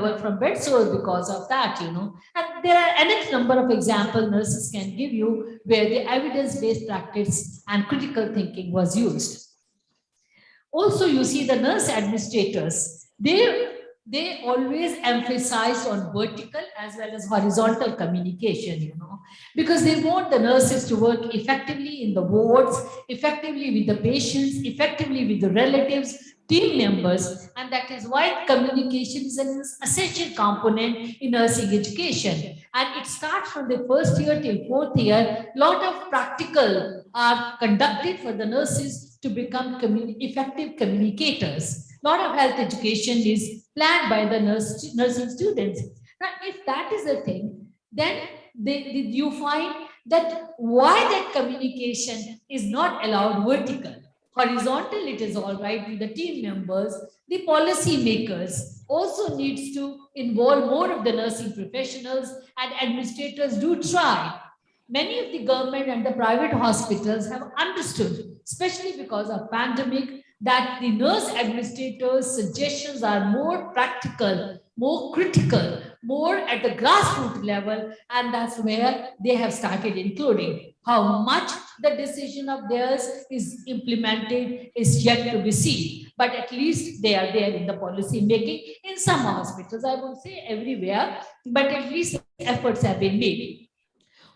recover from bed sores because of that, you know. And there are enough number of examples nurses can give you where the evidence-based practice and critical thinking was used. Also, you see the nurse administrators, they always emphasize on vertical as well as horizontal communication, you know, because they want the nurses to work effectively in the wards, effectively with the patients, effectively with the relatives, team members, and that is why communication is an essential component in nursing education. And it starts from the first year till fourth year. Lot of practical are conducted for the nurses to become effective communicators. A lot of health education is planned by the nursing students. Now, if that is the thing, then you find that why that communication is not allowed vertical. Horizontal, it is all right with the team members. The policy makers also needs to involve more of the nursing professionals, and administrators do try. Many of the government and the private hospitals have understood, especially because of pandemic, that the nurse administrators' suggestions are more practical, more critical, more at the grassroots level, and that's where they have started including. How much the decision of theirs is implemented is yet to be seen, but at least they are there in the policy making in some hospitals. I won't say everywhere, but at least efforts have been made.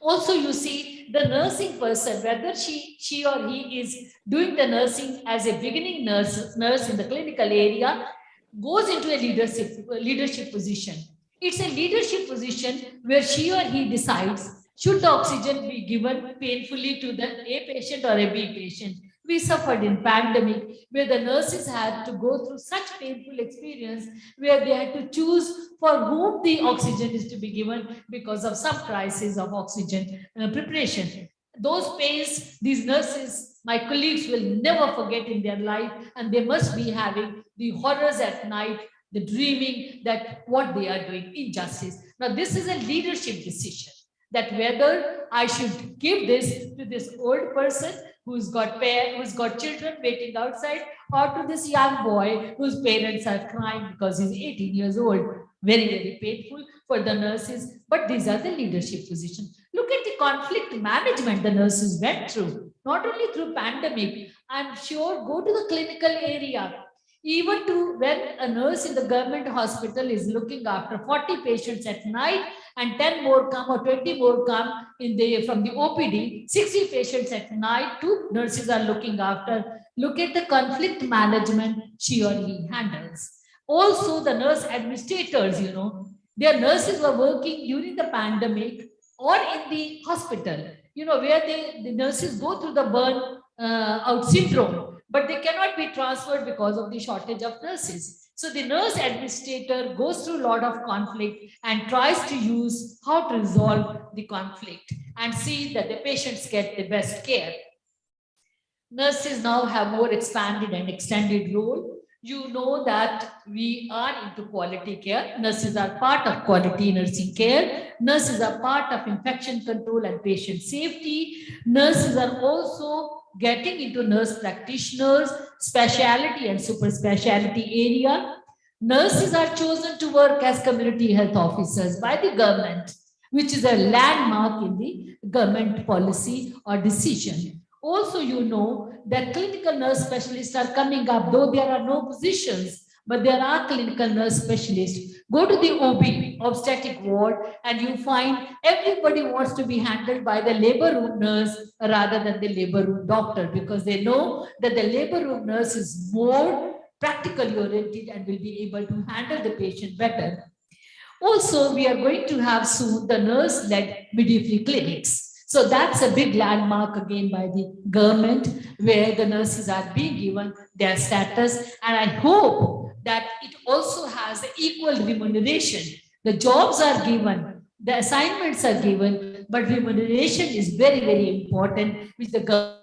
Also, you see the nursing person, whether she or he is doing the nursing as a beginning nurse in the clinical area, goes into a leadership position. It's a leadership position where she or he decides should the oxygen be given painfully to the A patient or a B patient. We suffered in pandemic where the nurses had to go through such painful experience where they had to choose for whom the oxygen is to be given because of some crisis of oxygen preparation. Those pains, these nurses, my colleagues will never forget in their life, and they must be having the horrors at night, the dreaming that what they are doing injustice. Now, this is a leadership decision that whether I should give this to this old person who's got children waiting outside, or to this young boy whose parents are crying because he's 18 years old. Very, very painful for the nurses, but these are the leadership positions. Look at the conflict management the nurses went through, not only through pandemic. I'm sure go to the clinical area. Even to when a nurse in the government hospital is looking after 40 patients at night and 10 more come or 20 more come from the OPD, 60 patients at night, 2 nurses are looking after. Look at the conflict management she or he handles. Also, the nurse administrators, you know, their nurses were working during the pandemic or in the hospital, you know, where the nurses go through the burn out syndrome, but they cannot be transferred because of the shortage of nurses. So the nurse administrator goes through a lot of conflict and tries to use how to resolve the conflict and see that the patients get the best care. Nurses now have more expanded and extended role. You know that we are into quality care. Nurses are part of quality nursing care. Nurses are part of infection control and patient safety. Nurses are also getting into nurse practitioners, specialty and super specialty area. Nurses are chosen to work as community health officers by the government, which is a landmark in the government policy or decision. Also, you know that clinical nurse specialists are coming up, though there are no positions, but there are clinical nurse specialists. Go to the OB, obstetric ward, and you find everybody wants to be handled by the labor room nurse rather than the labor room doctor, because they know that the labor room nurse is more practically oriented and will be able to handle the patient better. Also, we are going to have soon the nurse-led midwifery clinics. So that's a big landmark again by the government, where the nurses are being given their status. And I hope that it also has equal remuneration. The jobs are given, the assignments are given, but remuneration is very, very important, which the government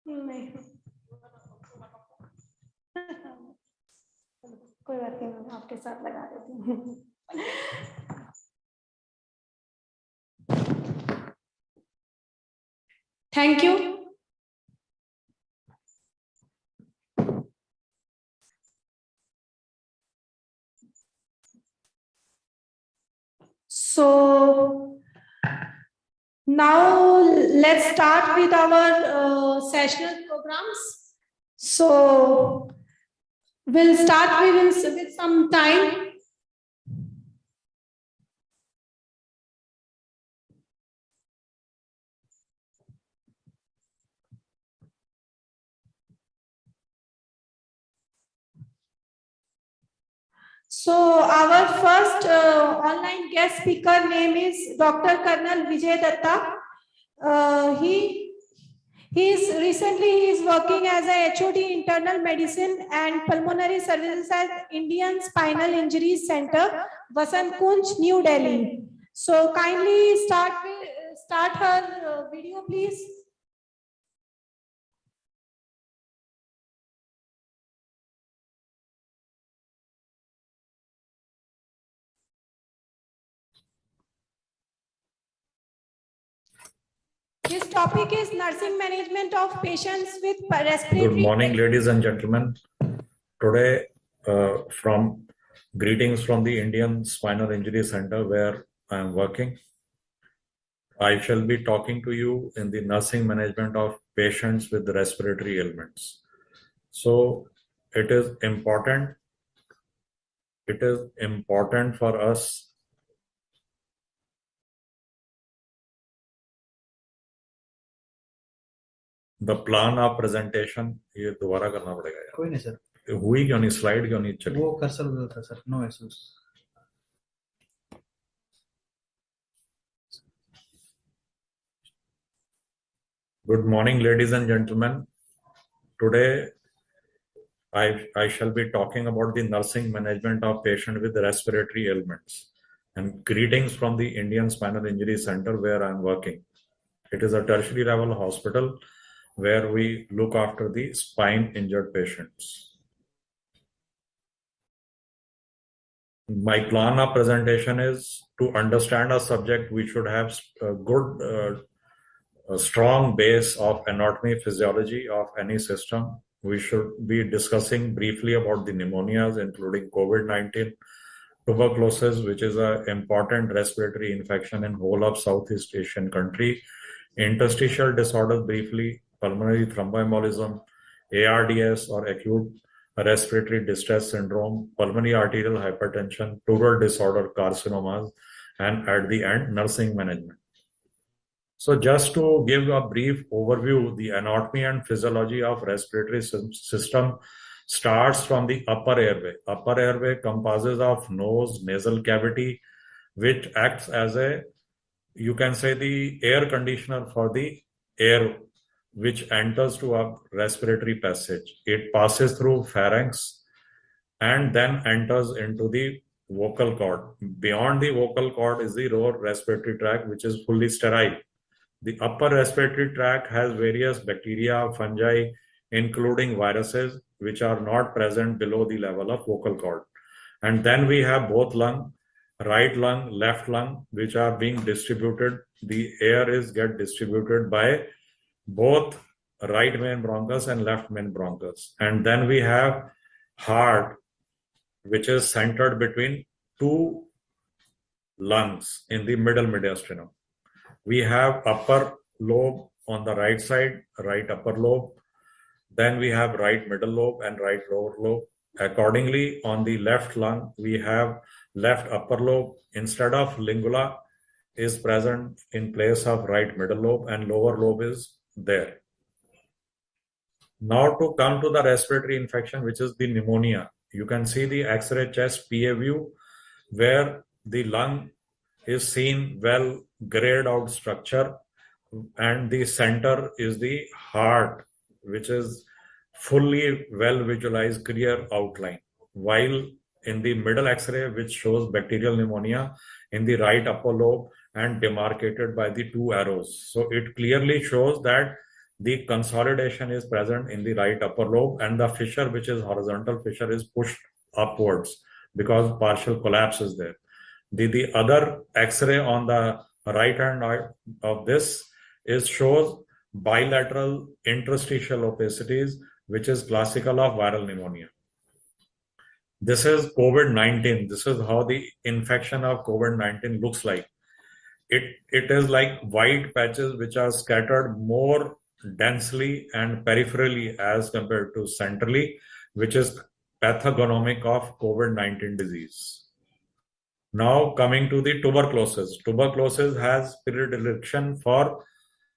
नहीं कोई बात नहीं, मैं आपके साथ लगा देती हूँ। Thank you. So now let's start with our sessional programs. So we'll start with some time. So our first online guest speaker name is Dr. Colonel Vijay Datta. He is working as a HOD Internal Medicine and Pulmonary Services at Indian Spinal Injuries Center, Vasant Kunj, New Delhi. So kindly start her video, please. This topic is nursing management of patients with respiratory. Good morning, ladies and gentlemen. Today, greetings from the Indian Spinal Injury Center where I am working. I shall be talking to you in the nursing management of patients with respiratory ailments. So it is important for us the plan of presentation. ये दोबारा करना पड़ेगा यार। कोई नहीं sir, हुई क्यों नहीं, स्लाइड क्यों नहीं चली? वो कर्सर उधर था sir, no issues. Good morning, ladies and gentlemen. Today I shall be talking about the nursing management of patients with respiratory ailments. And greetings from the Indian Spinal Injury Center where I am working. It is a tertiary level hospital where we look after the spine injured patients. My plan of presentation is to understand a subject. We should have a strong base of anatomy, physiology of any system. We should be discussing briefly about the pneumonias, including COVID-19, tuberculosis, which is an important respiratory infection in whole of Southeast Asian country, interstitial disorders briefly, pulmonary thromboembolism, ARDS or acute respiratory distress syndrome, pulmonary arterial hypertension, Tuberculosis disorder, carcinomas, and at the end, nursing management. So just to give a brief overview, the anatomy and physiology of respiratory system starts from the upper airway. Upper airway composes of nose, nasal cavity, which acts as you can say the air conditioner for the air which enters to a respiratory passage. It passes through pharynx and then enters into the vocal cord. Beyond the vocal cord is the lower respiratory tract, which is fully sterile. The upper respiratory tract has various bacteria, fungi, including viruses, which are not present below the level of vocal cord. And then we have both lung, right lung, left lung, which are being distributed. The air get distributed by both right main bronchus and left main bronchus. And then we have heart, which is centered between two lungs in the middle mediastinum. We have upper lobe on the right side, right upper lobe. Then we have right middle lobe and right lower lobe. Accordingly, on the left lung, we have left upper lobe. Instead of lingula is present in place of right middle lobe, and lower lobe is there. Now to come to the respiratory infection, which is the pneumonia. You can see the X-ray chest PA view where the lung is seen well grayed out structure, and the center is the heart, which is fully well visualized clear outline, while in the middle X-ray, which shows bacterial pneumonia in the right upper lobe and demarcated by the two arrows. So it clearly shows that the consolidation is present in the right upper lobe, and the fissure, which is horizontal fissure, is pushed upwards because partial collapse is there. The other X-ray on the right hand side of this shows bilateral interstitial opacities, which is classical of viral pneumonia. This is COVID-19. This is how the infection of COVID-19 looks like. It is like white patches which are scattered more densely and peripherally as compared to centrally, which is pathognomic of COVID-19 disease. Now coming to the tuberculosis. Tuberculosis has predilection for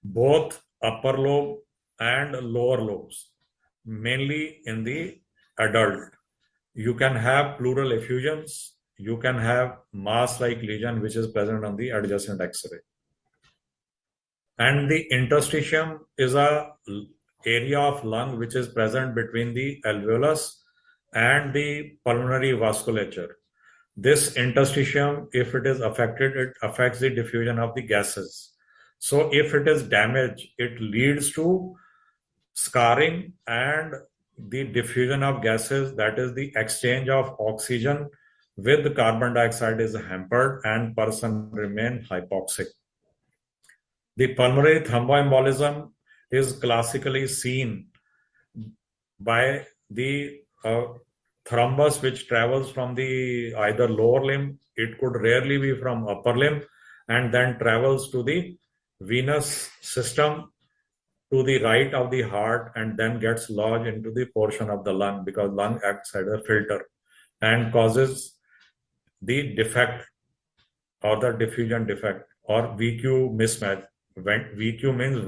both upper lobe and lower lobes, mainly in the adult. You can have pleural effusions. You can have mass-like lesion, which is present on the adjacent X-ray. And the interstitium is a area of lung which is present between the alveolus and the pulmonary vasculature. This interstitium, if it is affected, it affects the diffusion of the gases. So if it is damaged, it leads to scarring and the diffusion of gases, that is the exchange of oxygen with carbon dioxide is hampered and person remain hypoxic. The pulmonary thromboembolism is classically seen by the thrombus which travels from the either lower limb, it could rarely be from upper limb, and then travels to the venous system to the right of the heart and then gets lodged into the portion of the lung, because lung acts as a filter and causes the defect or the diffusion defect or VQ mismatch. VQ means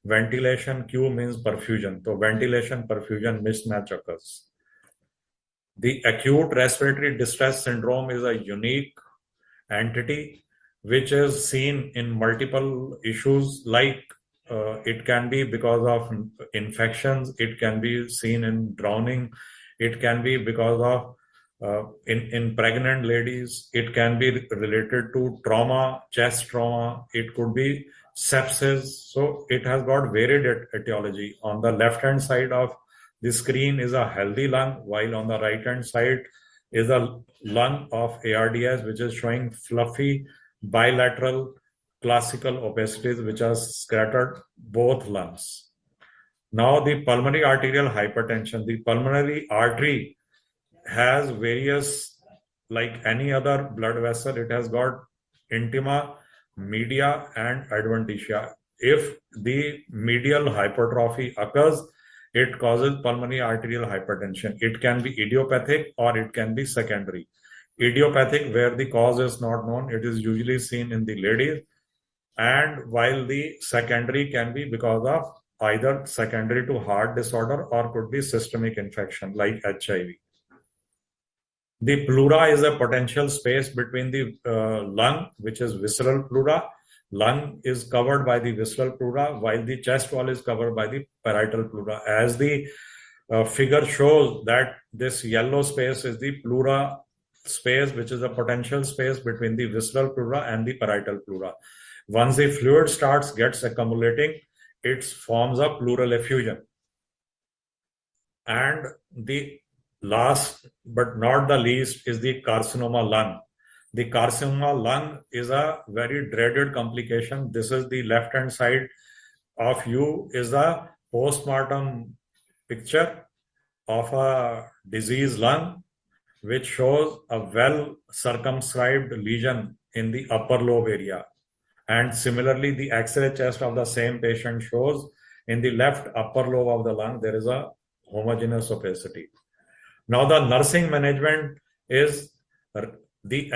ventilation, Q means perfusion. So ventilation perfusion mismatch occurs. The acute respiratory distress syndrome is a unique entity which is seen in multiple issues, like it can be because of infections, it can be seen in drowning, it can be because of in pregnant ladies, it can be related to trauma, chest trauma, it could be sepsis. So it has got varied etiology. On the left hand side of the screen is a healthy lung, while on the right hand side is a lung of ARDS, which is showing fluffy bilateral classical opacities which are scattered both lungs. Now the pulmonary arterial hypertension. The pulmonary artery has various, like any other blood vessel, it has got intima, media and adventitia. If the medial hypertrophy occurs, it causes pulmonary arterial hypertension. It can be idiopathic or it can be secondary. Idiopathic, where the cause is not known, it is usually seen in the ladies, and while the secondary can be because of either secondary to heart disorder or could be systemic infection like HIV. The pleura is a potential space between the lung, which is visceral pleura. Lung is covered by the visceral pleura, while the chest wall is covered by the parietal pleura. As the figure shows, that this yellow space is the pleura space, which is a potential space between the visceral pleura and the parietal pleura. Once the fluid gets accumulating, it forms a pleural effusion. And the last but not the least is the carcinoma lung. The carcinoma lung is a very dreaded complication. This is the left hand side of you is a postmortem picture of a diseased lung, which shows a well circumscribed lesion in the upper lobe area. And similarly, the X-ray chest of the same patient shows in the left upper lobe of the lung, there is a homogeneous opacity. Now, the nursing management is the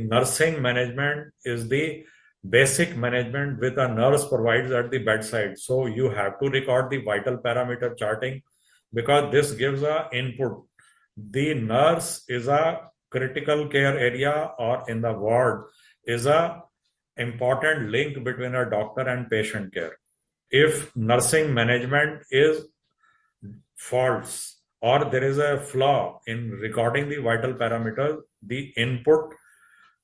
nursing management is the basic management with a nurse provides at the bedside. So you have to record the vital parameter charting, because this gives a input. The nurse is a critical care area or in the ward is a important link between a doctor and patient care. If nursing management is false or there is a flaw in recording the vital parameters, the input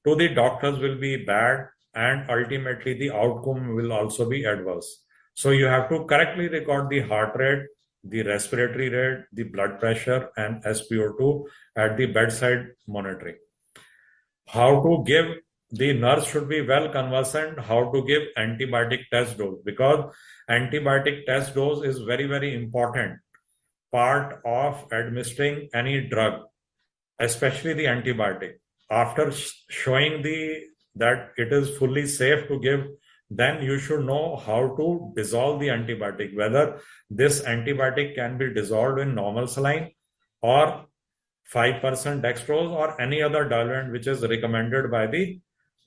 to the doctors will be bad and ultimately the outcome will also be adverse. So you have to correctly record the heart rate, the respiratory rate, the blood pressure, and SpO2 at the bedside monitoring. How to give, the nurse should be well conversant how to give antibiotic test dose, because antibiotic test dose is very, very important part of administering any drug, especially the antibiotic. After showing that it is fully safe to give, then you should know how to dissolve the antibiotic, whether this antibiotic can be dissolved in normal saline or 5% dextrose or any other diluent which is recommended by the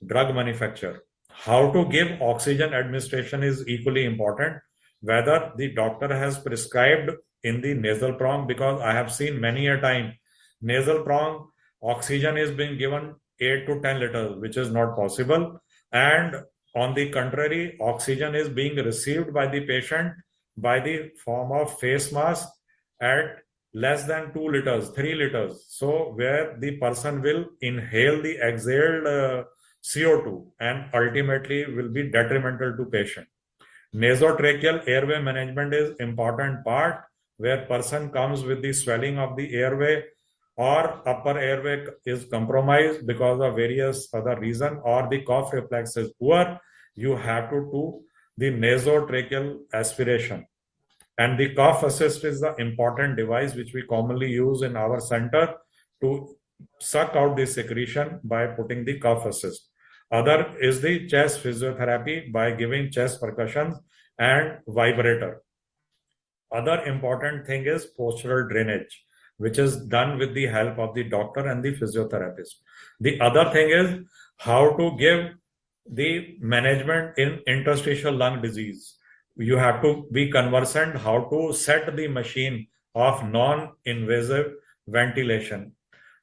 drug manufacturer. How to give oxygen administration is equally important, whether the doctor has prescribed in the nasal prong, because I have seen many a time nasal prong oxygen is being given 8 to 10 liters, which is not possible. And on the contrary, oxygen is being received by the patient by the form of face mask at less than 2 liters, 3 liters. So where the person will inhale the exhaled CO2 and ultimately will be detrimental to patient. Nasotracheal airway management is important part, where person comes with the swelling of the airway or upper airway is compromised because of various other reason, or the cough reflex is poor. You have to do the nasotracheal aspiration. And the cough assist is the important device which we commonly use in our center to suck out the secretion by putting the cough assist. Other is the chest physiotherapy by giving chest percussion and vibrator. Other important thing is postural drainage, which is done with the help of the doctor and the physiotherapist. The other thing is how to give the management in interstitial lung disease. You have to be conversant how to set the machine of non-invasive ventilation,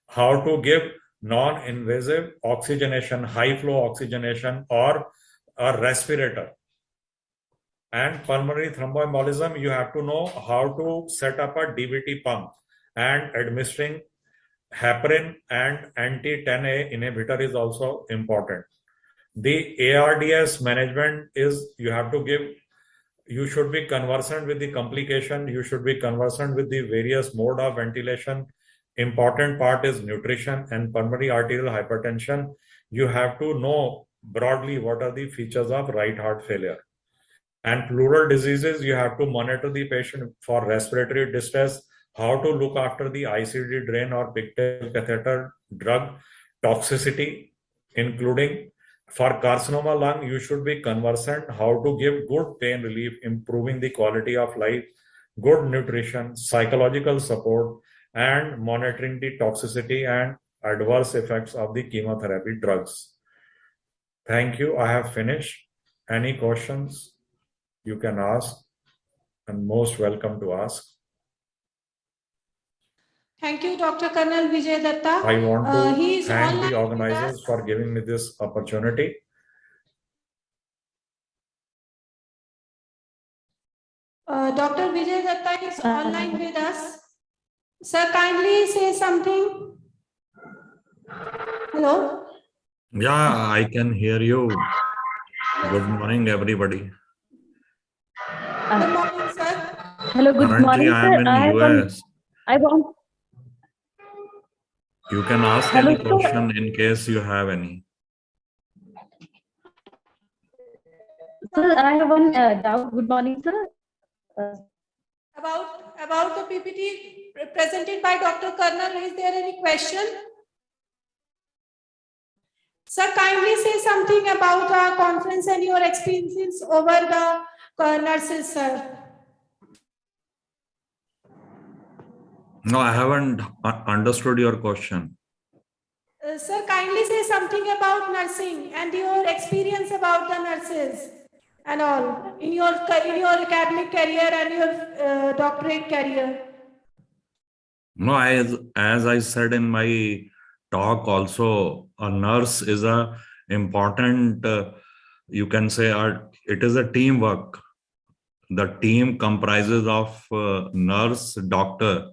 how to give non-invasive oxygenation, high flow oxygenation, or a respirator. And pulmonary thromboembolism, you have to know how to set up a DVT pump, and administering heparin and anti-10A inhibitor is also important. The ARDS management is you have to give, you should be conversant with the complication, you should be conversant with the various mode of ventilation. Important part is nutrition and pulmonary arterial hypertension. You have to know broadly what are the features of right heart failure. And pleural diseases, you have to monitor the patient for respiratory distress, how to look after the ICD drain or pigtail catheter drug toxicity, including for carcinoma lung, you should be conversant how to give good pain relief, improving the quality of life, good nutrition, psychological support, and monitoring the toxicity and adverse effects of the chemotherapy drugs. Thank you. I have finished. Any questions you can ask, and most welcome to ask. Thank you, Dr. Colonel Vijay Datta. I want to thank online the with organizers us. for giving me this opportunity. Dr. Vijay Datta is online with us. Sir, kindly say something. Hello. Yeah, I can hear you. Good morning, everybody. Good morning, sir. Hello, good Currently, morning, I am sir. in US. I want. You can ask Hello, any sir. question in case you have any. Sir, I have one doubt. Good morning, sir. About the PPT presented by Dr. Colonel, is there any question? Sir, kindly say something about our conference and your experiences over the nurses, sir. No, I haven't understood your question. Sir, kindly say something about nursing and your experience about the nurses and all in your academic career and your doctorate career. No, as I said in my talk also, a nurse is a important, you can say, it is a teamwork. The team comprises of nurse, doctor,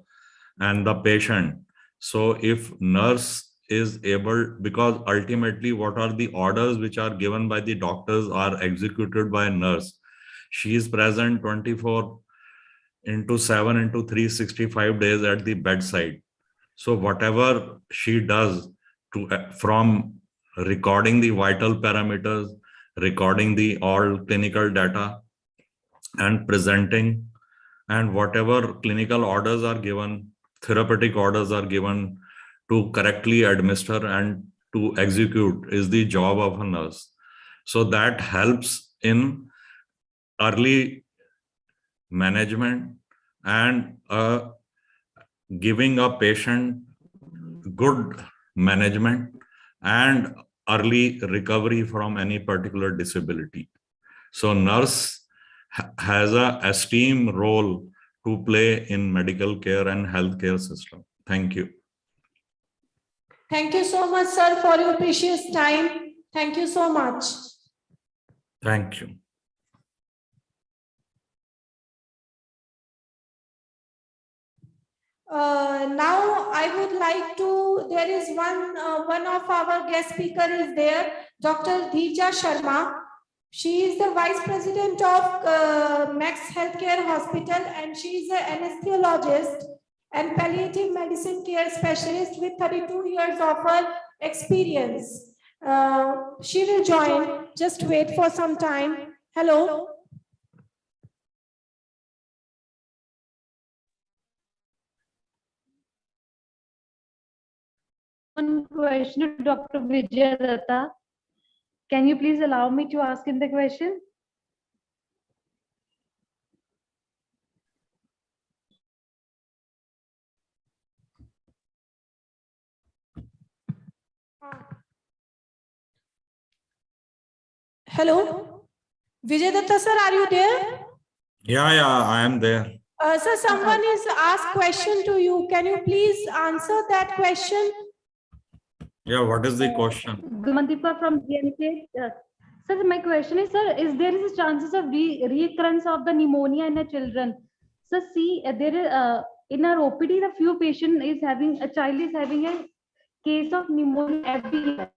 and the patient. So if nurse is able, because ultimately what are the orders which are given by the doctors are executed by a nurse. She is present 24/7 into 365 days at the bedside. So whatever she does from recording the vital parameters, recording the all clinical data and presenting, and whatever clinical orders are given, therapeutic orders are given to correctly administer and to execute is the job of a nurse. So that helps in early management and giving a patient good management and early recovery from any particular disability. So nurse has a esteemed role to play in medical care and healthcare system. Thank you. Thank you so much, sir, for your precious time. Thank you so much. Thank you. Now I would like to, there is one of our guest speaker is there, Dr. Dheeja Sharma. She is the Vice President of Max Healthcare Hospital, and she is an anesthesiologist and palliative medicine care specialist with 32 years of her experience. She will join. Just wait for some time. Hello. One question to Dr. Vijay Datta. Can you please allow me to ask him the question? Hello. Vijay Datta sir, are you there? Yeah, I am there. Sir, someone is asked question to you. Can you please answer that question? Yeah, what is the question? Gamantipa from GNK. Sir, my question is, sir, is there is a chances of recurrence of the pneumonia in the children? So see, there is in our OPD, the few patient is having, a child is having a case of pneumonia every year.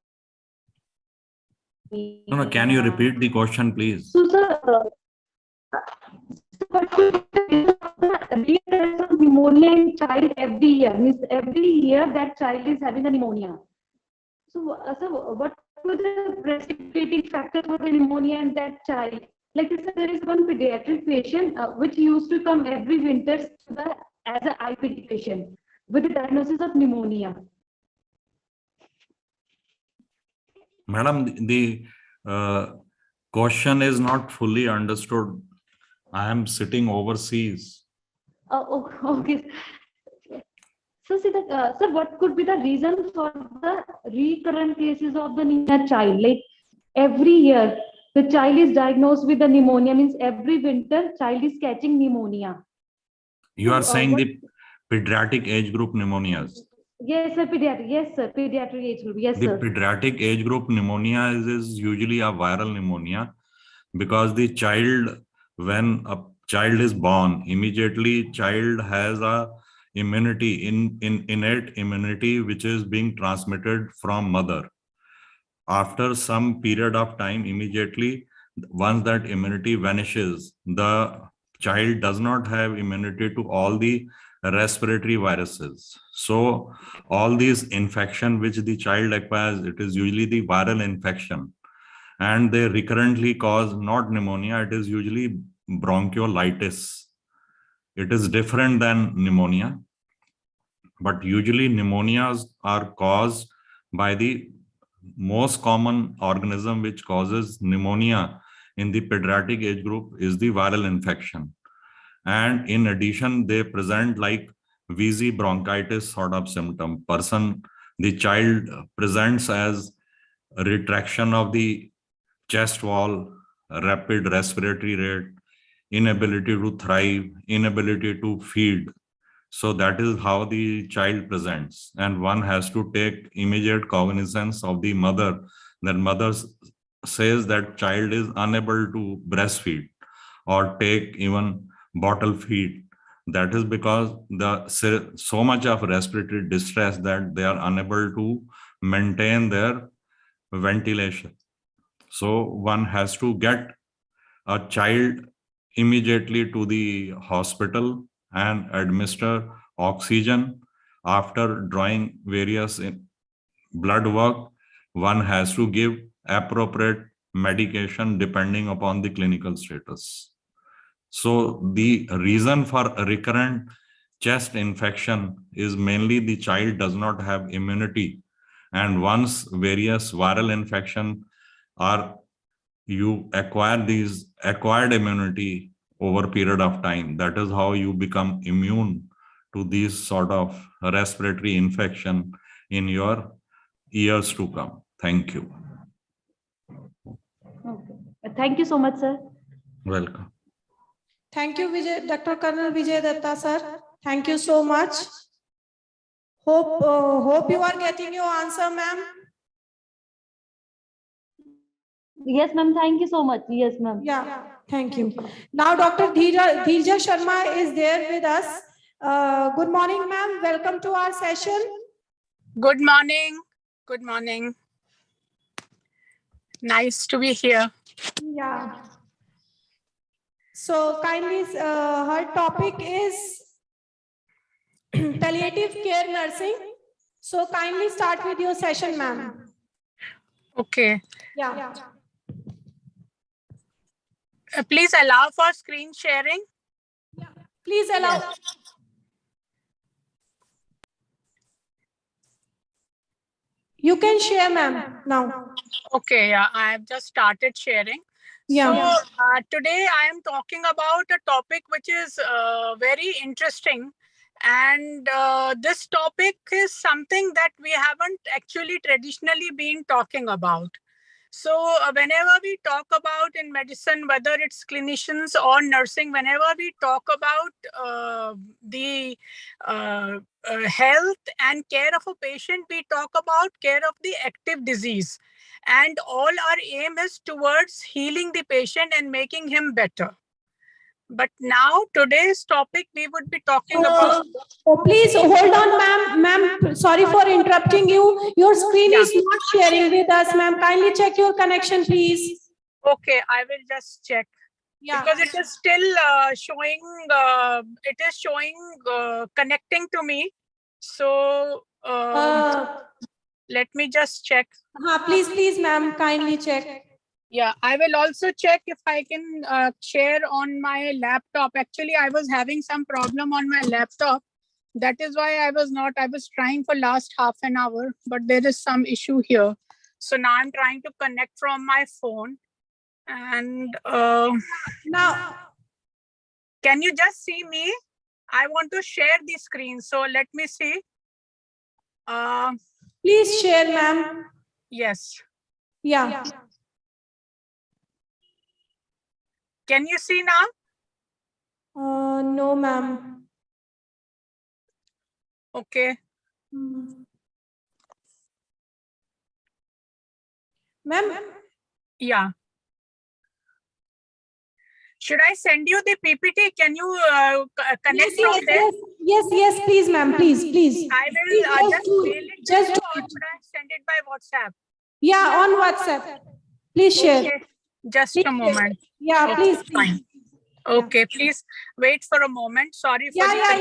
No, can you repeat the question, please? So, sir, what could be the recurrence of pneumonia in child every year? Means every year that child is having a pneumonia. So, what were the precipitating factors for the pneumonia in that child? Like this, there is one pediatric patient which used to come every winter as an IPD patient with the diagnosis of pneumonia. Madam, the question is not fully understood. I am sitting overseas. Okay. So, see that, sir, what could be the reason for the recurrent cases of the pneumonia child? Like every year, the child is diagnosed with the pneumonia, means every winter, child is catching pneumonia. You are saying the pediatric age group pneumonias? Yes, sir, pediatric. Yes, sir, pediatric age group. Yes, sir. The pediatric age group pneumonia is usually a viral pneumonia, because the child, when a child is born, immediately child has a immunity, innate immunity, which is being transmitted from mother. After some period of time, immediately, once that immunity vanishes, the child does not have immunity to all the respiratory viruses. So all these infection which the child acquires, it is usually the viral infection, and they recurrently cause not pneumonia, it is usually bronchiolitis. It is different than pneumonia, but usually pneumonias are caused by the most common organism which causes pneumonia in the pediatric age group is the viral infection. And in addition, they present like wheezy bronchitis sort of symptom. The child presents as a retraction of the chest wall, rapid respiratory rate, inability to thrive, inability to feed. So that is how the child presents, and one has to take immediate cognizance of the mother. That mother says that child is unable to breastfeed or take even bottle feed. That is because so much of respiratory distress that they are unable to maintain their ventilation. So one has to get a child immediately to the hospital and administer oxygen. After drawing various blood work, one has to give appropriate medication depending upon the clinical status. So the reason for recurrent chest infection is mainly the child does not have immunity, and once various viral infection are, you acquire these acquired immunity over a period of time. That is how you become immune to these sort of respiratory infection in your years to come. Thank you. Okay. Thank you so much, sir. Welcome. Thank you, Vijay, Dr. Colonel Vijay Datta, sir. Thank you so much. Hope you are getting your answer, ma'am. Yes, ma'am. Thank you so much. Yes, ma'am. Yeah, thank you. Now, Dr. Dheerja Sharma is there with us. Good morning, ma'am. Welcome to our session. Good morning. Good morning. Nice to be here. Yeah. So kindly, her topic is palliative care nursing. So kindly start with your session, ma'am. Okay. Yeah. Please allow for screen sharing. Please allow. Yes. You can share, ma'am, now. Okay, yeah, I have just started sharing. Yeah. So today I am talking about a topic which is very interesting. And this topic is something that we haven't actually traditionally been talking about. So whenever we talk about in medicine, whether it's clinicians or nursing, whenever we talk about the health and care of a patient, we talk about care of the active disease. And all our aim is towards healing the patient and making him better. But now today's topic, we would be talking about... Please hold on, ma'am. Ma'am, sorry for interrupting you. Your screen is not sharing with us, ma'am. Kindly check your connection, please. Okay, I will just check. Yeah. Because it is still showing, connecting to me. So let me just check. Please, ma'am, kindly check. Yeah, I will also check if I can share on my laptop. Actually, I was having some problem on my laptop. That is why I was trying for last half an hour, but there is some issue here. So now I'm trying to connect from my phone. And Now, can you just see me? I want to share the screen. So let me see. please share, ma'am. Yes. Yeah. Can you see now? No, ma'am. Okay. Ma'am? Yeah. Should I send you the PPT? Can you connect from there? Yes, please, ma'am. Please. I will just mail it to you, or should I send it by WhatsApp? Yeah, on WhatsApp. Please share. Okay. Just a moment. Yeah, Okay, please. fine. Okay, please wait for a moment. Sorry for the confusion.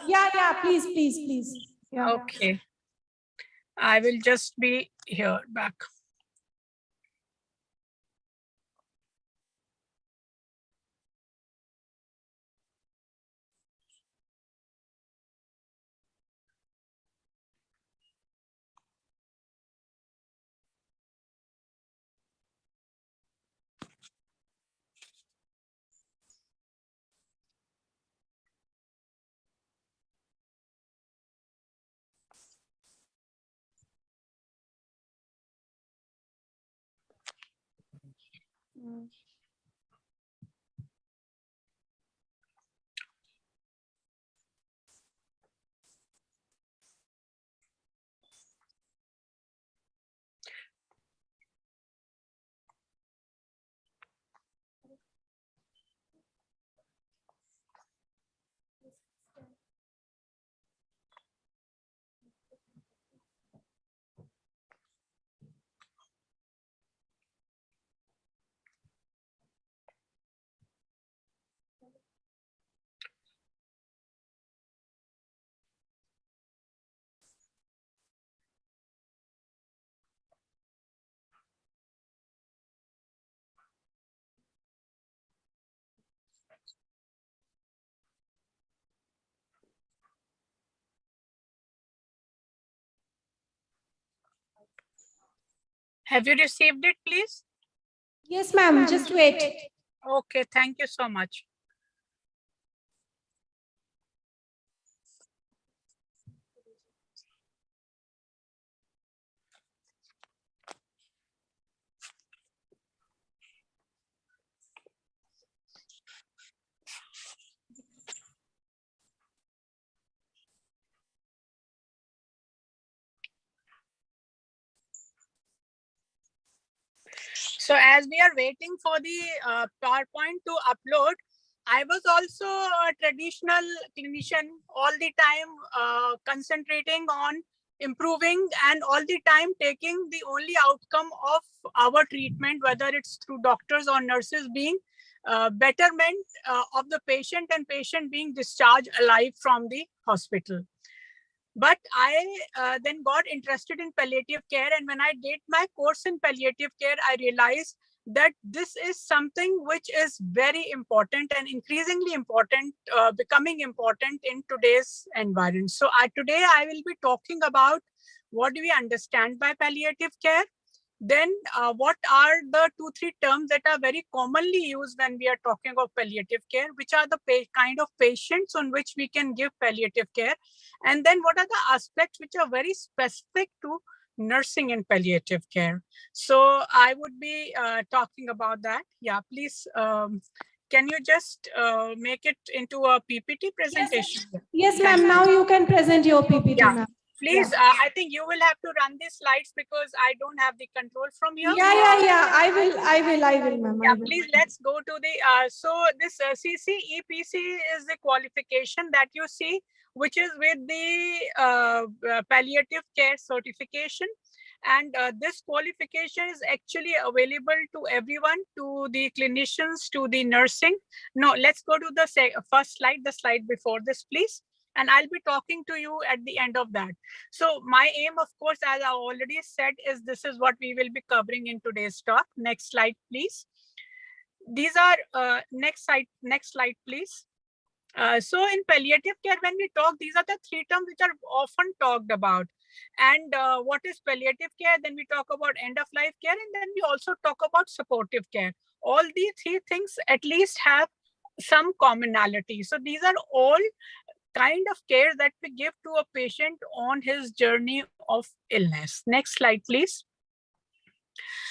Yeah, please. Yeah. Okay. I will just be here back. Have you received it, please? Yes, ma'am. Just wait. Okay, thank you so much. So as we are waiting for the PowerPoint to upload, I was also a traditional clinician all the time, concentrating on improving and all the time taking the only outcome of our treatment, whether it's through doctors or nurses, being betterment of the patient and patient being discharged alive from the hospital. But I then got interested in palliative care. And when I did my course in palliative care, I realized that this is something which is very important and increasingly important, becoming important in today's environment. So today I will be talking about what do we understand by palliative care. Then what are the 2-3 terms that are very commonly used when we are talking of palliative care, which are the kind of patients on which we can give palliative care, and then what are the aspects which are very specific to nursing in palliative care. So I would be talking about that. Yeah, please, can you just make it into a PPT presentation? Yes, ma'am. Now you can present your PPT, Yeah. ma'am. Please, I think you will have to run these slides because I don't have the control from here. Yeah. I will, ma'am. Yeah, please, let's go to the, so this CCEPC is the qualification that you see, which is with the palliative care certification. And this qualification is actually available to everyone, to the clinicians, to the nursing. No, let's go to the first slide, the slide before this, please. And I'll be talking to you at the end of that. So my aim, of course, as I already said, is this is what we will be covering in today's talk. Next slide, please. These are, next slide, please. So in palliative care, when we talk, these are the 3 terms which are often talked about. And what is palliative care? Then we talk about end of life care, and then we also talk about supportive care. All these 3 things at least have some commonality. So these are all kind of care that we give to a patient on his journey of illness. Next slide, please.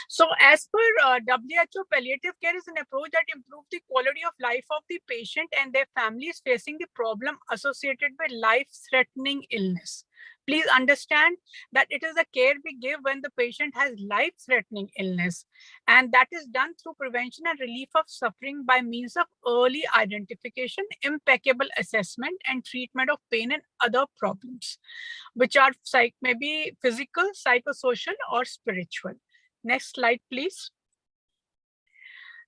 So as per WHO, palliative care is an approach that improves the quality of life of the patient and their families facing the problem associated with life-threatening illness. Please understand that it is the care we give when the patient has life-threatening illness, and that is done through prevention and relief of suffering by means of early identification, impeccable assessment, and treatment of pain and other problems, which are maybe physical, psychosocial, or spiritual. Next slide, please.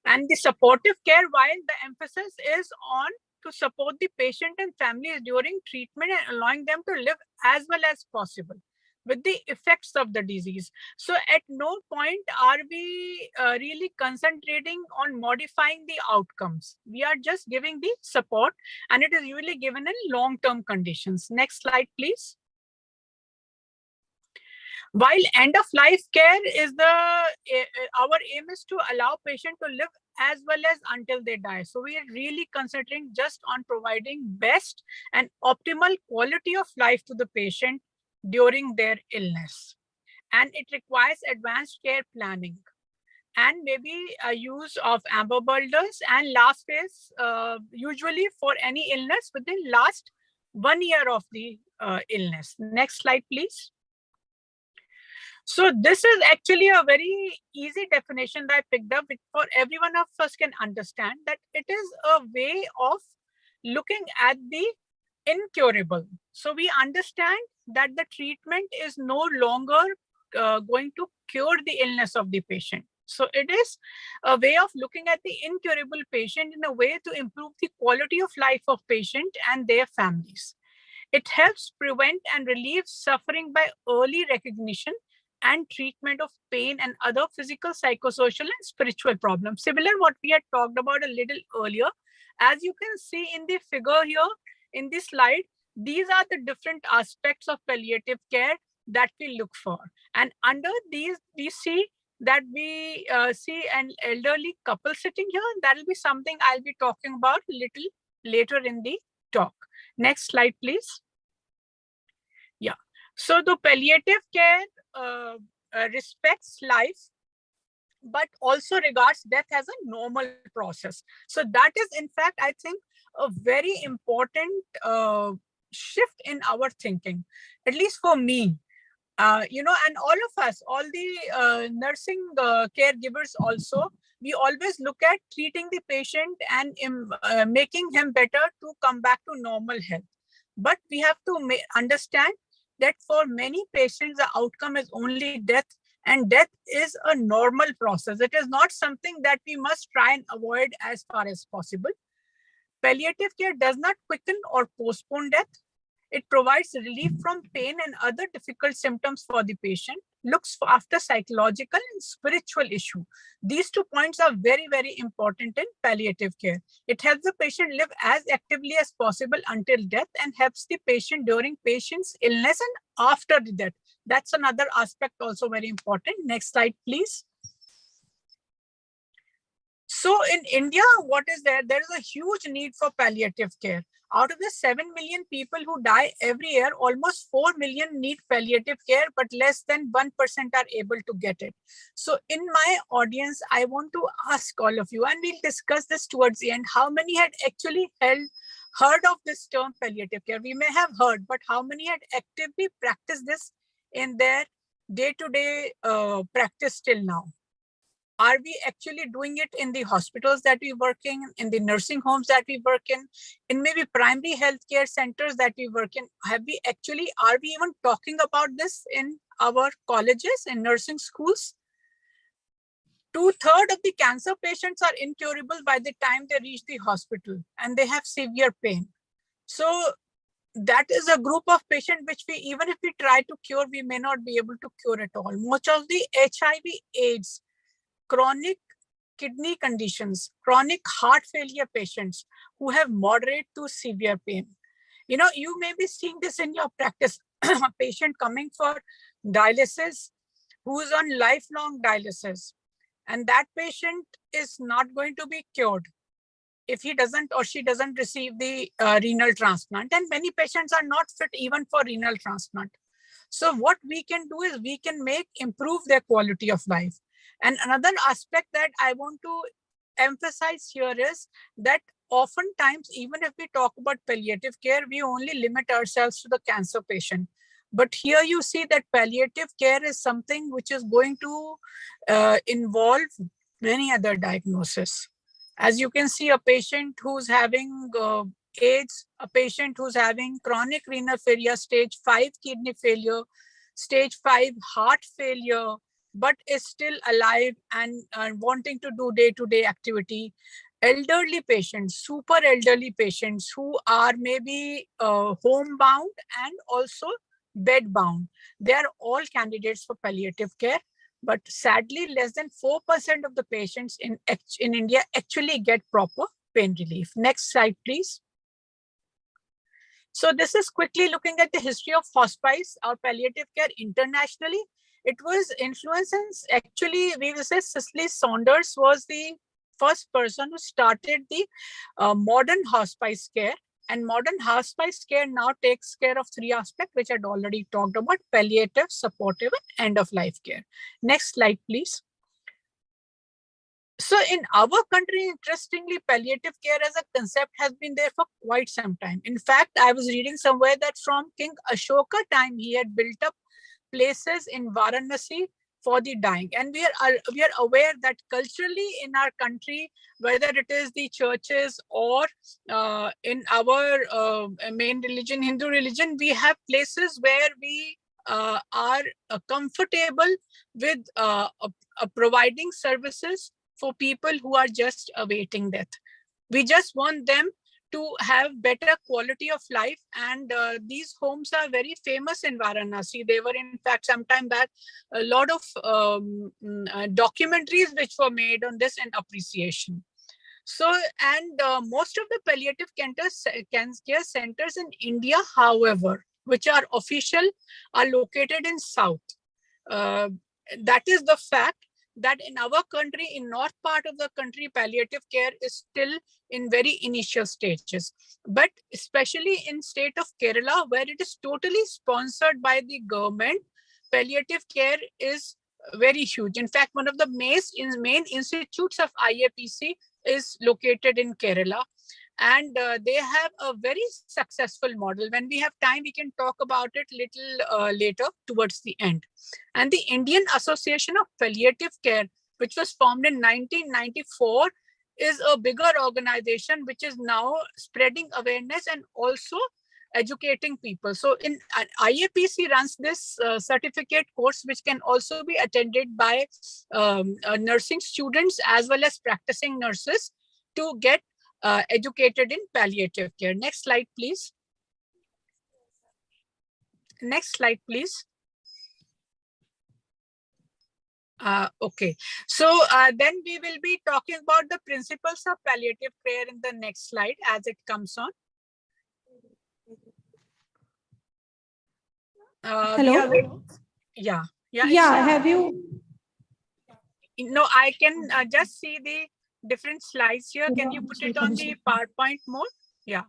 And the supportive care, while the emphasis is on to support the patient and families during treatment and allowing them to live as well as possible with the effects of the disease. So at no point are we really concentrating on modifying the outcomes. We are just giving the support, and it is usually given in long-term conditions. Next slide, please. While end of life care is our aim is to allow patient to live as well as until they die. So we are really concentrating just on providing best and optimal quality of life to the patient during their illness. And it requires advanced care planning and maybe a use of amber boulders and last phase, usually for any illness within last 1 year of the illness. Next slide, please. So this is actually a very easy definition that I picked up, which for every one of us can understand that it is a way of looking at the incurable. So we understand that the treatment is no longer going to cure the illness of the patient. So it is a way of looking at the incurable patient in a way to improve the quality of life of patient and their families. It helps prevent and relieve suffering by early recognition and treatment of pain and other physical, psychosocial, and spiritual problems. Similar what we had talked about a little earlier. As you can see in the figure here, in this slide, these are the different aspects of palliative care that we look for. And under these, we see that we see an elderly couple sitting here. That will be something I'll be talking about a little later in the talk. Next slide, please. Yeah. So the palliative care respects life, but also regards death as a normal process. So that is, in fact, I think, a very important shift in our thinking, at least for me. And all of us, all the nursing caregivers also, we always look at treating the patient and making him better to come back to normal health. But we have to understand that for many patients, the outcome is only death, and death is a normal process. It is not something that we must try and avoid as far as possible. Palliative care does not quicken or postpone death. It provides relief from pain and other difficult symptoms for the patient, looks after psychological and spiritual issue. These 2 points are very, very important in palliative care. It helps the patient live as actively as possible until death and helps the patient during patient's illness and after the death. That's another aspect also very important. Next slide, please. So in India, what is there? There is a huge need for palliative care. Out of the 7 million people who die every year, almost 4 million need palliative care, but less than 1% are able to get it. So in my audience, I want to ask all of you, and we'll discuss this towards the end, how many had actually heard of this term palliative care? We may have heard, but how many had actively practiced this in their day-to-day practice till now? Are we actually doing it in the hospitals that we work in the nursing homes that we work in maybe primary healthcare centers that we work in? Are we even talking about this in our colleges and nursing schools? 2/3 of the cancer patients are incurable by the time they reach the hospital, and they have severe pain. So that is a group of patients which even if we try to cure, we may not be able to cure at all. Much of the HIV, AIDS, chronic kidney conditions, chronic heart failure patients who have moderate to severe pain. You may be seeing this in your practice. A patient coming for dialysis who is on lifelong dialysis, and that patient is not going to be cured if he doesn't or she doesn't receive the renal transplant. And many patients are not fit even for renal transplant. So what we can do is we can improve their quality of life. And another aspect that I want to emphasize here is that oftentimes, even if we talk about palliative care, we only limit ourselves to the cancer patient. But here you see that palliative care is something which is going to involve many other diagnoses. As you can see, a patient who's having AIDS, a patient who's having chronic renal failure, stage 5 kidney failure, stage 5 heart failure, but is still alive and wanting to do day-to-day activity. Elderly patients, super elderly patients who are maybe homebound and also bedbound. They are all candidates for palliative care. But sadly, less than 4% of the patients in India actually get proper pain relief. Next slide, please. So this is quickly looking at the history of hospice or palliative care internationally. It was influenced, actually, we will say Cicely Saunders was the first person who started the modern hospice care. And modern hospice care now takes care of 3 aspects, which I had already talked about: palliative, supportive, and end-of-life care. Next slide, please. So in our country, interestingly, palliative care as a concept has been there for quite some time. In fact, I was reading somewhere that from King Ashoka time, he had built up places in Varanasi for the dying. And we are aware that culturally in our country, whether it is the churches or in our main religion, Hindu religion, we have places where we are comfortable with providing services for people who are just awaiting death. We just want them to have better quality of life. And these homes are very famous in Varanasi. They were, in fact, sometime back, a lot of documentaries which were made on this and appreciation. So, and most of the palliative care centers in India, however, which are official, are located in South. That is the fact that in our country, in north part of the country, palliative care is still in very initial stages. But especially in state of Kerala, where it is totally sponsored by the government, palliative care is very huge. In fact, one of the main institutes of IAPC is located in Kerala. And they have a very successful model. When we have time, we can talk about it little later towards the end. And the Indian Association of Palliative Care, which was formed in 1994, is a bigger organization which is now spreading awareness and also educating people. So in IAPC runs this certificate course, which can also be attended by nursing students as well as practicing nurses to get educated in palliative care. Next slide, please. Next slide, please. Okay, so then we will be talking about the principles of palliative care in the next slide as it comes on. Hello. Yeah. Have you? No, I can just see the different slides here. Can you put it on the PowerPoint mode? Yeah.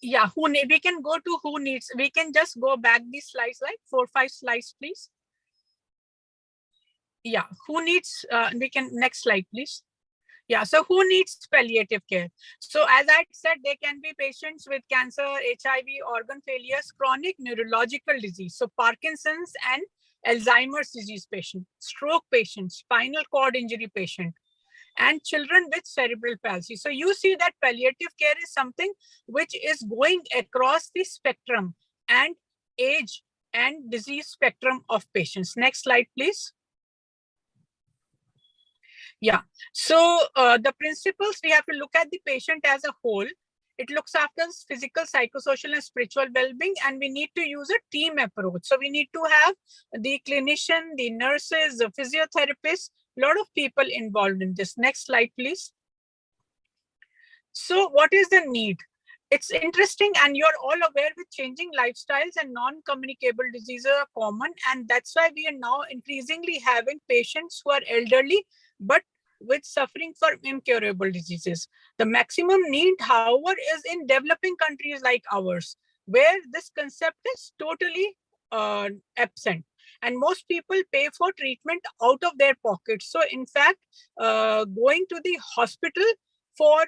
Yeah, we can go to who needs. We can just go back these slides, like 4-5 slides, please. Yeah, who needs, we can, next slide, please. Yeah, so who needs palliative care? So as I said, they can be patients with cancer, HIV, organ failures, chronic neurological disease. So Parkinson's and Alzheimer's disease patient, stroke patient, spinal cord injury patient, and children with cerebral palsy. So you see that palliative care is something which is going across the spectrum and age and disease spectrum of patients. Next slide, please. Yeah, so the principles, we have to look at the patient as a whole. It looks after physical, psychosocial, and spiritual well-being, and we need to use a team approach. So we need to have the clinician, the nurses, the physiotherapists, a lot of people involved in this. Next slide, please. So what is the need? It's interesting, and you're all aware with changing lifestyles and non-communicable diseases are common, and that's why we are now increasingly having patients who are elderly, but with suffering from incurable diseases. The maximum need, however, is in developing countries like ours, where this concept is totally absent. And most people pay for treatment out of their pockets. So in fact, going to the hospital for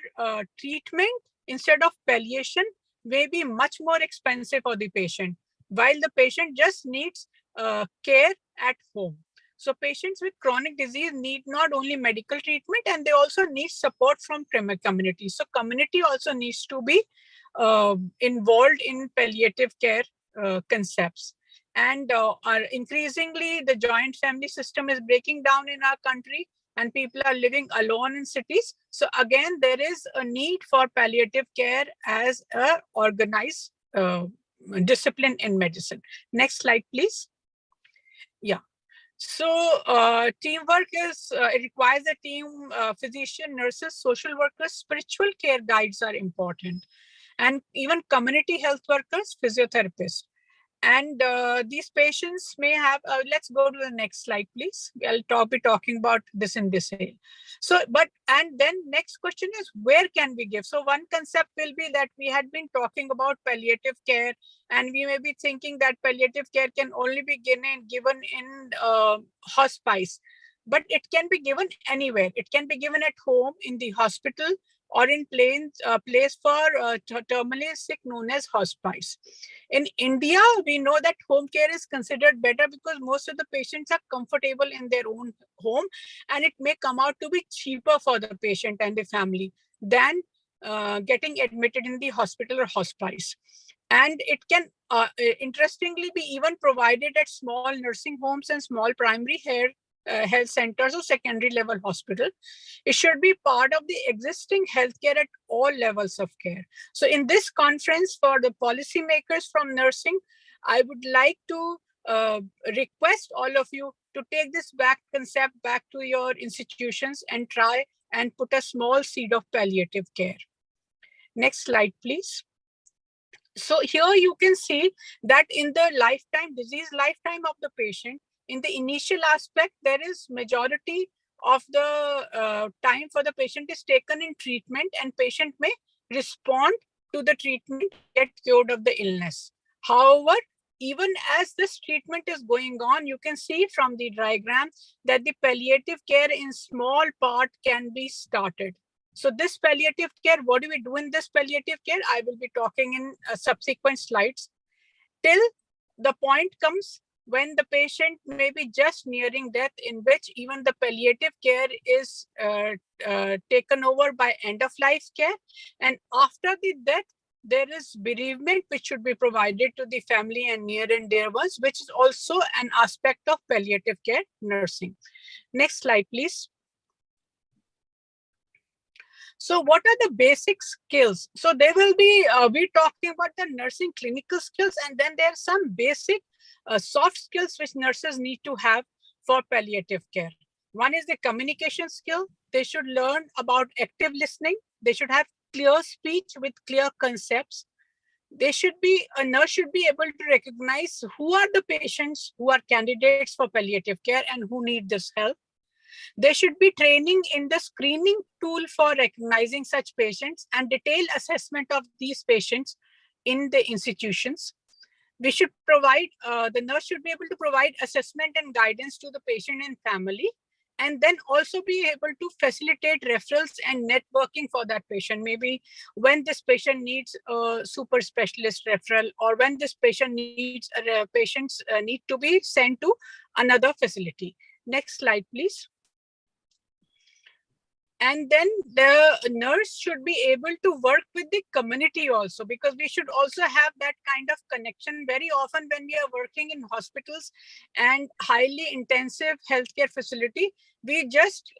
treatment instead of palliation may be much more expensive for the patient, while the patient just needs care at home. So patients with chronic disease need not only medical treatment, and they also need support from community. So community also needs to be involved in palliative care concepts. And increasingly, the joint family system is breaking down in our country, and people are living alone in cities. So again, there is a need for palliative care as a organized discipline in medicine. Next slide, please. Yeah. So teamwork is, it requires a team, physician, nurses, social workers, spiritual care guides are important, and even community health workers, physiotherapists. And these patients may have, let's go to the next slide, please. I'll be talking about this in detail. So, and then next question is, where can we give? So one concept will be that we had been talking about palliative care, and we may be thinking that palliative care can only be given in hospice, but it can be given anywhere. It can be given at home, in the hospital, or in place for terminally sick known as hospice. In India, we know that home care is considered better because most of the patients are comfortable in their own home, and it may come out to be cheaper for the patient and the family than getting admitted in the hospital or hospice. And it can interestingly be even provided at small nursing homes and small primary health centers or secondary level hospital. It should be part of the existing healthcare at all levels of care. So in this conference, for the policymakers from nursing, I would like to request all of you to take this back concept back to your institutions and try and put a small seed of palliative care. Next slide, please. So here you can see that in the disease lifetime of the patient, in the initial aspect, there is majority of the time for the patient is taken in treatment, and patient may respond to the treatment, get cured of the illness. However, even as this treatment is going on, you can see from the diagram that the palliative care in small part can be started. So this palliative care, what do we do in this palliative care? I will be talking in subsequent slides. Till the point comes when the patient may be just nearing death, in which even the palliative care is taken over by end of life care. And after the death, there is bereavement which should be provided to the family and near and dear ones, which is also an aspect of palliative care nursing. Next slide, please. So what are the basic skills? So there will be, we're talking about the nursing clinical skills, and then there are some basic soft skills which nurses need to have for palliative care. One is the communication skill. They should learn about active listening. They should have clear speech with clear concepts. A nurse should be able to recognize who are the patients who are candidates for palliative care and who need this help. There should be training in the screening tool for recognizing such patients and detailed assessment of these patients in the institutions. We should provide, the nurse should be able to provide assessment and guidance to the patient and family, and then also be able to facilitate referrals and networking for that patient. Maybe when this patient needs a super specialist referral, or when this patient needs, patients need to be sent to another facility. Next slide, please. And then the nurse should be able to work with the community also, because we should also have that kind of connection. Very often when we are working in hospitals and highly intensive healthcare facility, we just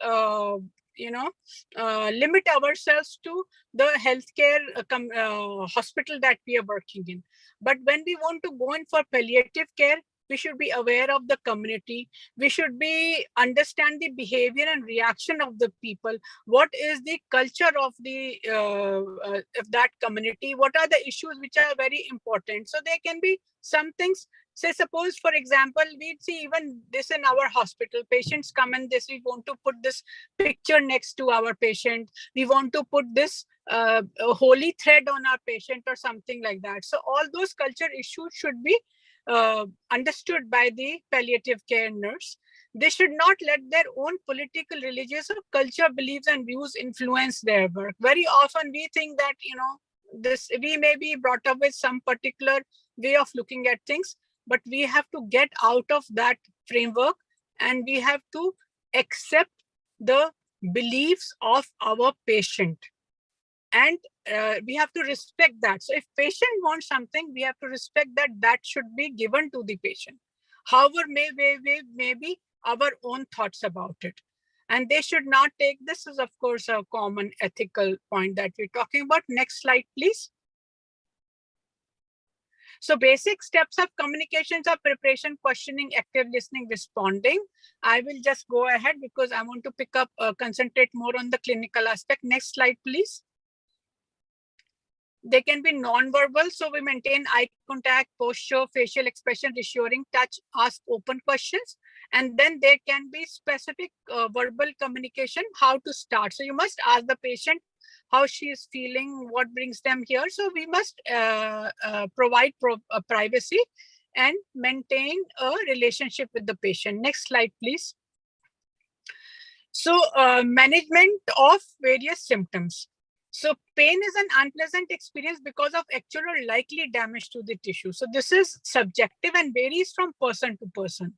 limit ourselves to the healthcare hospital that we are working in. But when we want to go in for palliative care, we should be aware of the community. We should be understand the behavior and reaction of the people. What is the culture of that community? What are the issues which are very important? So there can be some things. Say, suppose, for example, we see even this in our hospital. Patients come and we want to put this picture next to our patient. We want to put this holy thread on our patient or something like that. So all those culture issues should be understood by the palliative care nurse. They should not let their own political, religious, or culture beliefs and views influence their work. Very often we think that, we may be brought up with some particular way of looking at things, but we have to get out of that framework and we have to accept the beliefs of our patient. And we have to respect that. So if patient wants something, we have to respect that should be given to the patient. However, maybe our own thoughts about it. And they should not take, this is of course a common ethical point that we're talking about. Next slide, please. So basic steps of communications are preparation, questioning, active listening, responding. I will just go ahead because I want to concentrate more on the clinical aspect. Next slide, please. They can be non-verbal, so we maintain eye contact, posture, facial expression, reassuring touch, ask open questions. And then there can be specific verbal communication, how to start. So you must ask the patient how she is feeling, what brings them here. So we must provide privacy and maintain a relationship with the patient. Next slide, please. So management of various symptoms. So pain is an unpleasant experience because of actual or likely damage to the tissue. So this is subjective and varies from person to person.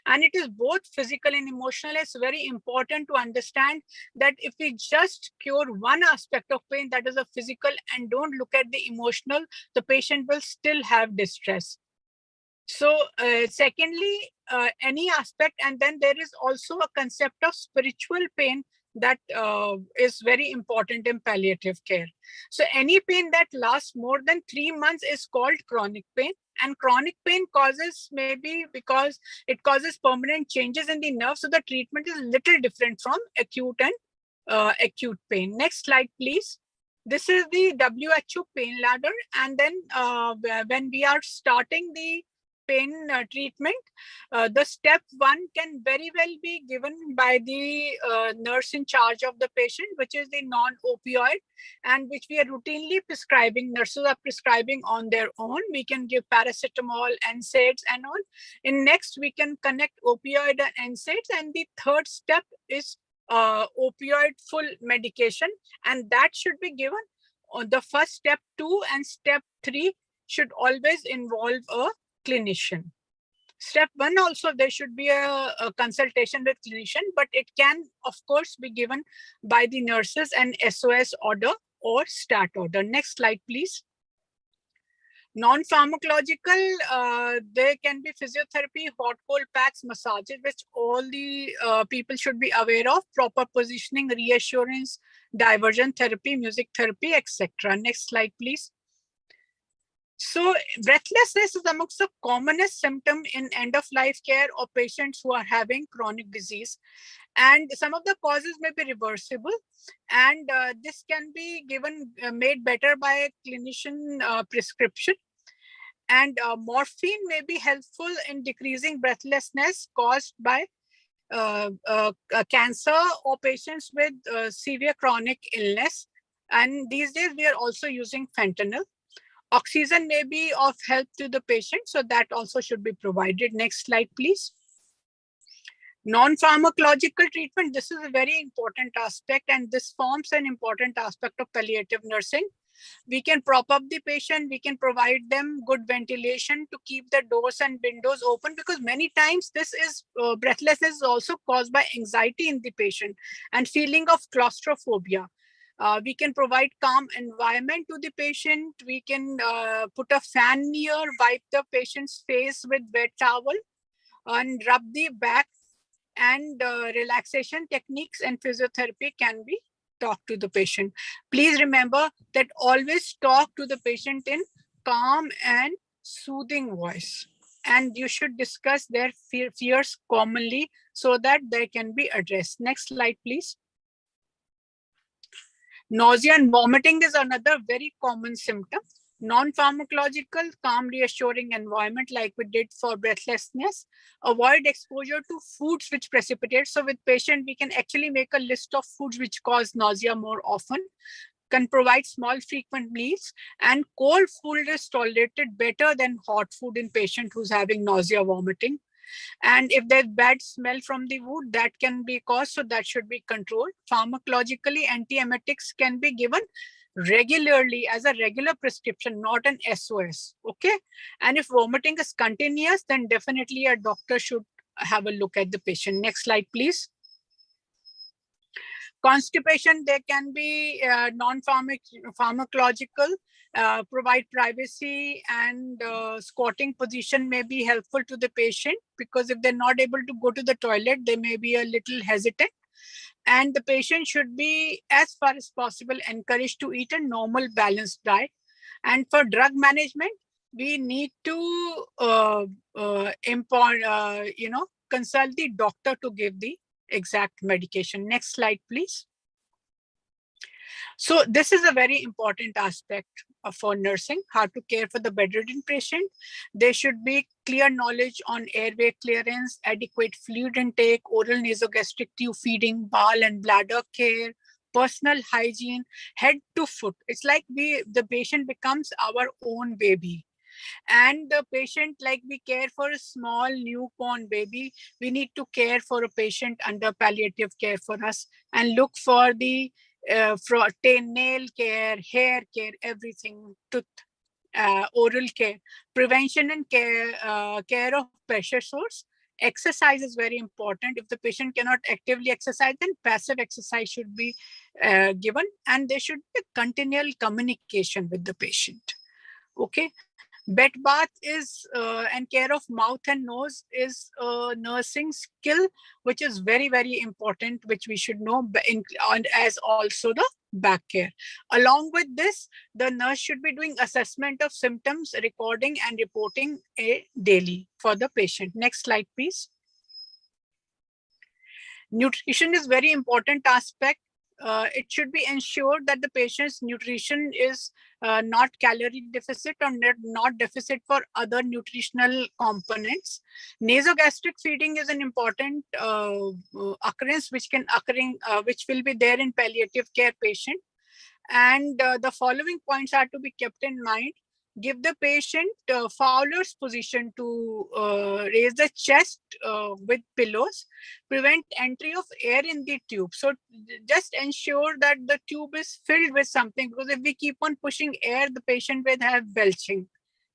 And it is both physical and emotional. It's very important to understand that if we just cure one aspect of pain, that is a physical, and don't look at the emotional, the patient will still have distress. So secondly, any aspect, and then there is also a concept of spiritual pain that is very important in palliative care. So any pain that lasts more than 3 months is called chronic pain. And chronic pain causes maybe because it causes permanent changes in the nerve. So the treatment is a little different from acute and acute pain. Next slide, please. This is the WHO pain ladder. And then when we are starting the pain treatment, the step 1 can very well be given by the nurse in charge of the patient, which is the non-opioid, and which we are routinely prescribing. Nurses are prescribing on their own. We can give paracetamol, NSAIDs and all. In next, we can connect opioid and NSAIDs. And the third step is opioid full medication, and that should be given on the first step 2 and step 3 should always involve a clinician. Step 1 also, there should be a consultation with clinician, but it can of course be given by the nurses and SOS order or STAT order. Next slide, please. Non-pharmacological, there can be physiotherapy, hot cold packs, massages, which all the people should be aware of, proper positioning, reassurance, diversion therapy, music therapy, etc. Next slide, please. So breathlessness is amongst the commonest symptom in end-of-life care or patients who are having chronic disease. And some of the causes may be reversible, and this can be given, made better by a clinician prescription. And morphine may be helpful in decreasing breathlessness caused by cancer or patients with severe chronic illness. And these days we are also using fentanyl. Oxygen may be of help to the patient, so that also should be provided. Next slide, please. Non-pharmacological treatment, this is a very important aspect, and this forms an important aspect of palliative nursing. We can prop up the patient, we can provide them good ventilation to keep the doors and windows open, because many times this is breathlessness is also caused by anxiety in the patient and feeling of claustrophobia. We can provide calm environment to the patient. We can put a fan near, wipe the patient's face with wet towel and rub the back, and relaxation techniques and physiotherapy can be talked to the patient. Please remember that always talk to the patient in calm and soothing voice, and you should discuss their fears commonly so that they can be addressed. Next slide, please. Nausea and vomiting is another very common symptom. Non-pharmacological, calm, reassuring environment like we did for breathlessness. Avoid exposure to foods which precipitate. So with patient, we can actually make a list of foods which cause nausea more often. Can provide small frequent meals, and cold food is tolerated better than hot food in patient who's having nausea, vomiting. And if there's bad smell from the wound, that can be caused, so that should be controlled. Pharmacologically, antiemetics can be given regularly as a regular prescription, not an SOS, okay? And if vomiting is continuous, then definitely a doctor should have a look at the patient. Next slide, please. Constipation, there can be non-pharmacological, provide privacy, and squatting position may be helpful to the patient, because if they're not able to go to the toilet, they may be a little hesitant. And the patient should be, as far as possible, encouraged to eat a normal balanced diet. And for drug management, we need to consult the doctor to give the exact medication. Next slide, please. So this is a very important aspect for nursing, how to care for the bedridden patient. There should be clear knowledge on airway clearance, adequate fluid intake, oral nasogastric tube feeding, bowel and bladder care, personal hygiene, head to foot. It's like the patient becomes our own baby. And the patient, like we care for a small newborn baby, we need to care for a patient under palliative care for us, and look for the nail care, hair care, everything, tooth, oral care, prevention and care of pressure source. Exercise is very important. If the patient cannot actively exercise, then passive exercise should be given, and there should be continual communication with the patient. Okay. Bed bath is and care of mouth and nose is a nursing skill which is very, very important, which we should know, as also the back care. Along with this, the nurse should be doing assessment of symptoms, recording and reporting daily for the patient. Next slide, please. Nutrition is very important aspect. It should be ensured that the patient's nutrition is not calorie deficit or not deficit for other nutritional components. Nasogastric feeding is an important occurrence which will be there in palliative care patient. And the following points are to be kept in mind. Give the patient Fowler's position to raise the chest with pillows. Prevent entry of air in the tube. So just ensure that the tube is filled with something, because if we keep on pushing air, the patient will have belching.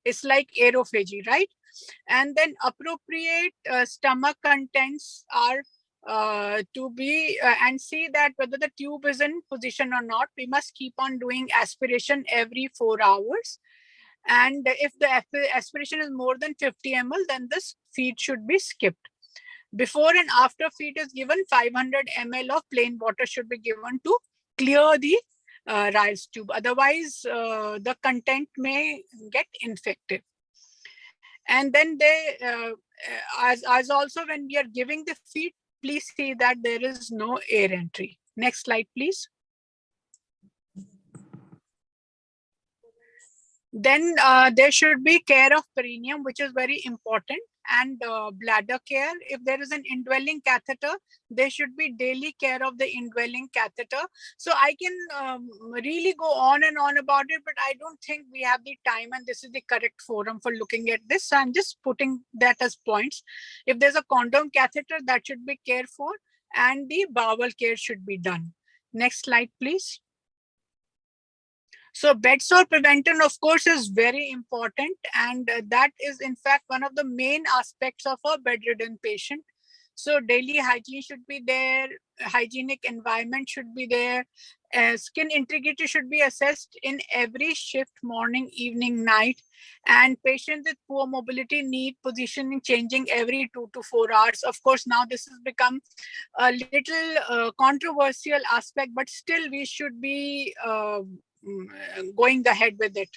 It's like aerophagy, right? And then appropriate stomach contents are to be and see that whether the tube is in position or not. We must keep on doing aspiration every 4 hours. And if the aspiration is more than 50 ml, then this feed should be skipped. Before and after feed is given, 500 ml of plain water should be given to clear the Ryle's tube. Otherwise, the content may get infected. And then as also when we are giving the feed, please see that there is no air entry. Next slide, please. Then there should be care of perineum, which is very important, and bladder care. If there is an indwelling catheter, there should be daily care of the indwelling catheter. So I can really go on and on about it, but I don't think we have the time and this is the correct forum for looking at this. So I'm just putting that as points. If there's a condom catheter, that should be cared for, and the bowel care should be done. Next slide, please. So bed sore prevention, of course, is very important. And that is, in fact, one of the main aspects of a bedridden patient. So daily hygiene should be there. Hygienic environment should be there. Skin integrity should be assessed in every shift, morning, evening, night. And patients with poor mobility need positioning changing every 2 to 4 hours. Of course, now this has become a little controversial aspect, but still we should be going ahead with it,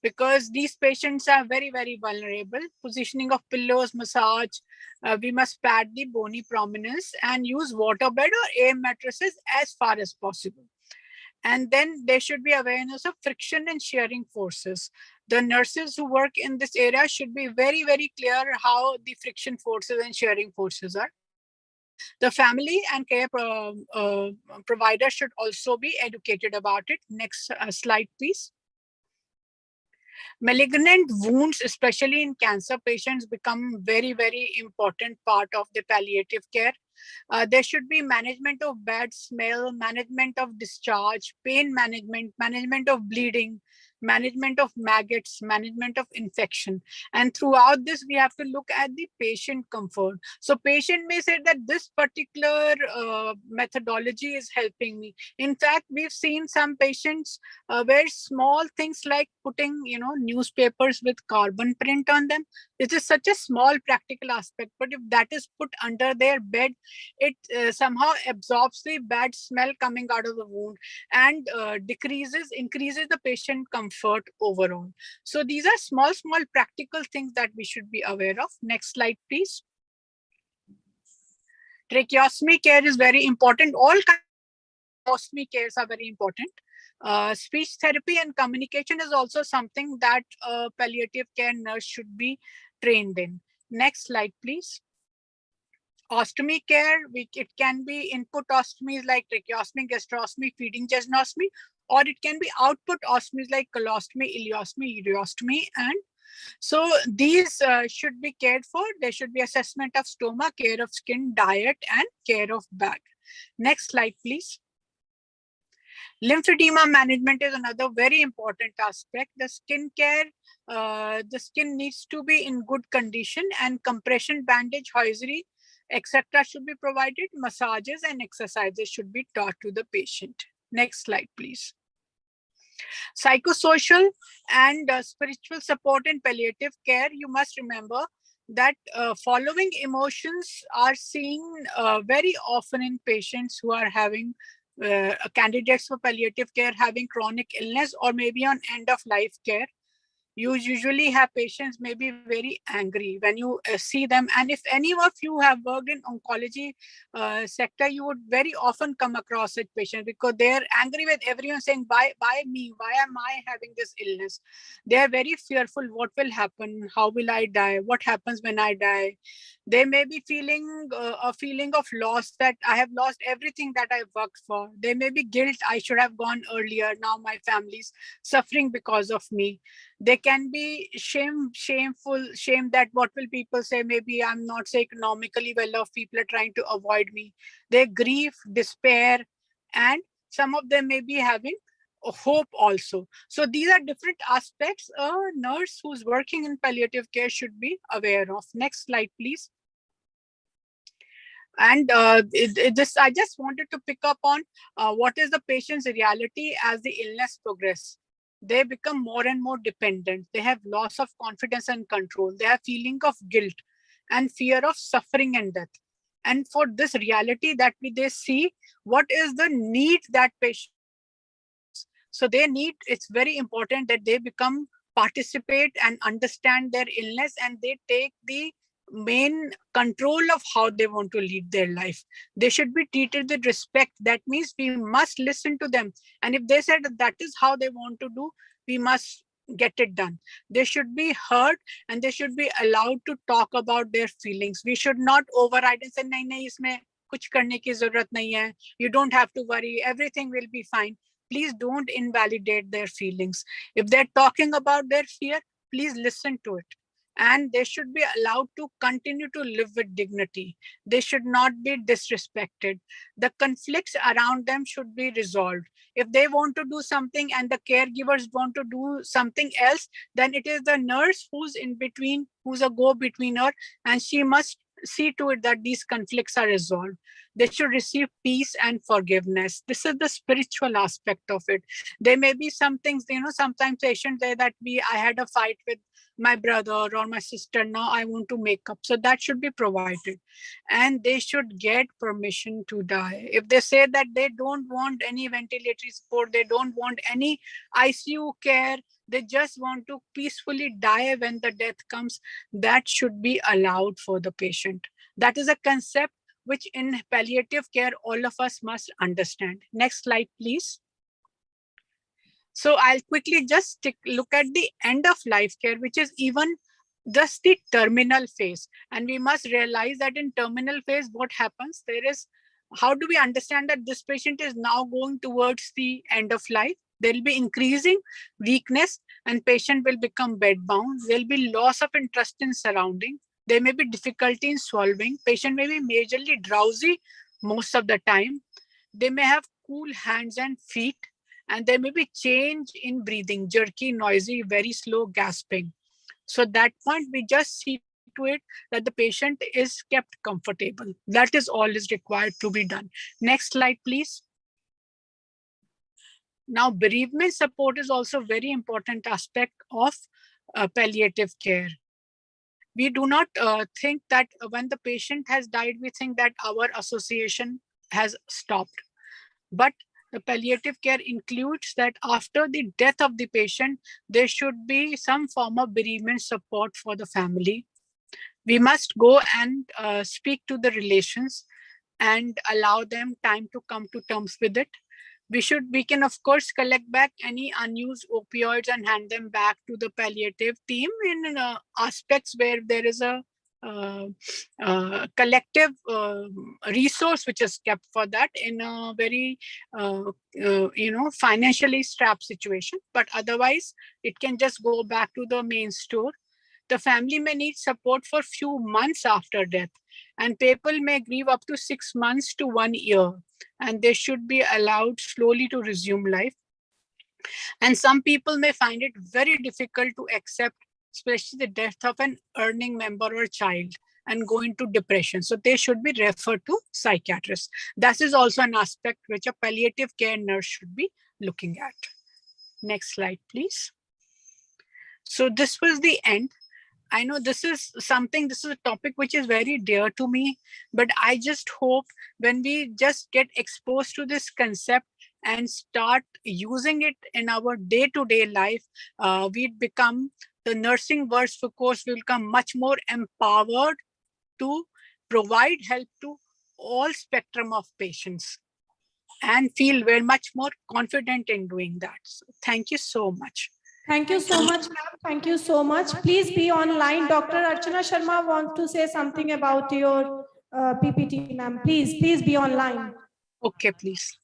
because these patients are very, very vulnerable. Positioning of pillows, massage, we must pad the bony prominence and use waterbed or air mattresses as far as possible. And then there should be awareness of friction and shearing forces. The nurses who work in this area should be very, very clear how the friction forces and shearing forces are. The family and care provider should also be educated about it. Next slide, please. Malignant wounds, especially in cancer patients, become very, very important part of the palliative care. There should be management of bad smell, management of discharge, pain management, management of bleeding, management of maggots, management of infection. And throughout this, we have to look at the patient comfort. So patient may say that this particular methodology is helping me. In fact, we've seen some patients where small things like putting, newspapers with carbon print on them. It is such a small practical aspect, but if that is put under their bed, it somehow absorbs the bad smell coming out of the wound and increases the patient comfort overall. So these are small practical things that we should be aware of. Next slide, please. Tracheostomy care is very important. All kinds of ostomy cares are very important. Speech therapy and communication is also something that a palliative care nurse should be trained in. Next slide, please. Ostomy care, it can be input ostomies like tracheostomy, gastrostomy, feeding jejunostomy, or it can be output ostomies like colostomy, ileostomy, ureostomy. And so these should be cared for. There should be assessment of stoma, care of skin, diet, and care of bag. Next slide, please. Lymphedema management is another very important aspect. The skin care, the skin needs to be in good condition, and compression, bandage, hosiery, etc. should be provided. Massages and exercises should be taught to the patient. Next slide, please. Psychosocial and spiritual support in palliative care. You must remember that following emotions are seen very often in patients who are having candidates for palliative care having chronic illness or maybe on end of life care. You usually have patients may be very angry when you see them. And if any of you have worked in oncology sector, you would very often come across such patients because they're angry with everyone saying, why me? Why am I having this illness? They're very fearful. What will happen? How will I die? What happens when I die? They may be feeling a feeling of loss, that I have lost everything that I've worked for. There may be guilt, I should have gone earlier. Now my family's suffering because of me. They can be shame that what will people say? Maybe I'm not say economically well off. People are trying to avoid me. They grieve, despair, and some of them may be having a hope also. So these are different aspects a nurse who's working in palliative care should be aware of. Next slide, please. And I just wanted to pick up on what is the patient's reality as the illness progresses. They become more and more dependent. They have loss of confidence and control. They have feeling of guilt and fear of suffering and death. And for this reality that they see, what is the need that patient has. So they need, it's very important that they become participate and understand their illness, and they take the main control of how they want to lead their life. They should be treated with respect. That means we must listen to them. And if they said that is how they want to do, we must get it done. They should be heard and they should be allowed to talk about their feelings. We should not override and say, nahi, isme kuch karne ki zarurat nahi hai. You don't have to worry. Everything will be fine. Please don't invalidate their feelings. If they're talking about their fear, please listen to it. And they should be allowed to continue to live with dignity. They should not be disrespected. The conflicts around them should be resolved. If they want to do something and the caregivers want to do something else, then it is the nurse who's in between, who's a go-betweener, and she must see to it that these conflicts are resolved. They should receive peace and forgiveness. This is the spiritual aspect of it. There may be some things, sometimes patients say that I had a fight with my brother or my sister, now I want to make up. So that should be provided. And they should get permission to die. If they say that they don't want any ventilatory support, they don't want any ICU care, they just want to peacefully die when the death comes, that should be allowed for the patient. That is a concept which in palliative care, all of us must understand. Next slide, please. So I'll quickly just look at the end of life care, which is even just the terminal phase. And we must realize that in terminal phase, what happens? How do we understand that this patient is now going towards the end of life? There will be increasing weakness and patient will become bedbound. There will be loss of interest in surrounding. There may be difficulty in swallowing. Patient may be majorly drowsy most of the time. They may have cool hands and feet. And there may be change in breathing, jerky, noisy, very slow gasping. So at that point, we just see to it that the patient is kept comfortable. That is all is required to be done. Next slide, please. Now, bereavement support is also a very important aspect of palliative care. We do not think that when the patient has died, we think that our association has stopped. But the palliative care includes that after the death of the patient, there should be some form of bereavement support for the family. We must go and speak to the relations and allow them time to come to terms with it. We can of course collect back any unused opioids and hand them back to the palliative team in aspects where there is a collective resource which is kept for that in a very financially strapped situation. But otherwise it can just go back to the main store. The family may need support for few months after death, and people may grieve up to 6 months to 1 year, and they should be allowed slowly to resume life. And some people may find it very difficult to accept, especially the death of an earning member or child, and go into depression. So they should be referred to psychiatrists. That is also an aspect which a palliative care nurse should be looking at. Next slide, please. So this was the end. I know this is a topic which is very dear to me, but I just hope when we just get exposed to this concept and start using it in our day-to-day life, we become, the nursing workforce will become much more empowered to provide help to all spectrum of patients and feel very much more confident in doing that. So thank you so much. Thank you so much, ma'am. Thank you so much. Please be online. Dr. Archana Sharma wants to say something about your PPT, ma'am. Please be online. Okay, please.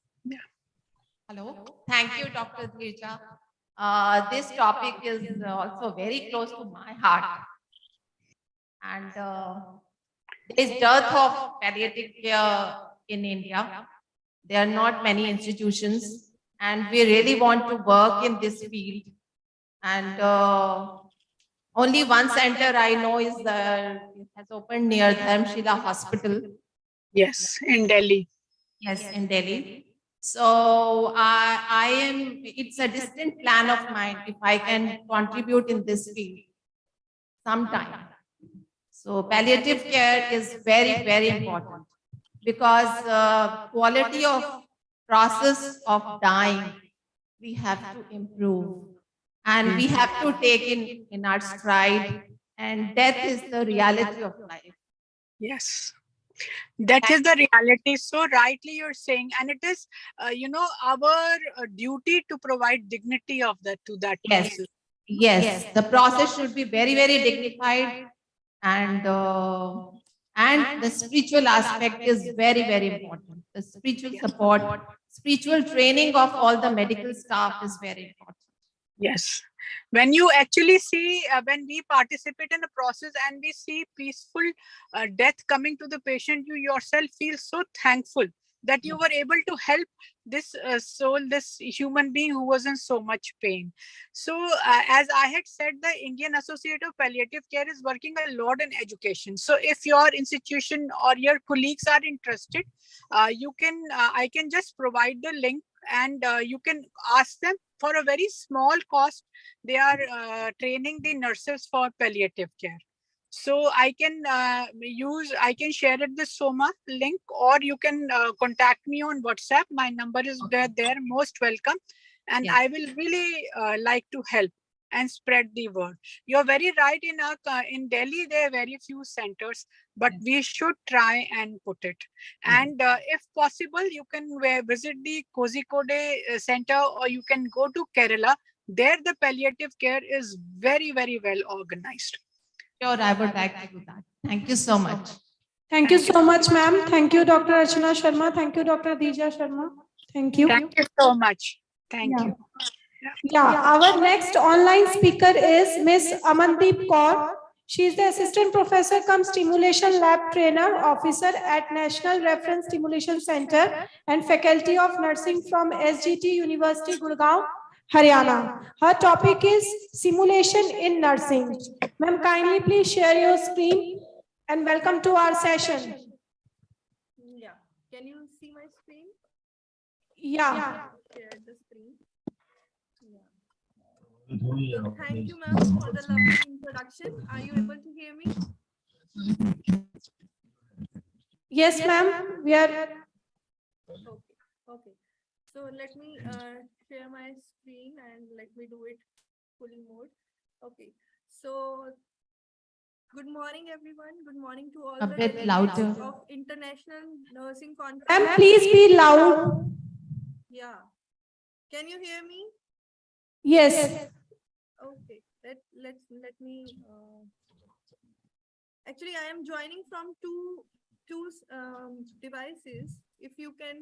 Hello. Thank you, Dr. Dheerja. This topic is also very close to my heart. And there is dearth of palliative care in India. There are not many institutions, and we really want to work in this field. And only one center I know is has opened near Dharamshila Hospital. Yes, in Delhi. Yes, in Delhi. So it's a distant plan of mine if I can contribute in this field sometime. So palliative care is very, very important because quality of process of dying, we have to improve and we have to take in our stride, and death is the reality of life. Yes. That is the reality. So rightly you're saying, and it is, our duty to provide dignity of that to that process. Yes, the process should be very, very dignified, and the spiritual aspect is very, very important. The spiritual support, spiritual training of all the medical staff is very important. Yes. When you actually see, when we participate in the process and we see peaceful death coming to the patient, you yourself feel so thankful that you were able to help this soul, this human being who was in so much pain. So as I had said, the Indian Associate of Palliative Care is working a lot in education. So if your institution or your colleagues are interested, I can just provide the link, and you can ask them. For a very small cost, they are training the nurses for palliative care. So I can share it the Soma link, or you can contact me on WhatsApp. My number is there, most welcome. And Yes. I will really like to help and spread the word. You're very right. In Delhi, there are very few centers, but we should try and put it. And if possible, you can visit the Kozhikode Center, or you can go to Kerala. There, the palliative care is very, very well organized. Sure, I would like to do that. Thank you so much. Thank you so much, ma'am. Thank you, Dr. Archana Sharma. Thank you, Dr. Dheerja Sharma. Thank you. Thank you so much. Thank you. Yeah, our next online speaker is Miss Amandeep Kaur. She is the Assistant Professor cum Stimulation Lab Trainer Officer at National Reference Stimulation Center and Faculty of Nursing from SGT University, Gurgaon, Haryana. Her topic is simulation in nursing. Ma'am, kindly please share your screen and welcome to our session. Yeah, can you see my screen? Yeah. Share the screen. Yeah. So thank you, ma'am, for the lovely introduction. Are you able to hear me? Yes, ma'am. We are. Okay. So let me share my screen and let me do it fully mode. Okay. So good morning, everyone. Good morning to all A the bit delegates louder. of International Nursing Conference. Ma'am, please be loud. Yeah. Can you hear me? Yes. Okay. Let me. Actually, I am joining from two devices. If you can,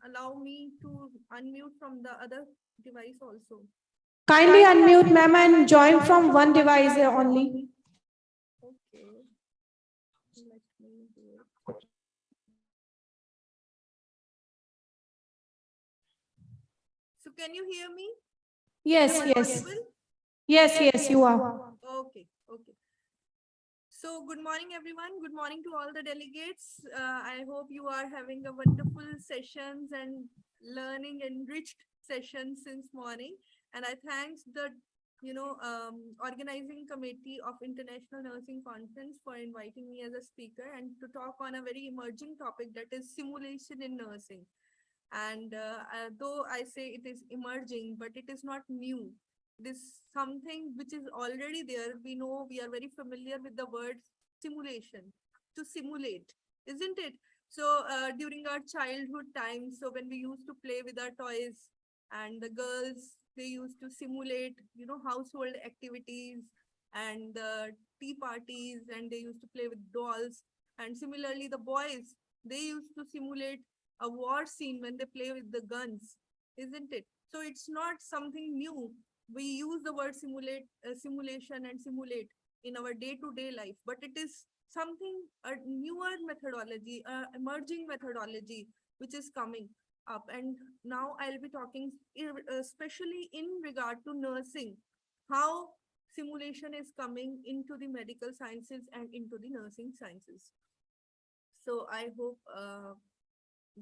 allow me to unmute from the other device also. Kindly unmute, ma'am, and join from one device only. Okay. Let me do it. So can you hear me? Yes, Am I yes. audible? Yes, you are. Okay. So good morning, everyone. Good morning to all the delegates. I hope you are having a wonderful sessions and learning enriched sessions since morning. And I thanks the organizing committee of International Nursing Conference for inviting me as a speaker and to talk on a very emerging topic, that is simulation in nursing. And though I say it is emerging, but it is not new. It is something which is already there. We know, we are very familiar with the word simulation, to simulate, isn't it? So during our childhood times, so when we used to play with our toys, and the girls, they used to simulate, household activities and the tea parties, and they used to play with dolls. And similarly, the boys, they used to simulate a war scene when they play with the guns, isn't it? So it's not something new. We use the word simulation and simulate in our day-to-day life, but it is something, a newer methodology, emerging methodology, which is coming up. And now I'll be talking especially in regard to nursing, how simulation is coming into the medical sciences and into the nursing sciences. So I hope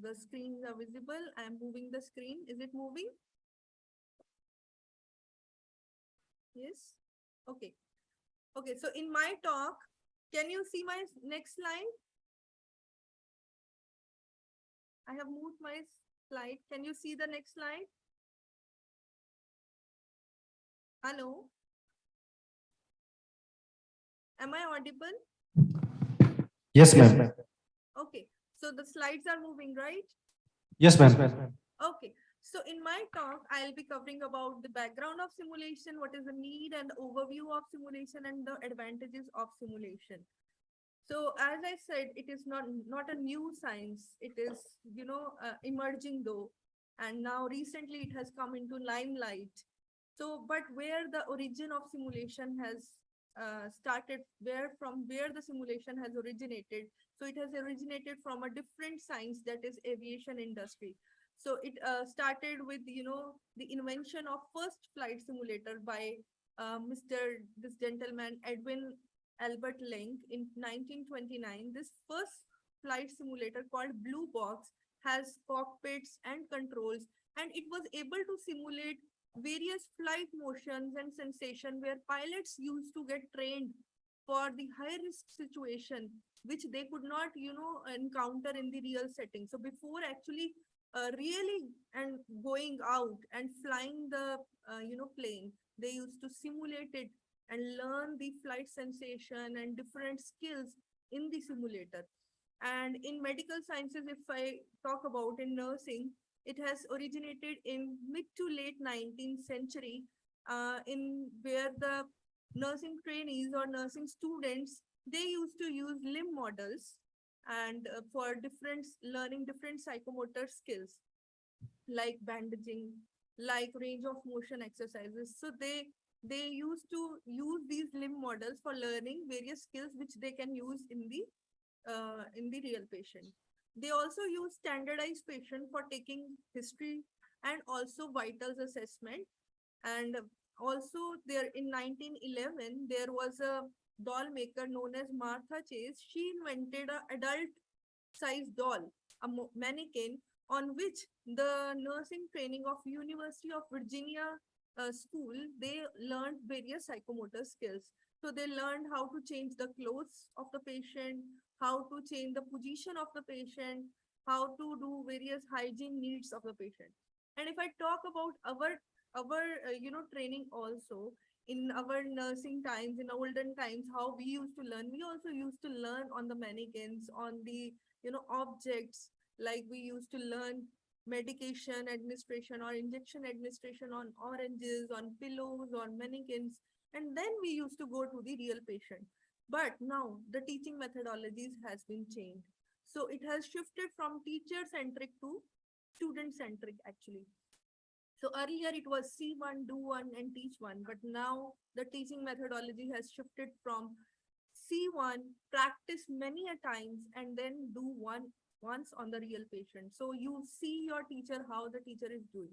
the screens are visible. I am moving the screen. Is it moving? Yes. Okay. Okay. So in my talk, can you see my next slide? I have moved my slide. Can you see the next slide? Hello? Am I audible? Yes, ma'am. Okay. So the slides are moving, right? Yes, ma'am. Okay. So in my talk, I'll be covering about the background of simulation, what is the need and overview of simulation, and the advantages of simulation. So as I said, it is not a new science. It is, emerging though. And now recently it has come into limelight. So, but where the origin of simulation has started, from where the simulation has originated. So it has originated from a different science, that is aviation industry. So it started with, the invention of first flight simulator by this gentleman, Edwin Albert Link, in 1929. This first flight simulator called Blue Box has cockpits and controls, and it was able to simulate various flight motions and sensation where pilots used to get trained for the high risk situation, which they could not, encounter in the real setting. So before actually really and going out and flying the, plane, they used to simulate it and learn the flight sensation and different skills in the simulator. And in medical sciences, if I talk about in nursing, it has originated in mid to late 19th century, in where the nursing trainees or nursing students, they used to use limb models and for learning different psychomotor skills like bandaging, like range of motion exercises. So they used to use these limb models for learning various skills which they can use in the real patient. They also use standardized patient for taking history and also vitals assessment. And also there in 1911, there was a doll maker known as Martha Chase. She invented an adult size doll, a mannequin, on which the nursing training of University of Virginia school, they learned various psychomotor skills. So they learned how to change the clothes of the patient, how to change the position of the patient, how to do various hygiene needs of the patient. And if I talk about our training also, in our nursing times, in olden times, how we used to learn, we also used to learn on the mannequins, on the objects, like we used to learn medication administration or injection administration on oranges, on pillows, on mannequins, and then we used to go to the real patient. But now the teaching methodologies has been changed. So it has shifted from teacher centric to student centric actually. So earlier it was see one, do one, and teach one, but now the teaching methodology has shifted from see one, practice many a times, and then do once on the real patient. So you see your teacher, how the teacher is doing.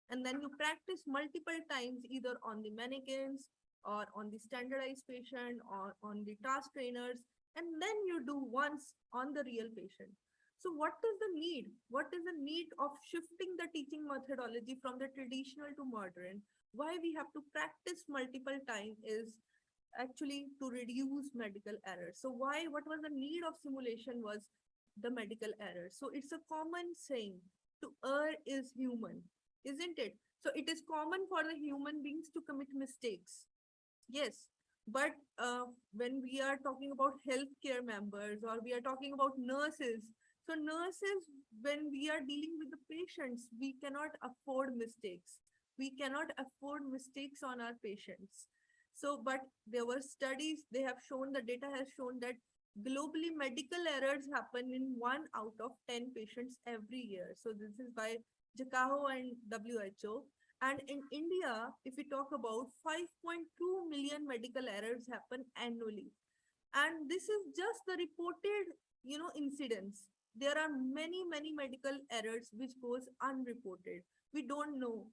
And then you practice multiple times, either on the mannequins or on the standardized patient or on the task trainers. And then you do once on the real patient. So what is the need? What is the need of shifting the teaching methodology from the traditional to modern? why we have to practice multiple times is actually to reduce medical errors. So what was the need of simulation was the medical error. So it's a common saying, to err is human, isn't it? So it is common for the human beings to commit mistakes. Yes, but when we are talking about healthcare members or we are talking about nurses, so nurses, when we are dealing with the patients, we cannot afford mistakes. We cannot afford mistakes on our patients. So, but there were studies, they have shown, the data has shown that globally medical errors happen in 1 out of 10 patients every year. So this is by Jacaho and WHO. And in India, if we talk about 5.2 million medical errors happen annually. And this is just the reported, incidents. There are many, many medical errors which goes unreported. We don't know.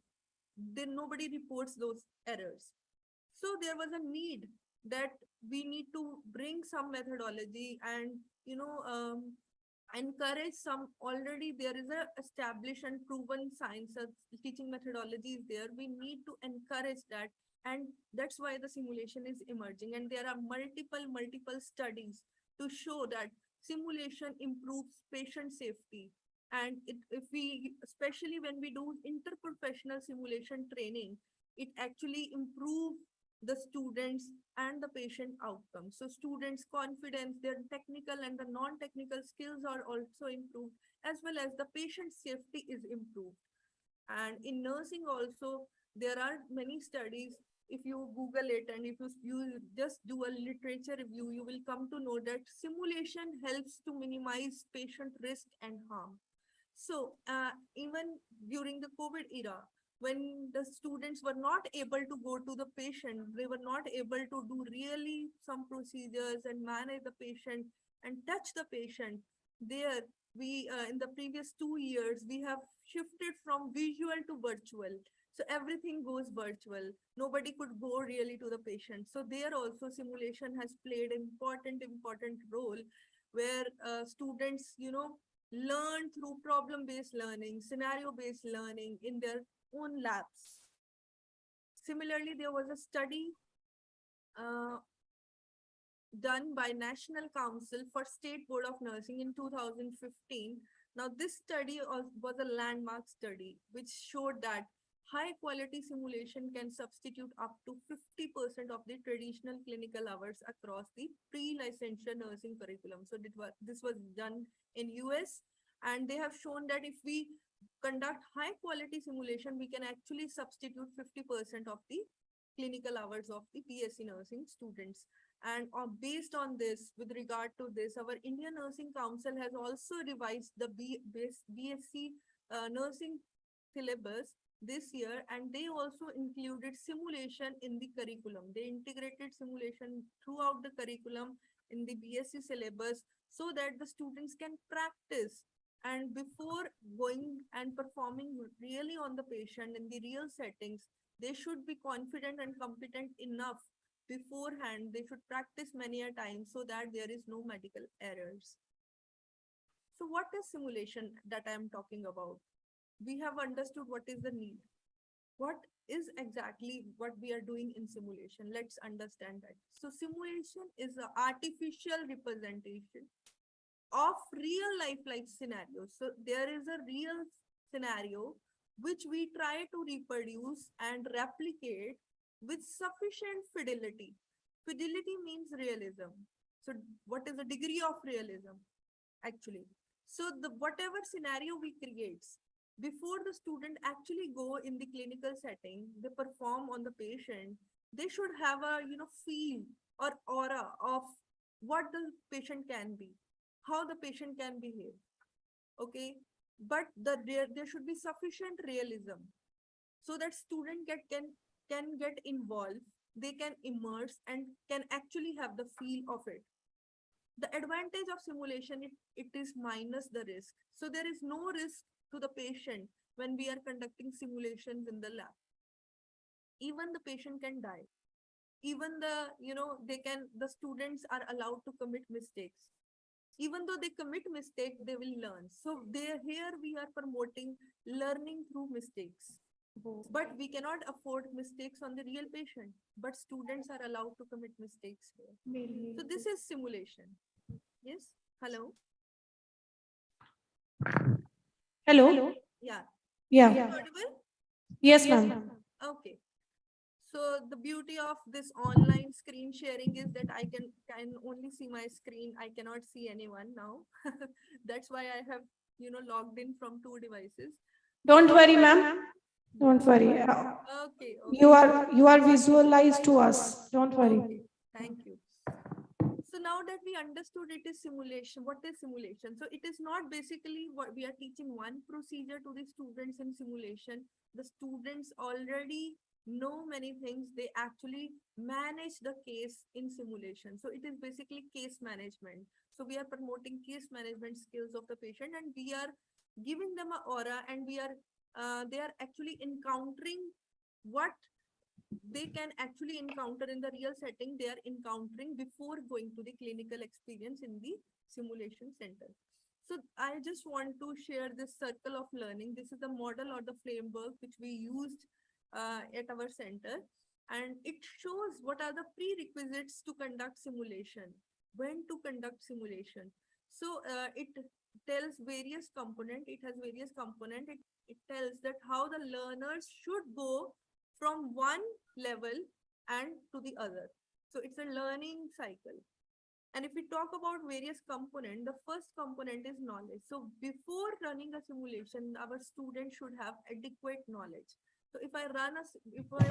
Then nobody reports those errors. So there was a need that we need to bring some methodology and, encourage some. Already there is a established and proven science of teaching methodology is there. We need to encourage that, and that's why the simulation is emerging. And there are multiple studies to show that simulation improves patient safety. And if we, especially when we do interprofessional simulation training, it actually improves the students and the patient outcomes. So students' confidence, their technical and the non-technical skills are also improved, as well as the patient safety is improved. And in nursing also, there are many studies. If you Google it and if you just do a literature review, you will come to know that simulation helps to minimize patient risk and harm. So even during the COVID era, when the students were not able to go to the patient, they were not able to do really some procedures and manage the patient and touch the patient. There, we in the previous 2 years, we have shifted from visual to virtual. So everything goes virtual. Nobody could go really to the patient. So there also simulation has played an important role, where students, learn through problem-based learning, scenario-based learning in their own labs. Similarly, there was a study done by National Council for State Board of Nursing in 2015. Now, this study was a landmark study which showed that high quality simulation can substitute up to 50% of the traditional clinical hours across the pre-licensure nursing curriculum. So this was done in US, and they have shown that if we conduct high quality simulation, we can actually substitute 50% of the clinical hours of the BSc nursing students. And based on this, with regard to this, our Indian Nursing Council has also revised the BSc nursing syllabus this year, and they also included simulation in the curriculum. They integrated simulation throughout the curriculum in the BSc syllabus so that the students can practice, and before going and performing really on the patient in the real settings, they should be confident and competent enough beforehand. They should practice many a time so that there is no medical errors. So what is simulation that I am talking about? We have understood what is the need. What is exactly what we are doing in simulation? Let's understand that. So simulation is an artificial representation of real life scenarios. So there is a real scenario which we try to reproduce and replicate with sufficient fidelity. Fidelity means realism. So what is the degree of realism actually? So the whatever scenario we create, before the student actually go in the clinical setting, they perform on the patient, they should have a feel or aura of what the patient can be, how the patient can behave. Okay, but there should be sufficient realism so that student can get involved, they can immerse and can actually have the feel of it. The advantage of simulation, it is minus the risk. So there is no risk to the patient when we are conducting simulations in the lab. Even the patient can die. Even the students are allowed to commit mistakes. Even though they commit mistake, they will learn. So here we are promoting learning through mistakes. But we cannot afford mistakes on the real patient, but students are allowed to commit mistakes here. So this is simulation. Yes, hello. Hello. Yeah, Yeah. audible? Yes, ma'am. Okay. So the beauty of this online screen sharing is that I can only see my screen. I cannot see anyone now. That's why I have, logged in from 2 devices. Don't worry, ma'am. Don't worry. Okay. You are visualized to us. Don't worry. Okay. Thank you. So now that we understood it is simulation, what is simulation? So it is not basically what we are teaching one procedure to the students in simulation. The students already know many things. They actually manage the case in simulation. So it is basically case management. So we are promoting case management skills of the patient, and we are giving them an aura, and they are actually encountering what they can actually encounter in the real setting. They are encountering before going to the clinical experience in the simulation center. So I just want to share this circle of learning. This is the model or the framework which we used at our center, and it shows what are the prerequisites to conduct simulation, when to conduct simulation. So it tells various component. It has various component. It tells that how the learners should go from one level and to the other. So it's a learning cycle. And if we talk about various components, the first component is knowledge. So before running a simulation, our students should have adequate knowledge. So if I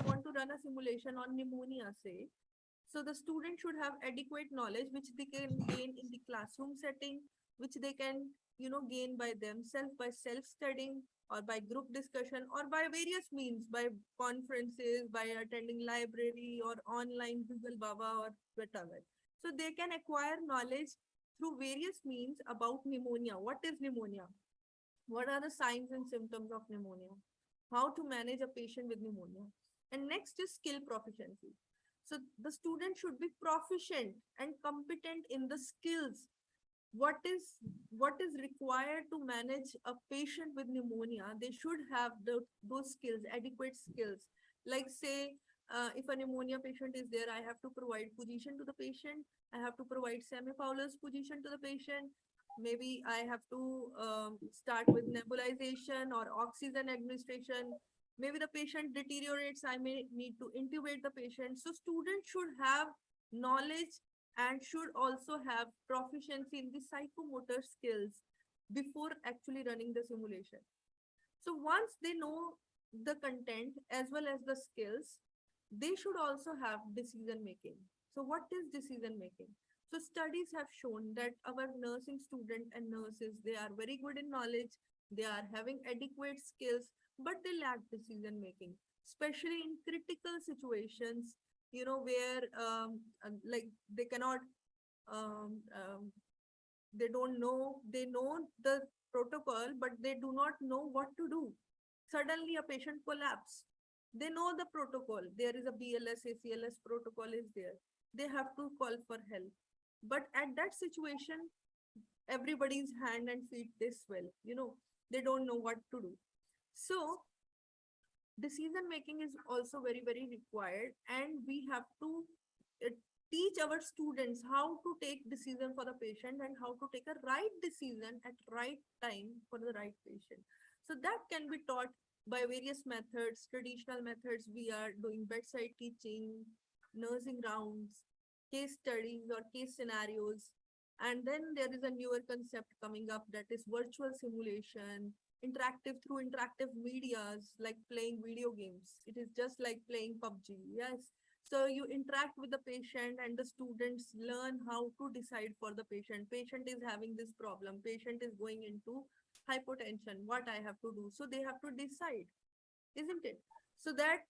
want to run a simulation on pneumonia, say, so the student should have adequate knowledge, which they can gain in the classroom setting, which they can, gain by themselves, by self-studying, or by group discussion, or by various means, by conferences, by attending library or online Google Baba or whatever. So they can acquire knowledge through various means about pneumonia. What is pneumonia? What are the signs and symptoms of pneumonia? How to manage a patient with pneumonia? And next is skill proficiency. So the student should be proficient and competent in the skills. What is required to manage a patient with pneumonia? They should have those skills, adequate skills. Like say, if a pneumonia patient is there, I have to provide position to the patient. I have to provide semi-Fowler's position to the patient. Maybe I have to start with nebulization or oxygen administration. Maybe the patient deteriorates. I may need to intubate the patient. So students should have knowledge and should also have proficiency in the psychomotor skills before actually running the simulation. So once they know the content as well as the skills, they should also have decision making. So what is decision making? So studies have shown that our nursing student and nurses, they are very good in knowledge, they are having adequate skills, but they lack decision making, especially in critical situations, where like they cannot, they don't know, they know the protocol, but they do not know what to do. Suddenly a patient collapse. They know the protocol. There is a BLS, ACLS protocol is there. They have to call for help. But at that situation, everybody's hand and feet, they swell, they don't know what to do. So decision making is also very, very required, and we have to teach our students how to take decision for the patient and how to take a right decision at right time for the right patient. So that can be taught by various methods, traditional methods. We are doing bedside teaching, nursing rounds, case studies or case scenarios. And then there is a newer concept coming up, that is virtual simulation, through interactive medias like playing video games. It is just like playing PUBG. Yes. So you interact with the patient and the students learn how to decide for the patient. Patient is having this problem. Patient is going into hypertension. What I have to do? So they have to decide, isn't it? So that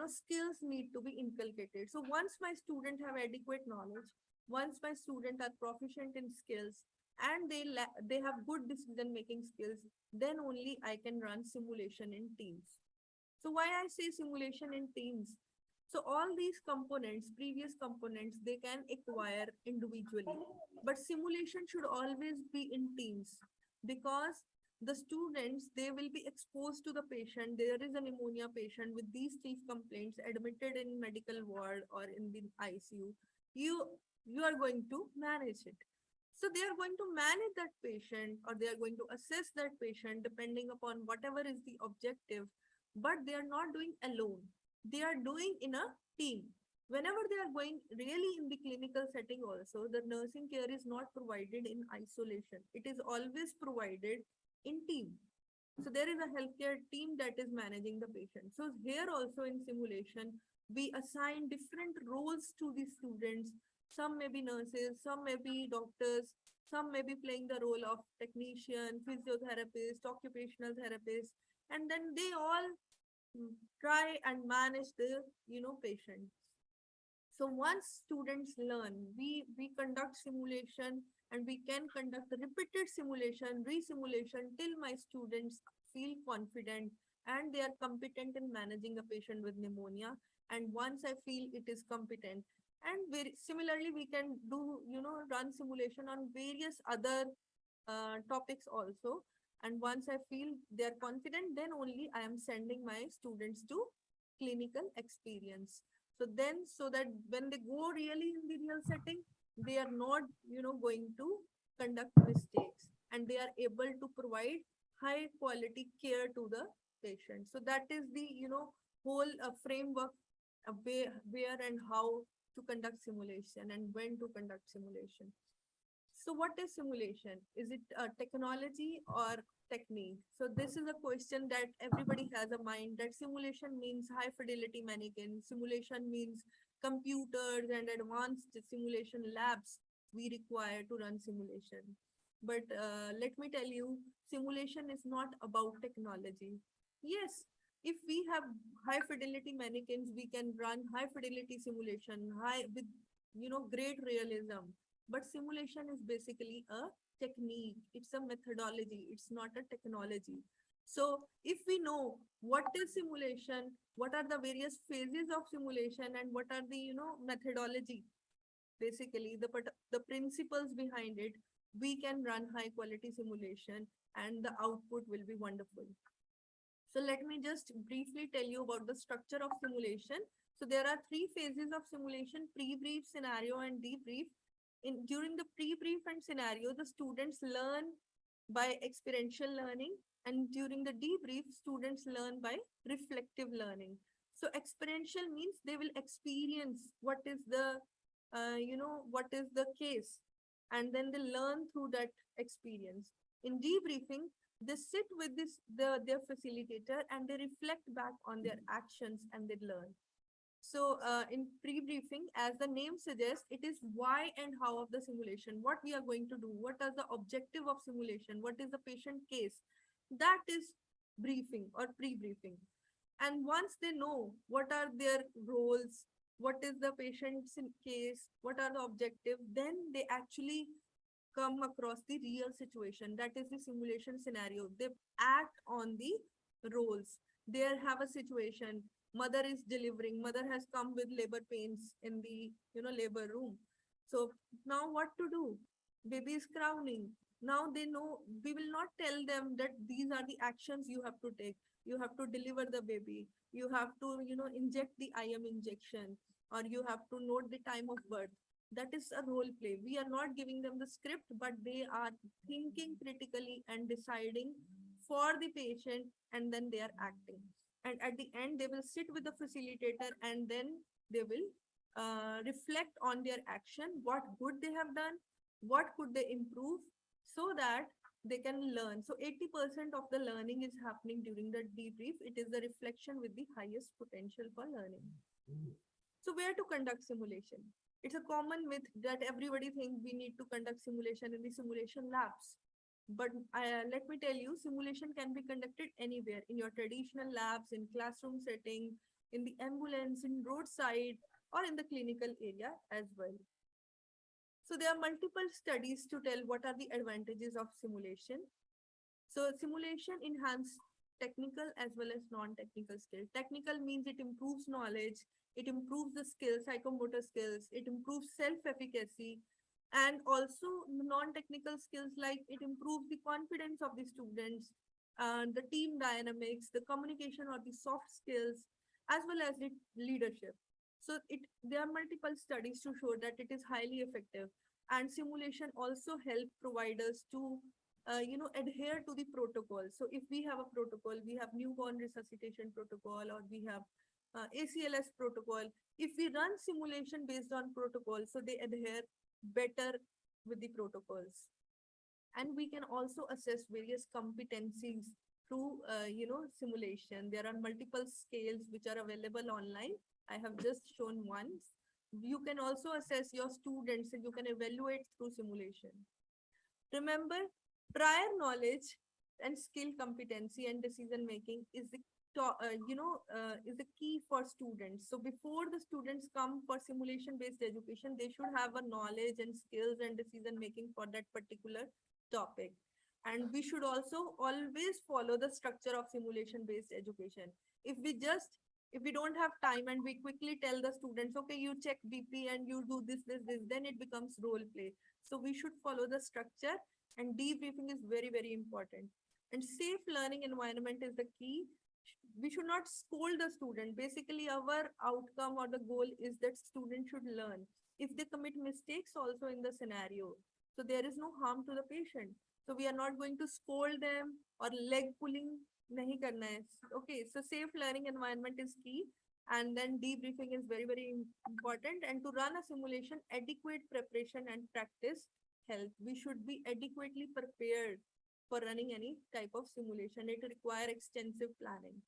skills need to be inculcated. So once my student have adequate knowledge, once my student are proficient in skills, and they have good decision making skills, then only I can run simulation in teams. So why I say simulation in teams? So all these components, previous components, they can acquire individually, but simulation should always be in teams, because the students, they will be exposed to the patient. There is a pneumonia patient with these three complaints admitted in medical ward or in the ICU. You are going to manage it. So they are going to manage that patient, or they are going to assess that patient depending upon whatever is the objective, but they are not doing alone. They are doing in a team. Whenever they are going really in the clinical setting also, the nursing care is not provided in isolation. It is always provided in team. So there is a healthcare team that is managing the patient. So here also in simulation, we assign different roles to the students. Some may be nurses, some may be doctors, some may be playing the role of technician, physiotherapist, occupational therapist, and then they all try and manage the patient. So once students learn, we conduct simulation, and we can conduct repeated simulation, re-simulation till my students feel confident and they are competent in managing a patient with pneumonia. And once I feel it is competent, and very similarly, we can do, run simulation on various other topics also. And once I feel they're confident, then only I am sending my students to clinical experience. So then, so that when they go really in the real setting, they are not, going to conduct mistakes, and they are able to provide high quality care to the patient. So that is the, whole framework where and how to conduct simulation and when to conduct simulation. So what is simulation? Is it a technology or technique? So this is a question that everybody has a mind, that simulation means high fidelity mannequin. Simulation means computers and advanced simulation labs we require to run simulation. But let me tell you, simulation is not about technology. Yes, if we have high fidelity mannequins, we can run high fidelity simulation, with great realism. But simulation is basically a technique. It's a methodology. It's not a technology. So if we know what is simulation, what are the various phases of simulation, and what are the methodology, basically the principles behind it, we can run high quality simulation and the output will be wonderful. So let me just briefly tell you about the structure of simulation. So there are three phases of simulation: pre-brief, scenario, and debrief. During the pre-brief and scenario, the students learn by experiential learning, and during the debrief, students learn by reflective learning. So experiential means they will experience what is the what is the case, and then they learn through that experience. In debriefing, they sit with their facilitator and they reflect back on their actions and they learn. So in pre-briefing, as the name suggests, it is why and how of the simulation, what we are going to do, what is the objective of simulation, what is the patient case. That is briefing or pre-briefing. And once they know what are their roles, what is the patient's case, what are the objective, then they actually come across the real situation. That is the simulation scenario. They act on the roles. They have a situation. Mother is delivering. Mother has come with labor pains in the labor room. So now what to do? Baby is crowning. Now they know. We will not tell them that these are the actions you have to take. You have to deliver the baby. You have to inject the IM injection, or you have to note the time of birth. That is a role play. We are not giving them the script, but they are thinking critically and deciding for the patient, and then they are acting. And at the end, they will sit with the facilitator, and then they will reflect on their action, what good they have done, what could they improve, so that they can learn. So 80% of the learning is happening during the debrief. It is the reflection with the highest potential for learning. So where to conduct simulation? It's a common myth that everybody thinks we need to conduct simulation in the simulation labs. But let me tell you, simulation can be conducted anywhere, in your traditional labs, in classroom setting, in the ambulance, in roadside, or in the clinical area as well. So there are multiple studies to tell what are the advantages of simulation. So simulation enhances technical as well as non-technical skills. Technical means it improves knowledge, it improves the skills, psychomotor skills, it improves self-efficacy, And also non-technical skills, like it improves the confidence of the students, the team dynamics, the communication or the soft skills, as well as the leadership. So there are multiple studies to show that it is highly effective. And simulation also help providers to adhere to the protocol. So if we have a protocol, we have newborn resuscitation protocol, or we have ACLS protocol. If we run simulation based on protocol, so they adhere better with the protocols. And we can also assess various competencies through simulation. There are multiple scales which are available online. I have just shown one. You can also assess your students and you can evaluate through simulation. Remember, prior knowledge and skill competency and decision making is the is the key for students. So before the students come for simulation based education, they should have a knowledge and skills and decision making for that particular topic. And we should also always follow the structure of simulation based education. If we don't have time and we quickly tell the students, okay, you check BP and you do this, then it becomes role play. So we should follow the structure, and debriefing is very, very important. And safe learning environment is the key. We should not scold the student. Basically, our outcome or the goal is that student should learn. If they commit mistakes also in the scenario, so there is no harm to the patient. So we are not going to scold them or leg pulling. Nahi karna hai. Okay, so safe learning environment is key. And then debriefing is very, very important. And to run a simulation, adequate preparation and practice help. We should be adequately prepared for running any type of simulation. It requires extensive planning.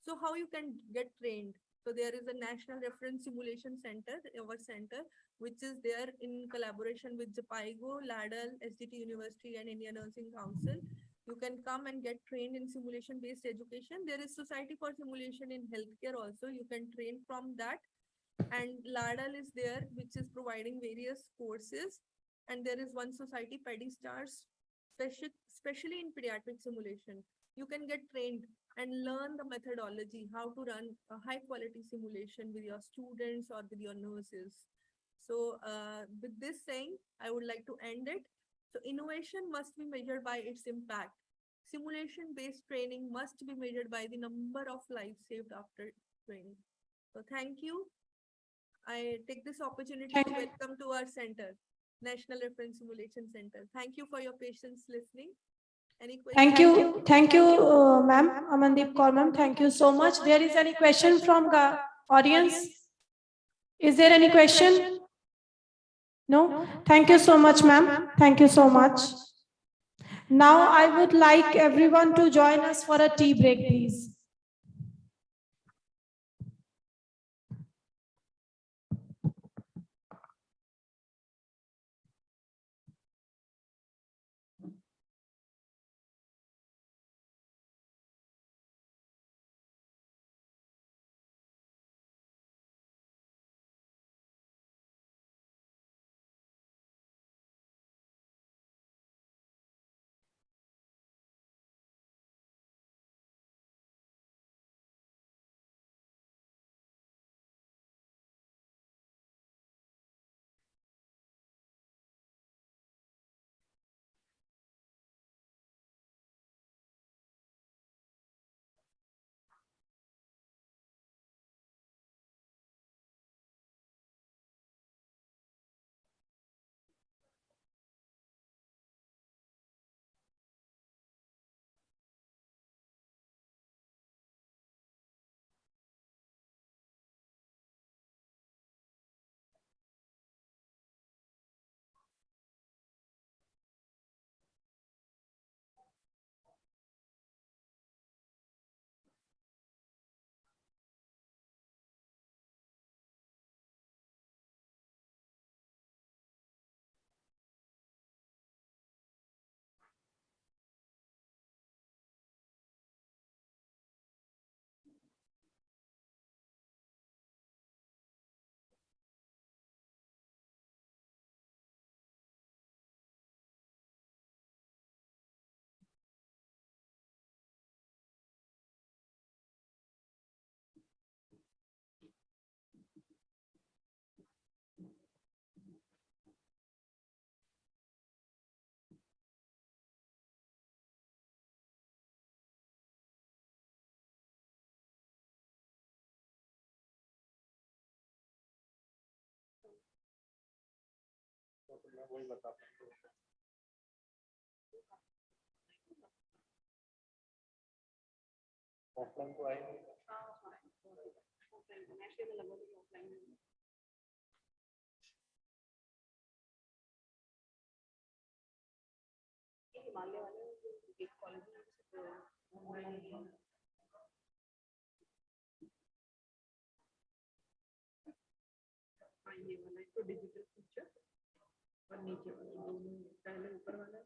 So how you can get trained? So there is a National Reference Simulation Center, our center, which is there in collaboration with Japaigo, Ladal, SDT University, and Indian Nursing Council. You can come and get trained in simulation-based education. There is Society for Simulation in Healthcare also. You can train from that. And Ladal is there, which is providing various courses. And there is one society, Paddy Stars, especially in pediatric simulation. You can get trained and learn the methodology, how to run a high quality simulation with your students or with your nurses. So with this saying, I would like to end it. So innovation must be measured by its impact. Simulation-based training must be measured by the number of lives saved after training. So thank you. I take this opportunity to welcome to our center, National Reference Simulation Center. Thank you for your patience listening. Any questions? Thank you, ma'am, Amandeep Kaur ma'am. Thank you so much. There is any question from the audience? Is there any question? No? Thank you so much, ma'am. Thank you so much. Now I would like everyone to join us for a tea break, please. ये वाला एक तो digital picture और नीचे वाला दोनों, पहले ऊपर वाला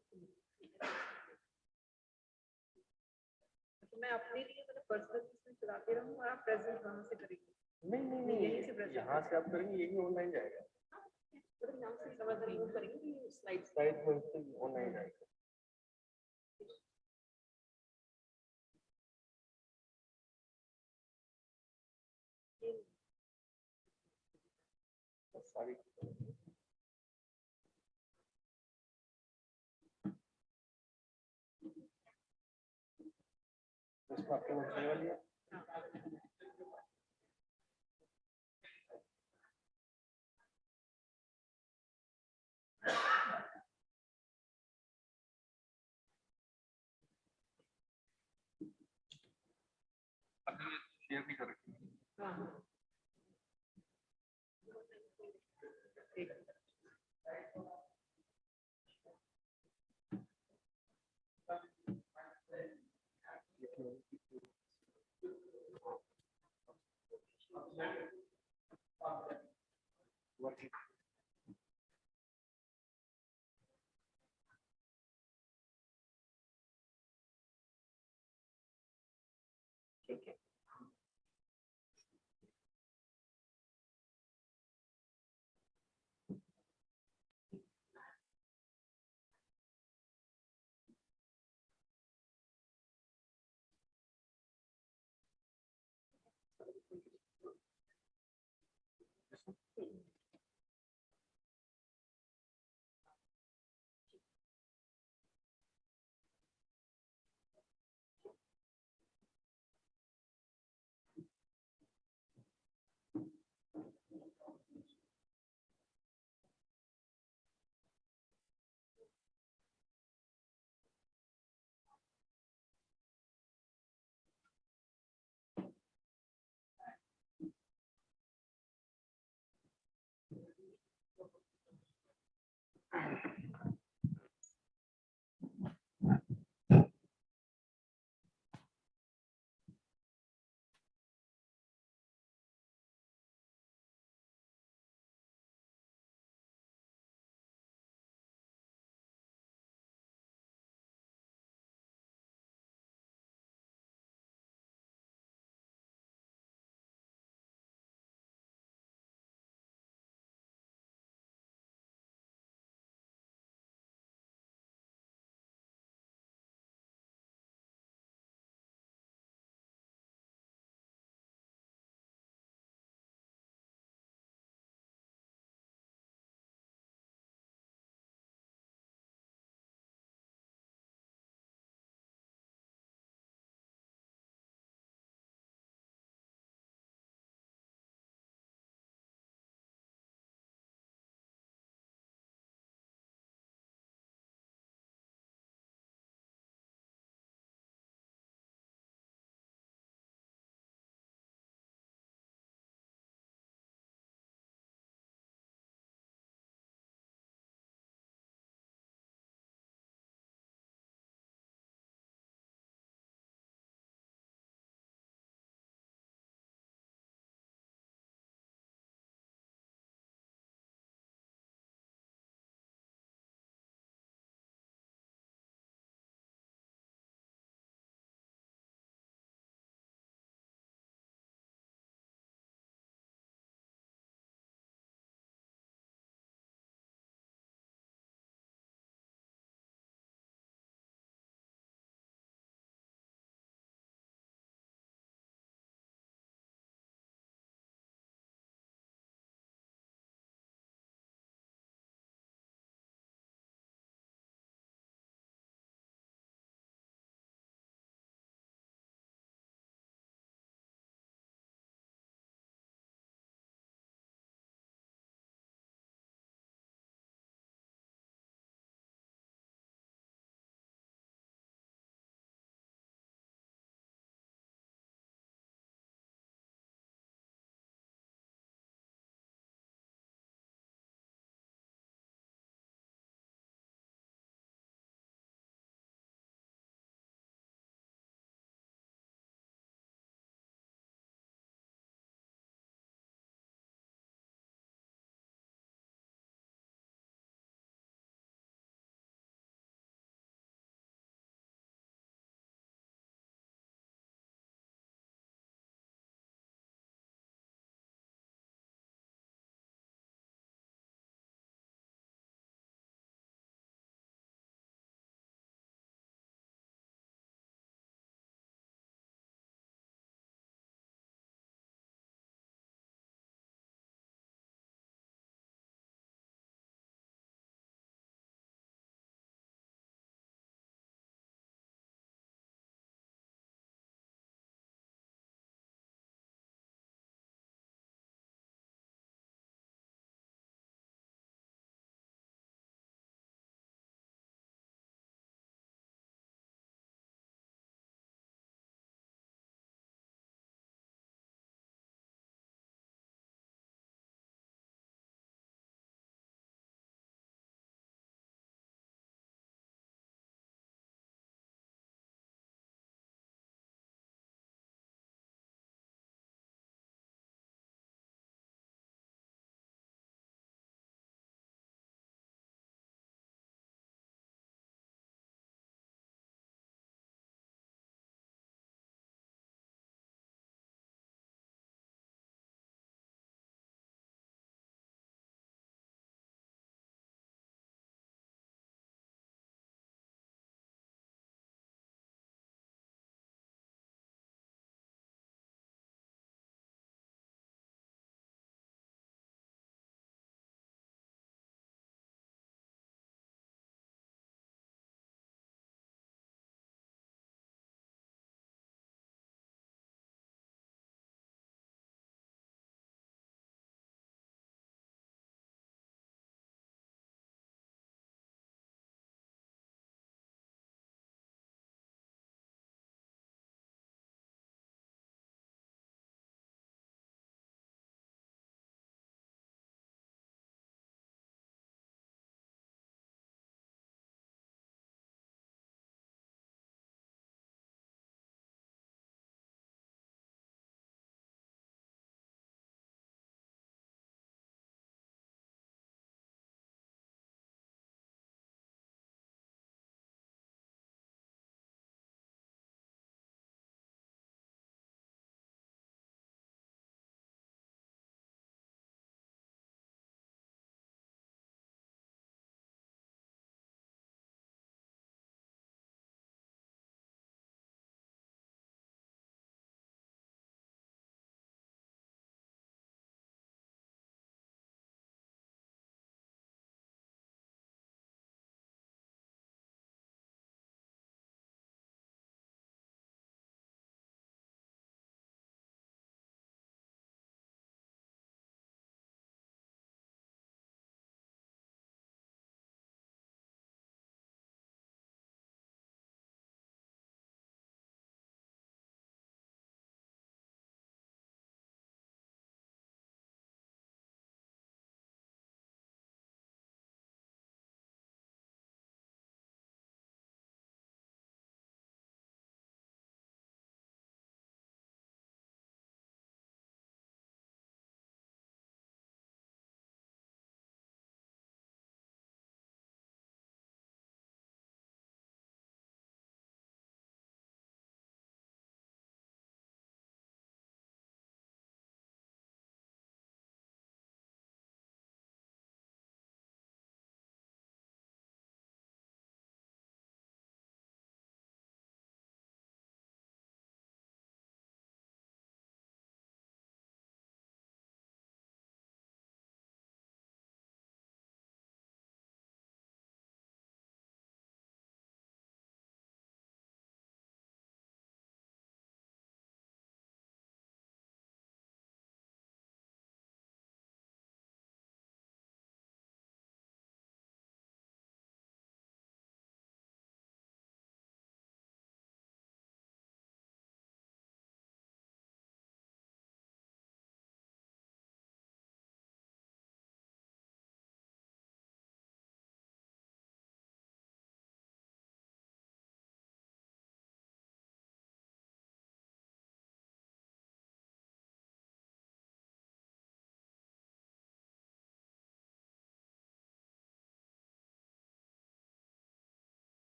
तो मैं अपने लिए मतलब पर्सनल इसमें चलाते रहूँ और आप प्रेजेंट कहाँ से करेंगे? नहीं यहीं से प्रेजेंट यहाँ से आप करेंगे, यही ऑनलाइन जाएगा। मतलब यहाँ से समझ रिमूव करेंगे स्लाइड में ऑनलाइन जाएगा। सारी इसमें आपके वो वाली है। शेयर नहीं कर रखी। ठीक है।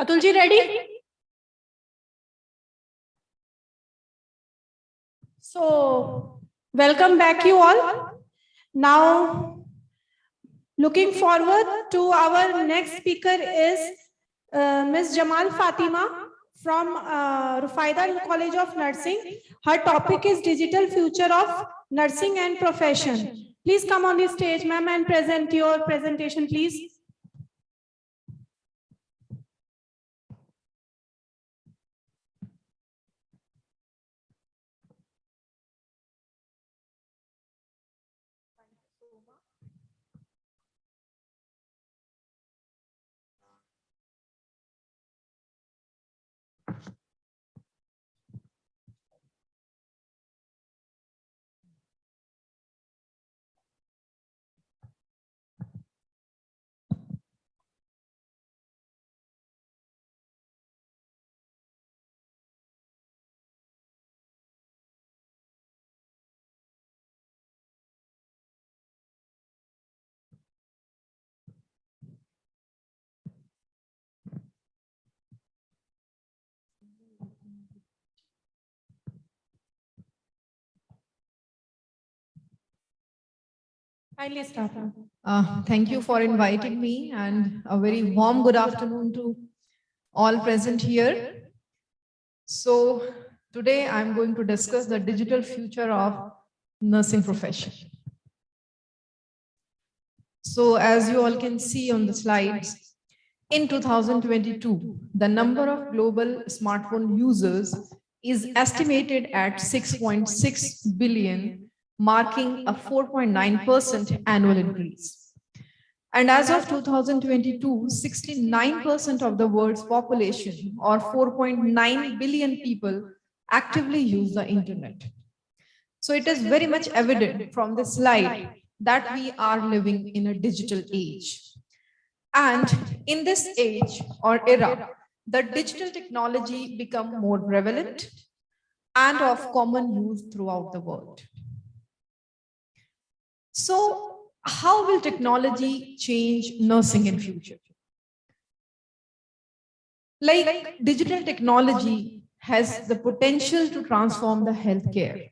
Atulji, ready? So, welcome back you all. Now, looking forward to our next speaker is Ms. Jamal Fatima from Rufaida College of Nursing. Her topic is Digital Future of Nursing and Profession. Please come on the stage, ma'am, and present your presentation, please. Kindly start. Thank you for inviting me, and a very warm good afternoon to all present here. So today I'm going to discuss the digital future of nursing profession. So as you all can see on the slides, in 2022, the number of global smartphone users is estimated at 6.6 billion, marking a 4.9% annual increase. And as of 2022, 69% of the world's population, or 4.9 billion people, actively use the internet. So it is very much evident from this slide that we are living in a digital age. And in this age or era, the digital technology become more prevalent and of common use throughout the world. So how will technology change nursing in future? Like digital technology has the potential to transform the healthcare.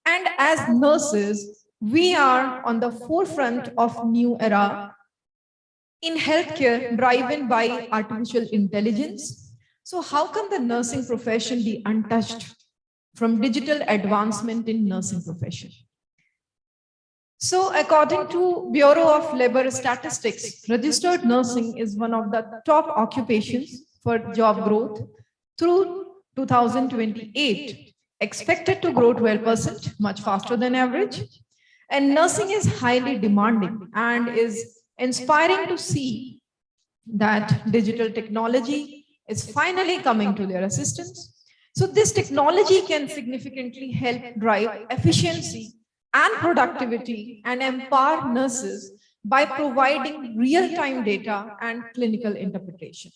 And as nurses, we are on the forefront of new era in healthcare driven by artificial intelligence. So how can the nursing profession be untouched from digital advancement in nursing profession? So according to Bureau of Labor Statistics, registered nursing is one of the top occupations for job growth through 2028, expected to grow 12%, much faster than average. And nursing is highly demanding and is inspiring to see that digital technology is finally coming to their assistance. So this technology can significantly help drive efficiency and productivity and empower nurses by providing real-time data and clinical interpretation.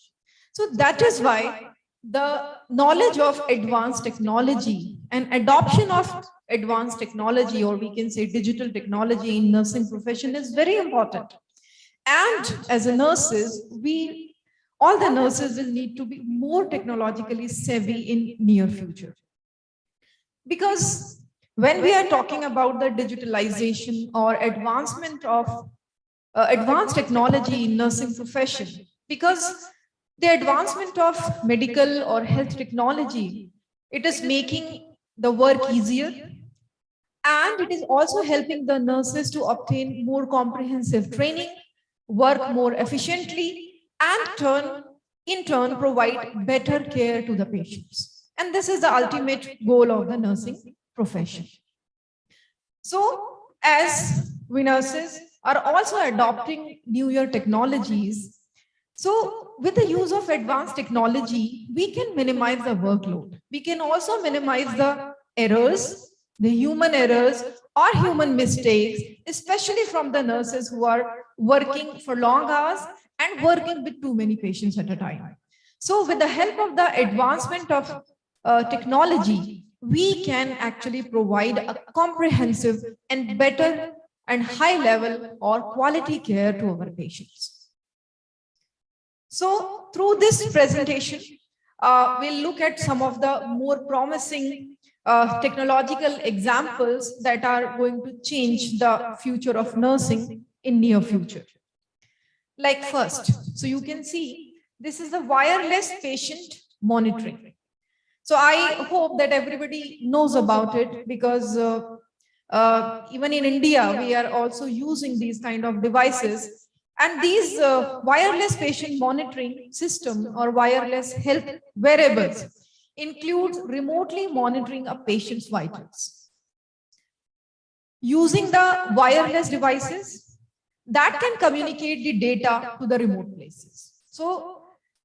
So that is why the knowledge of advanced technology and adoption of advanced technology, or we can say digital technology in nursing profession, is very important. And as a nurses, all the nurses will need to be more technologically savvy in near future. Because when we are talking about the digitalization or advancement of advanced technology in nursing profession, because the advancement of medical or health technology, it is making the work easier, and it is also helping the nurses to obtain more comprehensive training, work more efficiently, and in turn provide better care to the patients. And this is the ultimate goal of the nursing profession. So as we nurses are also adopting newer technologies, so with the use of advanced technology, we can minimize the workload. We can also minimize the errors, the human errors or human mistakes, especially from the nurses who are working for long hours and working with too many patients at a time. So with the help of the advancement of technology, we can actually provide a comprehensive and better and high level or quality care to our patients. So through this presentation, we'll look at some of the more promising technological examples that are going to change the future of nursing in near future. Like first, so you can see this is the wireless patient monitoring. So I hope that everybody knows about it, because even in India, we are also using these kind of devices. And these wireless patient monitoring system or wireless health wearables includes remotely monitoring a patient's vitals. Using the wireless devices that can communicate the data to the remote places. So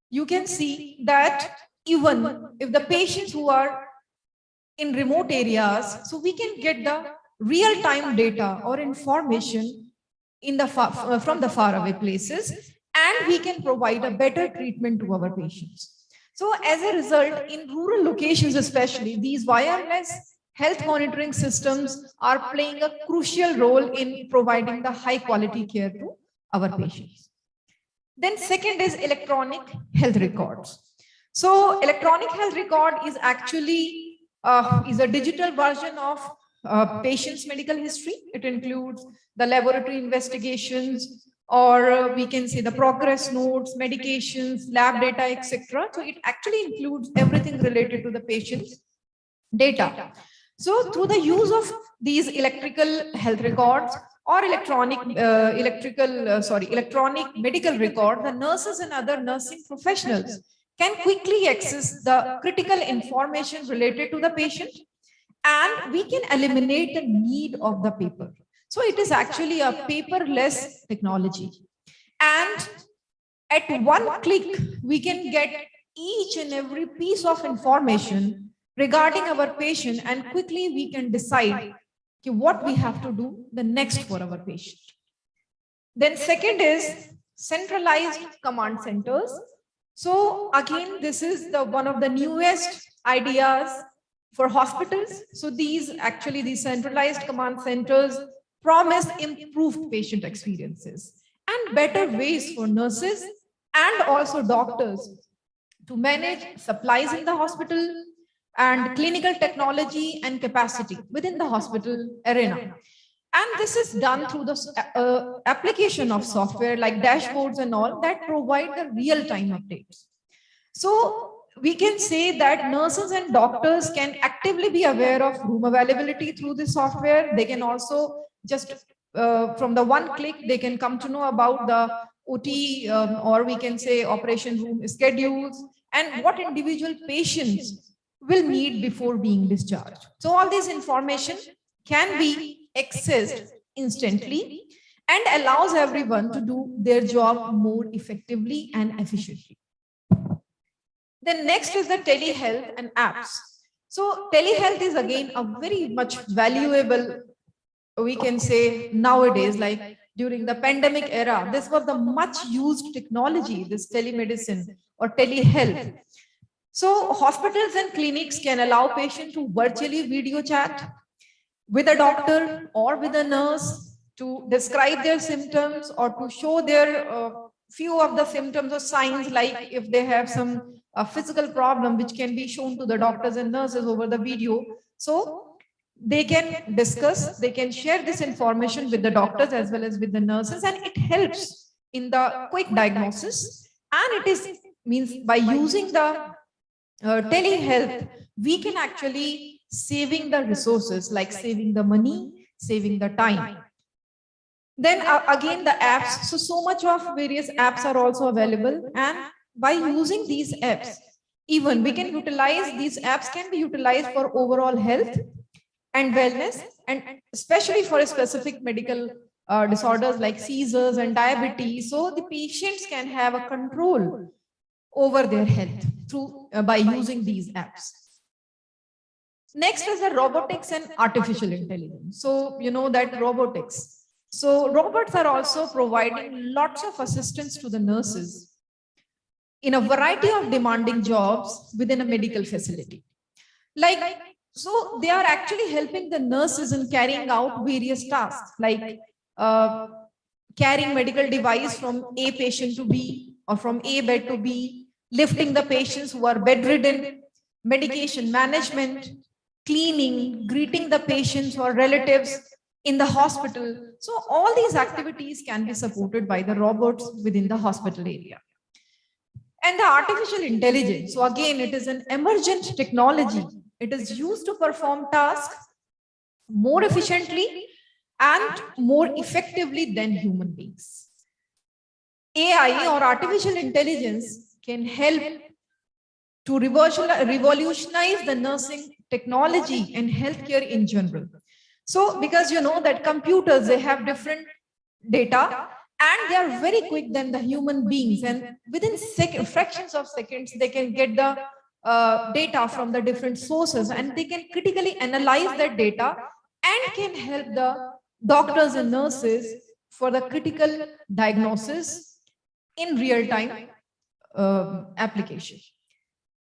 you can see that even if the patients who are in remote areas, so we can get the real-time data or information in the from the faraway places, and we can provide a better treatment to our patients. So as a result, in rural locations especially, these wireless health monitoring systems are playing a crucial role in providing the high quality care to our patients. Then second is electronic health records. So electronic health record is actually is a digital version of patient's medical history. It includes the laboratory investigations, or we can say the progress notes, medications, lab data, etc. So it actually includes everything related to the patient's data. So through the use of these electrical health records or electronic medical record, the nurses and other nursing professionals can quickly access the critical information related to the patient, and we can eliminate the need of the paper. So it is actually a paperless technology. And at one click, we can get each and every piece of information regarding our patient, and quickly we can decide what we have to do the next for our patient. Then second is centralized command centers. So again, this is the one of the newest ideas for hospitals. So these centralized command centers promise improved patient experiences and better ways for nurses and also doctors to manage supplies in the hospital and clinical technology and capacity within the hospital arena. And this is done through the application of software like dashboards and all that provide the real-time updates. So we can say that nurses and doctors can actively be aware of room availability through this software. They can also just from the one click, they can come to know about the OT or we can say operation room schedules and what individual patients will need before being discharged. So all this information can be accessed instantly and allows everyone to do their job more effectively and efficiently. Then next is the telehealth and apps. So telehealth is again a very much valuable, we can say nowadays, like during the pandemic era, this was the much used technology, this telemedicine or telehealth. So hospitals and clinics can allow patients to virtually video chat with a doctor or with a nurse to describe their symptoms or to show their few of the symptoms or signs, like if they have some physical problem which can be shown to the doctors and nurses over the video. So they can discuss, they can share this information with the doctors as well as with the nurses, and it helps in the quick diagnosis. And it is means by using the telehealth, we can actually saving the resources, like saving the money, saving the time. Then again, the apps. So much of various apps are also available. And by using these apps, even we can utilize, these apps can be utilized for overall health and wellness, and especially for specific medical disorders like seizures and diabetes. So the patients can have a control over their health through by using these apps. Next is the robotics and artificial intelligence. So you know that robotics. So robots are also providing lots of assistance to the nurses in a variety of demanding jobs within a medical facility. So they are actually helping the nurses in carrying out various tasks, like carrying medical device from A patient to B, or from A bed to B, lifting the patients who are bedridden, medication management, cleaning, greeting the patients or relatives in the hospital. So all these activities can be supported by the robots within the hospital area. And the artificial intelligence, so again, it is an emergent technology. It is used to perform tasks more efficiently and more effectively than human beings. AI or artificial intelligence can help to revolutionize the nursing technology and healthcare in general. So, because you know that computers, they have different data and they are very quick than the human beings, and within fractions of seconds, they can get the data from the different sources, and they can critically analyze that data and can help the doctors and nurses for the critical diagnosis in real time application.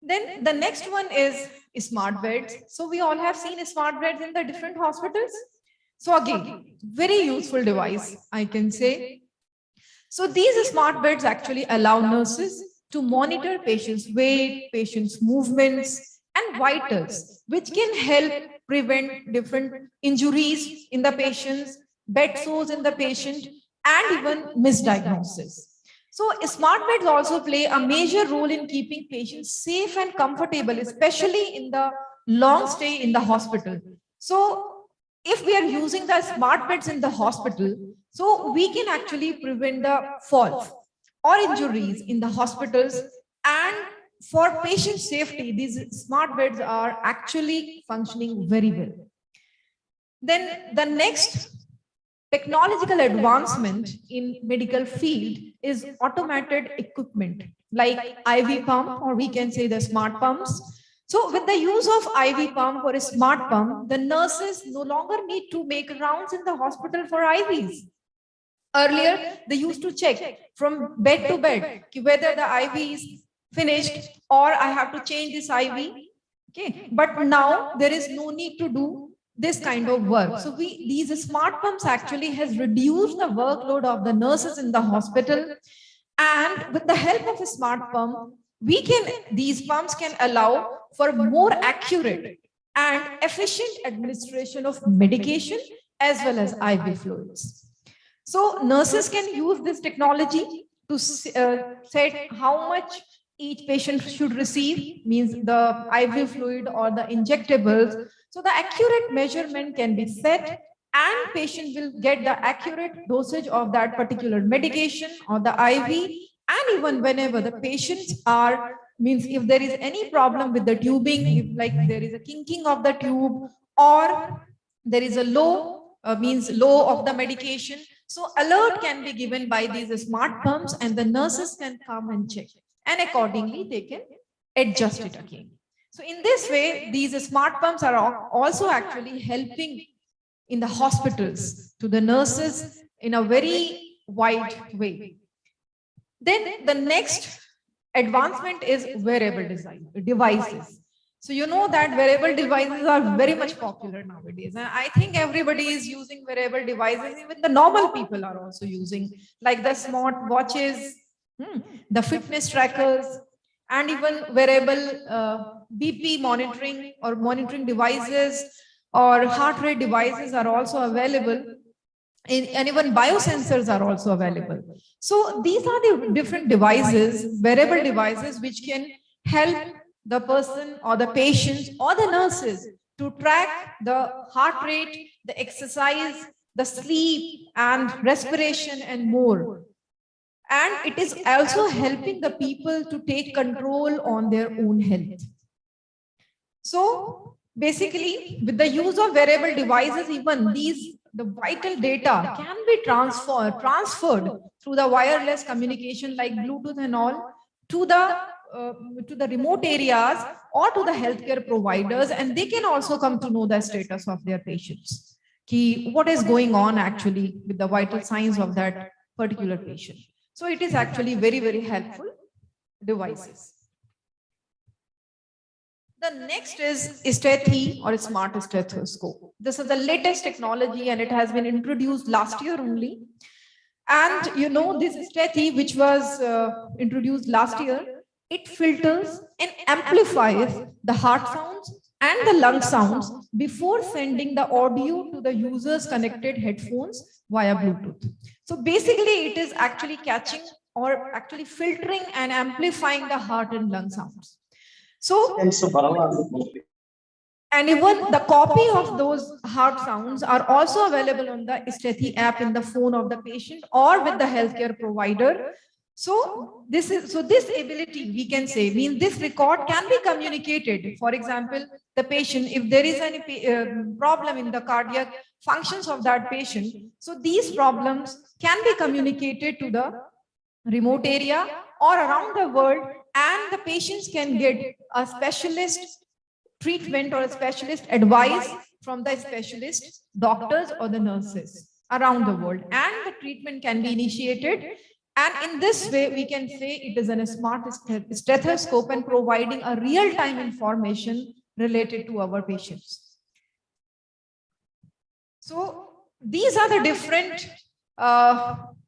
Then the next one is smart beds. So we all have seen smart beds in the different hospitals. So again, very useful device, I can say. So these smart beds actually allow nurses to monitor patients' weight, patients' movements, and vitals, which can help prevent different injuries in the patients, bed sores in the patient, and even misdiagnosis. So smart beds also play a major role in keeping patients safe and comfortable, especially in the long stay in the hospital. So if we are using the smart beds in the hospital, so we can actually prevent the falls or injuries in the hospitals. And for patient safety, these smart beds are actually functioning very well. Then the next technological advancement in medical field is automated equipment like IV pump, or we can say the smart pumps. So with the use of IV pump or a smart pump, the nurses no longer need to make rounds in the hospital for IVs. Earlier, they used to check from bed to bed whether the IV is finished or I have to change this IV. Okay, but now there is no need to do this kind of work. So these smart pumps actually has reduced the workload of the nurses in the hospital. And with the help of a smart pump, these pumps can allow for more accurate and efficient administration of medication as well as IV fluids. So nurses can use this technology to set how much each patient should receive, means the IV fluid or the injectables. So the accurate measurement can be set and patient will get the accurate dosage of that particular medication or the IV. And even whenever the patients are, means if there is any problem with the tubing, if like there is a kinking of the tube or there is a low of the medication, so alert can be given by these smart pumps and the nurses can come and check, and accordingly they can adjust it again. So in this way, these smart pumps are also actually helping in the hospitals to the nurses in a very wide way. Then the next advancement is wearable devices. So you know that wearable devices are very much popular nowadays. And I think everybody is using wearable devices. Even the normal people are also using, like the smart watches, the fitness trackers, and even wearable BP monitoring or monitoring devices or heart rate devices are also available. And even biosensors are also available. So these are the different devices, wearable devices, which can help the person or the patient or the nurses to track the heart rate, the exercise, the sleep and respiration and more. And it is also helping the people to take control on their own health. So basically, with the use of wearable devices, even the vital data can be transferred through the wireless communication like Bluetooth and all to the remote areas or to the healthcare providers, and they can also come to know the status of their patients. What is going on actually with the vital signs of that particular patient. So it is actually very, very helpful devices. The next is Stethi or smart stethoscope. This is the latest technology and it has been introduced last year only. And you know, this Strethy, which was introduced last year, it filters and amplifies the heart sounds and the lung sounds before sending the audio to the user's connected headphones via Bluetooth. So basically, it is actually catching or actually filtering and amplifying the heart and lung sounds. So, and even the copy of those heart sounds are also available on the Strethy app in the phone of the patient or with the healthcare provider. So this ability, we can say, means this record can be communicated. For example, the patient, if there is any problem in the cardiac functions of that patient, so these problems can be communicated to the remote area or around the world, and the patients can get a specialist treatment or a specialist advice from the specialist doctors or the nurses around the world, and the treatment can be initiated. And in this way, we can say it is a smart stethoscope and providing a real-time information related to our patients. So these are the different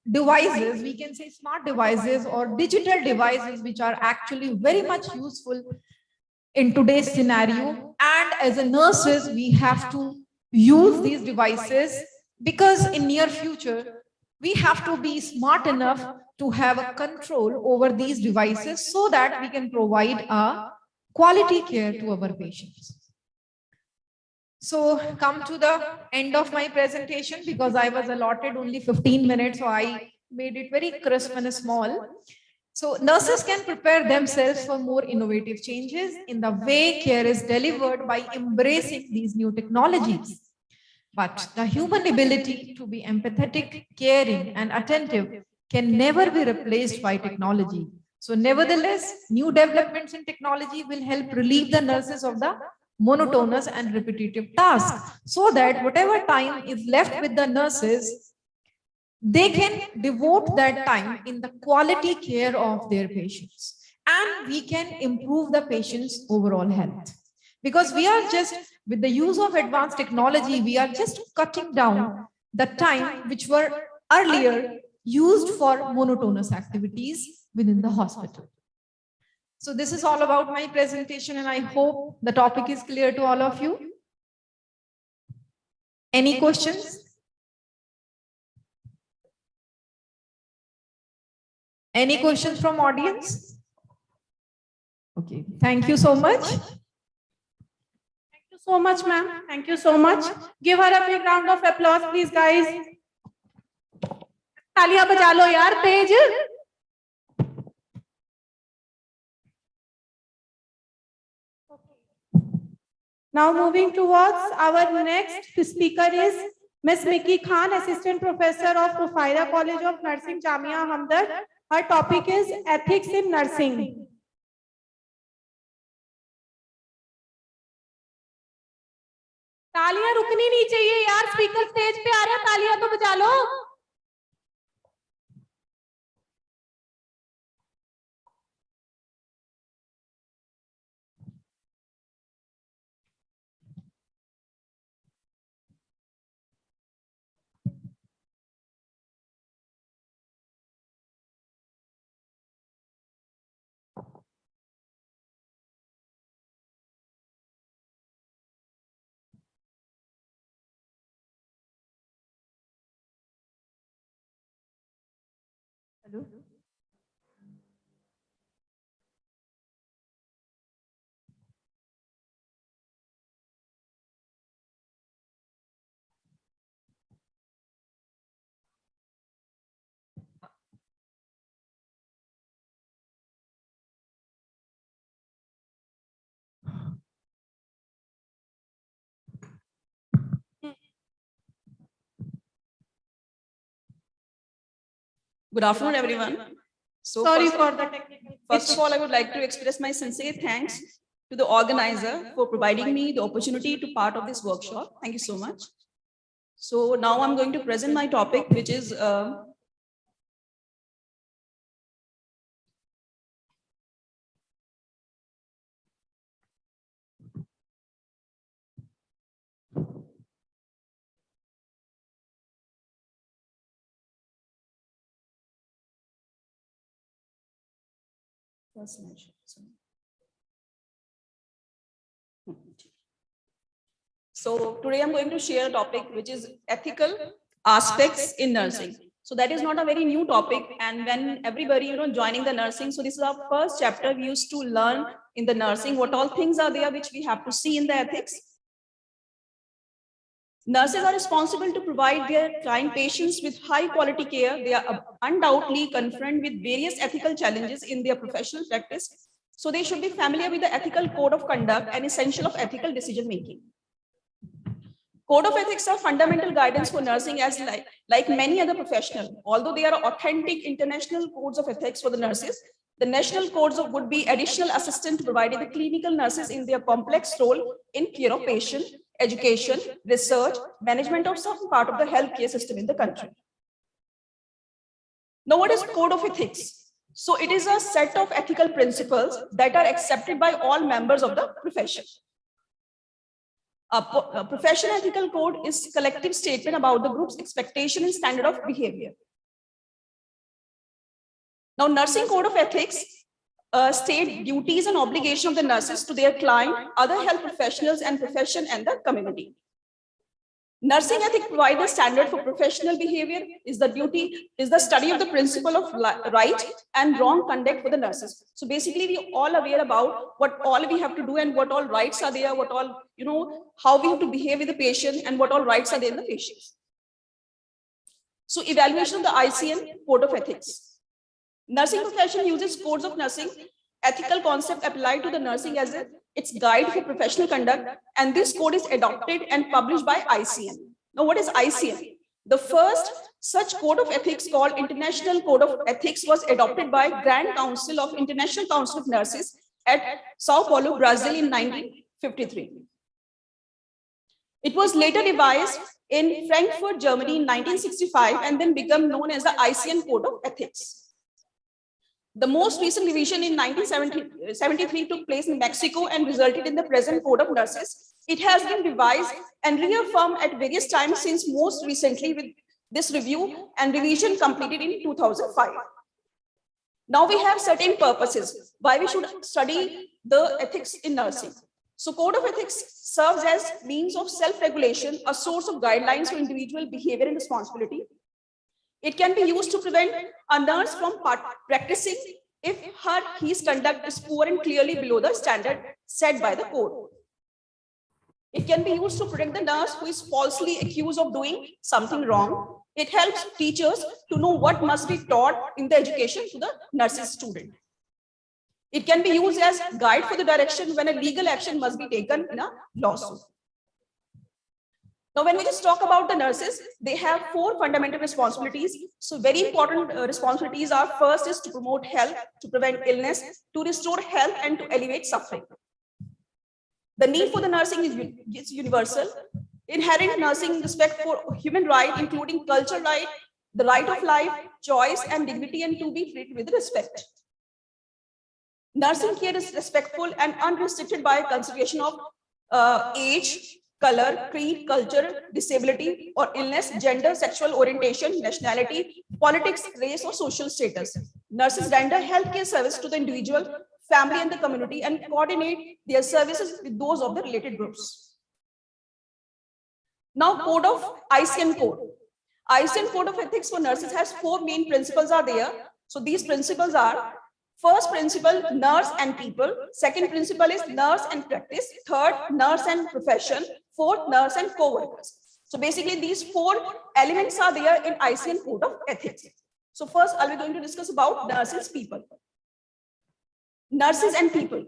devices, we can say smart devices or digital devices, which are actually very much useful in today's scenario. And as a nurses, we have to use these devices because in near future, we have to be smart enough to have a control over these devices so that we can provide a quality care to our patients. So come to the end of my presentation because I was allotted only 15 minutes, so I made it very crisp and small. So nurses can prepare themselves for more innovative changes in the way care is delivered by embracing these new technologies. But the human ability to be empathetic, caring, and attentive can never be replaced by technology. So nevertheless, new developments in technology will help relieve the nurses of the monotonous and repetitive tasks so that whatever time is left with the nurses, they can devote that time in the quality care of their patients, and we can improve the patient's overall health. Because we are just, with the use of advanced technology, we are just cutting down the time which were earlier used for monotonous activities within the hospital. So this is all about my presentation, and I hope the topic is clear to all of you. Any questions? Any questions from audience? Okay, thank you so much. Thank you so much, ma'am. Thank you so much. Give her a big round of applause, please, guys. तालियां बजा लो यार, तेज. Now moving towards our next speaker is Ms. Mickey Khan, Assistant Professor of Rufida College of Nursing, Jamia Hamdard. Her topic is Ethics in Nursing. तालियां रुकनी नहीं चाहिए यार, speaker stage पे आ रहे हैं, तालियां तो बजा लो. Hello. Good afternoon, everyone. So Sorry for the technical. first of all, I would like to express my sincere thanks to the organizer for providing me the opportunity to part of this workshop. Thank you so much. So now I'm going to present my topic, which is So today I'm going to share a topic which is ethical aspects in nursing. So that is not a very new topic, and when everybody joining the nursing, so this is our first chapter. We used to learn in the nursing what all things are there which we have to see in the ethics. Nurses are responsible to provide their client patients with high quality care. They are undoubtedly confronted with various ethical challenges in their professional practice. So they should be familiar with the ethical code of conduct and essential of ethical decision making. Code of ethics are fundamental guidance for nursing as like many other professionals. Although they are authentic international codes of ethics for the nurses, the national codes would be additional assistance to providing the clinical nurses in their complex role in care of patient, education, research, management of some part of the healthcare system in the country. Now, what is code of ethics? So it is a set of ethical principles that are accepted by all members of the profession. A professional ethical code is a collective statement about the group's expectation and standard of behavior. Now, nursing code of ethics state duties and obligations of the nurses to their client, other health professionals and profession and the community. Nursing ethics provides a standard for professional behavior, is the study of the principle of right and wrong conduct for the nurses. So basically we all aware about what all we have to do and what all rights are there, what all, how we have to behave with the patient and what all rights are there in the patient. So evaluation of the ICN code of ethics. Nursing profession uses codes of nursing, ethical concept applied to the nursing as its guide for professional conduct, and this code is adopted and published by ICN. Now, what is ICN? The first such code of ethics called International Code of Ethics was adopted by Grand Council of International Council of Nurses at Sao Paulo, Brazil in 1953. It was later revised in Frankfurt, Germany in 1965 and then became known as the ICN Code of Ethics. The most recent revision in 1973 took place in Mexico and resulted in the present Code of Nurses. It has been revised and reaffirmed at various times since, most recently with this review and revision completed in 2005. Now we have certain purposes why we should study the ethics in nursing. So Code of Ethics serves as means of self-regulation, a source of guidelines for individual behavior and responsibility. It can be used to prevent a nurse from practicing if his conduct is poor and clearly below the standard set by the code. It can be used to protect the nurse who is falsely accused of doing something wrong. It helps teachers to know what must be taught in the education to the nurses student. It can be used as guide for the direction when a legal action must be taken in a lawsuit. Now, when we just talk about the nurses, they have 4 fundamental responsibilities. So very important responsibilities are: first is to promote health, to prevent illness, to restore health and to alleviate suffering. The need for the nursing is universal. Inherent nursing respect for human rights, including cultural right, the right of life, choice and dignity, and to be treated with respect. Nursing care is respectful and unrestricted by consideration of age, color, creed, culture, disability or illness, gender, sexual orientation, nationality, politics, race or social status. Nurses render healthcare service to the individual, family and the community and coordinate their services with those of the related groups. Now, code of ICN code. ICN code of ethics for nurses has 4 main principles are there. So these principles are: first principle, nurse and people. Second principle is nurse and practice. Third, nurse and profession. Fourth, nurse and co-workers. So basically these 4 elements are there in ICN code of ethics. So first, I'll be going to discuss about nurses, people. Nurses and people.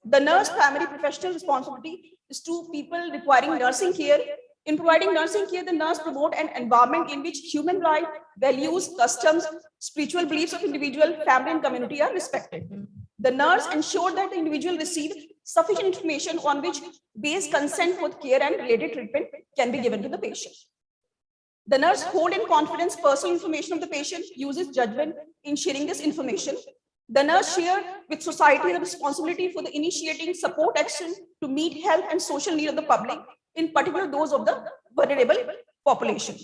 The nurse primary professional responsibility is to people requiring nursing care. In providing nursing care, the nurse promote an environment in which human rights, values, customs, spiritual beliefs of individual, family and community are respected. The nurse ensure that the individual receive sufficient information on which based consent for care and related treatment can be given to the patient. The nurse hold in confidence personal information of the patient, uses judgment in sharing this information. The nurse share with society the responsibility for the initiating support action to meet health and social need of the public, in particular those of the vulnerable population.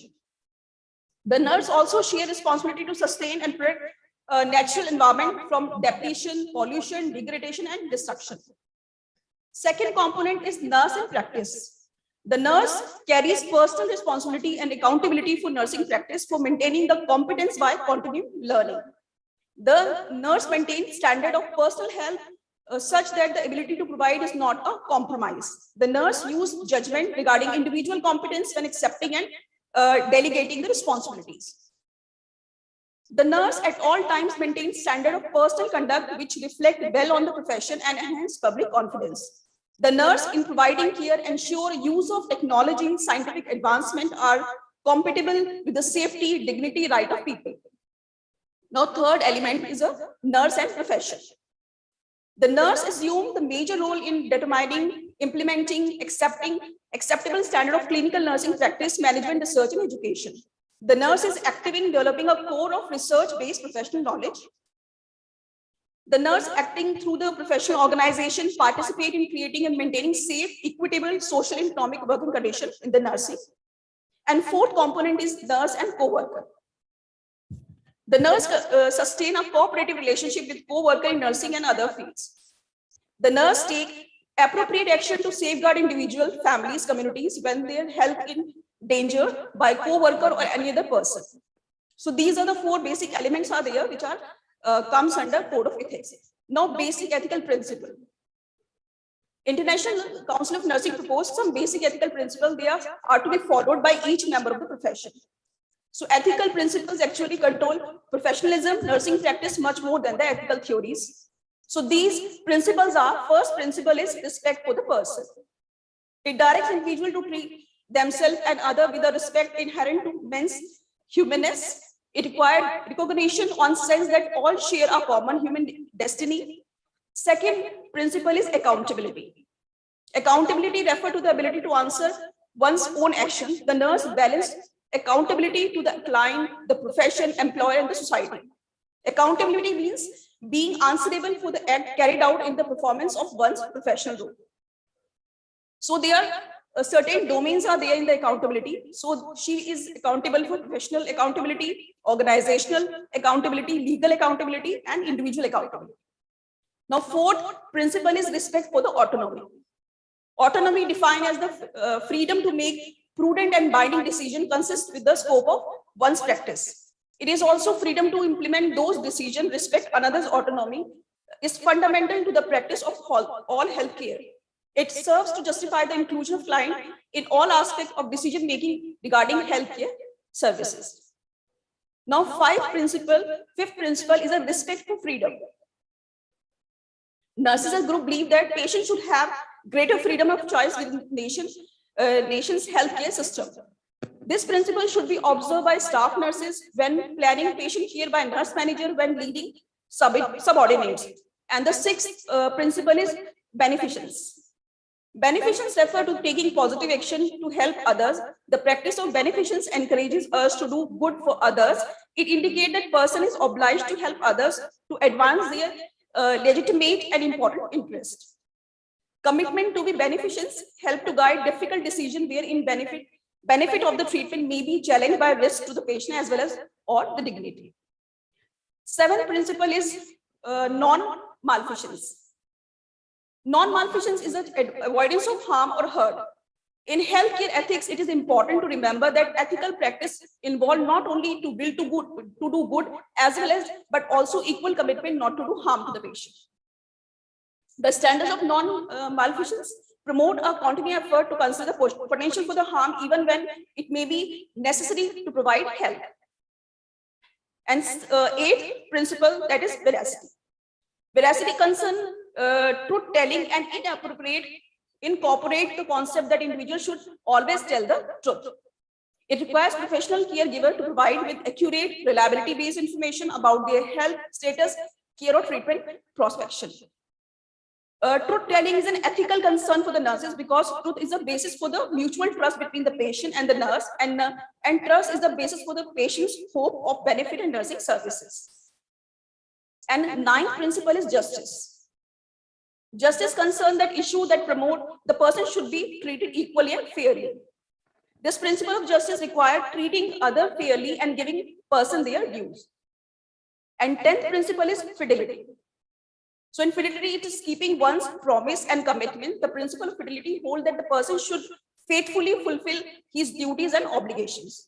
The nurse also share responsibility to sustain and protect natural environment from depletion, pollution, degradation, and destruction. Second component is nurse in practice. The nurse carries personal responsibility and accountability for nursing practice for maintaining the competence by continued learning. The nurse maintains standard of personal health such that the ability to provide is not a compromise. The nurse uses judgment regarding individual competence when accepting and delegating the responsibilities. The nurse at all times maintains standard of personal conduct which reflect well on the profession and enhance public confidence. The nurse in providing care ensure use of technology and scientific advancement are compatible with the safety, dignity, right of people. Now, third element is a nurse and profession. The nurse assumes the major role in determining, implementing, acceptable standard of clinical nursing practice, management, research, and education. The nurse is active in developing a core of research-based professional knowledge. The nurse acting through the professional organization participate in creating and maintaining safe, equitable, social and economic working conditions in the nursing. And fourth component is nurse and co-worker. The nurse sustain a cooperative relationship with co-worker in nursing and other fields. The nurse take appropriate action to safeguard individual, families, communities when their health in danger by co-worker or any other person. So these are the four basic elements are there which are comes under code of ethics. Now, basic ethical principle. International Council of Nursing proposed some basic ethical principles. They are to be followed by each member of the profession. So ethical principles actually control professionalism, nursing practice much more than the ethical theories. So these principles are, first principle is respect for the person. It directs individual to treat themselves and others with the respect inherent to men's humanness. It required recognition on sense that all share a common human destiny. Second principle is accountability. Accountability refers to the ability to answer one's own action. The nurse balanced accountability to the client, the profession, employer, and the society. Accountability means being answerable for the act carried out in the performance of one's professional role. So there are certain domains are there in the accountability. So she is accountable for professional accountability, organizational accountability, legal accountability, and individual accountability. Now, fourth principle is respect for the autonomy. Autonomy defined as the freedom to make prudent and binding decision consistent with the scope of one's practice. It is also freedom to implement those decisions, respect another's autonomy is fundamental to the practice of all healthcare. It serves to justify the inclusion of client in all aspects of decision making regarding healthcare services. Now, fifth principle is a respect for freedom. Nurses as group believe that patients should have greater freedom of choice within the nation's healthcare system. This principle should be observed by staff nurses when planning patient care, by nurse manager when leading subordinates. And the sixth principle is beneficence. Beneficence refer to taking positive action to help others. The practice of beneficence encourages us to do good for others. It indicates that person is obliged to help others to advance their legitimate and important interest. Commitment to be beneficence help to guide difficult decision wherein benefit of the treatment may be challenged by risk to the patient as well as or the dignity. Seventh principle is non-malfeasance. Non-malfeasance is the avoidance of harm or hurt. In healthcare ethics, it is important to remember that ethical practice involves not only to do good as well as, but also equal commitment not to do harm to the patient. The standards of non-malfeasance promote a continued effort to consider the potential for the harm even when it may be necessary to provide help. And eighth principle, that is veracity. Veracity concerns truth telling and incorporate the concept that individuals should always tell the truth. It requires professional caregiver to provide with accurate, reliability-based information about their health status, care or treatment prospection. Truth telling is an ethical concern for the nurses because truth is the basis for the mutual trust between the patient and the nurse, and trust is the basis for the patient's hope of benefit in nursing services. And ninth principle is justice. Justice concerns that issue that promote the person should be treated equally and fairly. This principle of justice requires treating others fairly and giving person their dues. And 10th principle is fidelity. So in fidelity, it is keeping one's promise and commitment. The principle of fidelity holds that the person should faithfully fulfill his duties and obligations.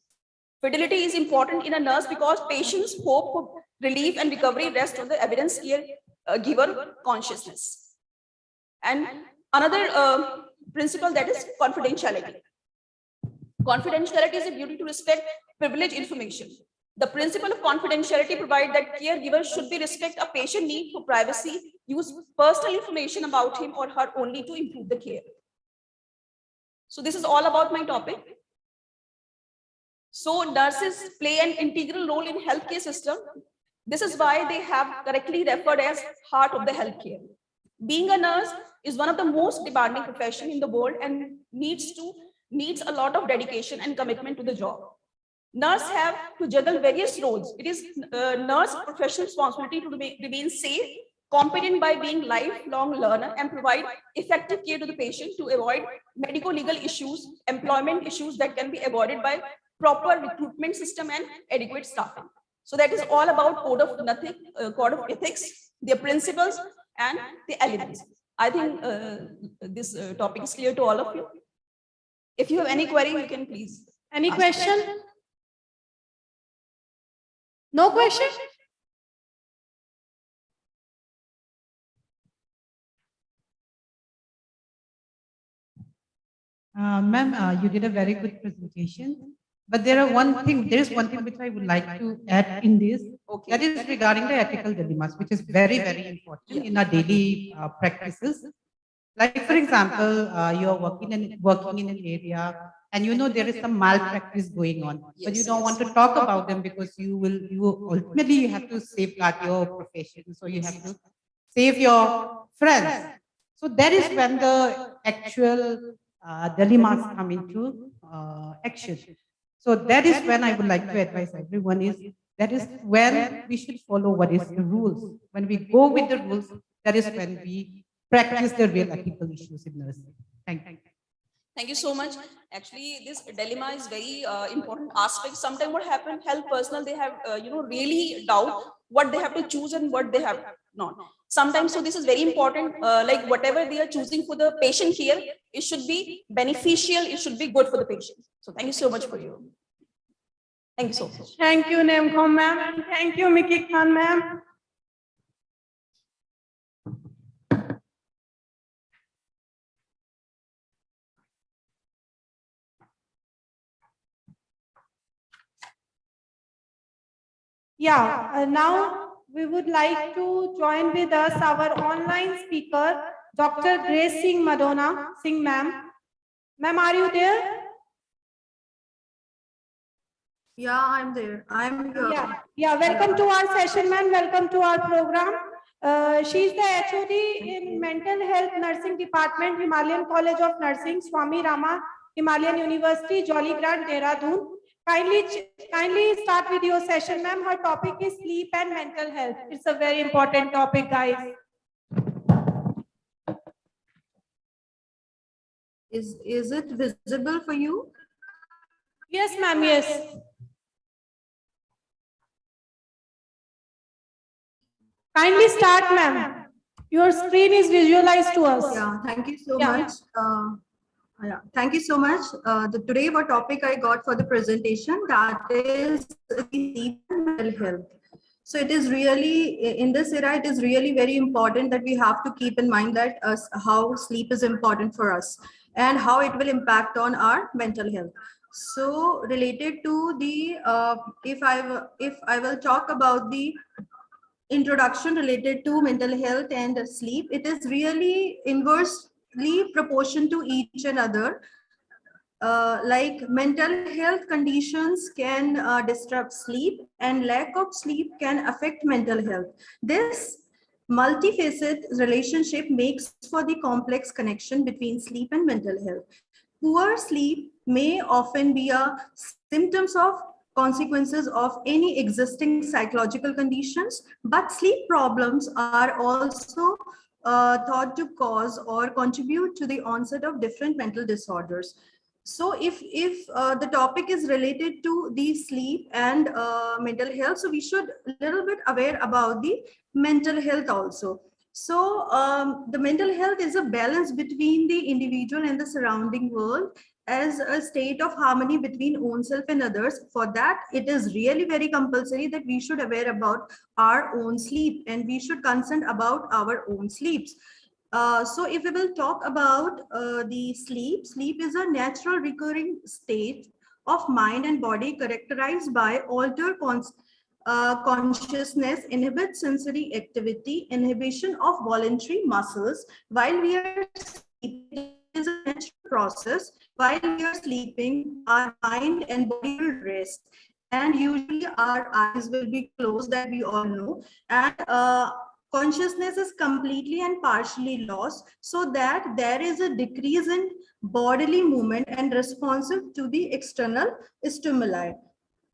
Fidelity is important in a nurse because patients' hope for relief and recovery rests on the evidence given consciousness. And another principle, that is confidentiality. Confidentiality is a duty to respect privileged information. The principle of confidentiality provides that caregivers should be respect a patient need for privacy, use personal information about him or her only to improve the care. So this is all about my topic. So nurses play an integral role in healthcare system. This is why they have correctly referred as heart of the healthcare. Being a nurse is one of the most demanding professions in the world and needs a lot of dedication and commitment to the job. Nurses have to juggle various roles. It is nurse professional responsibility to remain safe, competent by being lifelong learner, and provide effective care to the patient to avoid medico-legal issues, employment issues that can be avoided by proper recruitment system and adequate staffing. So that is all about code of ethics, their principles and the elements. I think this topic is clear to all of you. If you have any query, you can please. Any question? No question? Ma'am, you did a very good presentation, but there is one thing which I would like to add in this. Okay. That is regarding the ethical dilemmas, which is very, very important in our daily practices. Like, for example, you are working in an area and you know there is some malpractice going on, but you don't want to talk about them because you ultimately have to safeguard your profession, so you have to save your friends. So that is when the actual dilemmas come into action. So that is when I would like to advise everyone is that is when we should follow what is the rules. When we go with the rules, that is when we practice the real ethical issues in nursing. Thank you. Thank you so much. Actually, this dilemma is very important aspect. Sometimes what happens, health personnel, they have, really doubt what they have to choose and what they have not. Sometimes, so this is very important, like whatever they are choosing for the patient care, it should be beneficial, it should be good for the patient. So thank you so much for you. Thank you so much. Thank you, Nemcom ma'am, and thank you, Miki Khan ma'am. Yeah, now we would like to join with us our online speaker, Dr. Grace Singh ma'am. Ma'am, are you there? Yeah, I'm there. I'm here. Yeah, welcome to our session, ma'am. Welcome to our program. She's the HOD in Mental Health Nursing Department, Himalayan College of Nursing, Swami Rama, Himalayan University, Jolly Grant, Dehradun. Kindly start with your session, ma'am. Her topic is sleep and mental health. It's a very important topic, guys. Is it visible for you? Yes, ma'am. Yes. Kindly start, ma'am. Your screen is visualized to us. Yeah, thank you so much. Thank you so much. Today, what topic I got for the presentation, that is sleep and mental health. So it is really, in this era, it is really very important that we have to keep in mind that how sleep is important for us and how it will impact on our mental health. So related to the, if I will talk about the introduction related to mental health and sleep, it is really inversely proportion to each another. Like mental health conditions can disrupt sleep, and lack of sleep can affect mental health. This multifaceted relationship makes for the complex connection between sleep and mental health. Poor sleep may often be a symptoms of consequences of any existing psychological conditions, but sleep problems are also thought to cause or contribute to the onset of different mental disorders. So if the topic is related to the sleep and mental health, so we should a little bit aware about the mental health also. So the mental health is a balance between the individual and the surrounding world as a state of harmony between own self and others. For that, it is really very compulsory that we should aware about our own sleep and we should concern about our own sleeps. So if we will talk about the sleep, sleep is a natural recurring state of mind and body characterized by altered consciousness, inhibits sensory activity, inhibition of voluntary muscles. While we are sleeping, it is a natural process. While we are sleeping, our mind and body will rest. And usually our eyes will be closed, that we all know. And consciousness is completely and partially lost, so that there is a decrease in bodily movement and responsive to the external stimuli.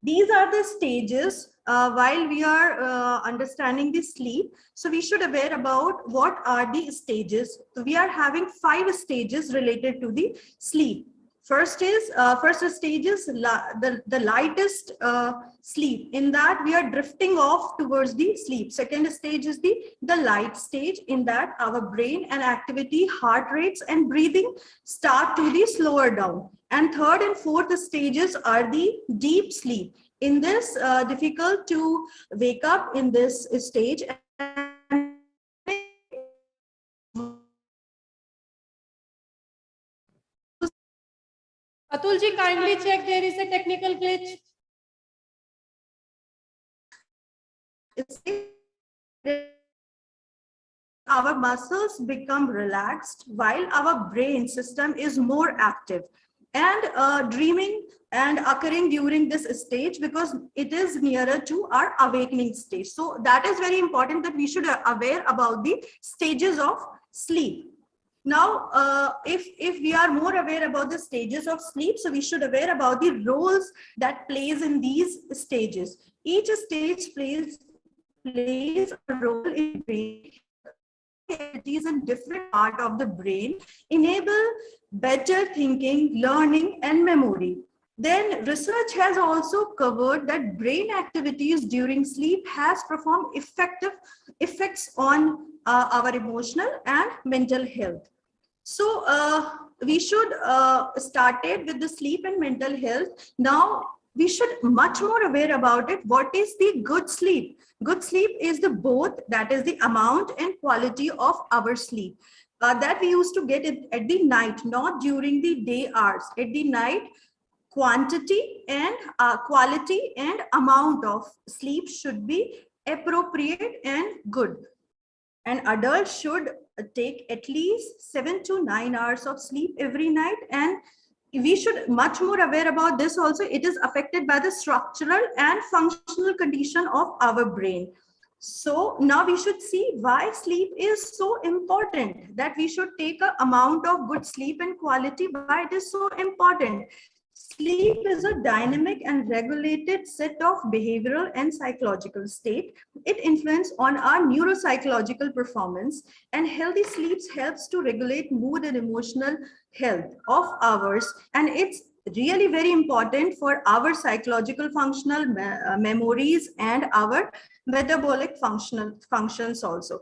These are the stages while we are understanding the sleep. So we should aware about what are the stages. So we are having 5 stages related to the sleep. First is first stage is the lightest sleep. In that we are drifting off towards the sleep. Second stage is the light stage. In that our brain and activity, heart rates and breathing start to be slower down. And third and fourth stages are the deep sleep. In this, difficult to wake up in this stage. Atul ji, kindly check, there is a technical glitch. Our muscles become relaxed while our brain system is more active, and dreaming and occurring during this stage because it is nearer to our awakening stage. So that is very important that we should aware about the stages of sleep. Now, if we are more aware about the stages of sleep, so we should aware about the roles that plays in these stages. Each stage plays a role in brain. Activities in different part of the brain enable better thinking, learning, and memory. Then research has also covered that brain activities during sleep has performed effective effects on our emotional and mental health. So we should start it with the sleep and mental health. Now we should much more aware about it. What is the good sleep? Good sleep is the both, that is the amount and quality of our sleep that we used to get it at the night, not during the day hours. At the night, quantity and quality and amount of sleep should be appropriate and good. An adult should take at least 7 to 9 hours of sleep every night, and we should much more aware about this also. It is affected by the structural and functional condition of our brain. So now we should see why sleep is so important, that we should take an amount of good sleep and quality, why it is so important. Sleep is a dynamic and regulated set of behavioral and psychological state. It influences on our neuropsychological performance, and healthy sleep helps to regulate mood and emotional health of ours. And it's really very important for our psychological functional memories and our metabolic functions also.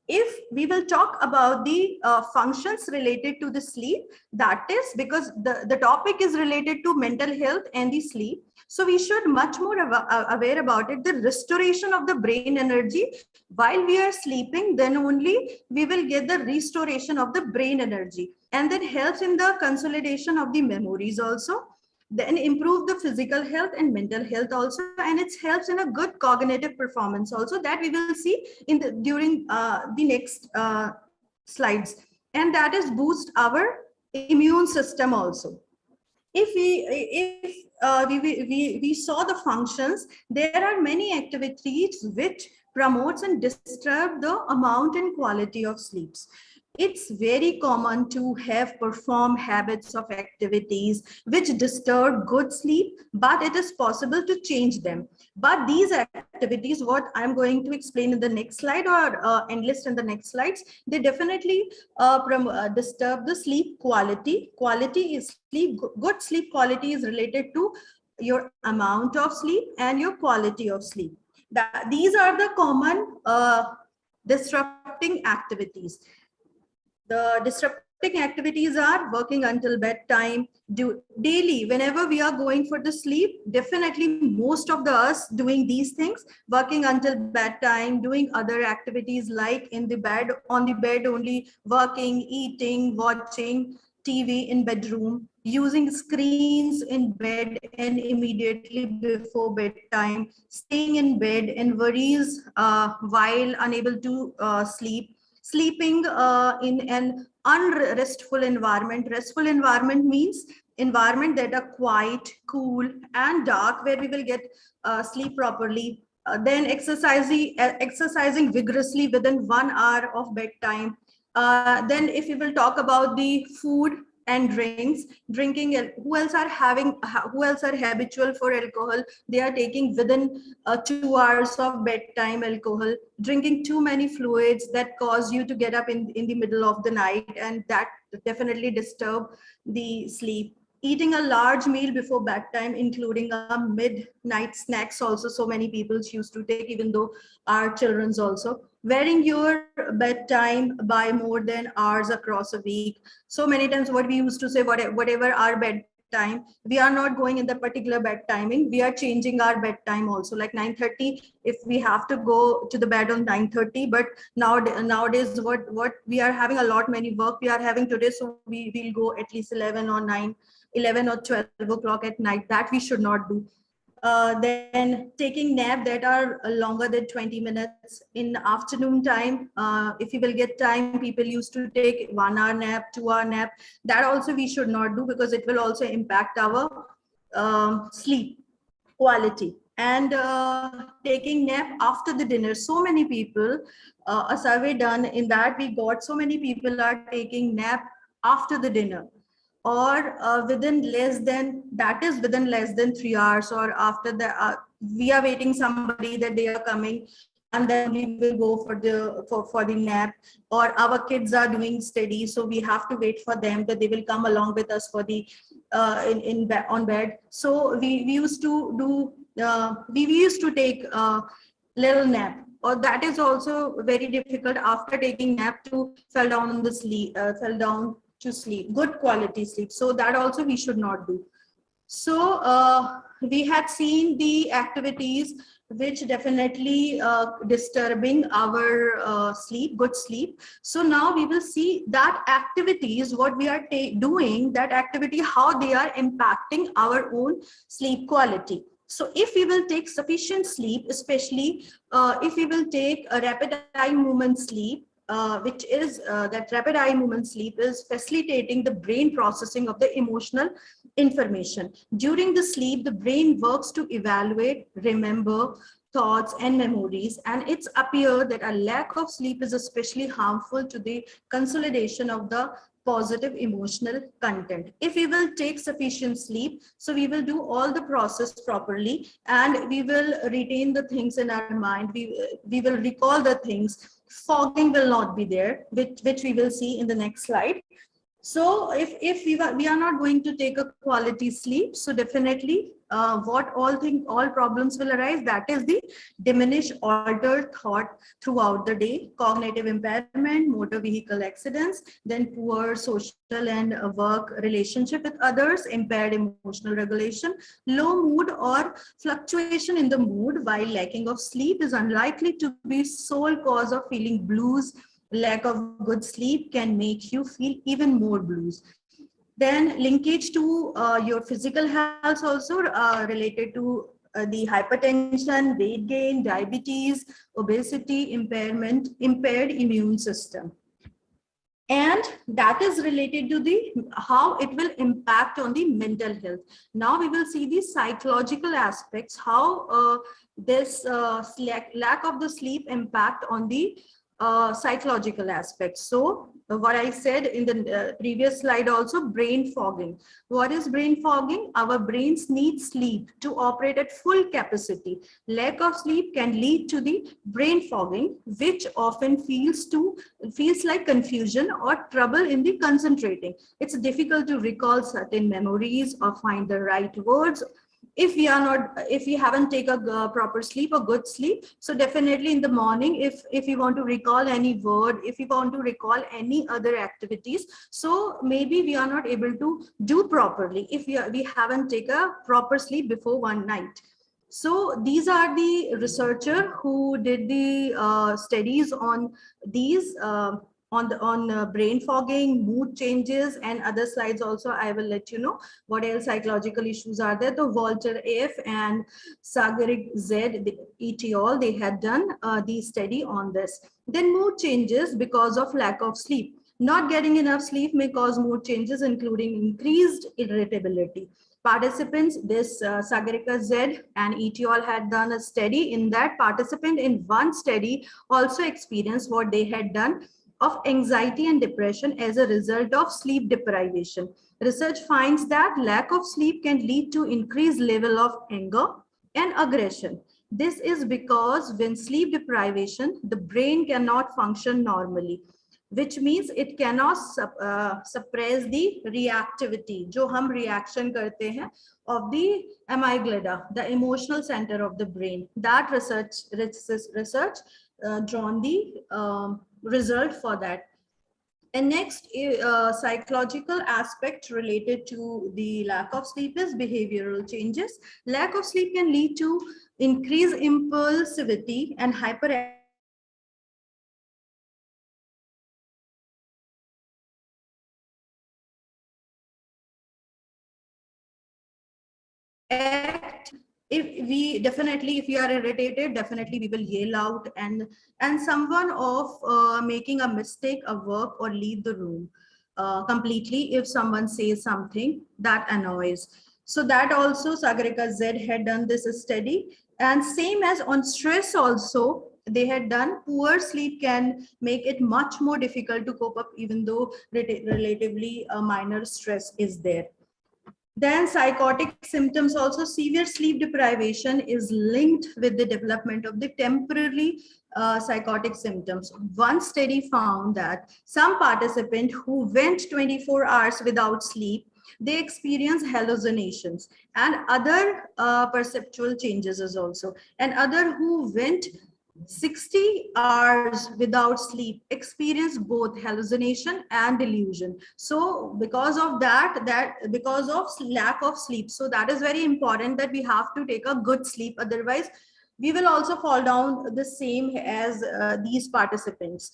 If we will talk about the functions related to the sleep, that is because the topic is related to mental health and the sleep. So we should much more aware about it. The restoration of the brain energy while we are sleeping, then only we will get the restoration of the brain energy. And that helps in the consolidation of the memories also. Then improve the physical health and mental health also, and it helps in a good cognitive performance also, that we will see in the during the next slides. And that is boost our immune system also. If we saw the functions, there are many activities which promotes and disturb the amount and quality of sleeps. it's very common to have perform habits of activities which disturb good sleep, but it is possible to change them. But these activities, what I'm going to explain in the next slide or enlist in the next slides, they definitely disturb the sleep quality. Quality is sleep, good sleep quality is related to your amount of sleep and your quality of sleep. These are the common disrupting activities. The disrupting activities are working until bedtime, daily, whenever we are going for the sleep, definitely most of us doing these things, working until bedtime, doing other activities like in the bed, on the bed only, working, eating, watching TV in bedroom, using screens in bed and immediately before bedtime, staying in bed and worries while unable to sleep, sleeping in an unrestful environment. Restful environment means environment that are quiet, cool, and dark, where we will get sleep properly. Then exercising vigorously within 1 hour of bedtime. Then if we will talk about the food and drinks, drinking, who else are habitual for alcohol, they are taking within 2 hours of bedtime alcohol, drinking too many fluids that cause you to get up in the middle of the night, and that definitely disturb the sleep. Eating a large meal before bedtime, including a midnight snacks also, so many people choose to take, even though our children's also. Varying your bedtime by more than hours across a week. So many times what we used to say, whatever our bedtime, we are not going in the particular bed timing, we are changing our bedtime also, like 9:30, if we have to go to the bed on 9:30, but nowadays what we are having a lot many work we are having today, so we will go at least 11 or 12 o'clock at night. That we should not do. Then taking nap that are longer than 20 minutes in afternoon time. If you will get time, people used to take 1 hour nap, 2 hour nap. That also we should not do, because it will also impact our sleep quality. And taking nap after the dinner. So many people, a survey done in that we got so many people are taking nap after the dinner, or within less than 3 hours, or after the we are waiting somebody that they are coming, and then we will go for the nap. Or our kids are doing study, so we have to wait for them that they will come along with us for the on bed. So we used to do we used to take little nap, or that is also very difficult after taking nap to fell down to sleep, good quality sleep. So that also we should not do. So we had seen the activities which definitely disturbing our sleep, good sleep. So now we will see that activities, what we are doing, that activity, how they are impacting our own sleep quality. So if we will take sufficient sleep, especially if we will take a rapid eye movement sleep, which is that rapid eye movement sleep is facilitating the brain processing of the emotional information. During the sleep, the brain works to evaluate, remember thoughts and memories, and it's appear that a lack of sleep is especially harmful to the consolidation of the positive emotional content. If we will take sufficient sleep, so we will do all the process properly, and we will retain the things in our mind, we will recall the things, fogging will not be there, which we will see in the next slide. So if we are not going to take a quality sleep, so definitely all problems will arise. That is the diminished, altered thought throughout the day, cognitive impairment, motor vehicle accidents, then poor social and work relationship with others, impaired emotional regulation, low mood or fluctuation in the mood while lacking of sleep is unlikely to be sole cause of feeling blues. Lack of good sleep can make you feel even more blues. Then linkage to your physical health also related to the hypertension, weight gain, diabetes, obesity, impaired immune system. And that is related to the how it will impact on the mental health. Now we will see the psychological aspects, how this lack of the sleep impact on the psychological aspects. So what I said in the previous slide also, brain fogging. What is brain fogging? Our brains need sleep to operate at full capacity. Lack of sleep can lead to the brain fogging, which often feels like confusion or trouble in the concentrating. It's difficult to recall certain memories or find the right words if we haven't taken a proper sleep or good sleep. So definitely in the morning, if you want to recall any word, if you want to recall any other activities, so maybe we are not able to do properly if we haven't taken a proper sleep before one night. So these are the researchers who did the studies on these on brain fogging, mood changes, and other slides also I will let you know what else psychological issues are there. The Walter F. and Sagarik Z. et al. They had done the study on this. Then mood changes because of lack of sleep. Not getting enough sleep may cause mood changes, including increased irritability. Participants, this Sagarika Z and et al. Had done a study. In that, participant in one study also experienced what they had done of anxiety and depression as a result of sleep deprivation. Research finds that lack of sleep can lead to increased level of anger and aggression. This is because when sleep deprivation, the brain cannot function normally, which means it cannot suppress the reactivity, जो हम reaction करते हैं, of the amygdala, the emotional center of the brain. That research drawn the result for that. And next, psychological aspect related to the lack of sleep is behavioral changes. Lack of sleep can lead to increased impulsivity and hyperactivity. If we are irritated, definitely we will yell out, and someone of making a mistake of work or leave the room completely if someone says something that annoys. So that also Sagarika Z had done this study, and same as on stress also they had done. Poor sleep can make it much more difficult to cope up, even though relatively a minor stress is there. Then psychotic symptoms also. Severe sleep deprivation is linked with the development of the temporary psychotic symptoms. One study found that some participants who went 24 hours without sleep, they experience hallucinations and other perceptual changes as also. And other who went 60 hours without sleep experience both hallucination and delusion. So because of because of lack of sleep, so that is very important that we have to take a good sleep, otherwise we will also fall down the same as these participants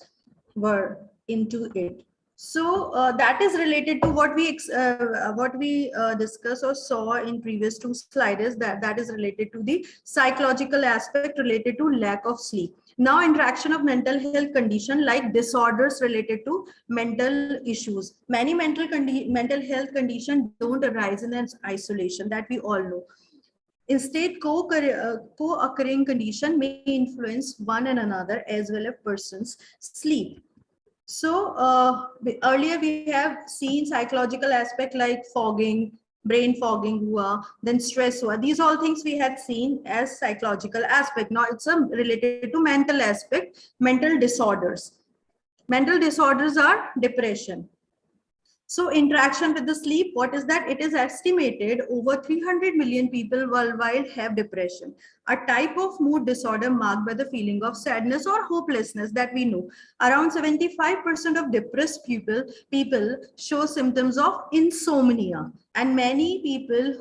were into it. So that is related to what we discussed or saw in previous two slides. That is related to the psychological aspect related to lack of sleep. Now, interaction of mental health condition like disorders related to mental issues. Many mental health conditions don't arise in isolation, that we all know. Instead, co-occurring condition may influence one and another as well as person's sleep. So earlier we have seen psychological aspect like fogging, brain fogging, then stress. These all things we had seen as psychological aspect. Now it's related to mental aspect, mental disorders. Mental disorders are depression. So interaction with the sleep, what is that? It is estimated over 300 million people worldwide have depression, a type of mood disorder marked by the feeling of sadness or hopelessness that we know. Around 75% of depressed people show symptoms of insomnia, and many people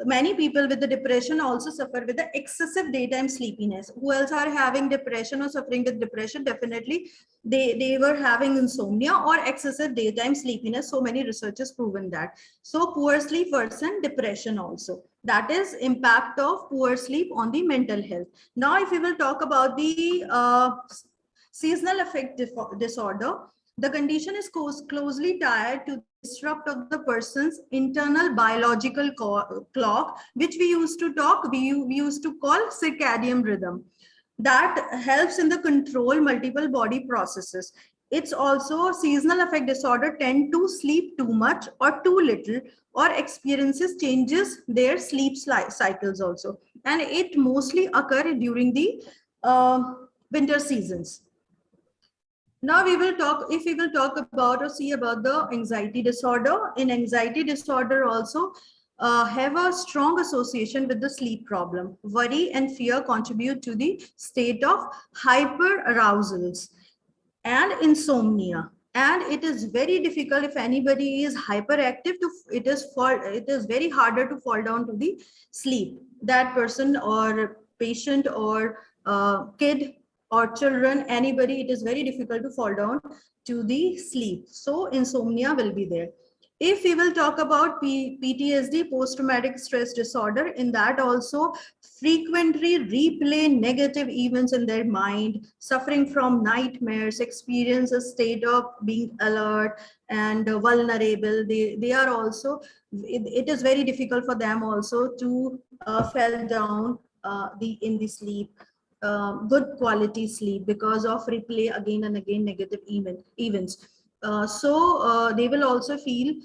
many people with the depression also suffer with the excessive daytime sleepiness. Who else are having depression or suffering with depression? Definitely they were having insomnia or excessive daytime sleepiness. So many researchers proven that. So poor sleep worsen depression also. That is impact of poor sleep on the mental health. Now if we will talk about the seasonal affect disorder, the condition is closely tied to disrupt of the person's internal biological clock, which we used to call circadian rhythm. that helps in the control multiple body processes. It's also seasonal affect disorder tend to sleep too much or too little, or experiences changes their sleep cycles also. And it mostly occur during the winter seasons. Now if we will talk about or see about the anxiety disorder. In anxiety disorder also have a strong association with the sleep problem. Worry and fear contribute to the state of hyperarousals and insomnia. And it is very difficult if anybody is hyperactive to it is very harder to fall down to the sleep. That person or patient or kid or children, anybody, it is very difficult to fall down to the sleep. So insomnia will be there. If we will talk about PTSD, post-traumatic stress disorder, in that also frequently replay negative events in their mind, suffering from nightmares, experience a state of being alert and vulnerable. They are also, it is very difficult for them also to fall down in the sleep. Good quality sleep because of replay again and again negative events. So they will also feel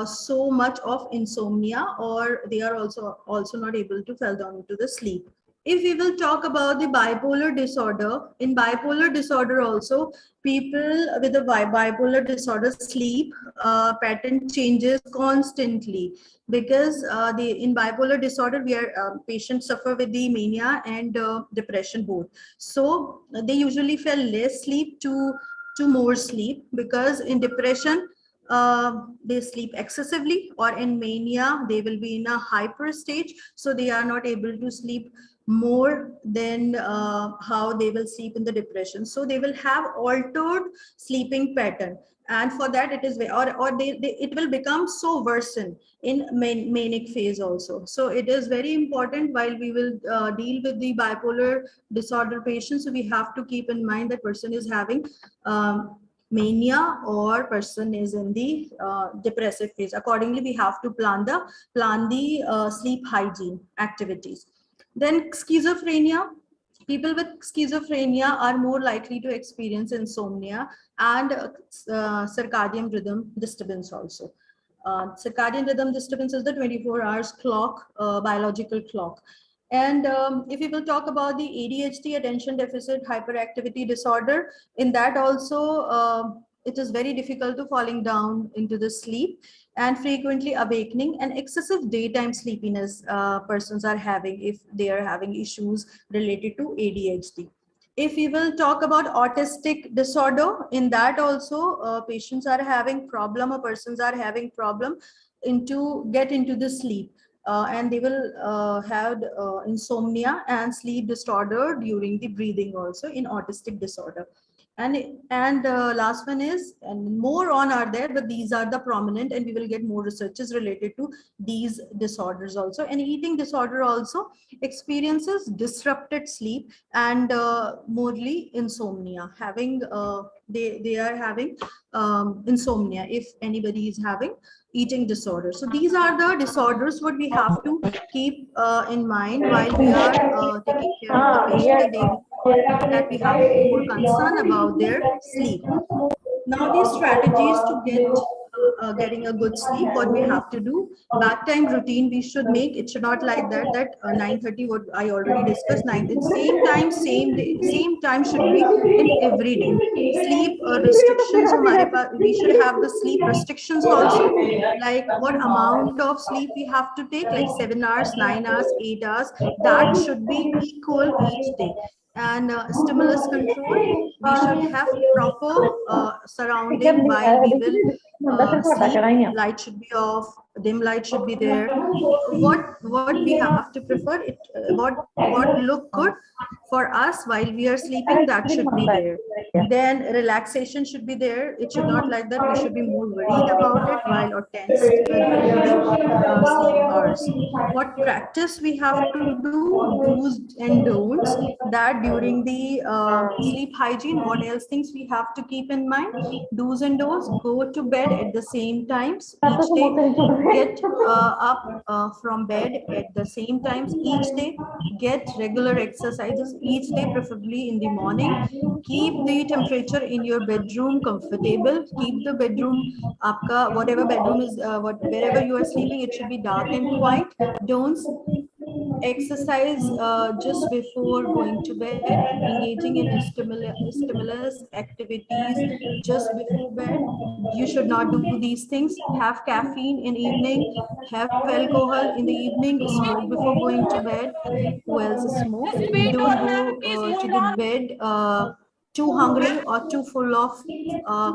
so much of insomnia, or they are also not able to fall down into the sleep. If we will talk about the bipolar disorder, in bipolar disorder also, people with a bipolar disorder sleep pattern changes constantly, because in bipolar disorder, patients suffer with the mania and depression both. So they usually feel less sleep to more sleep, because in depression, they sleep excessively, or in mania they will be in a hyper stage, so they are not able to sleep more than how they will sleep in the depression. So they will have altered sleeping pattern, and for that it is it will become so worsen in manic phase also. So it is very important while we will deal with the bipolar disorder patients. So we have to keep in mind that person is having mania or person is in the depressive phase. Accordingly, we have to plan the sleep hygiene activities. Then schizophrenia. People with schizophrenia are more likely to experience insomnia and circadian rhythm disturbance also. Circadian rhythm disturbance is the 24 hours clock, biological clock. And if we will talk about the ADHD, attention deficit hyperactivity disorder, in that also it is very difficult to falling down into the sleep and frequently awakening, and excessive daytime sleepiness persons are having if they are having issues related to ADHD. If we will talk about autistic disorder, in that also patients are having problem, or persons are having problem get into the sleep. And they will have insomnia and sleep disorder during the breathing also in autistic disorder. And last one is, and more on are there, but these are the prominent, and we will get more researches related to these disorders also. And eating disorder also experiences disrupted sleep and morely insomnia. They are having insomnia if anybody is having eating disorder. So these are the disorders what we have to keep in mind while we are taking care of the patient, that we have to be more concerned about their sleep. Now these strategies to getting a good sleep, what we have to do, back time routine we should make. It should not like that 9:30, what I already discussed, same time should be in every day. Sleep restrictions, we should have the sleep restrictions also, like what amount of sleep we have to take, like 7 hours, 9 hours, 8 hours, that should be equal each day. And stimulus control, we should have proper surrounding while we will sleep. Light should be off, dim light should be there. What we have to prefer, what look good for us while we are sleeping, that should be there. Then relaxation should be there. It should not like that we should be more worried about it while or tensed during the sleep hours. What practice we have to do, do's and don'ts, that during the sleep hygiene, what else things we have to keep in mind? Do's and don'ts: go to bed at the same times each day, get up from bed at the same times each day, get regular exercises each day, preferably in the morning. Keep the temperature in your bedroom comfortable. Keep the bedroom, whatever bedroom is, wherever you are sleeping, it should be dark and quiet. Don't exercise just before going to bed. Engaging in stimulus activities just before bed, you should not do these things. Have caffeine in evening, have alcohol in the evening, smoke before going to bed. Who else smoke? Just wait Don't on, ma'am. go Please to hold the on. bed too hungry or too full of uh,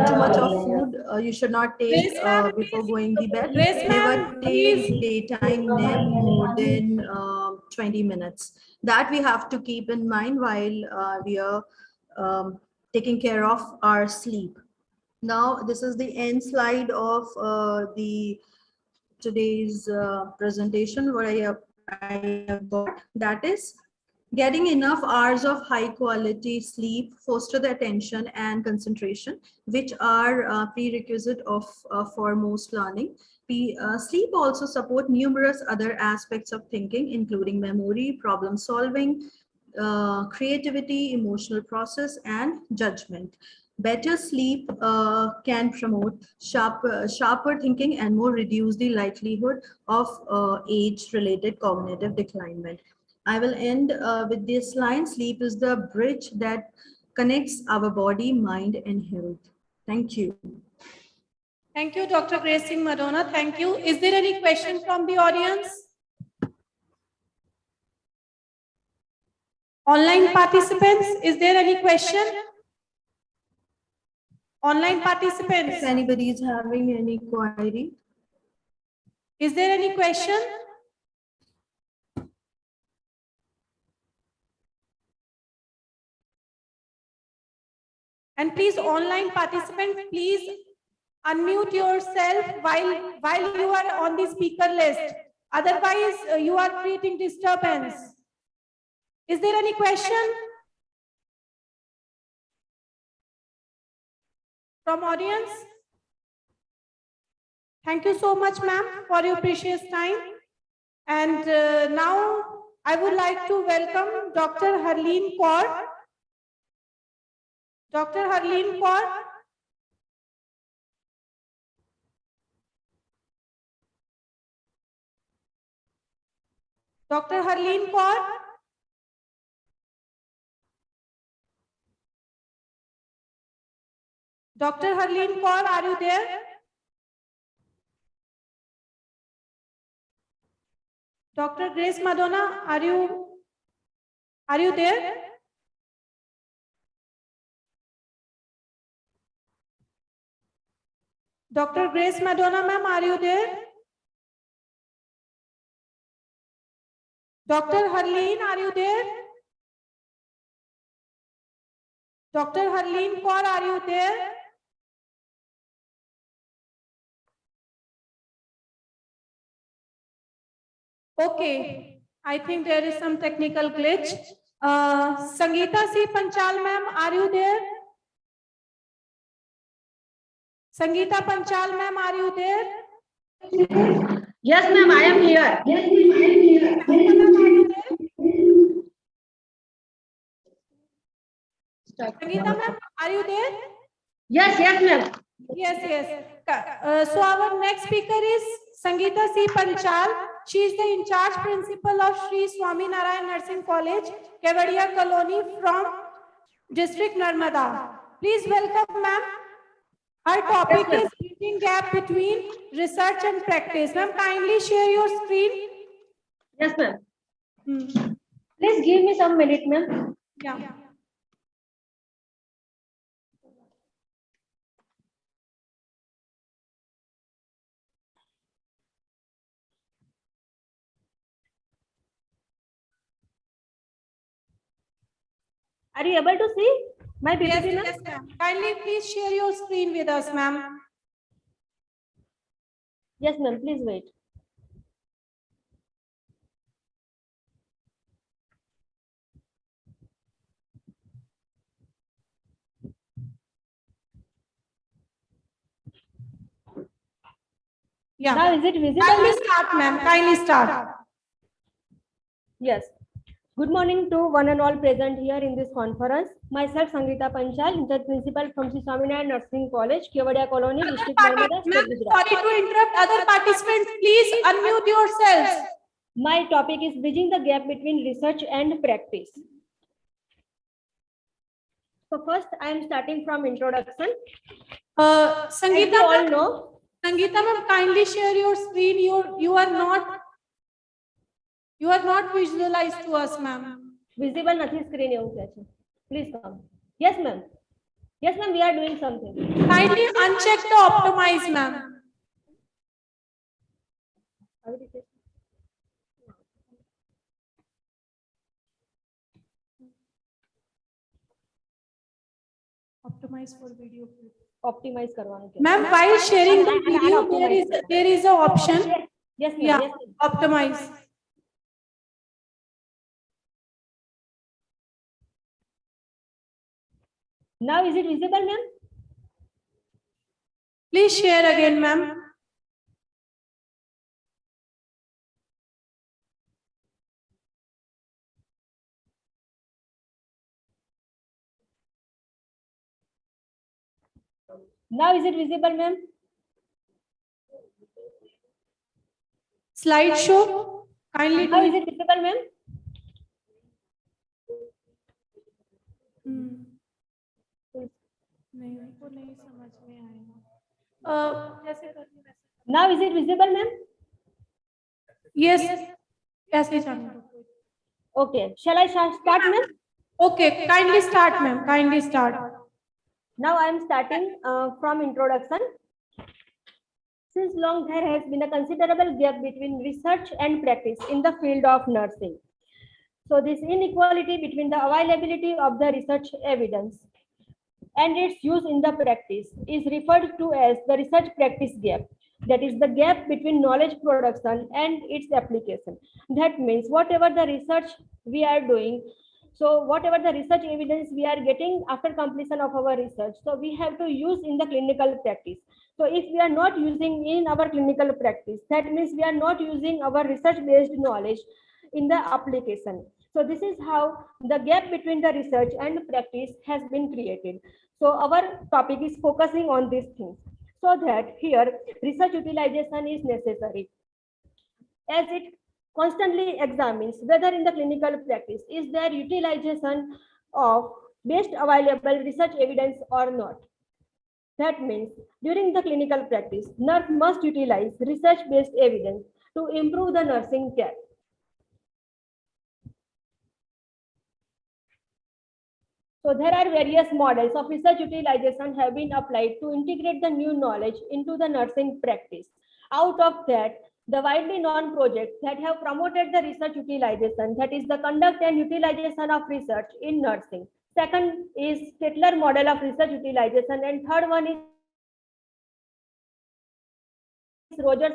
too much of food. You should not take Grace ma'am, before going the bed. Grace Never ma'am, take please. daytime nap more than 20 minutes. That we have to keep in mind while we are taking care of our sleep. Now, this is the end slide of the today's presentation. What I have got, that is, getting enough hours of high quality sleep foster the attention and concentration, which are prerequisite of for most learning. Sleep also support numerous other aspects of thinking, including memory, problem solving, creativity, emotional process, and judgment. Better sleep can promote sharper thinking and more reduce the likelihood of age-related cognitive declinement. I will end with this line: sleep is the bridge that connects our body, mind, and health. Thank you. Thank you, Dr. Grace Singh Madona. Thank you. Is there any question from the audience? Online participants, is there any question? Online participants. If anybody is having any query. Is there any question? And please, online participants, please unmute yourself while you are on the speaker list. Otherwise, you are creating disturbance. Is there any question from audience? Thank you so much, ma'am, for your precious time. And now I would like to welcome Dr. Harleen Kaur. Dr. Harleen Kaur. Dr. Harleen Kaur. Dr. Harleen Kaur, are you there? Dr. Grace Madonna, are you there? Dr. Grace Madonna, ma'am, are you there? Dr. Harleen, are you there? Dr. Harleen Kaur, are you there? Okay, I think there is some technical glitch. Sangeeta C. Panchal, ma'am, are you there? Sangeeta Panchal, ma'am, are you there? Yes, ma'am, I am here. Sangeeta, ma'am, are you there? Yes, ma'am. Yes. So our next speaker is Sangeeta C. Panchal. She is the in-charge principal of Sri Swaminarayan Nursing College, Kevadia Colony from District Narmada. Please welcome, ma'am. Her topic is bridging gap between research and practice. Ma'am, kindly share your screen. Yes, ma'am. Please give me some minute, ma'am. Yeah. Are you able to see my PPT, ma'am? Yes, ma'am. Kindly please share your screen with us, ma'am. Yes, ma'am. Please wait. Yeah. Now is it visible? Kindly start, ma'am. Kindly start. Yes. Good morning to one and all present here in this conference. Myself, Sangeeta Panchal, Inter Principal from Sri Swaminarayan Nursing College, Kevadia Colony, District Narmada, State Gujarat. Sorry to interrupt. Other participants, please unmute yourselves. My topic is bridging the gap between research and practice. So first, I am starting from introduction. Sangeeta, as you all know, Sangeeta ma'am, kindly share your screen. You are not visualized to us, ma'am. Visible nothing screen એવું કે છે. Please come. Yes, ma'am. Yes, ma'am. We are doing something. Kindly uncheck the optimize, ma'am. Optimize for video. Optimize કરવાનું છે. Ma'am, while sharing the video, there is a option. Yes, ma'am. Yeah, Yes, ma'am. optimize. Now is it visible, ma'am? Please share again, ma'am. Now is it visible, ma'am? Slideshow. Kindly Now do is it visible, ma'am? नहीं उनको नहीं समझ में आएगा जैसे करनी वैसे Now is it visible, ma'am? yes ऐसे जाना Okay. Shall I start, ma'am? okay kindly start ma'am kindly start Now I am starting from introduction. Since long there has been a considerable gap between research and practice in the field of nursing. So this inequality between the availability of the research evidence and its use in the practice is referred to as the research practice gap. That is the gap between knowledge production and its application. That means whatever the research we are doing, so whatever the research evidence we are getting after completion of our research, so we have to use in the clinical practice. So if we are not using in our clinical practice, that means we are not using our research-based knowledge in the application. So this is how the gap between the research and practice has been created. So our topic is focusing on these things. So that here research utilization is necessary, as it constantly examines whether in the clinical practice is there utilization of best available research evidence or not. That means during the clinical practice, nurse must utilize research-based evidence to improve the nursing care. So there are various models of research utilization have been applied to integrate the new knowledge into the nursing practice. Out of that, the widely known projects that have promoted the research utilization, that is the conduct and utilization of research in nursing. Second is Kettler model of research utilization, and third one is Rogers.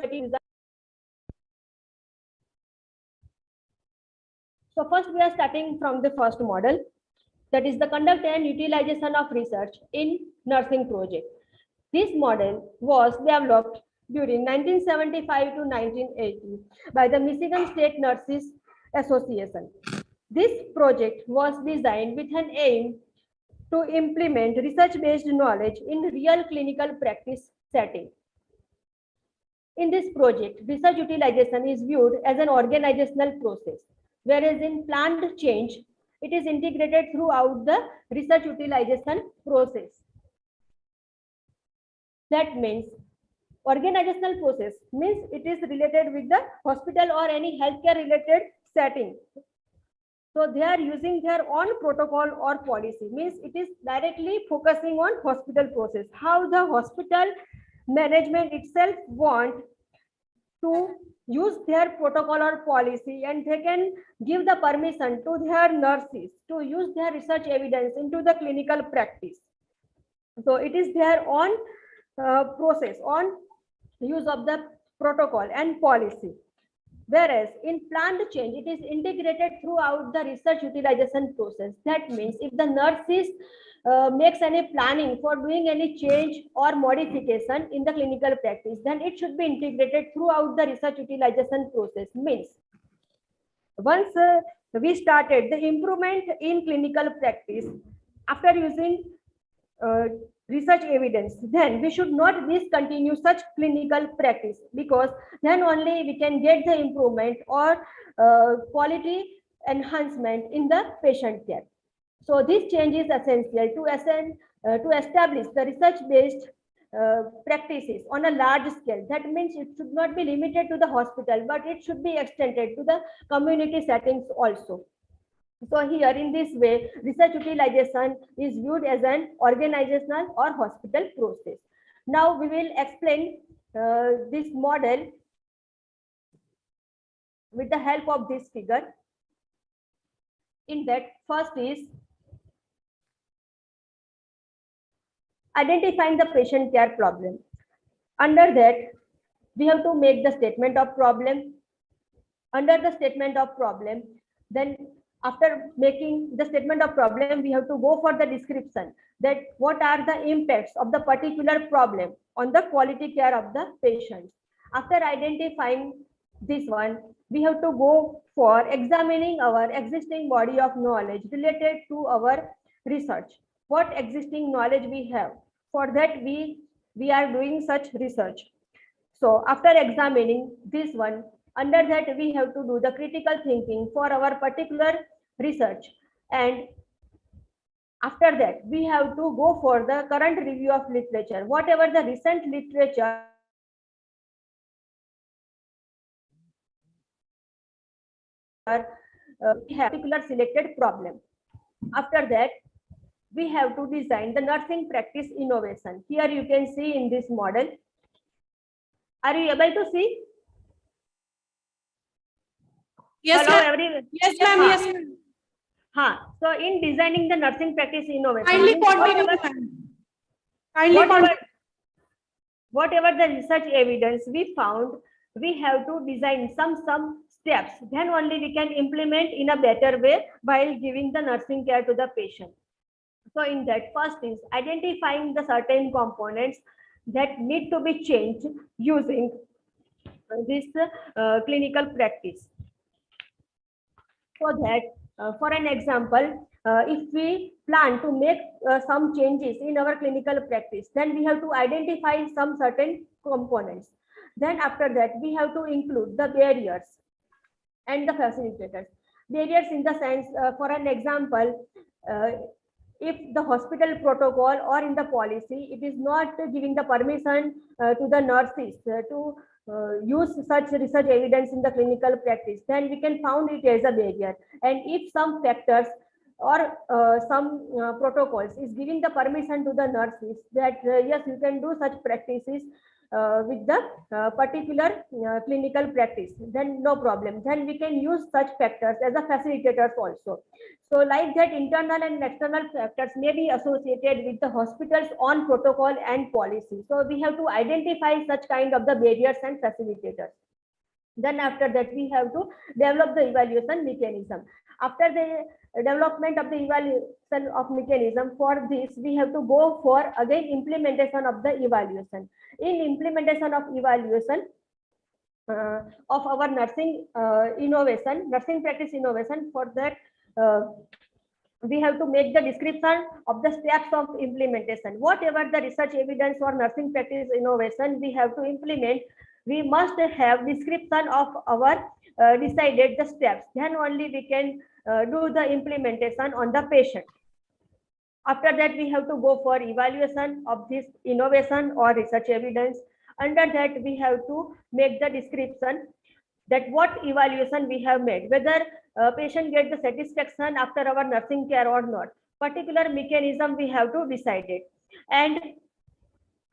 So first we are starting from the first model, that is the conduct and utilization of research in nursing project. This model was developed during 1975 to 1980 by the Michigan State Nurses Association. This project was designed with an aim to implement research-based knowledge in real clinical practice setting. In this project, research utilization is viewed as an organizational process, whereas in planned change, it is integrated throughout the research utilization process. That means organizational process means it is related with the hospital or any healthcare related setting. So they are using their own protocol or policy, means it is directly focusing on hospital process, how the hospital management itself want to use their protocol or policy, and they can give the permission to their nurses to use their research evidence into the clinical practice. So it is their own process on use of the protocol and policy. Whereas in planned change, it is integrated throughout the research utilization process. That means if the nurses makes any planning for doing any change or modification in the clinical practice, then it should be integrated throughout the research utilization process. Means once we started the improvement in clinical practice after using research evidence, then we should not discontinue such clinical practice, because then only we can get the improvement or quality enhancement in the patient care. So this change is essential to establish the research-based practices on a large scale. That means it should not be limited to the hospital, but it should be extended to the community settings also. So here in this way, research utilization is viewed as an organizational or hospital process. Now we will explain this model with the help of this figure. In that, first is identifying the patient care problem. Under that, we have to make the statement of problem. Under the statement of problem, then after making the statement of problem, we have to go for the description, that what are the impacts of the particular problem on the quality care of the patients. After identifying this one, we have to go for examining our existing body of knowledge related to our research. What existing knowledge we have. For that, we are doing such research. So after examining this one, under that we have to do the critical thinking for our particular research, and after that we have to go for the current review of literature. Whatever the recent literature we have particular selected problem. After that, we have to design the nursing practice innovation. Here you can see in this model. Are you able to see? Yes, hello ma'am. everyone. Yes, ma'am. Haan. Yes, ma'am. Haan. So in designing the nursing practice innovation, Kindly continue, ma'am. Kindly continue. Whatever the research evidence we found, we have to design some steps. Then only we can implement in a better way while giving the nursing care to the patient. So in that, first is identifying the certain components that need to be changed using this clinical practice. For that, for an example, if we plan to make some changes in our clinical practice, then we have to identify some certain components. Then after that, we have to include the barriers and the facilitators. Barriers in the sense, for an example, if the hospital protocol or in the policy, it is not giving the permission to the nurses to use such research evidence in the clinical practice, then we can found it as a barrier. And if some factors or some protocols is giving the permission to the nurses that yes, you can do such practices with the particular clinical practice, then no problem. Then we can use such factors as a facilitators also. So like that, internal and external factors may be associated with the hospital's own protocol and policy. So we have to identify such kind of the barriers and facilitators. Then after that, we have to develop the evaluation mechanism. After the development of the evaluation of mechanism, for this, we have to go for again implementation of the evaluation. In implementation of evaluation of our nursing innovation, nursing practice innovation, for that we have to make the description of the steps of implementation. Whatever the research evidence or nursing practice innovation we have to implement, we must have description of our decided the steps. Then only we can do the implementation on the patient. After that, we have to go for evaluation of this innovation or research evidence. Under that, we have to make the description that what evaluation we have made, whether patient get the satisfaction after our nursing care or not. Particular mechanism we have to decide it. And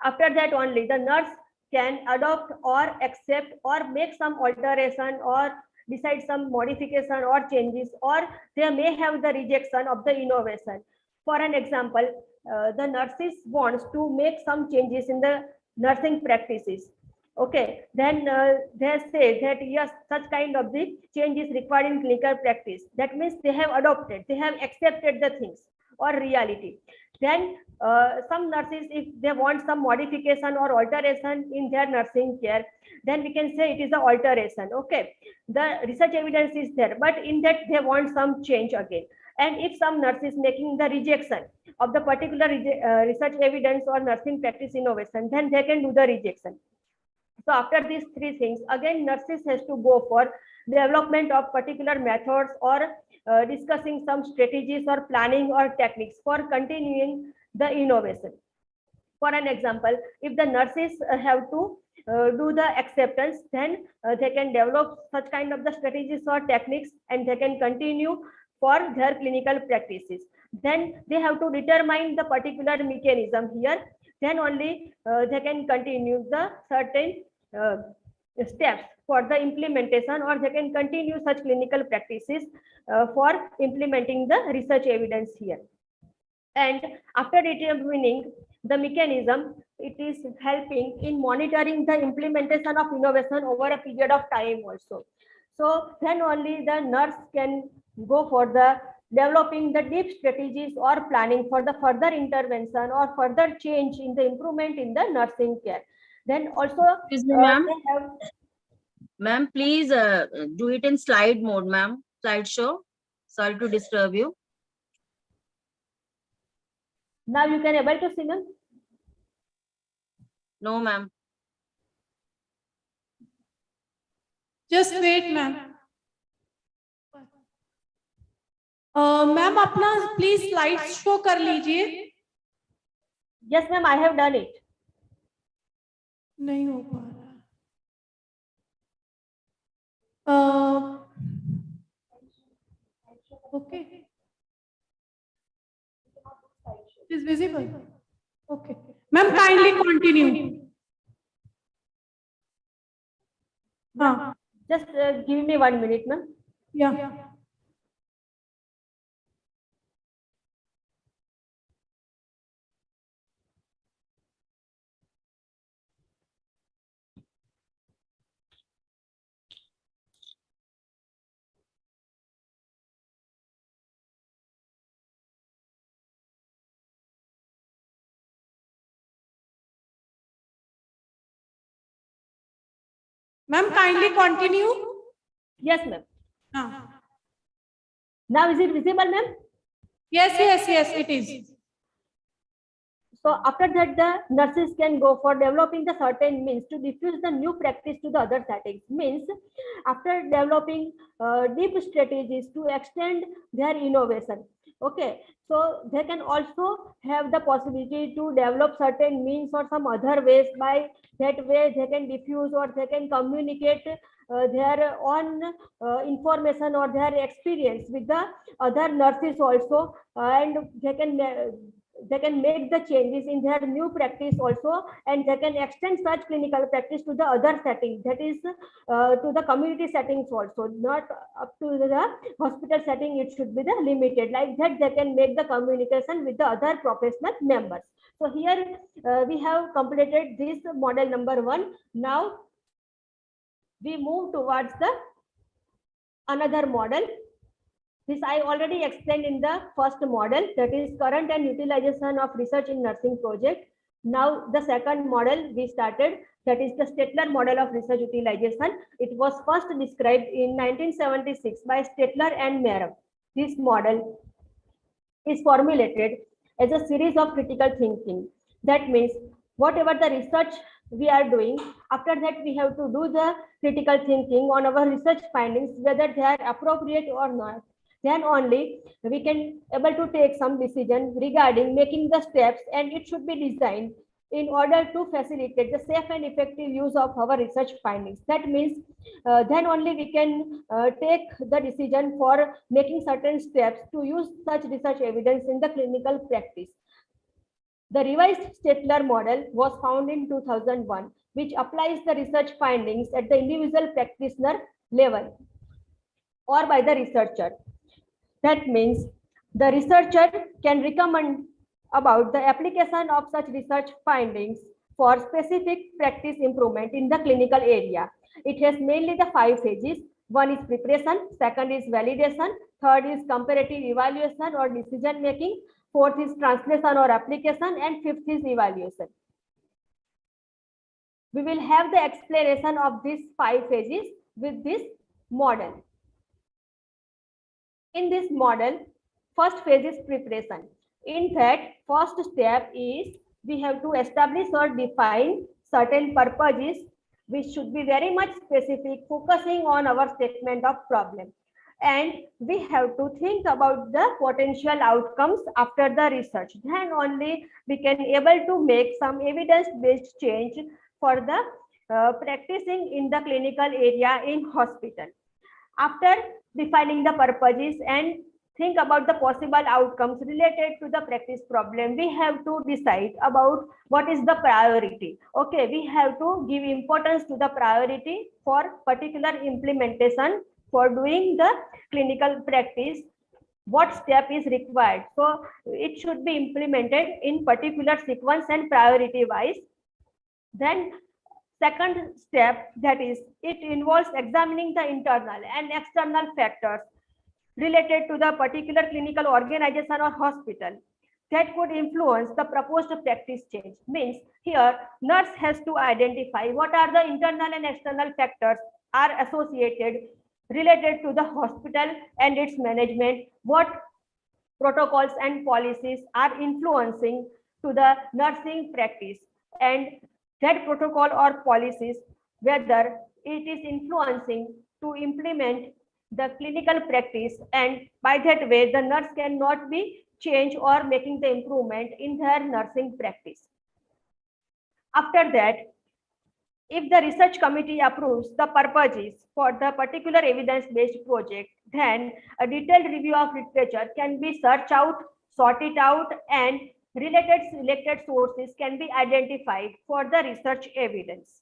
after that only the nurse can adopt or accept or make some alteration or decide some modification or changes, or they may have the rejection of the innovation. For an example, the nurses wants to make some changes in the nursing practices. Okay, then they say that yes, such kind of the change is required in clinical practice. That means they have adopted, they have accepted the things. or reality. Then some nurses, if they want some modification or alteration in their nursing care, then we can say it is the alteration. Okay, the research evidence is there, but in that they want some change again. And if some nurse is making the rejection of the particular research evidence or nursing practice innovation, then they can do the rejection. So after these three things, again nurses has to go for development of particular methods or discussing some strategies or planning or techniques for continuing the innovation. For an example, if the nurses have to do the acceptance, then they can develop such kind of the strategies or techniques and they can continue for their clinical practices. Then they have to determine the particular mechanism here, then only they can continue the certain steps for the implementation, or they can continue such clinical practices for implementing the research evidence here. And after determining the mechanism, it is helping in monitoring the implementation of innovation over a period of time also. So then only the nurse can go for the developing the deep strategies or planning for the further intervention or further change in the improvement in the nursing care. Then also, ma'am, please do it in slide mode, ma'am. Slideshow. Sorry to disturb you. Now you can able to see, ma'am? No, ma'am. Just wait, ma'am. Ma'am अपना please slide show कर लीजिए. Yes, ma'am, I have done it. नहीं हो पा रहा. Okay. Is visible. Okay. Ma'am, kindly continue. Just give me 1 minute, ma'am. Yeah. Ma'am, kindly continue. Yes, ma'am. Now is it visible, ma'am? Yes, it is. So after that, the nurses can go for developing the certain means to diffuse the new practice to the other settings. Means after developing deep strategies to extend their innovation. Okay, so they can also have the possibility to develop certain means or some other ways. By that way they can diffuse or they can communicate their own information or their experience with the other nurses also, and they can make the changes in their new practice also, and they can extend such clinical practice to the other settings, that is to the community settings also, not up to the hospital setting. It should be the limited, like that they can make the communication with the other professional members. So here we have completed this model number 1. Now we move towards the another model. This I already explained in the first model, that is current and utilization of research in nursing project. Now the second model we started, that is the Stetler model of research utilization. It was first described in 1976 by Stetler and Meyer. This model is formulated as a series of critical thinking. That means whatever the research we are doing, after that we have to do the critical thinking on our research findings, whether they are appropriate or not. Then only we can able to take some decision regarding making the steps, and it should be designed in order to facilitate the safe and effective use of our research findings. That means then only we can take the decision for making certain steps to use such research evidence in the clinical practice. The revised Stetler model was found in 2001, which applies the research findings at the individual practitioner level or by the researcher. That means the researcher can recommend about the application of such research findings for specific practice improvement in the clinical area. It has mainly the 5 phases. 1 is preparation, 2nd is validation, 3rd is comparative evaluation or decision making, fourth is translation or application, and fifth is evaluation. We will have the explanation of these 5 phases with this model. In this model, first phase is preparation. In fact, first step is we have to establish or define certain purposes which should be very much specific, focusing on our statement of problem. And we have to think about the potential outcomes after the research. Then only we can able to make some evidence-based change for the practicing in the clinical area in hospital. After defining the purposes and think about the possible outcomes related to the practice problem, we have to decide about what is the priority. Okay, we have to give importance to the priority for particular implementation for doing the clinical practice. What step is required? So it should be implemented in particular sequence and priority wise. Then second step, that is, it involves examining the internal and external factors related to the particular clinical organization or hospital that could influence the proposed practice change. Means here, nurse has to identify what are the internal and external factors are associated related to the hospital and its management, what protocols and policies are influencing to the nursing practice, and that protocol or policies, whether it is influencing to implement the clinical practice, and by that way the nurse cannot be changed or making the improvement in their nursing practice. After that, if the research committee approves the purposes for the particular evidence-based project, then a detailed review of literature can be searched out, sorted out, and related selected sources can be identified for the research evidence.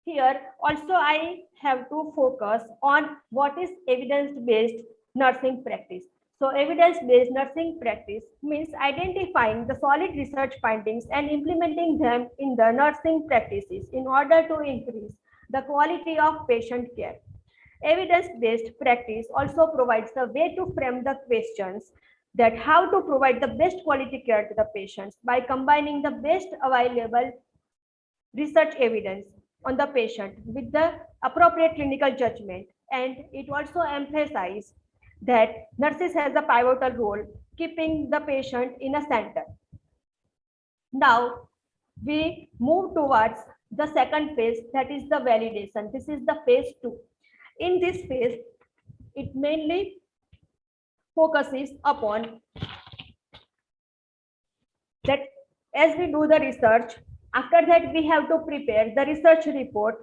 Here also I have to focus on what is evidence-based nursing practice. So evidence-based nursing practice means identifying the solid research findings and implementing them in the nursing practices in order to increase the quality of patient care. Evidence-based practice also provides the way to frame the questions that how to provide the best quality care to the patients by combining the best available research evidence on the patient with the appropriate clinical judgment. And it also emphasizes that nurses has a pivotal role keeping the patient in a center. Now we move towards the second phase, that is the validation. This is the phase 2. In this phase, it mainly focuses upon that as we do the research, after that we have to prepare the research report.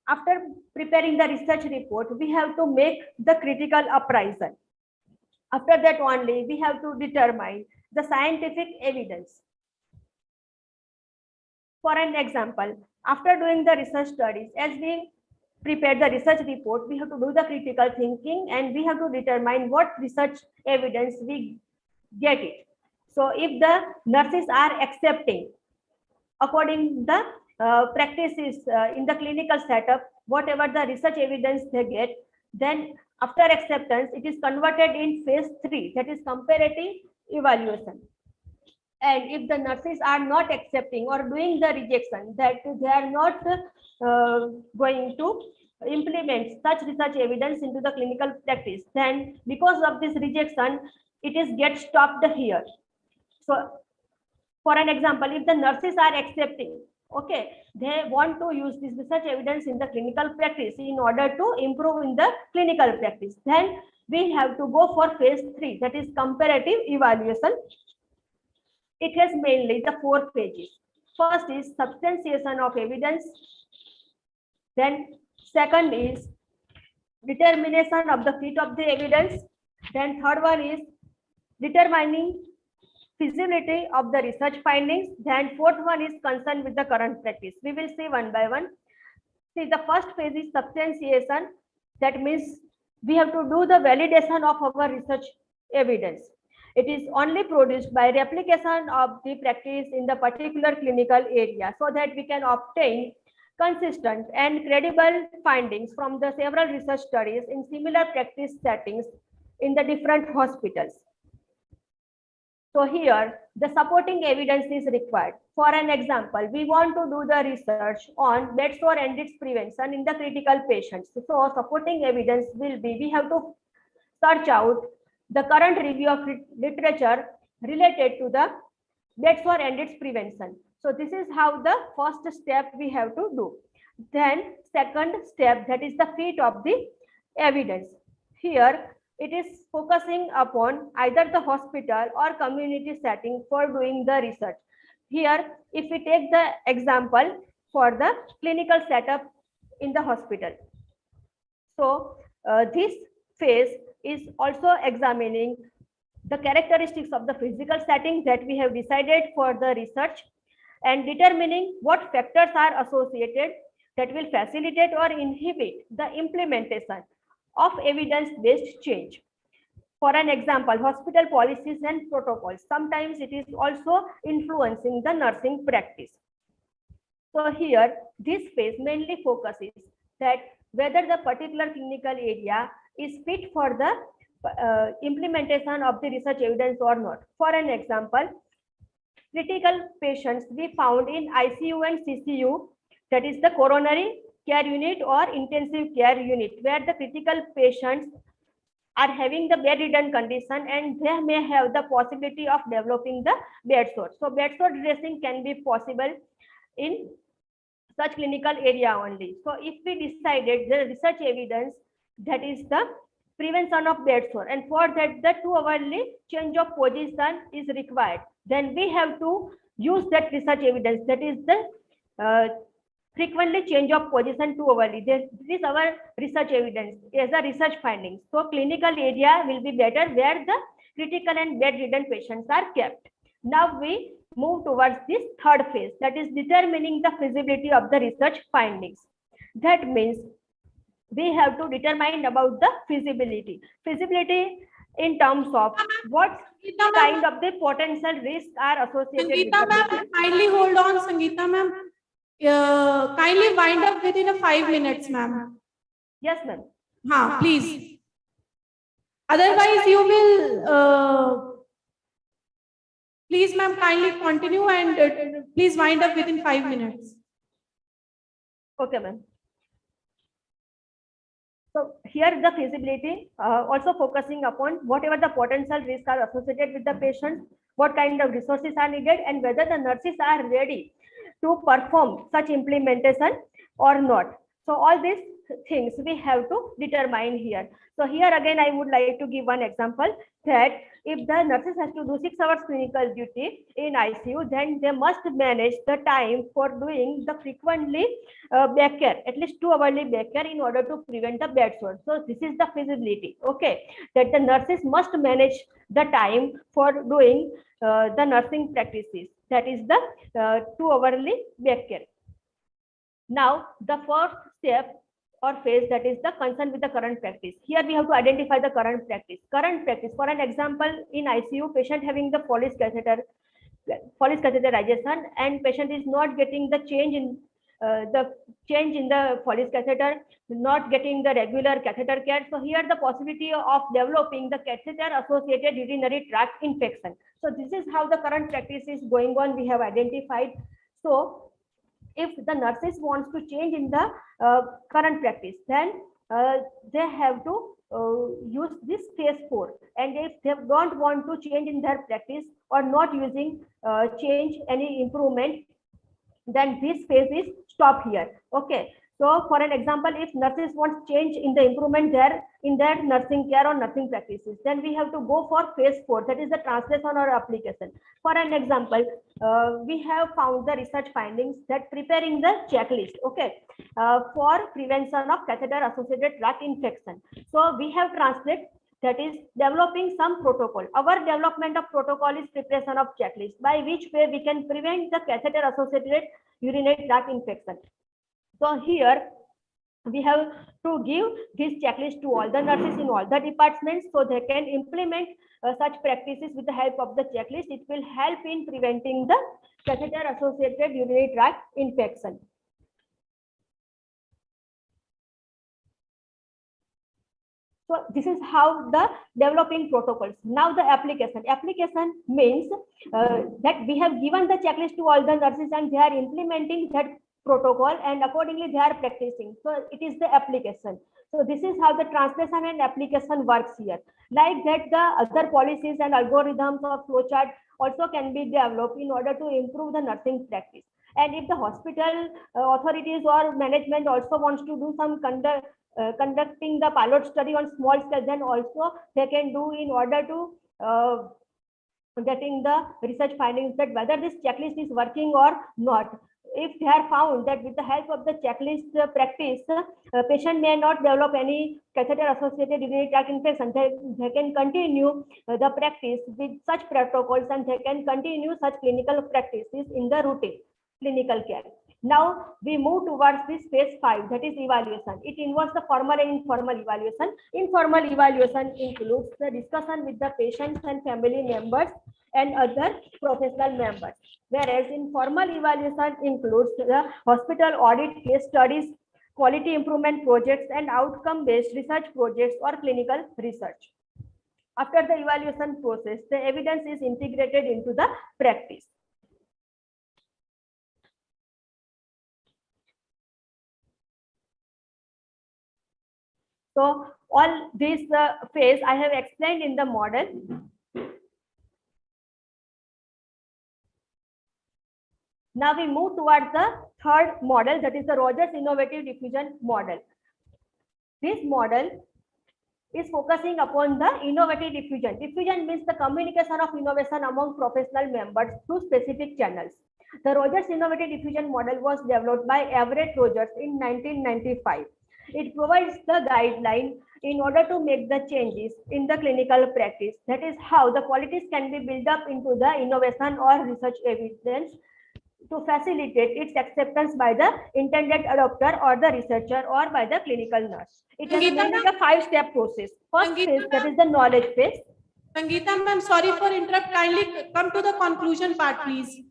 After preparing the research report, we have to make the critical appraisal. After that only, we have to determine the scientific evidence. For an example, after doing the research studies, as we prepare the research report, we have to do the critical thinking and we have to determine what research evidence we get it. So if the nurses are accepting according to the practices in the clinical setup, whatever the research evidence they get, then after acceptance, it is converted in phase 3, that is comparative evaluation. And if the nurses are not accepting or doing the rejection, that they are not going to implement such research evidence into the clinical practice, then because of this rejection, it is get stopped here. So for an example, if the nurses are accepting, okay, they want to use this research evidence in the clinical practice in order to improve in the clinical practice, then we have to go for phase 3, that is comparative evaluation. It has mainly the 4 phases. First is substantiation of evidence. Then second is determination of the fit of the evidence. Then third one is determining feasibility of the research findings. Then fourth one is concerned with the current practice. We will see one by one. See, the first phase is substantiation. That means we have to do the validation of our research evidence. It is only produced by replication of the practice in the particular clinical area so that we can obtain consistent and credible findings from the several research studies in similar practice settings in the different hospitals. So here, the supporting evidence is required. For an example, we want to do the research on bed sore and its prevention in the critical patients. So supporting evidence will be, we have to search out the current review of literature related to the bed sore and its prevention. So this is how the first step we have to do. Then second step, that is the fit of the evidence. Here it is focusing upon either the hospital or community setting for doing the research. Here, if we take the example for the clinical setup in the hospital. So this phase is also examining the characteristics of the physical setting that we have decided for the research and determining what factors are associated that will facilitate or inhibit the implementation of evidence-based change. For an example, hospital policies and protocols. Sometimes it is also influencing the nursing practice. So here, this phase mainly focuses that whether the particular clinical area is fit for the implementation of the research evidence or not. For an example, critical patients we found in ICU and CCU, that is the coronary care unit or intensive care unit, where the critical patients are having the bedridden condition and they may have the possibility of developing the bed sore. So bed sore dressing can be possible in such clinical area only. So if we decided the research evidence that is the prevention of bed sore, and for that the 2-hourly change of position is required, then we have to use that research evidence, that is the frequently change of position 2-hourly. This is our research evidence as a research finding. So clinical area will be better where the critical and bedridden patients are kept. Now we move towards this third phase, that is determining the feasibility of the research findings. That means we have to determine about the feasibility. Feasibility in terms of what kind of the potential risks are associated with Sangeeta the ma'am, kindly hold on, Sangeeta ma'am. Kindly wind up within 5 minutes, ma'am. Yes, ma'am. Please. Otherwise, you will. Please, ma'am, kindly continue and please wind up within 5 minutes. Okay, ma'am. So here the feasibility also focusing upon whatever the potential risks are associated with the patients, what kind of resources are needed, and whether the nurses are ready to perform such implementation or not. So all these things we have to determine here. So here again, I would like to give one example that if the nurses has to do 6 hours clinical duty in ICU, then they must manage the time for doing the frequently back care, at least 2-hourly back care in order to prevent the bed sore. So this is the feasibility, okay, that the nurses must manage the time for doing the nursing practices, that is the 2-hourly back care. Now the first step or phase, that is the concern with the current practice. Here we have to identify the current practice. Current practice, for an example, in ICU, patient having the Foley's catheterization, and patient is not getting the change in the Foley's catheter, not getting the regular catheter care. So here the possibility of developing the catheter associated urinary tract infection. So this is how the current practice is going on, we have identified. So if the nurses wants to change in the current practice, then they have to use this phase 4. And if they don't want to change in their practice or not using change any improvement, then this phase is stop here. Okay. So for an example, if nurses want change in the improvement there in their nursing care or nursing practices, then we have to go for phase 4, that is the translation or application. For an example, we have found the research findings that preparing the checklist, okay, for prevention of catheter associated tract infection. So we have translated, that is developing some protocol. Our development of protocol is preparation of checklist, by which way we can prevent the catheter associated urinary tract infection. So here we have to give this checklist to all the nurses in all the departments so they can implement such practices with the help of the checklist. It will help in preventing the catheter associated urinary tract infection. So this is how the developing protocols. Now the application. Application means that we have given the checklist to all the nurses and they are implementing that protocol and accordingly they are practicing. So it is the application. So this is how the translation and application works here. Like that, the other policies and algorithms of flowchart also can be developed in order to improve the nursing practice. And if the hospital authorities or management also wants to do some conducting the pilot study on small scale, then also they can do in order to getting the research findings that whether this checklist is working or not. If they are found that with the help of the checklist practice, patient may not develop any catheter-associated urinary tract infection, they can continue the practice with such protocols and they can continue such clinical practices in the routine clinical care. Now we move towards this phase 5, that is evaluation. It involves the formal and informal evaluation. Informal evaluation includes the discussion with the patients and family members and other professional members. Whereas informal evaluation includes the hospital audit, case studies, quality improvement projects, and outcome-based research projects or clinical research. After the evaluation process, the evidence is integrated into the practice. So all this phase I have explained in the model. Now we move towards the third model, that is the Rogers Innovative Diffusion model. This model is focusing upon the innovative diffusion. Diffusion means the communication of innovation among professional members through specific channels. The Rogers Innovative Diffusion model was developed by Everett Rogers in 1995. It provides the guideline in order to make the changes in the clinical practice. That is how the qualities can be built up into the innovation or research evidence to facilitate its acceptance by the intended adopter or the researcher or by the clinical nurse. It is mainly a 5-step process. First phase, that is the knowledge phase. Sangeeta ma'am, sorry for interrupt. Kindly come to the conclusion part, please.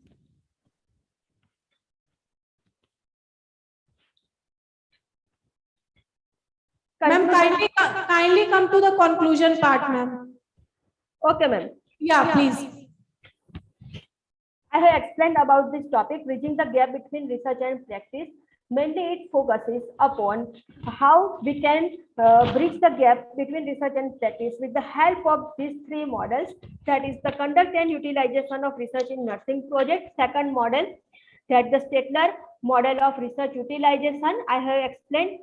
Ma'am, kindly come to the conclusion part, ma'am. Okay, ma'am. Yeah, please. I have explained about this topic, bridging the gap between research and practice. Mainly it focuses upon how we can bridge the gap between research and practice with the help of these 3 models. That is the conduct and utilization of research in nursing project. Second model, that the Stetler model of research utilization. I have explained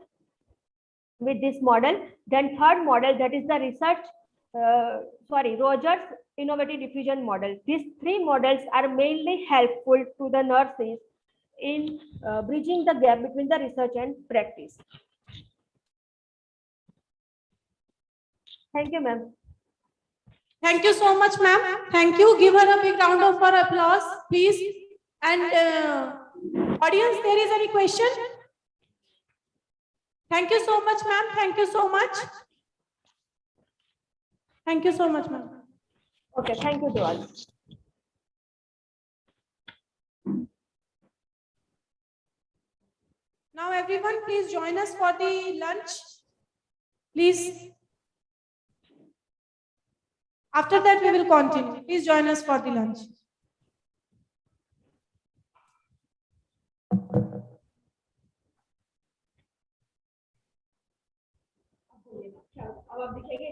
with this model. Then third model, that is the Rogers Innovative Diffusion model. These 3 models are mainly helpful to the nurses in bridging the gap between the research and practice. Thank you, ma'am. Thank you so much, ma'am. Thank you. Give her a big round of applause, please. And audience, there is any question? Thank you so much, ma'am. Thank you so much. Thank you so much, ma'am. Okay, thank you to all. Now, everyone, please join us for the lunch. Please. After that, we will continue. Please join us for the lunch. अब आप दिखेंगे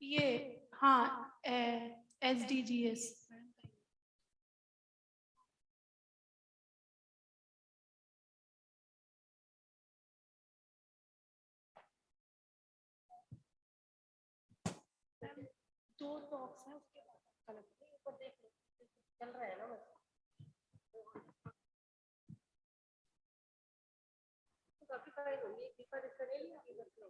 ये हाँ SDGs दो talks हैं उसके बाद चल रहा है ना बस काफी सारे होंगे एक बार इसका ले लिया अभी बस लो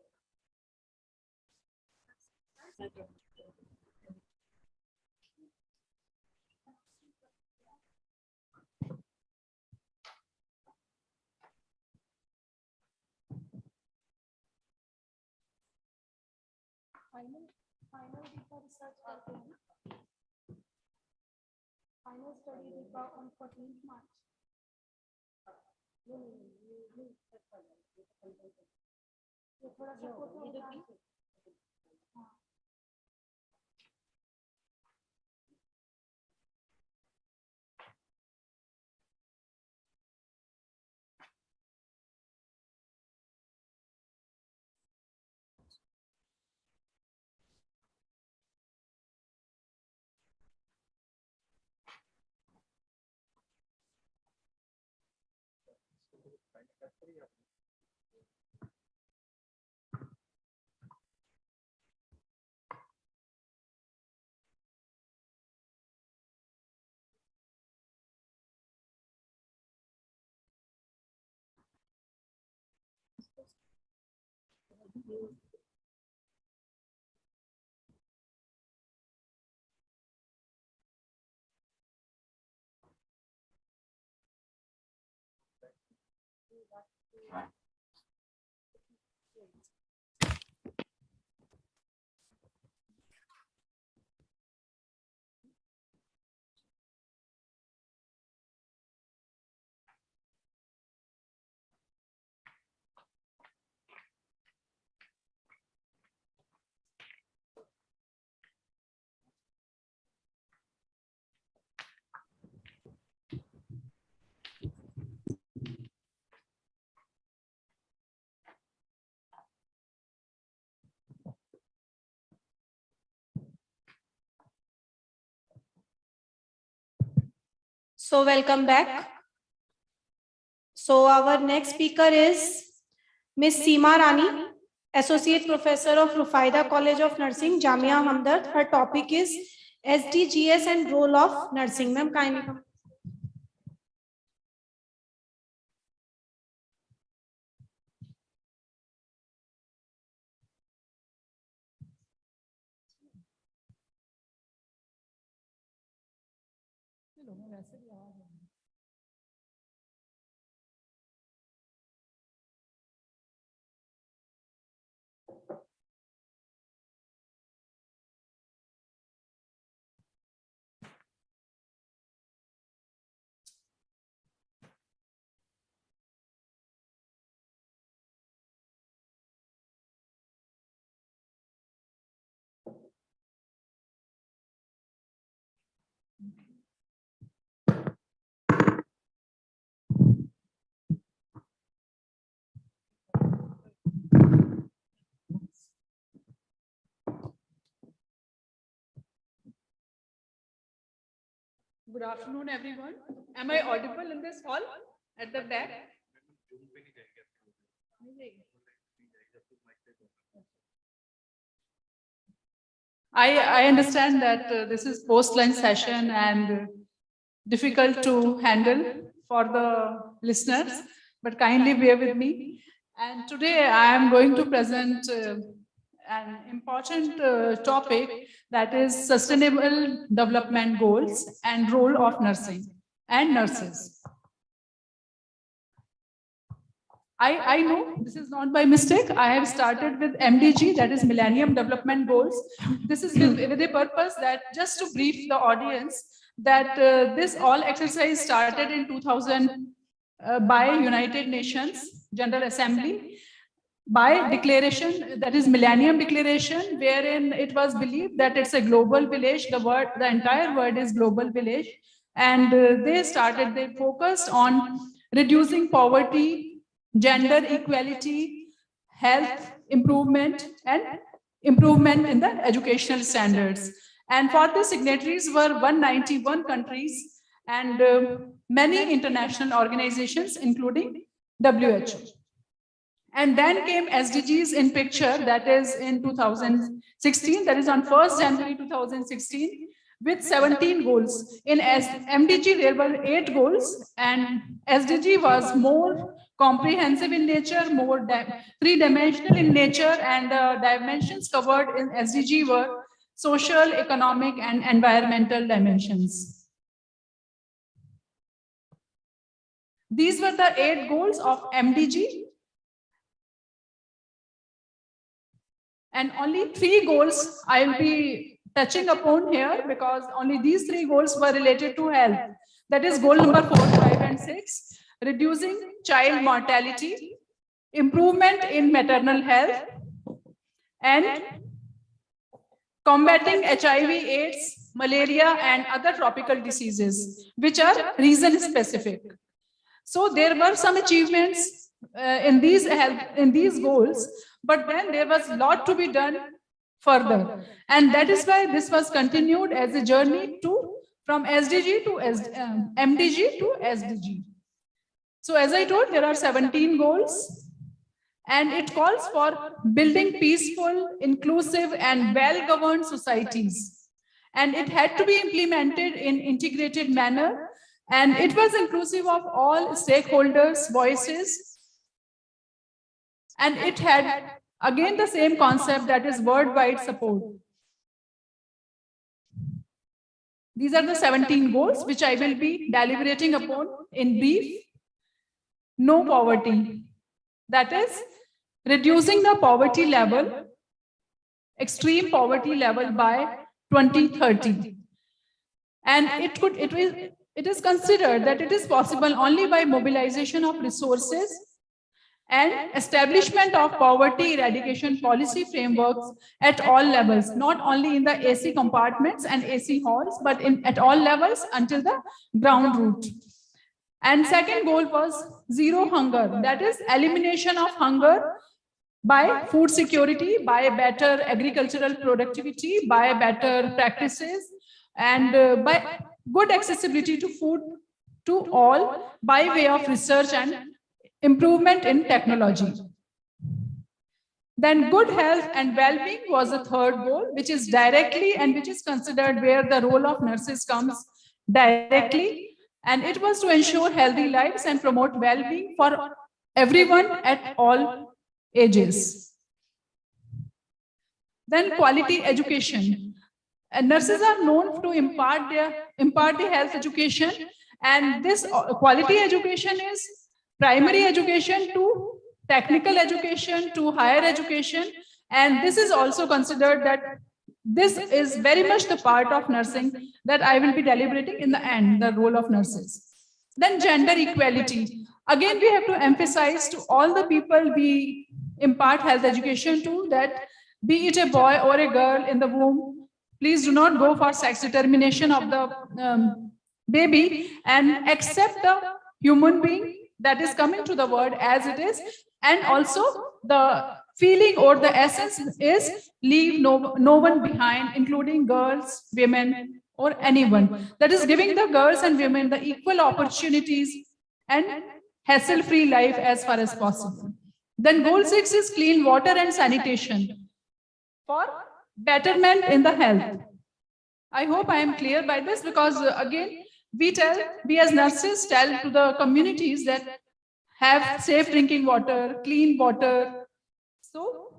फाइनल दीपा रिसर्च करते हैं ना final study Deepa on 14th March ये थोड़ा सा फोटो हाँ So welcome back. So our next speaker is Miss Seema Rani, Associate Professor of Rufaida College of Nursing, Jamia Hamdard. Her topic is SDGs and role of nursing. Ma'am, kindly come. Good afternoon, everyone. Am I audible in this hall at the back? I understand that this is post-lunch session and difficult to handle for the listeners, but kindly bear with me. And today I am going to present an important topic, that is sustainable development goals and role of nursing and nurses. I know this is not by mistake. I have started with MDG, that is Millennium Development Goals. This is with the purpose that just to brief the audience that this all exercise started in 2000 by United Nations General Assembly, by declaration, that is Millennium Declaration, wherein it was believed that it's a global village. The entire word is global village, and they focused on reducing poverty, gender equality, health improvement, and improvement in the educational standards. And for the signatories were 191 countries and many international organizations, including WHO. And then came SDGs in picture, that is in 2016, that is on 1st January 2016, with 17 goals. In MDG, there were 8 goals, and SDG was more comprehensive in nature, more three-dimensional in nature, and the dimensions covered in SDG were social, economic, and environmental dimensions. These were the 8 goals of MDG. And only 3 goals I will be touching upon here, because only these 3 goals were related to health. That is goal number 4, 5, and 6, reducing child mortality, improvement in maternal health, and combating HIV, AIDS, malaria, and other tropical diseases, which are region specific. So there were some achievements in these goals, but then there was a lot to be done further. And that is why this was continued as a journey from SDG to MDG to SDG. So as I told, there are 17 goals, and it calls for building peaceful, inclusive, and well-governed societies. And it had to be implemented in integrated manner, and it was inclusive of all stakeholders' voices. And it had, again, the same concept, that is worldwide support. These are the 17 goals, which I will be deliberating upon in brief. No poverty. That is, reducing the poverty level, extreme poverty level by 2030. And it is considered that it is possible only by mobilization of resources and establishment of poverty eradication policy frameworks at all levels, not only in the AC compartments and AC halls, but at all levels until the ground root. And second goal was zero hunger, that is elimination of hunger by food security, by better agricultural productivity, by better practices, and by good accessibility to food to all by way of research and improvement in technology. Then good health and well-being was the third goal, which is directly and which is considered where the role of nurses comes directly. And it was to ensure healthy lives and promote well-being for everyone at all ages. Then quality education. And nurses are known to impart the health education, and this quality education is primary education to technical education to higher education, and this is also considered that this is very much the part of nursing that I will be deliberating in the end, the role of nurses. Then gender equality. Again, we have to emphasize to all the people we impart health education to that be it a boy or a girl in the womb, please do not go for sex determination of the baby and accept the human being that is coming to the world as it is. And also the feeling or the essence is leave no one behind, including girls, women, or anyone. That is giving the girls and women the equal opportunities and hassle-free life as far as possible. Then goal 6 is clean water and sanitation for betterment in the health. I hope I am clear by this, because again, we as nurses tell to the communities that have safe drinking water, clean water. So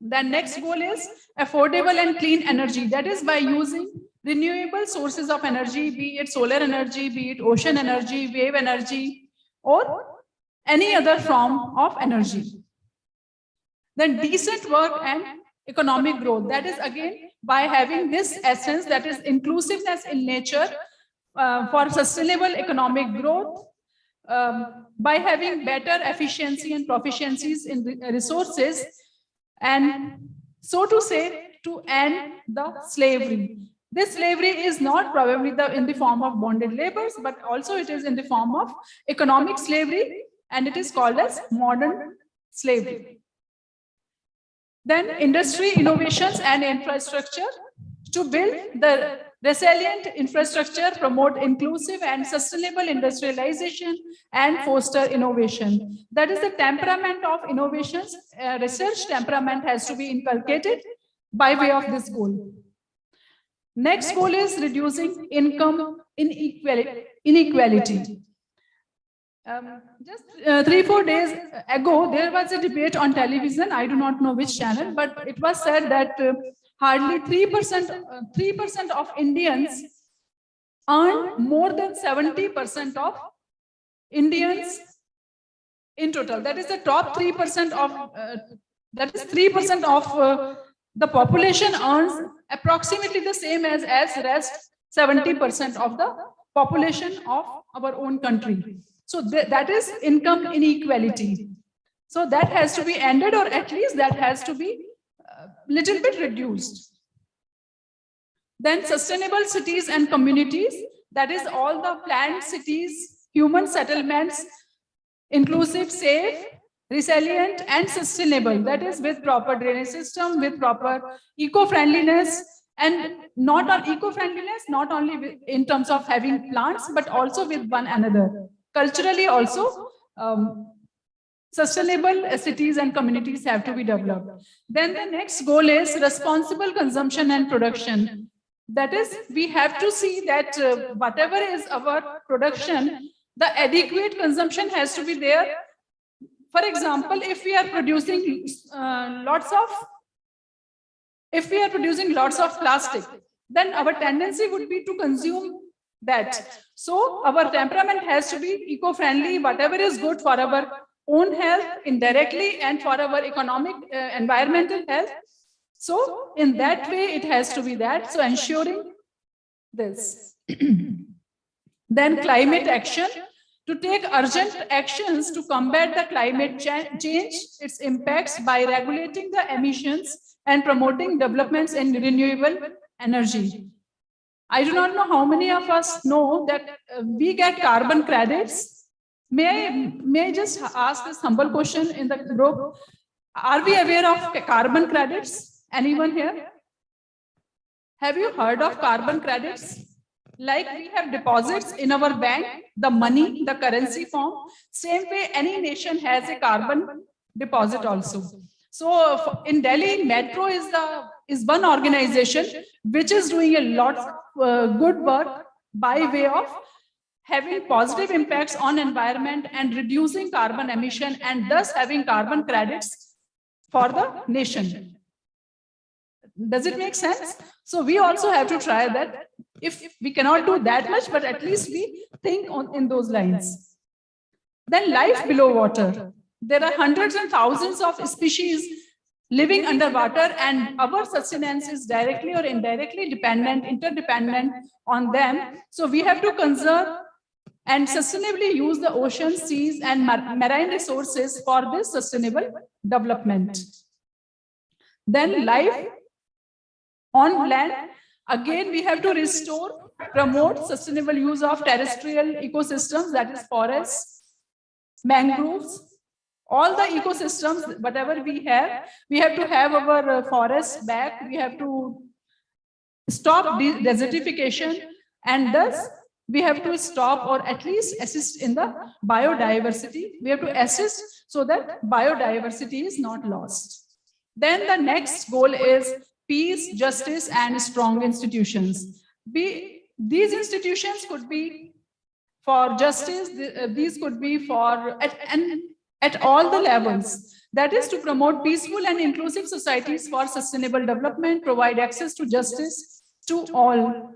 the next goal is affordable and clean energy. That is by using renewable sources of energy, be it solar energy, be it ocean energy, wave energy, or any other form of energy. Then decent work and economic growth. That is again by having this essence, that is inclusiveness in nature for sustainable economic growth, by having better efficiency and proficiencies in resources, and so to say, to end the slavery. This slavery is not probably in the form of bonded labors, but also it is in the form of economic slavery, and it is called as modern slavery. Then industry innovations and infrastructure to build the resilient infrastructure, promote inclusive and sustainable industrialization, and foster innovation. That is the temperament of innovations. Research temperament has to be inculcated by way of this goal. Next goal is reducing income inequality. Just 3-4 days ago, there was a debate on television. I do not know which channel, but it was said that hardly 3% of Indians earn more than 70% of Indians in total. That is the top 3% of that is 3% of the population earns approximately the same as rest 70% of the population of our own country. So that is income inequality. So that has to be ended, or at least that has to be little bit reduced. Then sustainable cities and communities, that is all the planned cities, human settlements, inclusive, safe, resilient and sustainable. That is with proper drainage system, with proper eco-friendliness, and not on eco-friendliness, not only in terms of having plants, but also with one another. Culturally also, sustainable cities and communities have to be developed. Then the next goal is responsible consumption and production. That is, we have to see that whatever is our production, the adequate consumption has to be there. For example, if we are producing lots of plastic, then our tendency would be to consume that. So our temperament has to be eco-friendly, whatever is good for our own health indirectly and for our economic environmental health. So in that way, it has to be that. So ensuring this. Then climate action, to take urgent actions to combat the climate change, its impacts by regulating the emissions and promoting developments in renewable energy. I do not know how many of us know that we get carbon credits. May I just ask this humble question in the group? Are we aware of carbon credits? Anyone here? Have you heard of carbon credits? Like we have deposits in our bank, the money, the currency form. Same way, any nation has a carbon deposit also. So in Delhi, Metro is one organization which is doing a lot of good work by way of having positive impacts on environment and reducing carbon emission, and thus having carbon credits for the nation. Does it make sense? So we also have to try that. If we cannot do that much, but at least we think in those lines. Then life below water. There are hundreds and thousands of species living underwater, and our sustenance is directly or indirectly interdependent on them. So we have to conserve and sustainably use the oceans, seas, and marine resources for this sustainable development. Then life on land, again, we have to restore, promote sustainable use of terrestrial ecosystems, that is forests, mangroves, all the ecosystems, whatever we have to have our forests back. We have to stop desertification, and thus we have to stop or at least assist in the biodiversity. We have to assist so that biodiversity is not lost. Then the next goal is peace, justice, and strong institutions. These institutions could be for justice, these could be for at all the levels. That is to promote peaceful and inclusive societies for sustainable development, provide access to justice to all.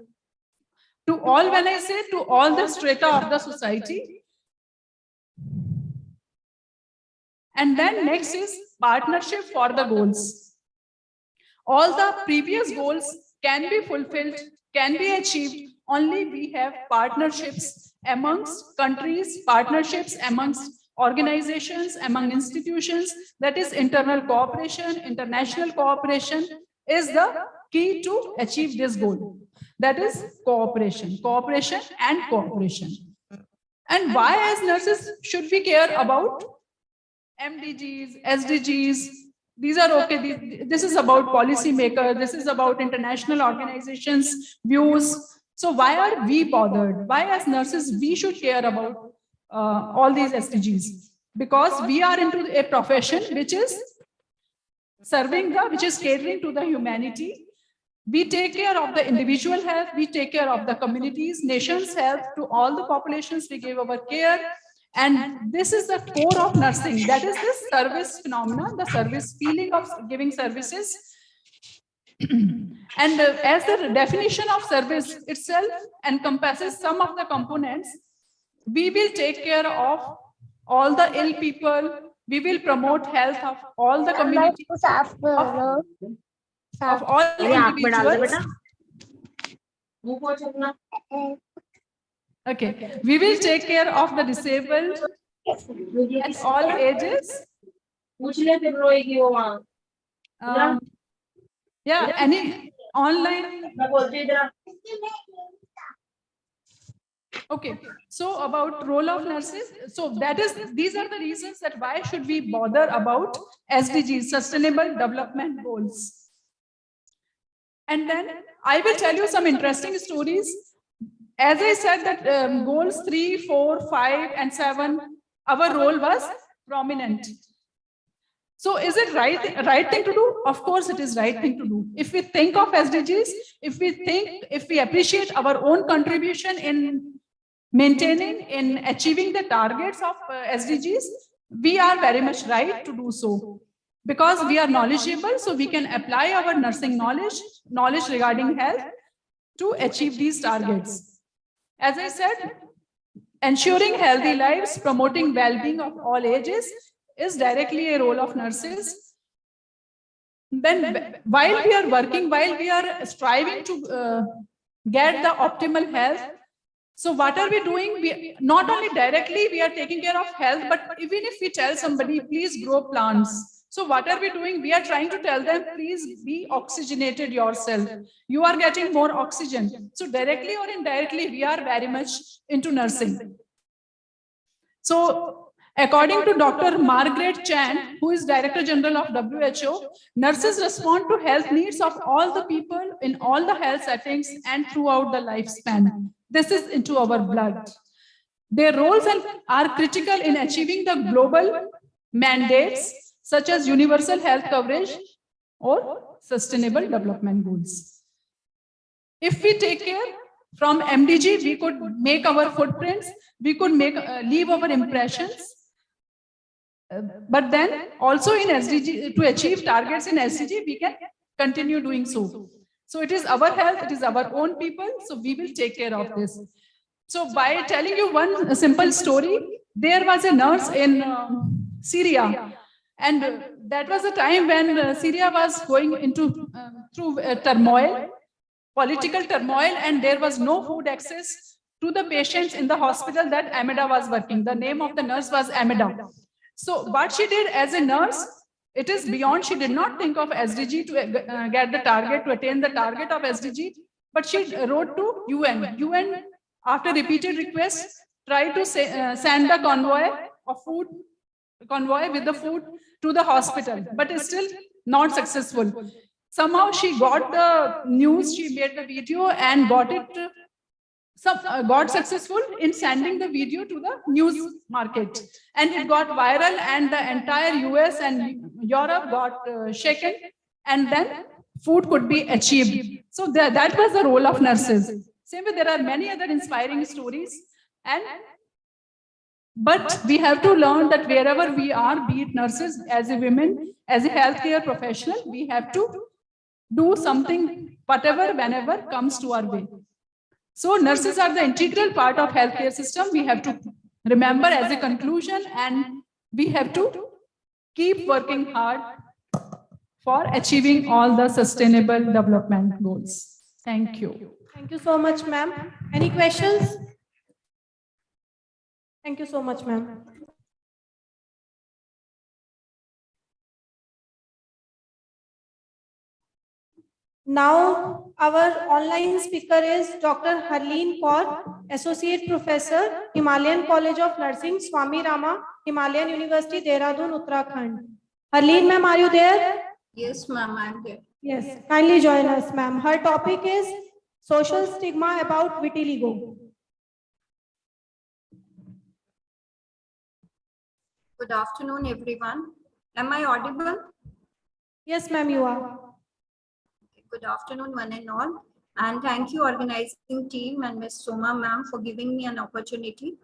To all, when I say to all the strata of the society. And then next is partnership for the goals. All the previous goals can be fulfilled, can be achieved, only we have partnerships amongst countries, partnerships amongst organizations, among institutions. That is internal cooperation, international cooperation is the key to achieve this goal. That is cooperation and cooperation. And why as nurses should we care about MDGs, SDGs? These are okay. This is about policymakers. This is about international organizations' views. So why are we bothered? Why as nurses we should care about all these SDGs? Because we are into a profession which is which is catering to the humanity. We take care of the individual health, we take care of the communities, nation's health, to all the populations we give our care. And this is the core of nursing. That is the service phenomena, the service feeling of giving services. And as the definition of service itself encompasses some of the components, we will take care of all the ill people, we will promote health of all the communities, of all individuals. Okay, we will take care of the disabled at all ages. Yeah, any online. Okay, so about role of nurses. So these are the reasons that why should we bother about SDGs, Sustainable Development Goals. And then I will tell you some interesting stories. As I said that goals 3, 4, 5, and 7, our role was prominent. So is it right thing to do? Of course, it is right thing to do. If we think of SDGs, if we appreciate our own contribution in maintaining, in achieving the targets of SDGs, we are very much right to do so. Because we are knowledgeable, so we can apply our nursing knowledge regarding health to achieve these targets. As I said, ensuring healthy lives, promoting well-being of all ages is directly a role of nurses. Then while we are working, while we are striving to get the optimal health, so what are we doing? We not only directly we are taking care of health, but even if we tell somebody, please grow plants. So what are we doing? We are trying to tell them, please be oxygenated yourself. You are getting more oxygen. So directly or indirectly, we are very much into nursing. So according to Dr. Margaret Chan, who is Director General of WHO, nurses respond to health needs of all the people in all the health settings and throughout the lifespan. This is into our blood. Their roles are critical in achieving the global mandates such as universal health coverage or sustainable development goals. If we take care from MDG, we could make our footprints, we could leave our impressions. But then also in SDG, to achieve targets in SDG, we can continue doing so. So it is our health, it is our own people, so we will take care of this. So by telling you one simple story, there was a nurse in Syria, and that was a time when Syria was going into through turmoil, political turmoil, and there was no food access to the patients in the hospital that Amida was working. The name of the nurse was Amida. So what she did as a nurse, it is beyond, she did not think of SDG to get the target, to attain the target of SDG, but she wrote to UN. UN, after repeated requests, tried to send the convoy with the food to the hospital, but is still not successful. Somehow she got the news, she made the video and got it, got successful in sending the video to the news market. And it got viral and the entire US and Europe got shaken, and then food could be achieved. So that was the role of nurses. Same way, there are many other inspiring stories. But we have to learn that wherever we are, be it nurses, as a women, as a healthcare professional, we have to do something, whatever, whenever comes to our way. So nurses are the integral part of healthcare system. We have to remember as a conclusion, and we have to keep working hard for achieving all the sustainable development goals. Thank you. Thank you so much, ma'am. Any questions? Thank you so much, ma'am. Now, our online speaker is Dr. Harleen Kaur, Associate Professor, Himalayan College of Nursing, Swami Rama, Himalayan University, Dehradun, Uttarakhand. Harleen, ma'am, are you there? Yes, ma'am, I'm there. Yes, kindly join us, ma'am. Her topic is social stigma about vitiligo. Good afternoon, everyone. Am I audible? Yes, ma'am, you are. Good afternoon, one and all. And thank you, organizing team and Ms. Soma ma'am, for giving me an opportunity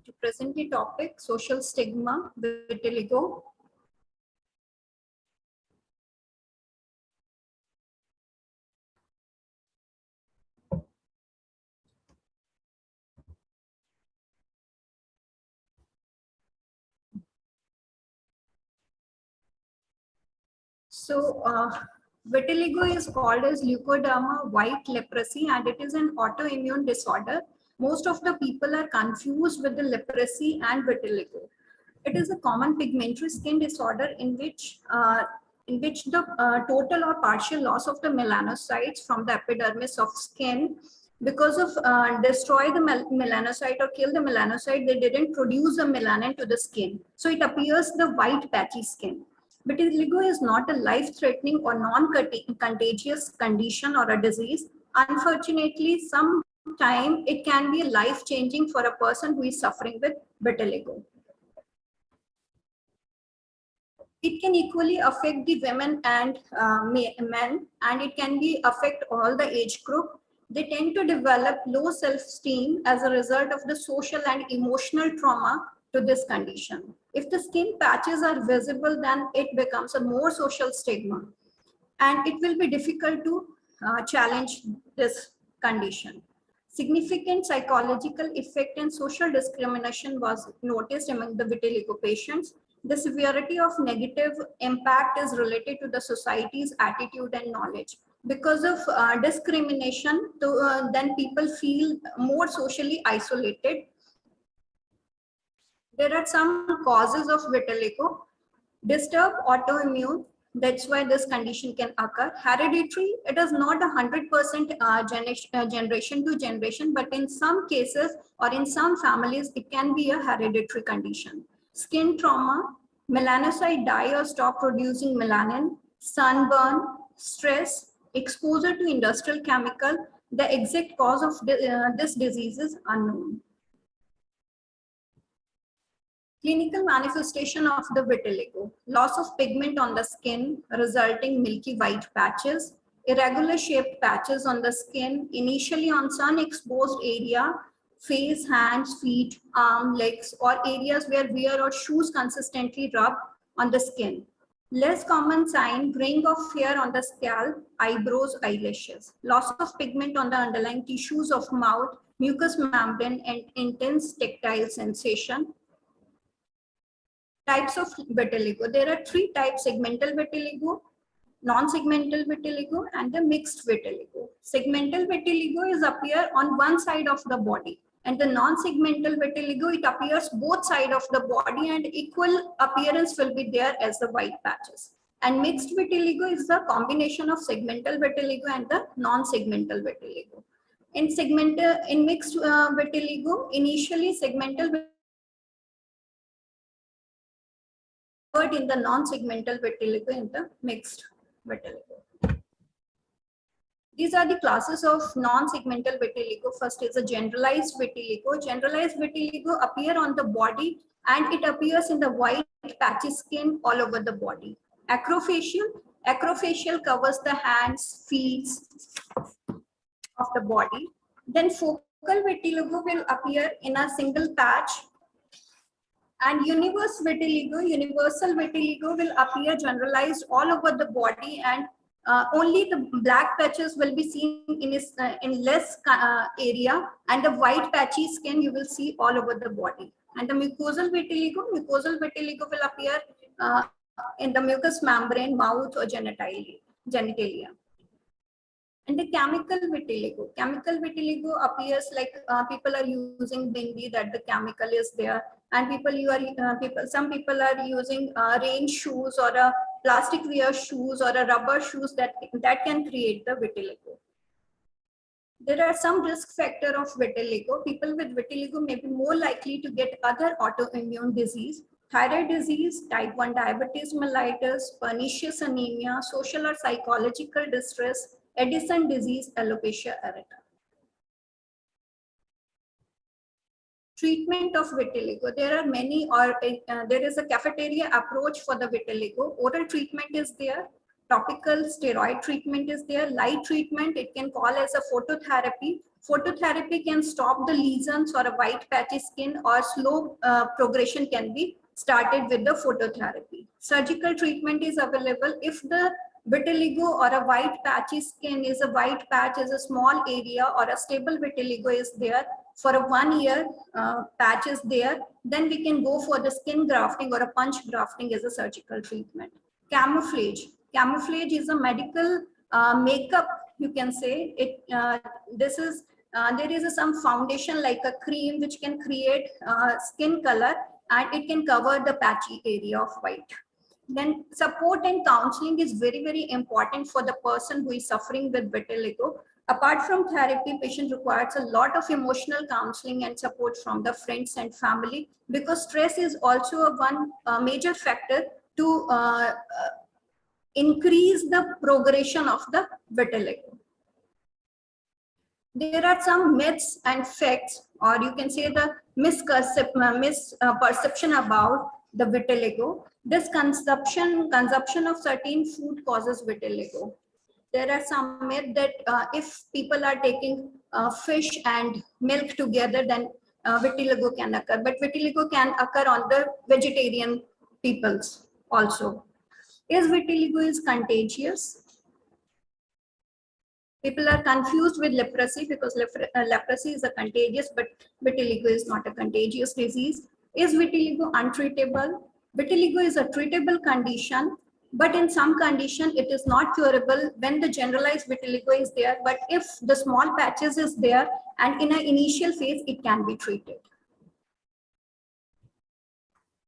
to present the topic, social stigma, vitiligo. So, vitiligo is called as leukoderma white leprosy, and it is an autoimmune disorder. Most of the people are confused with the leprosy and vitiligo. It is a common pigmentary skin disorder in which the total or partial loss of the melanocytes from the epidermis of skin, because of destroy the melanocyte or kill the melanocyte, they didn't produce a melanin to the skin. So it appears the white patchy skin. Vitiligo is not a life-threatening or non-contagious condition or a disease. Unfortunately, sometimes it can be life-changing for a person who is suffering with vitiligo. It can equally affect the women and men, and it can be affect all the age group. They tend to develop low self-esteem as a result of the social and emotional trauma to this condition. If the skin patches are visible, then it becomes a more social stigma, and it will be difficult to challenge this condition. Significant psychological effect and social discrimination was noticed among the vitiligo patients. The severity of negative impact is related to the society's attitude and knowledge. Because of discrimination, then people feel more socially isolated. There are some causes of vitiligo. Disturbed autoimmune, that's why this condition can occur. Hereditary, it is not 100% generation to generation, but in some cases or in some families, it can be a hereditary condition. Skin trauma, melanocyte die or stop producing melanin, sunburn, stress, exposure to industrial chemical. The exact cause of this disease is unknown. Clinical manifestation of the vitiligo: loss of pigment on the skin, resulting milky white patches, irregular shaped patches on the skin, initially on sun-exposed area, face, hands, feet, arm, legs, or areas where wear or shoes consistently rub on the skin. Less common sign, graying of hair on the scalp, eyebrows, eyelashes. Loss of pigment on the underlying tissues of mouth, mucous membrane, and intense tactile sensation. Types of vitiligo. There are three types: segmental vitiligo, non-segmental vitiligo, and the mixed vitiligo. Segmental vitiligo is appear on one side of the body, and the non-segmental vitiligo, it appears both sides of the body, and equal appearance will be there as the white patches. And mixed vitiligo is the combination of segmental vitiligo and the non-segmental vitiligo. In mixed vitiligo, initially segmental in the non-segmental vitiligo in the mixed vitiligo. These are the classes of non-segmental vitiligo. First is a generalized vitiligo. Generalized vitiligo appear on the body, and it appears in the white patchy skin all over the body. Acrofacial. Acrofacial covers the hands, feet of the body. Then focal vitiligo will appear in a single patch. And universal vitiligo will appear generalized all over the body, and only the black patches will be seen in less area, and the white patchy skin you will see all over the body. And the mucosal vitiligo will appear in the mucous membrane, mouth, or genitalia. And the chemical vitiligo appears like people are using bindi, that the chemical is there, and some people are using rain shoes or plastic wear shoes or a rubber shoes that can create the vitiligo. There are some risk factor of vitiligo. People with vitiligo may be more likely to get other autoimmune disease, thyroid disease, type 1 diabetes mellitus, pernicious anemia, social or psychological distress, Addison disease, alopecia areata. Treatment of vitiligo. There are many, or there is a cafeteria approach for the vitiligo. Oral treatment is there. Topical steroid treatment is there. Light treatment, it can call as a phototherapy. Phototherapy can stop the lesions or a white patchy skin, or slow progression can be started with the phototherapy. Surgical treatment is available if the vitiligo or a white patchy skin is a white patch, is a small area, or a stable vitiligo is there for a 1 year patch is there, then we can go for the skin grafting or a punch grafting as a surgical treatment. Camouflage. Camouflage is a medical makeup, you can say. There is some foundation like a cream which can create skin color, and it can cover the patchy area of white. Then support and counseling is very, very important for the person who is suffering with vitiligo. Apart from therapy, patient requires a lot of emotional counseling and support from the friends and family, because stress is also one major factor to increase the progression of the vitiligo. There are some myths and facts, or you can say the misperception about the vitiligo. This consumption of certain food causes vitiligo. There are some myths that if people are taking fish and milk together, then vitiligo can occur. But vitiligo can occur on the vegetarian peoples also. Is vitiligo is contagious? People are confused with leprosy, because leprosy is a contagious, but vitiligo is not a contagious disease. Is vitiligo untreatable? Vitiligo is a treatable condition, but in some condition it is not curable when the generalized vitiligo is there. But if the small patches is there and in an initial phase, it can be treated.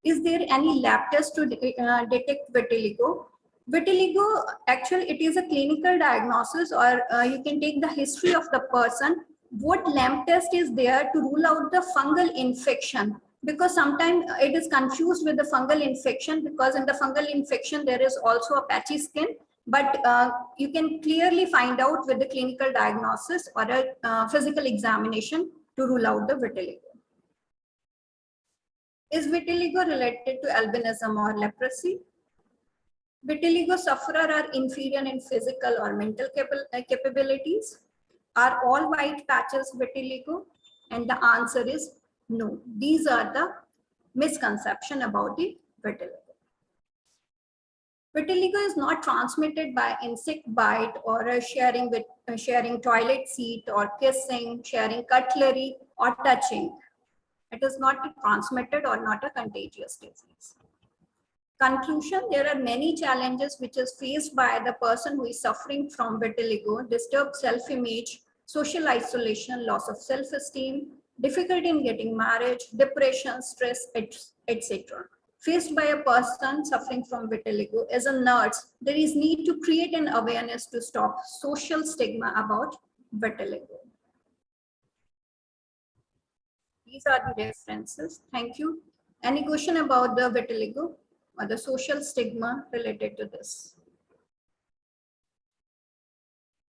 Is there any lab test to detect vitiligo? Vitiligo, actually, it is a clinical diagnosis, or you can take the history of the person. What lab test is there to rule out the fungal infection? Because sometimes it is confused with the fungal infection, because in the fungal infection, there is also a patchy skin, but you can clearly find out with the clinical diagnosis or a physical examination to rule out the vitiligo. Is vitiligo related to albinism or leprosy? Vitiligo sufferers are inferior in physical or mental capabilities. Are all white patches vitiligo? And the answer is no. These are the misconception about the vitiligo. Vitiligo is not transmitted by insect bite or sharing toilet seat or kissing, sharing cutlery or touching. It is not transmitted or not a contagious disease. Conclusion, there are many challenges which is faced by the person who is suffering from vitiligo: disturbed self-image, social isolation, loss of self-esteem, difficulty in getting marriage, depression, stress, etc. Faced by a person suffering from vitiligo, as a nurse, there is need to create an awareness to stop social stigma about vitiligo. These are the references. Thank you. Any question about the vitiligo or the social stigma related to this?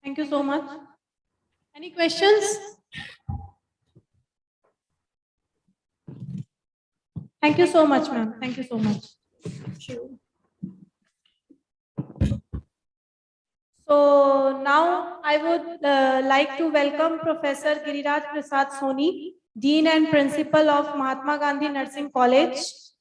Thank you so much. Any questions? Thank you so much, ma'am. Thank you so much. Sure. So now I would like to welcome Professor Giriraj Prasad Soni, Dean and Principal of Mahatma Gandhi Nursing College,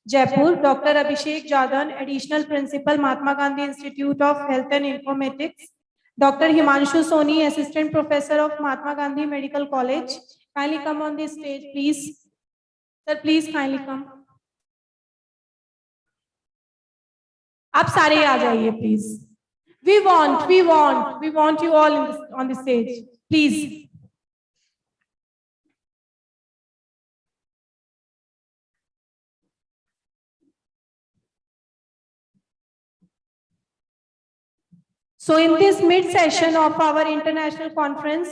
Jaipur, Dr. Abhishek Jadan, Additional Principal, Mahatma Gandhi Institute of Health and Informatics, Dr. Himanshu Soni, Assistant Professor of Mahatma Gandhi Medical College. Kindly come on the stage, please. Sir, please kindly come. आप सारे आ जाइए, please. We want you all on the stage, please. So in this mid-session of our international conference,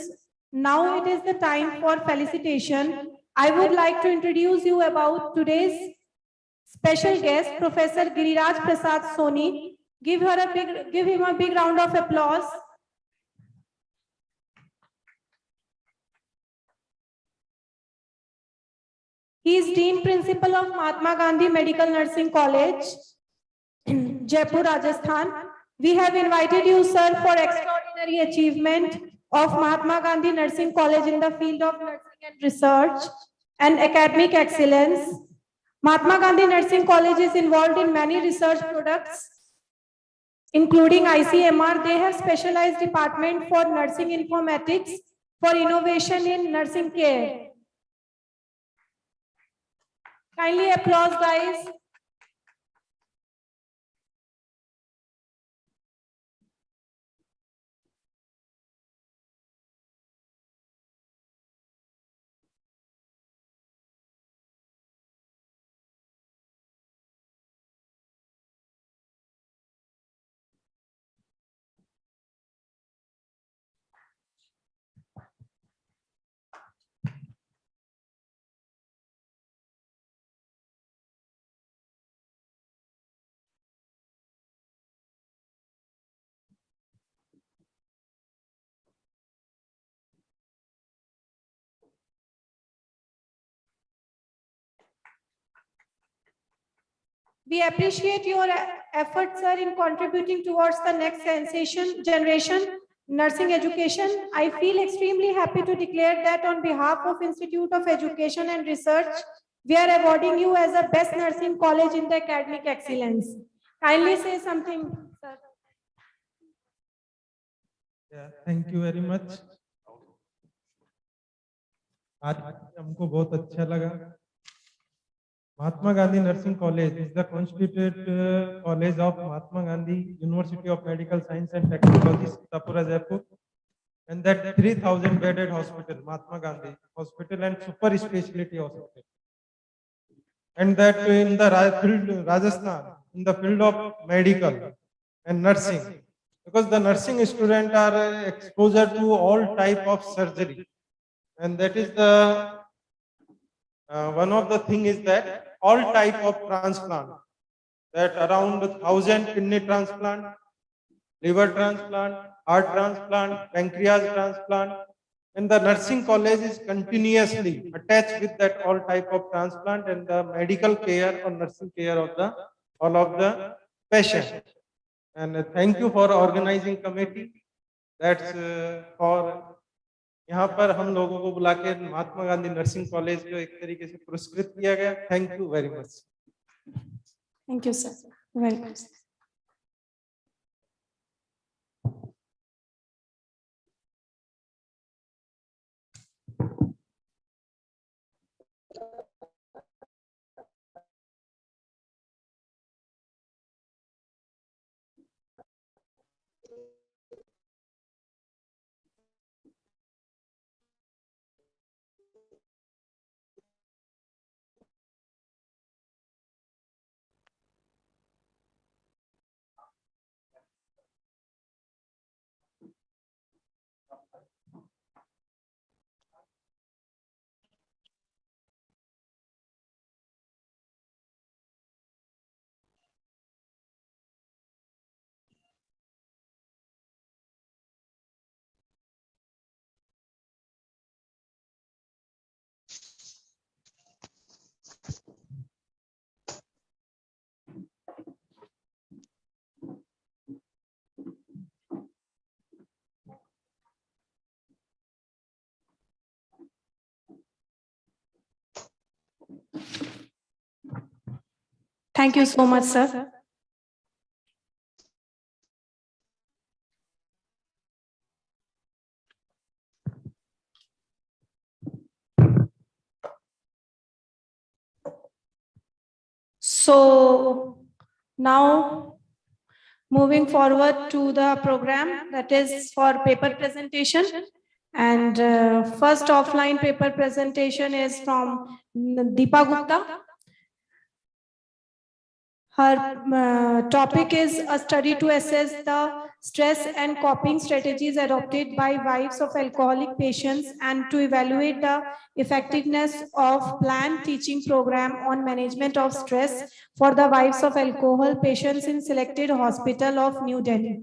now it is the time for felicitation. I would like to introduce you about today's special guest, Professor Giriraj Prasad Soni. Give him a big round of applause. He is Dean Principal of Mahatma Gandhi Medical Nursing College, Jaipur, Rajasthan. We have invited you, sir, for extraordinary achievement of Mahatma Gandhi Nursing College in the field of nursing and research and academic excellence. Mahatma Gandhi Nursing College is involved in many research products, including ICMR. They have specialized department for nursing informatics for innovation in nursing care. Kindly applause, guys. We appreciate your efforts, sir, in contributing towards the next generation nursing education. I feel extremely happy to declare that on behalf of Institute of Education and Research, we are awarding you as a best nursing college in the academic excellence. Kindly say something, sir. Yeah, thank you very much. आज हमको बहुत अच्छा लगा. Mahatma Gandhi Nursing College is the constituted college of Mahatma Gandhi University of Medical Science and Technology, Sitapura, Jaipur, and that 3,000 bedded hospital, Mahatma Gandhi Hospital and super specialty hospital, and that in the field Rajasthan, in the field of medical and nursing, because the nursing students are exposed to all type of surgery, and that is the one of the thing is that all type of transplant, that around 1,000 kidney transplant, liver transplant, heart transplant, pancreas transplant, and the nursing college is continuously attached with that all type of transplant and the medical care or nursing care of the all of the patient. And thank you for organizing committee. That's for यहाँ पर हम लोगों को बुला के Mahatma Gandhi nursing college को एक तरीके से पुरस्कृत किया गया. Thank you very much. Thank you, sir. Welcome. Thank you so much, sir. So now moving forward to the program that is for paper presentation. And first offline paper presentation is from Deepa Gupta. Her topic is a study to assess the stress and coping strategies adopted by wives of alcoholic patients and to evaluate the effectiveness of planned teaching program on management of stress for the wives of alcohol patients in selected hospital of New Delhi.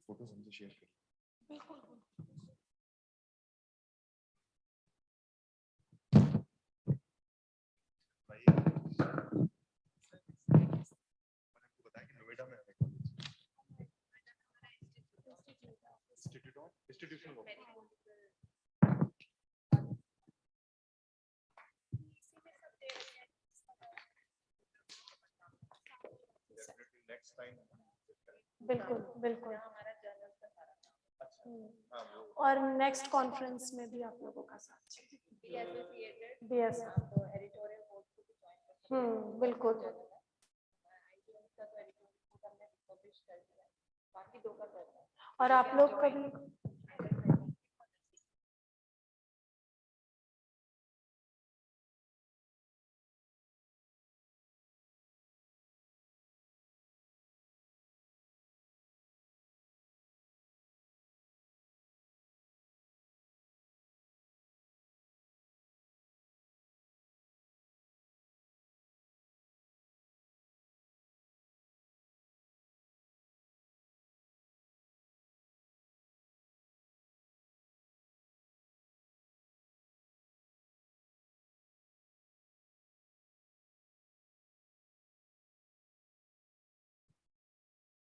Photos हमसे share करिए। बताया कि नोएडा में है institution next time बिल्कुल बिल्कुल और next conference में भी आप लोगों का साथ बिल्कुल और आप लोग कभी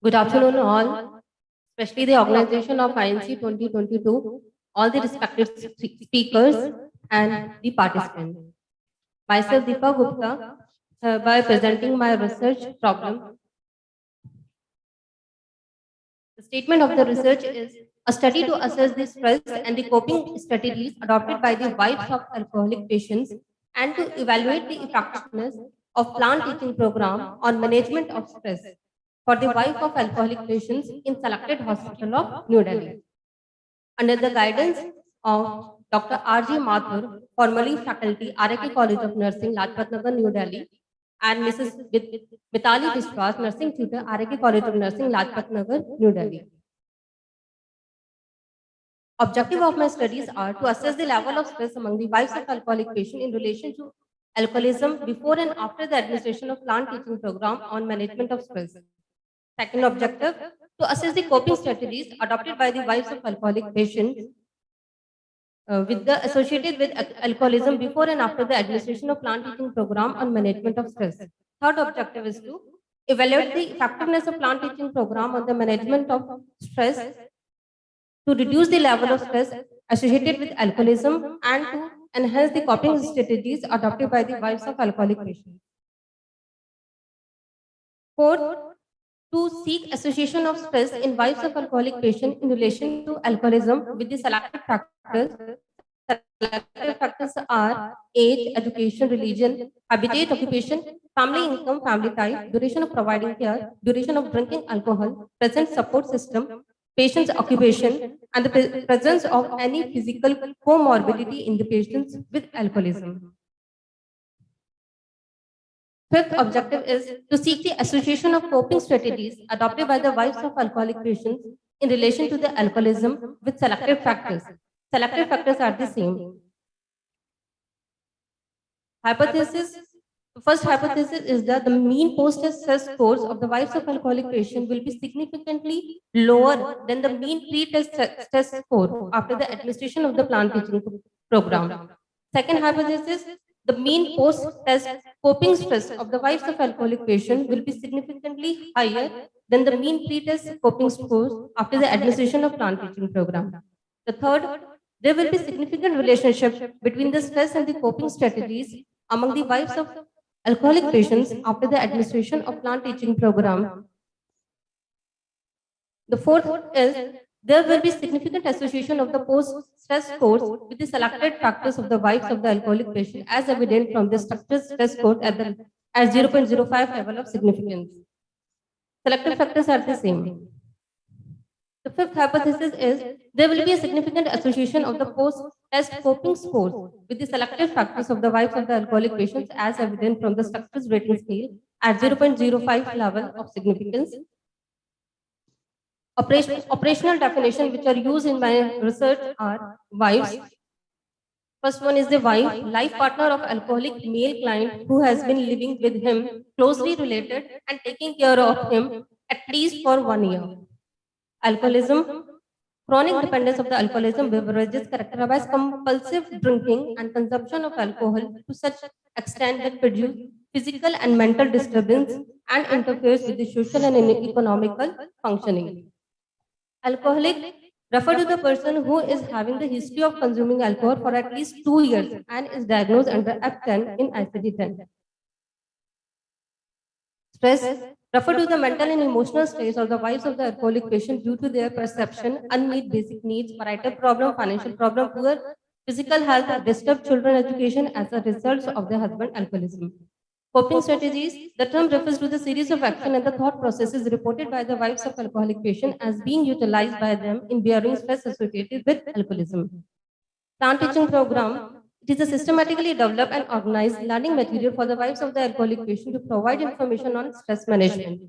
Good afternoon, all, especially the organization of INC 2022, all the respected speakers and the participants. Myself, Deepa Gupta, by presenting my research problem. The statement of the research is a study to assess the stress and the coping strategies adopted by the wives of alcoholic patients and to evaluate the effectiveness of plant teaching program on management of stress for the wife of alcoholic patients in selected hospital of New Delhi. Under the guidance of Dr. R.G. Mathur, formerly faculty, RAK College of Nursing, Lajpat Nagar, New Delhi, and Mrs. Mitali Vishwas, nursing tutor, RAK College of Nursing, Lajpat Nagar, New Delhi. Objective of my studies are to assess the level of stress among the wives of alcoholic patients in relation to alcoholism before and after the administration of plant teaching program on management of stress. Second objective, to assess the coping strategies adopted by the wives of alcoholic patients associated with alcoholism before and after the administration of plant teaching program on management of stress. Third objective is to evaluate the effectiveness of plant teaching program on the management of stress to reduce the level of stress associated with alcoholism and to enhance the coping strategies adopted by the wives of alcoholic patients. Fourth, to seek association of stress in wives of alcoholic patients in relation to alcoholism with the selected factors. Selected factors are age, education, religion, habitat, occupation, family income, family type, duration of providing care, duration of drinking alcohol, present support system, patient's occupation, and the presence of any physical comorbidity in the patients with alcoholism. Fifth objective is to seek the association of coping strategies adopted by the wives of alcoholic patients in relation to the alcoholism with selected factors. Selected factors are the same. Hypothesis. First hypothesis is that the mean post-test stress scores of the wives of alcoholic patients will be significantly lower than the mean pre-test stress score after the administration of the plant teaching program. Second hypothesis, the mean post-test coping stress of the wives of alcoholic patients will be significantly higher than the mean pre-test coping scores after the administration of plant teaching program. The third, there will be significant relationship between the stress and the coping strategies among the wives of alcoholic patients after the administration of plant teaching program. The fourth is there will be significant association of the post-stress scores with the selected factors of the wives of the alcoholic patient as evident from the structured stress score at 0.05 level of significance. Selected factors are the same. The fifth hypothesis is there will be a significant association of the post-test coping scores with the selected factors of the wives of the alcoholic patients as evident from the structured rating scale at 0.05 level of significance. Operational definition which are used in my research are wives. First one is the wife, life partner of alcoholic male client who has been living with him, closely related and taking care of him at least for 1 year. Alcoholism, chronic dependence of the alcoholism beverages characterized by compulsive drinking and consumption of alcohol to such extent that produce physical and mental disturbance and interferes with the social and economical functioning. Alcoholic refer to the person who is having the history of consuming alcohol for at least 2 years and is diagnosed under F10 in ICD-10. Stress refer to the mental and emotional stress of the wives of the alcoholic patient due to their perception, unmet basic needs, marital problem, financial problem, poor physical health, disturbed children education as a result of their husband alcoholism. Coping strategies, the term refers to the series of action and the thought processes reported by the wives of alcoholic patient as being utilized by them in bearing stress associated with alcoholism. Plant teaching program, it is a systematically developed and organized learning material for the wives of the alcoholic patient to provide information on stress management.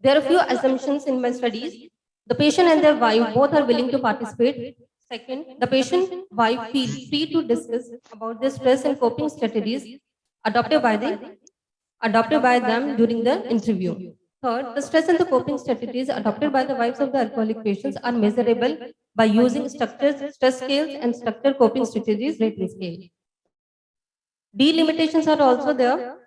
There are a few assumptions in my studies. The patient and their wife both are willing to participate. Second, the patient wife feel free to discuss about the stress and coping strategies adopted by them during the interview. Third, the stress and the coping strategies adopted by the wives of the alcoholic patients are measurable by using structured stress scales and structured coping strategies rating scale. Delimitations are also there.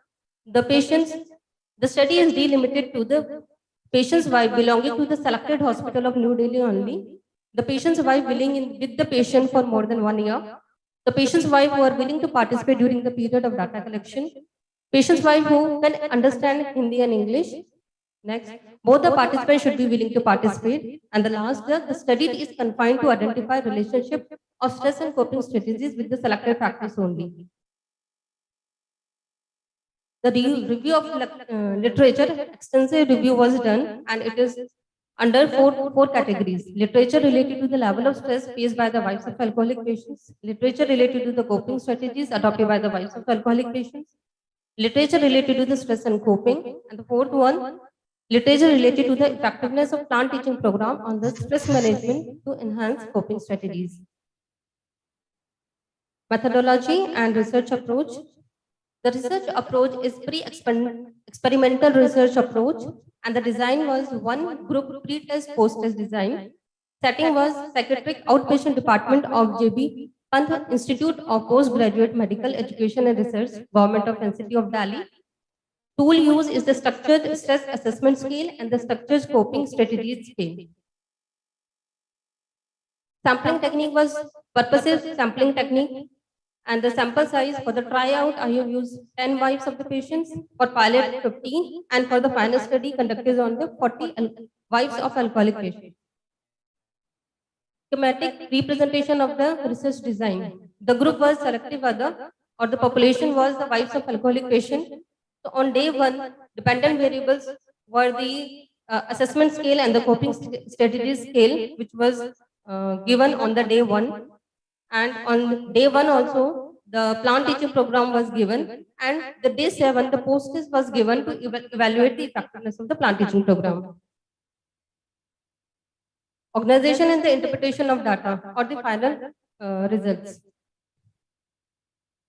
The study is delimited to the patient's wife belonging to the selected hospital of New Delhi only. The patient's wife willing with the patient for more than 1 year. The patient's wife who are willing to participate during the period of data collection. Patient's wife who can understand Hindi and English. Next, both the participants should be willing to participate. And the last, the study is confined to identify relationship of stress and coping strategies with the selected factors only. The review of literature, extensive review was done, and it is under four categories. Literature related to the level of stress faced by the wives of alcoholic patients. Literature related to the coping strategies adopted by the wives of alcoholic patients. Literature related to the stress and coping. And the fourth one, literature related to the effectiveness of plant teaching program on the stress management to enhance coping strategies. Methodology and research approach. The research approach is pre-experimental research approach, and the design was one group pre-test, post-test design. Setting was psychiatric outpatient department of JB Pant Institute of Postgraduate Medical Education and Research, Government of NCT of Delhi. Tool used is the structured stress assessment scale and the structured coping strategies scale. Sampling technique was purposive sampling technique. And the sample size for the tryout, I have used 10 wives of the patients, for pilot 15, and for the final study conducted on the 40 wives of alcoholic patients. Schematic representation of the research design. The group was selective other, or the population was the wives of alcoholic patients. So on day 1, dependent variables were the assessment scale and the coping strategy scale, which was given on the day 1. And on day 1 also, the plant teaching program was given, and the day 7, the post-test was given to evaluate the effectiveness of the plant teaching program. Organization and the interpretation of data or the final results.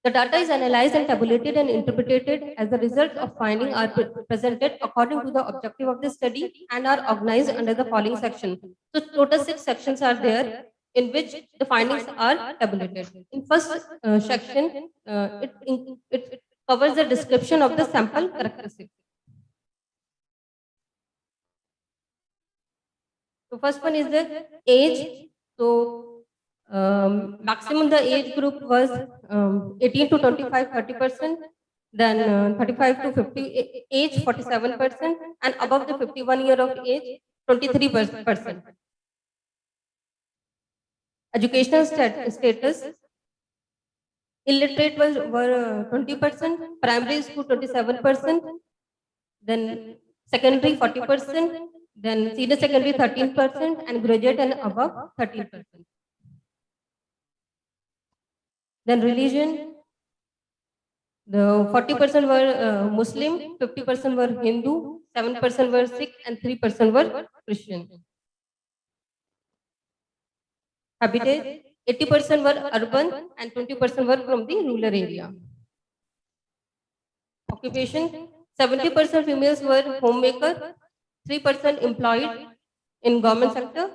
The data is analyzed and tabulated and interpreted as the results of finding are presented according to the objective of the study and are organized under the following section. So total 6 sections are there. in which the findings are tabulated. In first section, it covers the description of the sample characteristics. So first one is the age. So maximum the age group was 18 to 25, 30%. Then 35 to 50 age 47%, and above the 51 year of age 23%. Educational status, illiterate were 20%, primary school 27%, then secondary 40%, then senior secondary 13%, and graduate and above 13%. Then religion, the 40% were Muslim, 50% were Hindu, 7% were Sikh, and 3% were Christian. Habitat, 80% were urban and 20% were from the rural area. Occupation, 70% females were homemaker, 3% employed in government sector,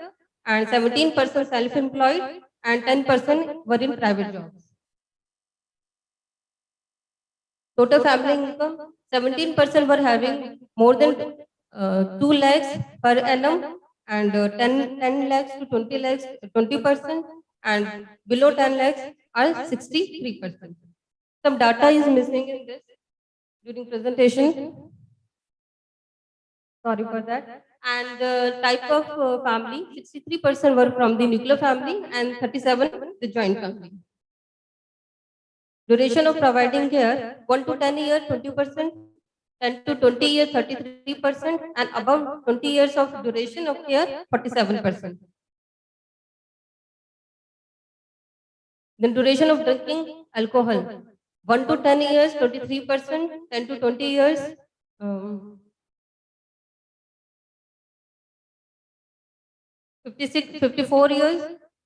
and 17% self-employed, and 10% were in private jobs. Total family income, 17% were having more than 2 lakhs per annum, and 10 lakhs to 20 lakhs, 20%, and below 10 lakhs are 63%. Some data is missing in this during presentation. Sorry for that. And the type of family, 63% were from the nuclear family and 37% the joint family. Duration of providing care, 1 to 10 years, 20%, 10 to 20 years, 33%, and above 20 years of duration of care, 47%. Then duration of drinking alcohol, 1 to 10 years, 23%, 10 to 20 years, 54 years,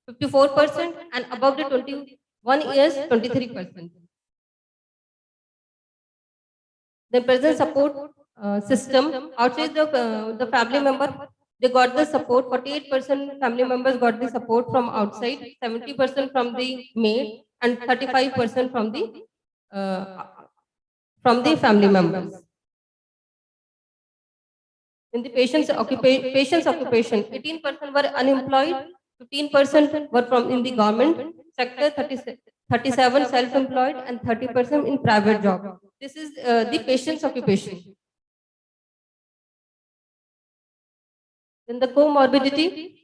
54%, and above the 21 years, 23%. The present support system, outside the family member, they got the support, 48% family members got the support from outside, 70% from the maid, and 35% from the family members. In the patient's occupation, 18% were unemployed, 15% were from in the government sector, 37 self-employed, and 30% in private job. This is the patient's occupation. Then the comorbidity.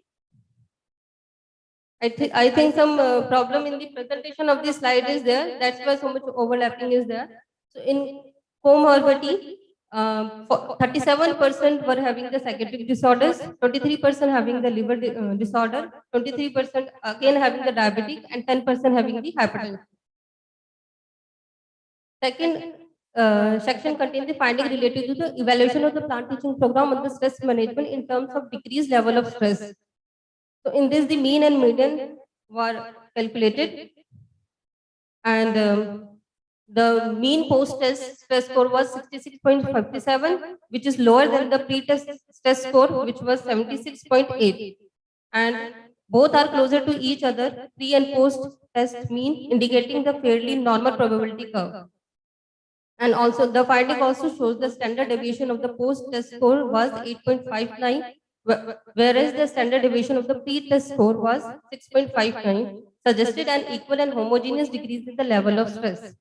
I think some problem in the presentation of this slide is there. That's why so much overlapping is there. So in comorbidity, 37% were having the psychiatric disorders, 23% having the liver disorder, 23% again having the diabetic, and 10% having the hypertension. Second section contains the finding related to the evaluation of the plant teaching program on the stress management in terms of decreased level of stress. So in this, the mean and median were calculated, and the mean post-test stress score was 66.57, which is lower than the pre-test stress score, which was 76.8. And both are closer to each other, pre and post-test mean, indicating the fairly normal probability curve. And also, the finding also shows the standard deviation of the post-test score was 8.59, whereas the standard deviation of the pre-test score was 6.59, suggested an equal and homogeneous decrease in the level of stress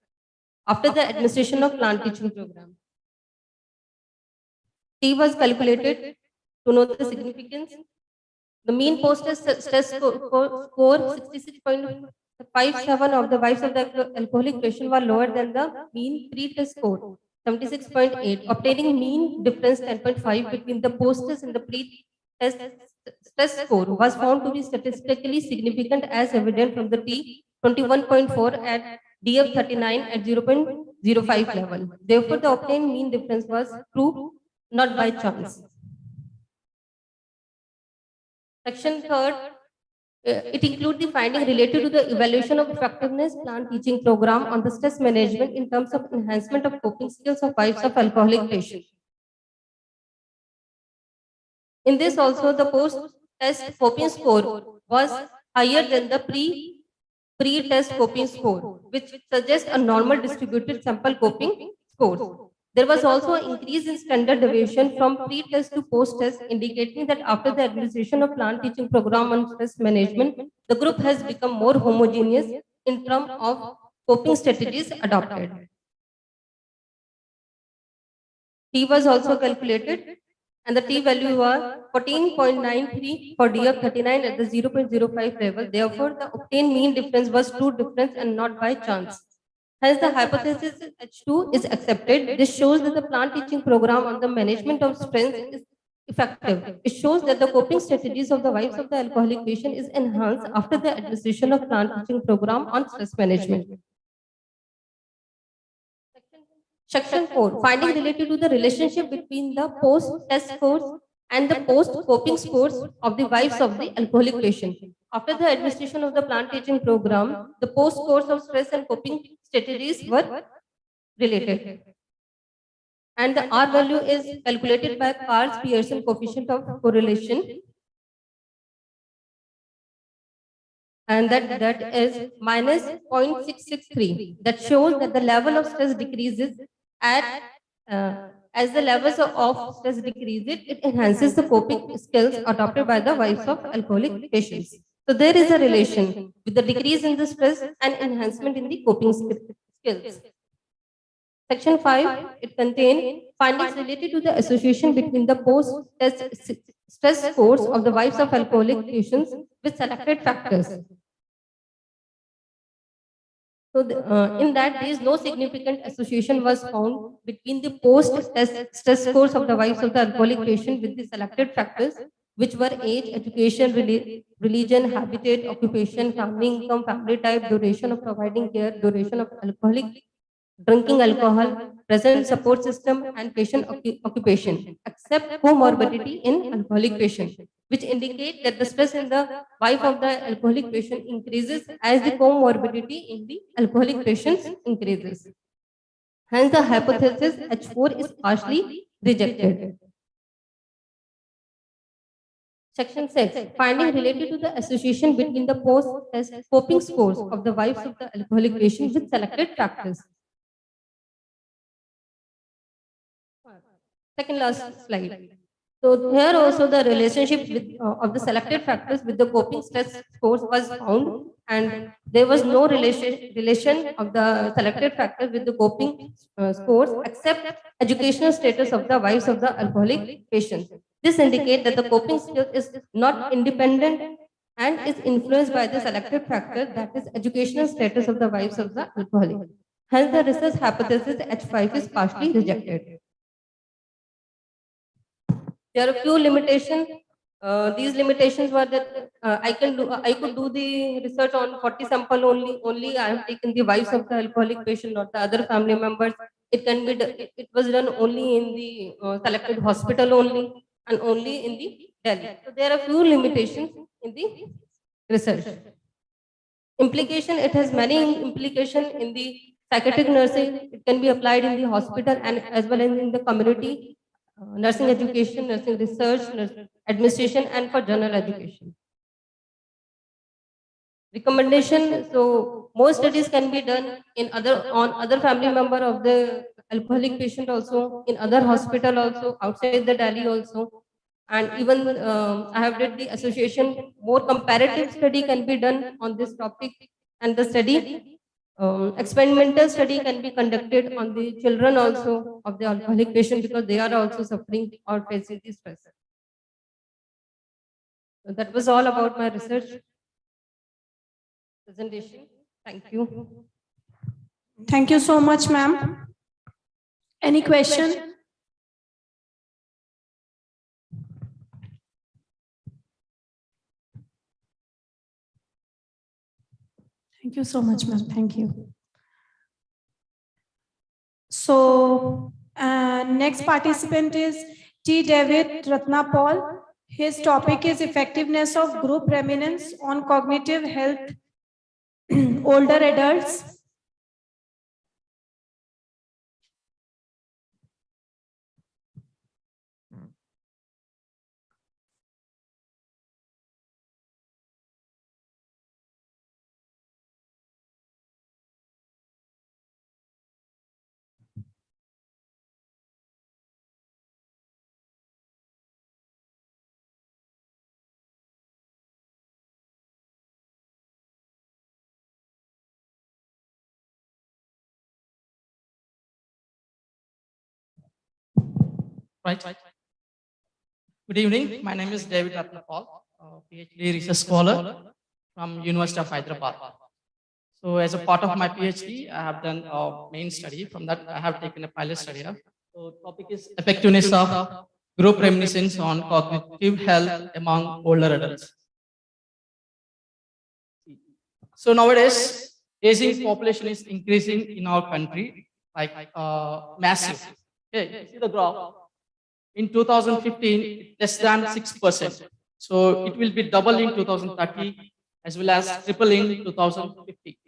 after the administration of plant teaching program. T was calculated to know the significance. The mean post-test stress score 66.57 of the wives of the alcoholic patient were lower than the mean pre-test score 76.8, obtaining mean difference 10.5 between the post-test and the pre-test stress score was found to be statistically significant as evident from the T 21.4 at DF 39 at 0.05 level. Therefore, the obtained mean difference was true, not by chance. Section 3rd, it includes the finding related to the evaluation of effectiveness plant teaching program on the stress management in terms of enhancement of coping skills of wives of alcoholic patients. In this also, the post-test coping score was higher than the pre-test coping score, which suggests a normal distributed sample coping scores. There was also an increase in standard deviation from pre-test to post-test, indicating that after the administration of plant teaching program on stress management, the group has become more homogeneous in terms of coping strategies adopted. T was also calculated, and the T value was 14.93 for D of 39 at the 0.05 level. Therefore, the obtained mean difference was true difference and not by chance. Hence, the hypothesis H2 is accepted. This shows that the plant teaching program on the management of stress is effective. It shows that the coping strategies of the wives of the alcoholic patient is enhanced after the administration of plant teaching program on stress management. Section 4, finding related to the relationship between the post-test scores and the post-coping scores of the wives of the alcoholic patient. After the administration of the plant teaching program, the post scores of stress and coping strategies were related. And the R value is calculated by Carl-Pearson coefficient of correlation. And that is minus 0.663. That shows that the level of stress decreases at as the levels of stress decreases, it enhances the coping skills adopted by the wives of alcoholic patients. So there is a relation with the decrease in the stress and enhancement in the coping skills. Section 5, it contains findings related to the association between the post-test stress scores of the wives of alcoholic patients with selected factors. So in that, there is no significant association was found between the post-test stress scores of the wives of the alcoholic patient with the selected factors, which were age, education, religion, habitat, occupation, family income, family type, duration of providing care, duration of alcoholic drinking alcohol, present support system, and patient occupation, except comorbidity in alcoholic patient, which indicate that the stress in the wife of the alcoholic patient increases as the comorbidity in the alcoholic patients increases. Hence, the hypothesis H4 is partially rejected. Section 6, finding related to the association between the post-test coping scores of the wives of the alcoholic patient with selected factors. Second last slide. So here also the relationship with, of the selected factors with the coping stress scores was found, and there was no relation of the selected factors with the coping scores except educational status of the wives of the alcoholic patients. This indicates that the coping skill is not independent and is influenced by the selected factor, that is educational status of the wives of the alcoholic. Hence the research hypothesis H5 is partially rejected. There are a few limitations. These limitations were that I could do the research on 40 sample only. Only I have taken the wives of the alcoholic patient, not the other family members. It can be it was done only in the selected hospital only and only in the Delhi. So there are a few limitations in the research. Implication, it has many implications in the psychiatric nursing. It can be applied in the hospital and as well as in the community. Nursing education, nursing research, administration, and for general education. Recommendation, so more studies can be done in other family member of the alcoholic patient also, in other hospital also, outside the Delhi also. And even I have did the association, more comparative study can be done on this topic, and the study experimental study can be conducted on the children also of the alcoholic patient because they are also suffering or facing this stress. So that was all about my research presentation. Thank you. Thank you so much, ma'am. Any question? Thank you so much, ma'am. Thank you. So, next participant is T. David Ratnapal. His topic is effectiveness of group remanence on cognitive health older adults. Right. Good evening. My name is David Ratnapal, PhD research scholar from University of Hyderabad. So as a part of my PhD, I have done a main study. From that, I have taken a pilot study. So topic is effectiveness of group reminiscence on cognitive health among older adults. So nowadays, aging population is increasing in our country, like massive. Okay, you see the graph. In 2015, less than 6%. So it will be double in 2030, as well as triple in 2050.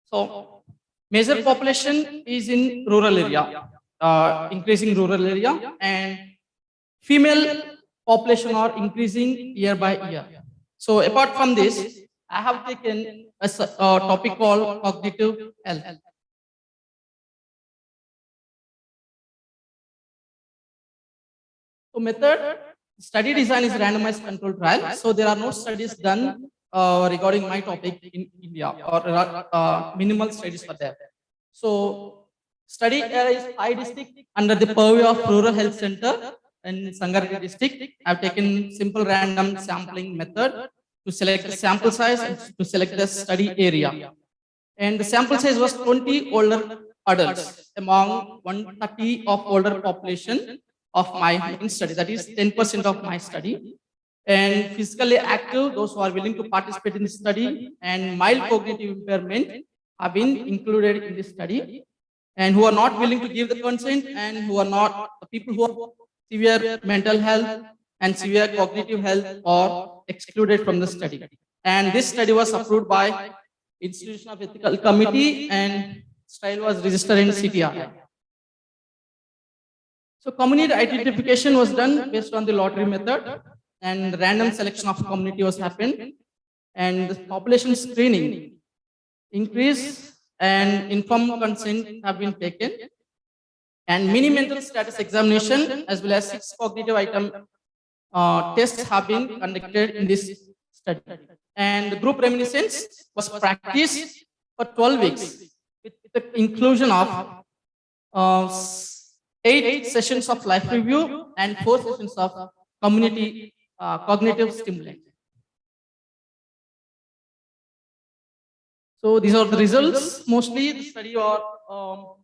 So major population is in rural area, increasing rural area, and female population are increasing year by year. So apart from this, I have taken a topic called cognitive health. So method, study design is randomized controlled trial. So there are no studies done regarding my topic in India, or minimal studies for that. So study area is 5 districts under the purview of Rural Health Center in Sangareddy district. I have taken simple random sampling method to select the sample size and to select the study area. And the sample size was 20 older adults among 130 of older population of my main study. That is 10% of my study. And physically active, those who are willing to participate in the study, and mild cognitive impairment have been included in this study. And who are not willing to give the consent, and who are not, the people who are severe mental health and severe cognitive health are excluded from the study. And this study was approved by Institution of Ethical Committee, and trial was registered in CTR. So community identification was done based on the lottery method, and random selection of community was happened, and the population screening increase and informed consent have been taken, and mini mental status examination as well as 6 cognitive item tests have been conducted in this study. And the group reminiscence was practiced for 12 weeks with the inclusion of 8 sessions of life review and 4 sessions of community cognitive stimulant. So these are the results. Mostly the study are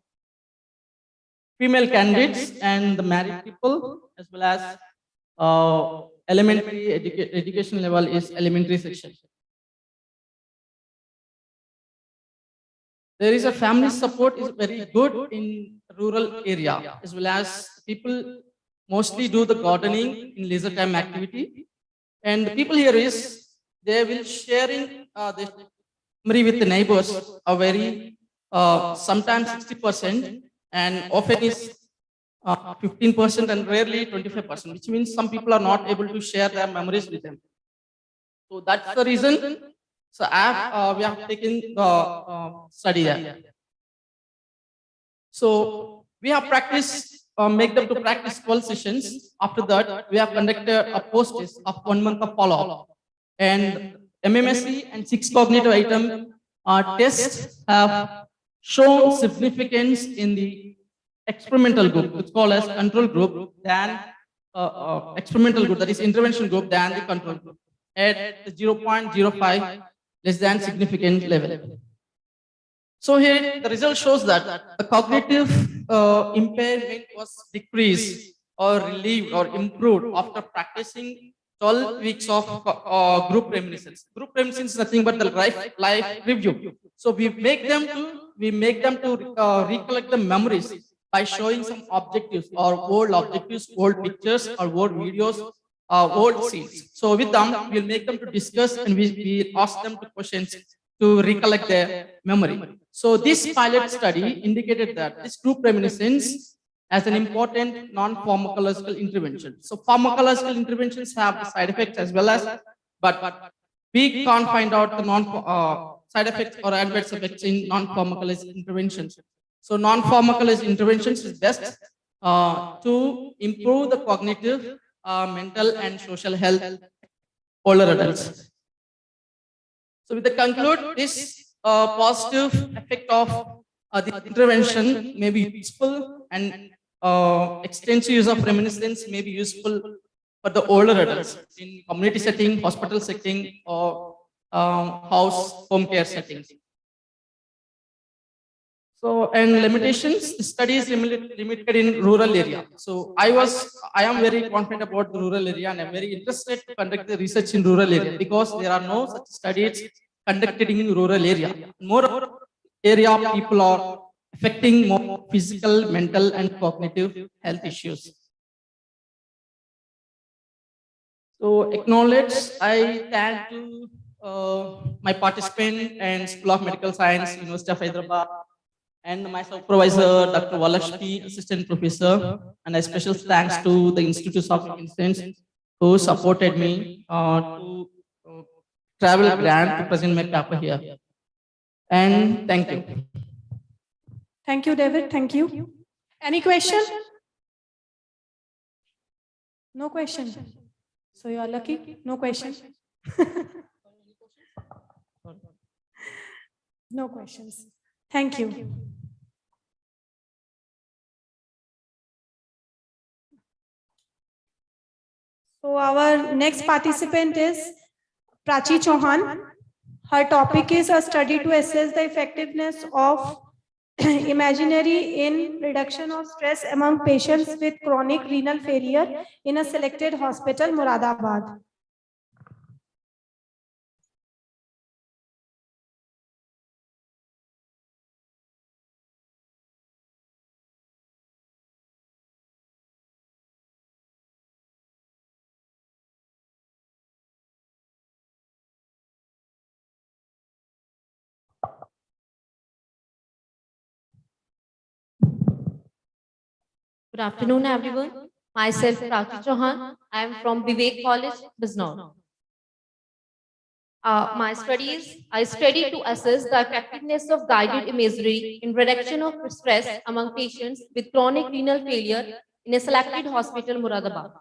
female candidates and the married people, as well as elementary education level is elementary section. There is a family support is very good in rural area, as well as people mostly do the gardening in leisure time activity. And the people here is, they will sharing the memory with the neighbors are very, sometimes 60%, and often is 15% and rarely 25%, which means some people are not able to share their memories with them. So that's the reason. So we have taken the study there. So we have practiced, make them to practice 12 sessions. After that, we have conducted a post-test of 1 month of follow-up. And MMSE and 6 cognitive item tests have shown significance in the experimental group, it's called as control group, than experimental group, that is intervention group, than the control group at the 0.05 less than significant level. So here the result shows that the cognitive impairment was decreased or relieved or improved after practicing 12 weeks of group reminiscence. Group reminiscence is nothing but the life review. So we make them to recollect the memories by showing some objectives or old objectives, old pictures, or old videos, old scenes. So with them, we'll make them to discuss, and we ask them questions to recollect their memory. So this pilot study indicated that this group reminiscence as an important non-pharmacological intervention. So pharmacological interventions have the side effects as well as, but we can't find out the side effects or adverse effects in non-pharmacological interventions. So non-pharmacological interventions is best to improve the cognitive mental and social health older adults. So with the conclude, this positive effect of the intervention may be useful, and extensive use of reminiscence may be useful for the older adults in community setting, hospital setting, or house home care settings. So, and limitations, the study is limited in rural area. So I am very confident about the rural area, and I'm very interested to conduct the research in rural area because there are no such studies conducted in rural area. More area people are affecting more physical, mental, and cognitive health issues. So acknowledge, I thank to my participant and School of Medical Science, University of Hyderabad, and my supervisor, Dr. Valakshmi, Assistant Professor, and a special thanks to the Institute of Instance who supported me to travel grant to present my paper here. And thank you. Thank you, David. Thank you. Any question? No question. So you are lucky. No question. No questions. Thank you. So our next participant is Prachi Chauhan. Her topic is a study to assess the effectiveness of imaginary in reduction of stress among patients with chronic renal failure in a selected hospital, Muradabad. Good afternoon, everyone. Myself, Prachi Chauhan. I am from Vivek College, Bisnor. I study to assess the effectiveness of guided imagery in reduction of stress among patients with chronic renal failure in a selected hospital, Muradabad.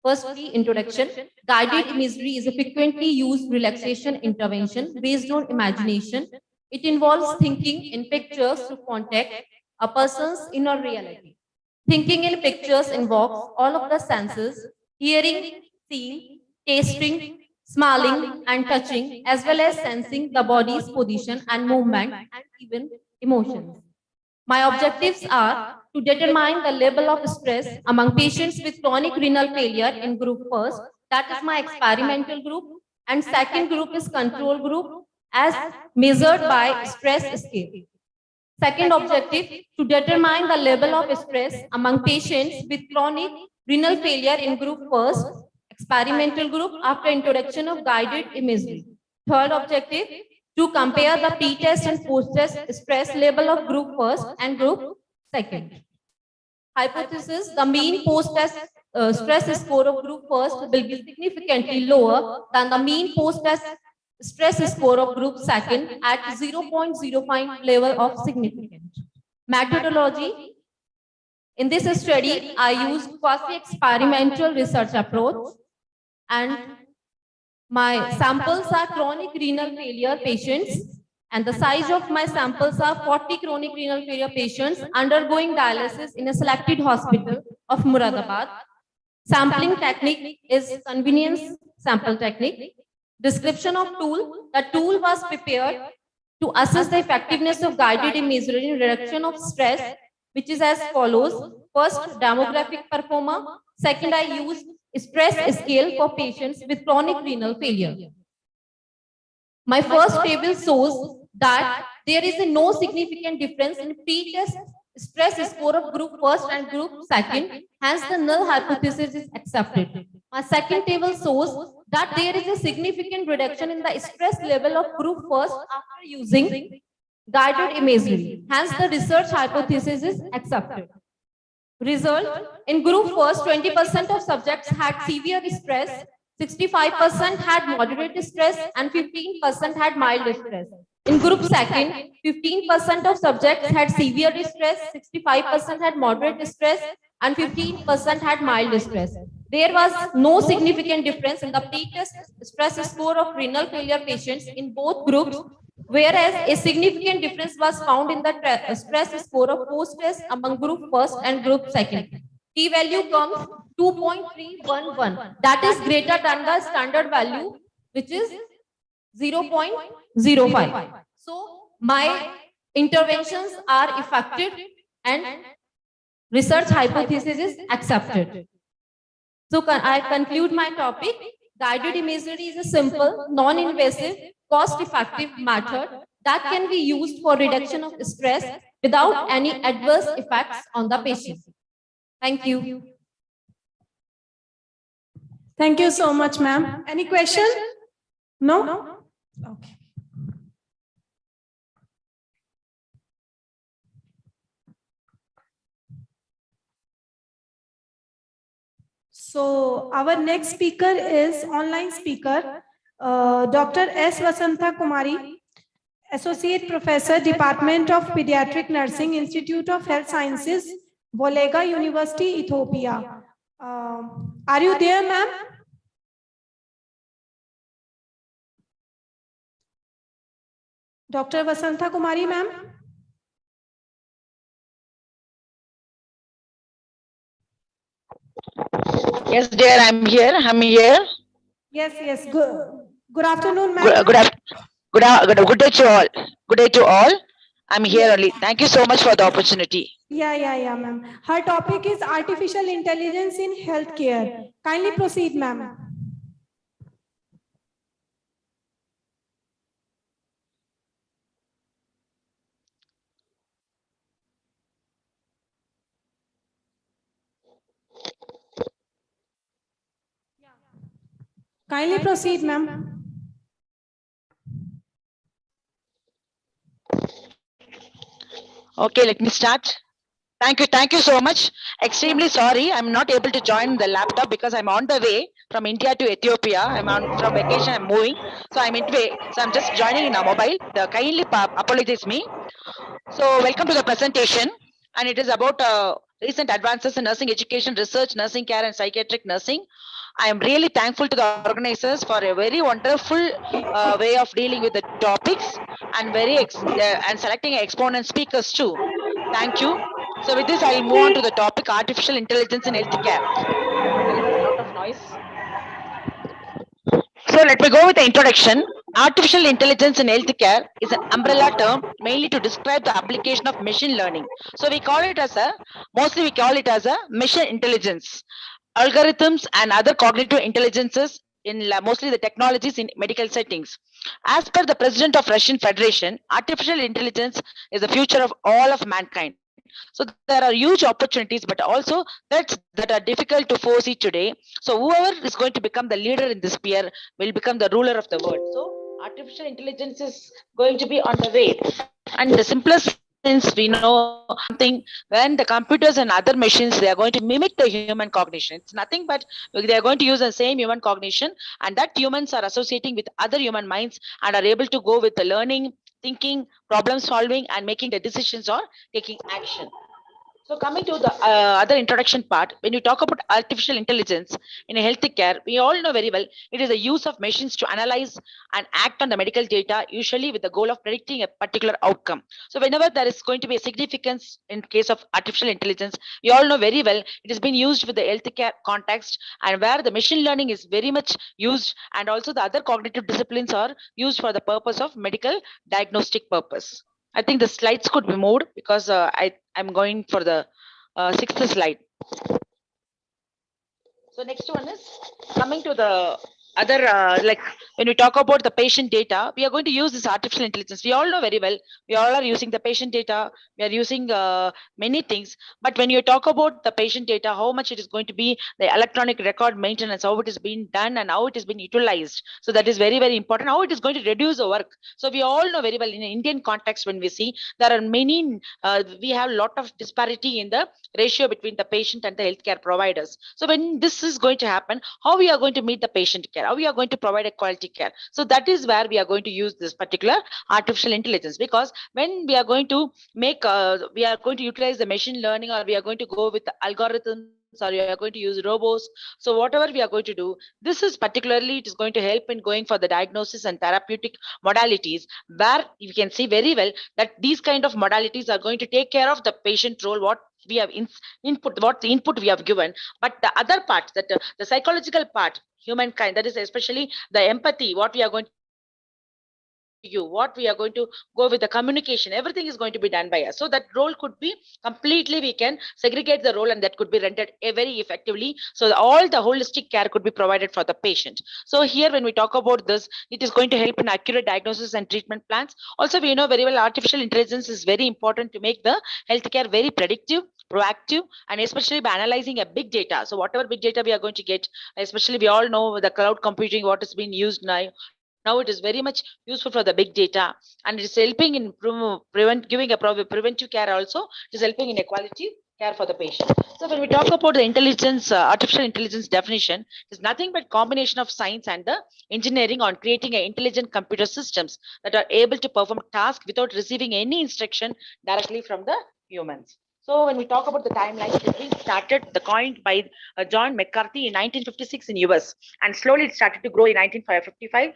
Firstly, introduction. Guided imagery is a frequently used relaxation intervention based on imagination. It involves thinking in pictures to contact a person's inner reality. Thinking in pictures involves all of the senses: hearing, seeing, tasting, smelling, and touching, as well as sensing the body's position and movement, and even emotions. My objectives are to determine the level of stress among patients with chronic renal failure in group first, that is my experimental group, and second group is control group as measured by stress scale. Second objective, to determine the level of stress among patients with chronic renal failure in group first, experimental group, after introduction of guided imagery. Third objective, to compare the pre-test and post-test stress level of group first and group second. Hypothesis, the mean post-test stress score of group first will be significantly lower than the mean post-test stress score of group second at 0.05 level of significance. Methodology. In this study, I used quasi-experimental research approach, and my samples are chronic renal failure patients, and the size of my samples are 40 chronic renal failure patients undergoing dialysis in a selected hospital of Muradabad. Sampling technique is convenience sample technique. Description of tool. The tool was prepared to assess the effectiveness of guided imagery in reduction of stress, which is as follows. First, demographic performer. Second, I used stress scale for patients with chronic renal failure. My first table shows that there is no significant difference in pre-test stress score of group first and group second, hence the null hypothesis is accepted. My second table shows that there is a significant reduction in the stress level of group first after using guided imagery, hence the research hypothesis is accepted. Result, in group first, 20% of subjects had severe stress, 65% had moderate stress, and 15% had mild stress. In group second, 15% of subjects had severe stress, 65% had moderate stress, and 15% had mild stress. There was no significant difference in the pre-test stress score of renal failure patients in both groups, whereas a significant difference was found in the stress score of post-test among group first and group second. P-value comes 2.311. That is greater than the standard value, which is 0.05. So my interventions are effective and research hypothesis is accepted. So I conclude my topic. Guided imagery is a simple, non-invasive, cost-effective method that can be used for reduction of stress without any adverse effects on the patient. Thank you. Thank you so much, ma'am. Any question? No? Okay. So our next speaker is online speaker, Dr. S. Vasantha Kumari, Associate Professor, Department of Pediatric Nursing, Institute of Health Sciences, Volga University, Ethiopia. Are you there, ma'am? Dr. Vasantha Kumari, ma'am? Yes, dear, I'm here. I'm here. Yes. Good afternoon, ma'am. Good day to all. Good day to all. I'm here only. Thank you so much for the opportunity. Yeah, ma'am. Her topic is artificial intelligence in healthcare. Kindly proceed, ma'am. Kindly proceed, ma'am. Okay, let me start. Thank you so much. Extremely sorry, I'm not able to join the laptop because I'm on the way from India to Ethiopia. From vacation, I'm moving. So I'm in way. So I'm just joining in a mobile. Kindly apologize me. So welcome to the presentation. And it is about recent advances in nursing education, research, nursing care, and psychiatric nursing. I am really thankful to the organizers for a very wonderful way of dealing with the topics and and selecting exponent speakers too. Thank you. So with this, I'll move on to the topic artificial intelligence in healthcare. A lot of noise. So let me go with the introduction. Artificial intelligence in healthcare is an umbrella term mainly to describe the application of machine learning. So mostly we call it as a machine intelligence, algorithms and other cognitive intelligences in mostly the technologies in medical settings. As per the president of Russian Federation, artificial intelligence is the future of all of mankind. So there are huge opportunities, but also threats that are difficult to foresee today. So whoever is going to become the leader in this sphere will become the ruler of the world. So artificial intelligence is going to be on the way. And the simplest sense, we know something when the computers and other machines, they are going to mimic the human cognition. It's nothing but they are going to use the same human cognition, and that humans are associating with other human minds and are able to go with the learning, thinking, problem solving, and making the decisions or taking action. So coming to the other introduction part, when you talk about artificial intelligence in a healthcare, we all know very well it is the use of machines to analyze and act on the medical data, usually with the goal of predicting a particular outcome. So whenever there is going to be a significance in case of artificial intelligence, we all know very well it has been used with the healthcare context, and where the machine learning is very much used, and also the other cognitive disciplines are used for the purpose of medical diagnostic purpose. I think the slides could be moved because I'm going for the sixth slide. So next one is coming to the other, like when we talk about the patient data, we are going to use this artificial intelligence. We all know very well, we all are using the patient data. We are using many things. But when you talk about the patient data, how much it is going to be, the electronic record maintenance, how it is being done and how it is being utilized. So that is very, very important. How it is going to reduce the work. So we all know very well in an Indian context, when we see there are many, we have a lot of disparity in the ratio between the patient and the healthcare providers. So when this is going to happen, how we are going to meet the patient care, how we are going to provide a quality care. So that is where we are going to use this particular artificial intelligence, because when we are going to make, we are going to utilize the machine learning, or we are going to go with the algorithms or you are going to use robots. So whatever we are going to do, this is particularly, it is going to help in going for the diagnosis and therapeutic modalities, where you can see very well that these kind of modalities are going to take care of the patient role, what we have input, what the input we have given. But the other part, that the psychological part, humankind, that is especially the empathy, what we are going to what we are going to go with the communication, everything is going to be done by us. So that role could be completely, we can segregate the role, and that could be rendered very effectively. So all the holistic care could be provided for the patient. So here, when we talk about this, it is going to help in accurate diagnosis and treatment plans. Also, we know very well artificial intelligence is very important to make the healthcare very predictive, proactive, and especially by analyzing a big data. So whatever big data we are going to get, especially we all know the cloud computing, what is being used now. Now it is very much useful for the big data, and it is helping in giving a preventive care also. It is helping in a quality care for the patient. So when we talk about the intelligence, artificial intelligence definition is nothing but combination of science and the engineering on creating a intelligent computer systems that are able to perform tasks without receiving any instruction directly from the humans. So when we talk about the timeline, it has been started, the coined by John McCarthy in 1956 in US, and slowly it started to grow in 1955.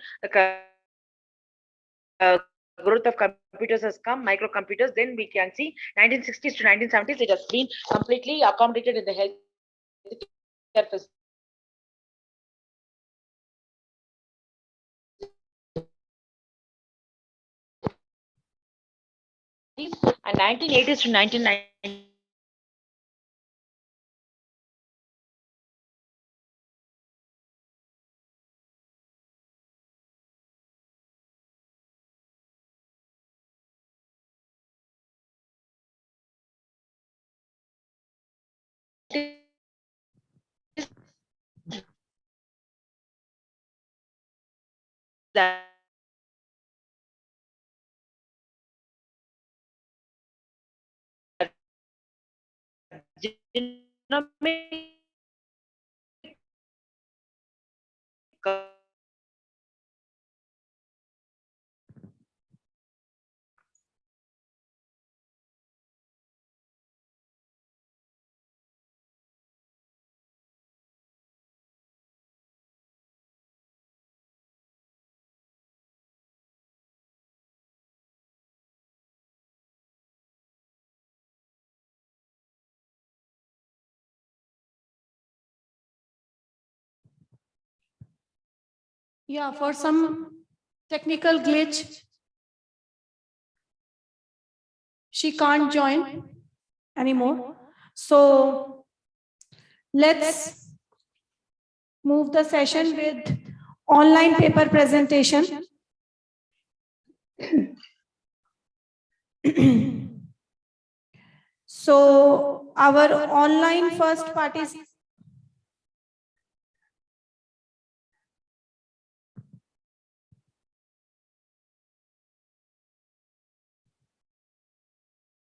The growth of computers has come, microcomputers. Then we can see 1960s to 1970s, it has been completely accommodated in the healthcare facility. And 1980s to 1990s, that genomic Yeah, for some technical glitch, she can't join anymore. So let's move the session with online paper presentation. So our online first participant.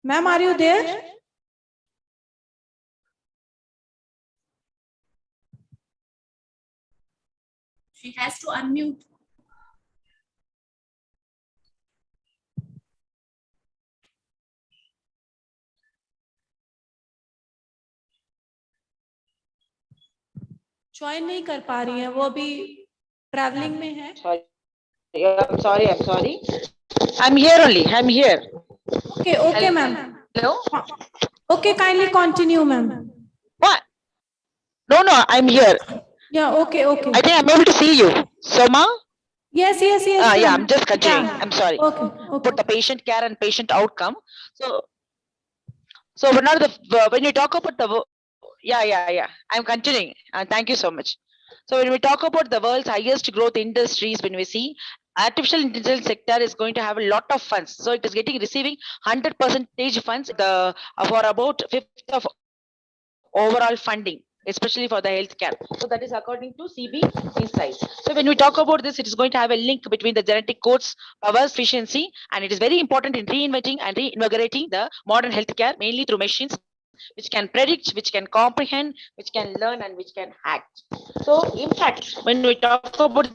Ma'am, are you there? She has to unmute. Join नहीं कर पा रही है, वो अभी travelling में है. I'm sorry. I'm here only. I'm here. Okay, ma'am. Hello? Okay, kindly continue, ma'am. What? No, I'm here. Yeah, okay. I think I'm able to see you. Soma? Yes. Yeah, I'm just continuing. Yeah. I'm sorry. Okay. Put the patient care and patient outcome. So when you talk about the yeah, I'm continuing. Thank you so much. So when we talk about the world's highest growth industries, when we see artificial intelligence sector is going to have a lot of funds. So it is receiving 100% funds for about 1/5 of overall funding, especially for the healthcare. So that is according to CB Insights. So when we talk about this, it is going to have a link between the genetic codes, powers, efficiency, and it is very important in reinventing and reinvigorating the modern healthcare, mainly through machines which can predict, which can comprehend, which can learn, and which can act. So in fact, when we talk about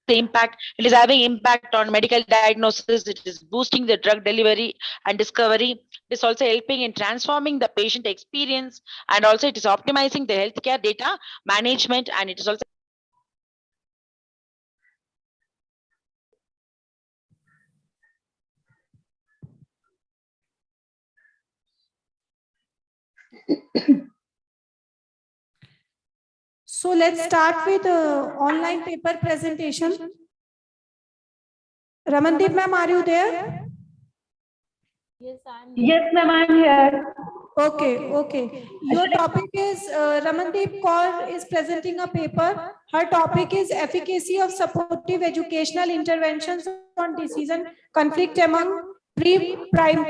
the impact. It is having impact on medical diagnosis. It is boosting the drug delivery and discovery. It is also helping in transforming the patient experience, and also it is optimizing the healthcare data management, and it is also So let's start with online paper presentation. Ramandeep ma'am, are you there? Yes, ma'am, I'm here. Okay, okay. Your topic is Ramandeep Kaur is presenting a paper. Her topic is efficacy of supportive educational interventions on decision conflict among pre-prime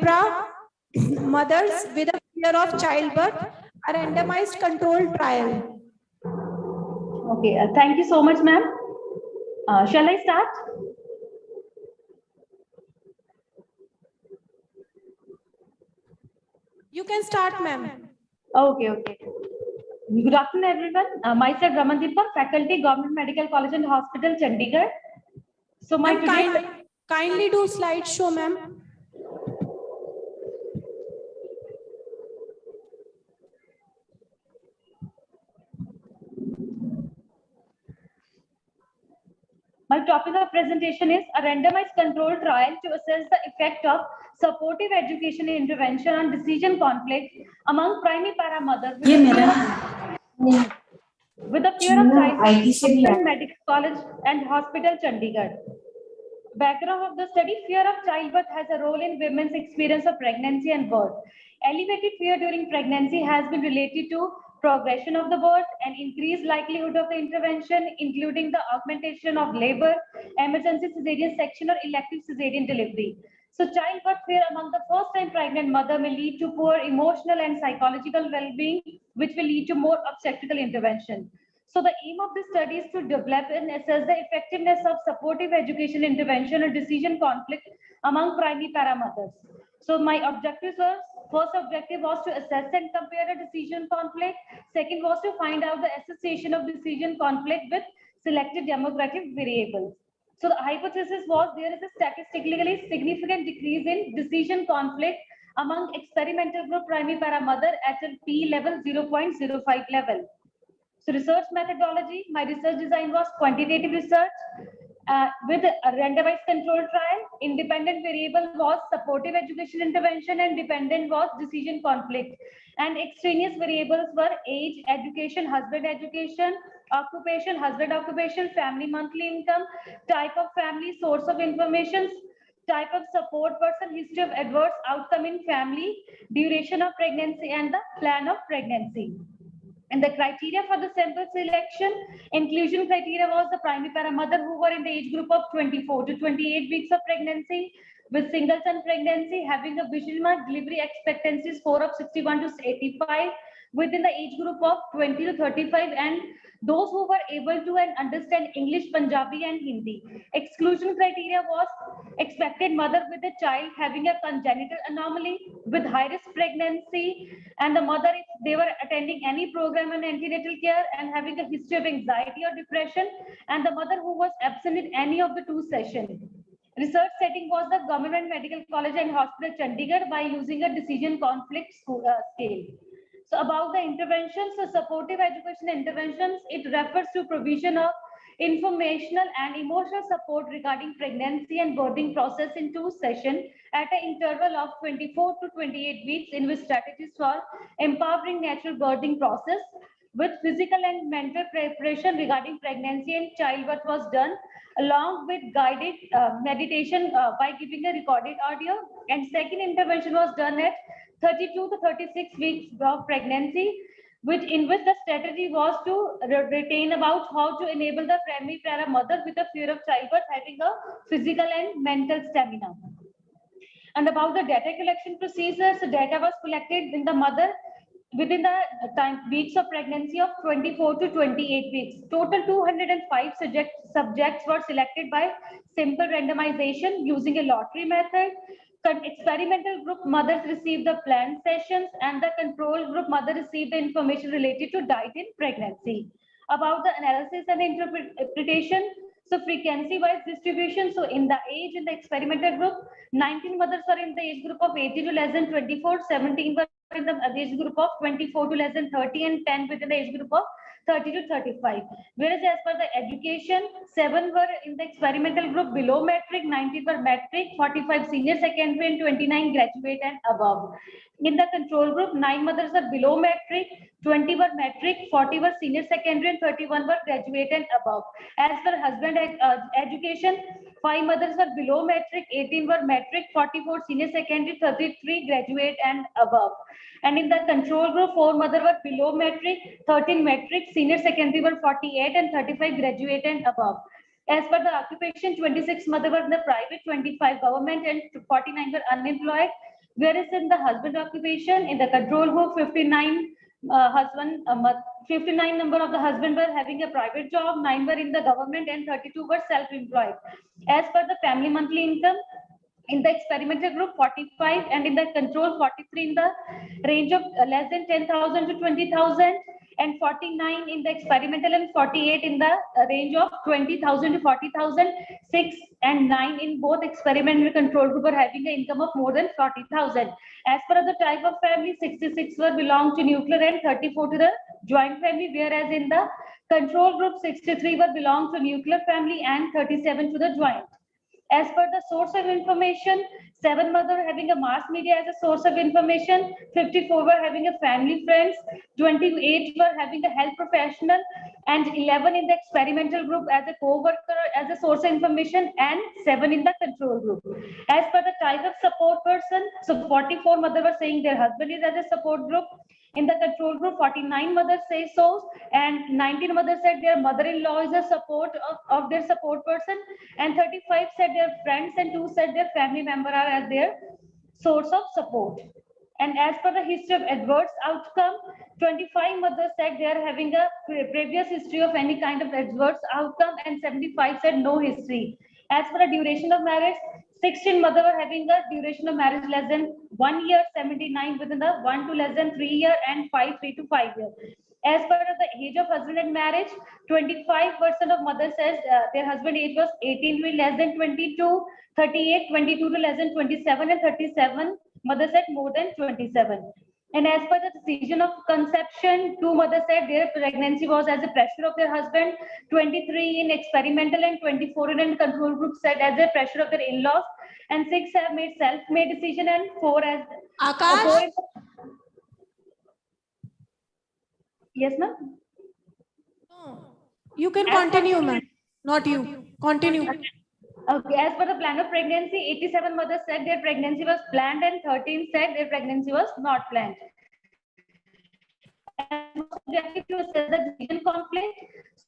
mothers with a fear of childbirth, a randomized controlled trial. Okay, thank you so much, ma'am. Shall I start? You can start, ma'am. Okay, okay. Good afternoon, everyone. Myself, Ramandeep Kaur, faculty, Government Medical College and Hospital, Chandigarh. So my kindly do slideshow, ma'am. My topic of presentation is a randomized controlled trial to assess the effect of supportive education intervention on decision conflict among primary para mothers with a fear of childbirth, Medical College and Hospital, Chandigarh. Background of the study: fear of childbirth has a role in women's experience of pregnancy and birth. Elevated fear during pregnancy has been related to progression of the birth and increased likelihood of the intervention, including the augmentation of labor, emergency cesarean section, or elective cesarean delivery. So childbirth fear among the first-time pregnant mother may lead to poor emotional and psychological well-being, which will lead to more obstetrical intervention. So the aim of this study is to develop and assess the effectiveness of supportive education intervention and decision conflict among primary para mothers. So my objectives were: first objective was to assess and compare a decision conflict. Second was to find out the association of decision conflict with selected demographic variables. So the hypothesis was there is a statistically significant decrease in decision conflict among experimental group primary para mother at a P level 0.05 level. So research methodology, my research design was quantitative research with a randomized controlled trial. Independent variable was supportive education intervention and dependent was decision conflict. And extraneous variables were age, education, husband education, occupation, husband occupation, family monthly income, type of family, source of information, type of support person, history of adverse outcome in family, duration of pregnancy, and the plan of pregnancy. And the criteria for the sample selection, inclusion criteria was the primary para mother who were in the age group of 24 to 28 weeks of pregnancy with single son pregnancy, having a visual delivery expectancy score of 61 to 85 within the age group of 20 to 35, and those who were able to and understand English, Punjabi and Hindi. Exclusion criteria was expected mother with a child having a congenital anomaly with high risk pregnancy, and the mother if they were attending any program in antenatal care and having a history of anxiety or depression, and the mother who was absent in any of the two sessions. Research setting was the Government Medical College and Hospital, Chandigarh, by using a decision conflict scale. So about the interventions, so supportive education interventions, it refers to provision of informational and emotional support regarding pregnancy and birthing process in two sessions at an interval of 24 to 28 weeks, in which strategies for empowering natural birthing process with physical and mental preparation regarding pregnancy and childbirth was done, along with guided meditation by giving a recorded audio. And second intervention was done at 32 to 36 weeks of pregnancy, in which the strategy was to retain about how to enable the primary para mother with a fear of childbirth having a physical and mental stamina. And about the data collection procedures, the data was collected in the mother within the weeks of pregnancy of 24 to 28 weeks. Total 205 subjects were selected by simple randomization using a lottery method. Experimental group mothers received the planned sessions, and the control group mother received the information related to diet in pregnancy. About the analysis and interpretation, So frequency wise distribution, so in the age in the experimental group, 19 mothers are in the age group of 80 to less than 24, 17 were in the age group of 24 to less than 30, and 10 within the age group of 30 to 35. Whereas as per the education, 7 were in the experimental group below metric, 90 were metric, 45 senior secondary, and 29 graduate and above. In the control group, 9 mothers are below metric, 20 were metric, 40 were senior secondary, and 31 were graduate and above. As per husband education, 5 mothers were below metric, 18 were metric, 44 senior secondary, 33 graduate and above. And in the control group, 4 mothers were below metric, 13 metric, senior secondary were 48, and 35 graduate and above. As per the occupation, 26 mothers were in the private, 25 government, and 49 were unemployed. Whereas in the husband occupation, in the control group, 59 59 number of the husband were having a private job, 9 were in the government, and 32 were self-employed. As per the family monthly income, in the experimental group 45, and in the control 43 in the range of less than 10,000 to 20,000, and 49 in the experimental, and 48 in the range of 20,000 to 40,000. 6 and 9 in both experimental control group are having an income of more than 40,000. As per the type of family, 66 were belong to nuclear and 34 to the joint family, whereas in the control group 63 were belong to nuclear family and 37 to the joint. As per the source of information, 7 mothers were having a mass media as a source of information, 54 were having a family friends, 28 were having a health professional, and 11 in the experimental group as a co-worker as a source of information, and 7 in the control group. As per the type of support person, so 44 mothers were saying their husband is as a support group. In the control group, 49 mothers say so, and 19 mothers said their mother-in-law is a support of their support person, and 35 said their friends, and 2 said their family member are as their source of support. And as per the history of adverse outcome, 25 mothers said they are having a previous history of any kind of adverse outcome, and 75 said no history. As for the duration of marriage, 16 mothers were having a duration of marriage less than 1 year, 79 within the 1 to less than 3 year, and 5 3 to 5 year. As per the age of husband and marriage, 25% of mothers says their husband age was 18 to less than 22, 38, 22 to less than 27, and 37 mothers said more than 27. And as per the decision of conception, 2 mothers said their pregnancy was as a pressure of their husband, 23 in experimental, and 24 in control group said as a pressure of their in-laws, and 6 have made self-made decision, and 4 as Akash? Yes, ma'am. You can continue, ma'am. Not you. Continue. Okay, as per the plan of pregnancy, 87 mothers said their pregnancy was planned, and 13 said their pregnancy was not planned. Objective to assess the decision conflict.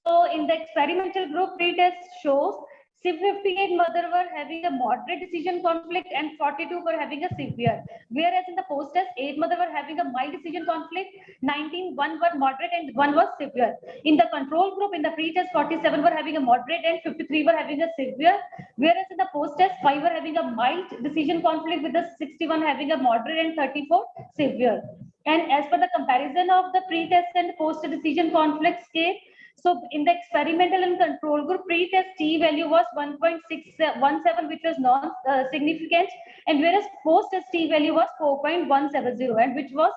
So in the experimental group, pretest shows 58 mothers were having a moderate decision conflict, and 42 were having a severe. Whereas in the post-test, 8 mothers were having a mild decision conflict, 19, 1 were moderate, and 1 was severe. In the control group, in the pre-test, 47 were having a moderate, and 53 were having a severe. Whereas in the post-test, 5 were having a mild decision conflict, with the 61 having a moderate, and 34 severe. And as per the comparison of the pre-test and post-test decision conflict scale, so in the experimental and control group, pre-test T value was 1.617, which was non-significant, and whereas post-test T value was 4.170, and which was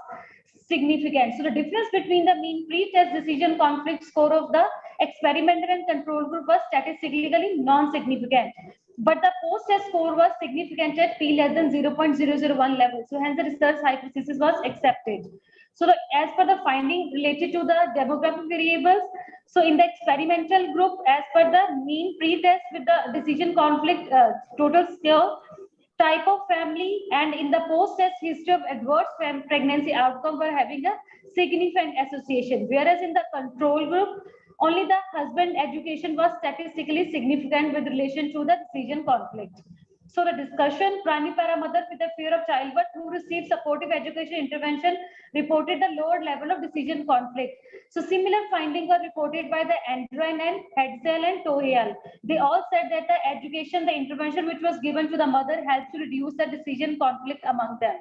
significant. So the difference between the mean pre-test decision conflict score of the experimental and control group was statistically non-significant, but the post-test score was significant at P less than 0.001 level. So hence the research hypothesis was accepted. So as per the finding related to the demographic variables, so in the experimental group, as per the mean pre-test with the decision conflict total score, type of family, and in the post-test history of adverse pregnancy outcome were having a significant association. Whereas in the control group, only the husband education was statistically significant with relation to the decision conflict. So the discussion, primipara mother with a fear of childbirth who received supportive education intervention reported the lower level of decision conflict. So similar findings were reported by the Andrein and Hetzel and Toheal. They all said that the education, the intervention which was given to the mother helped to reduce the decision conflict among them.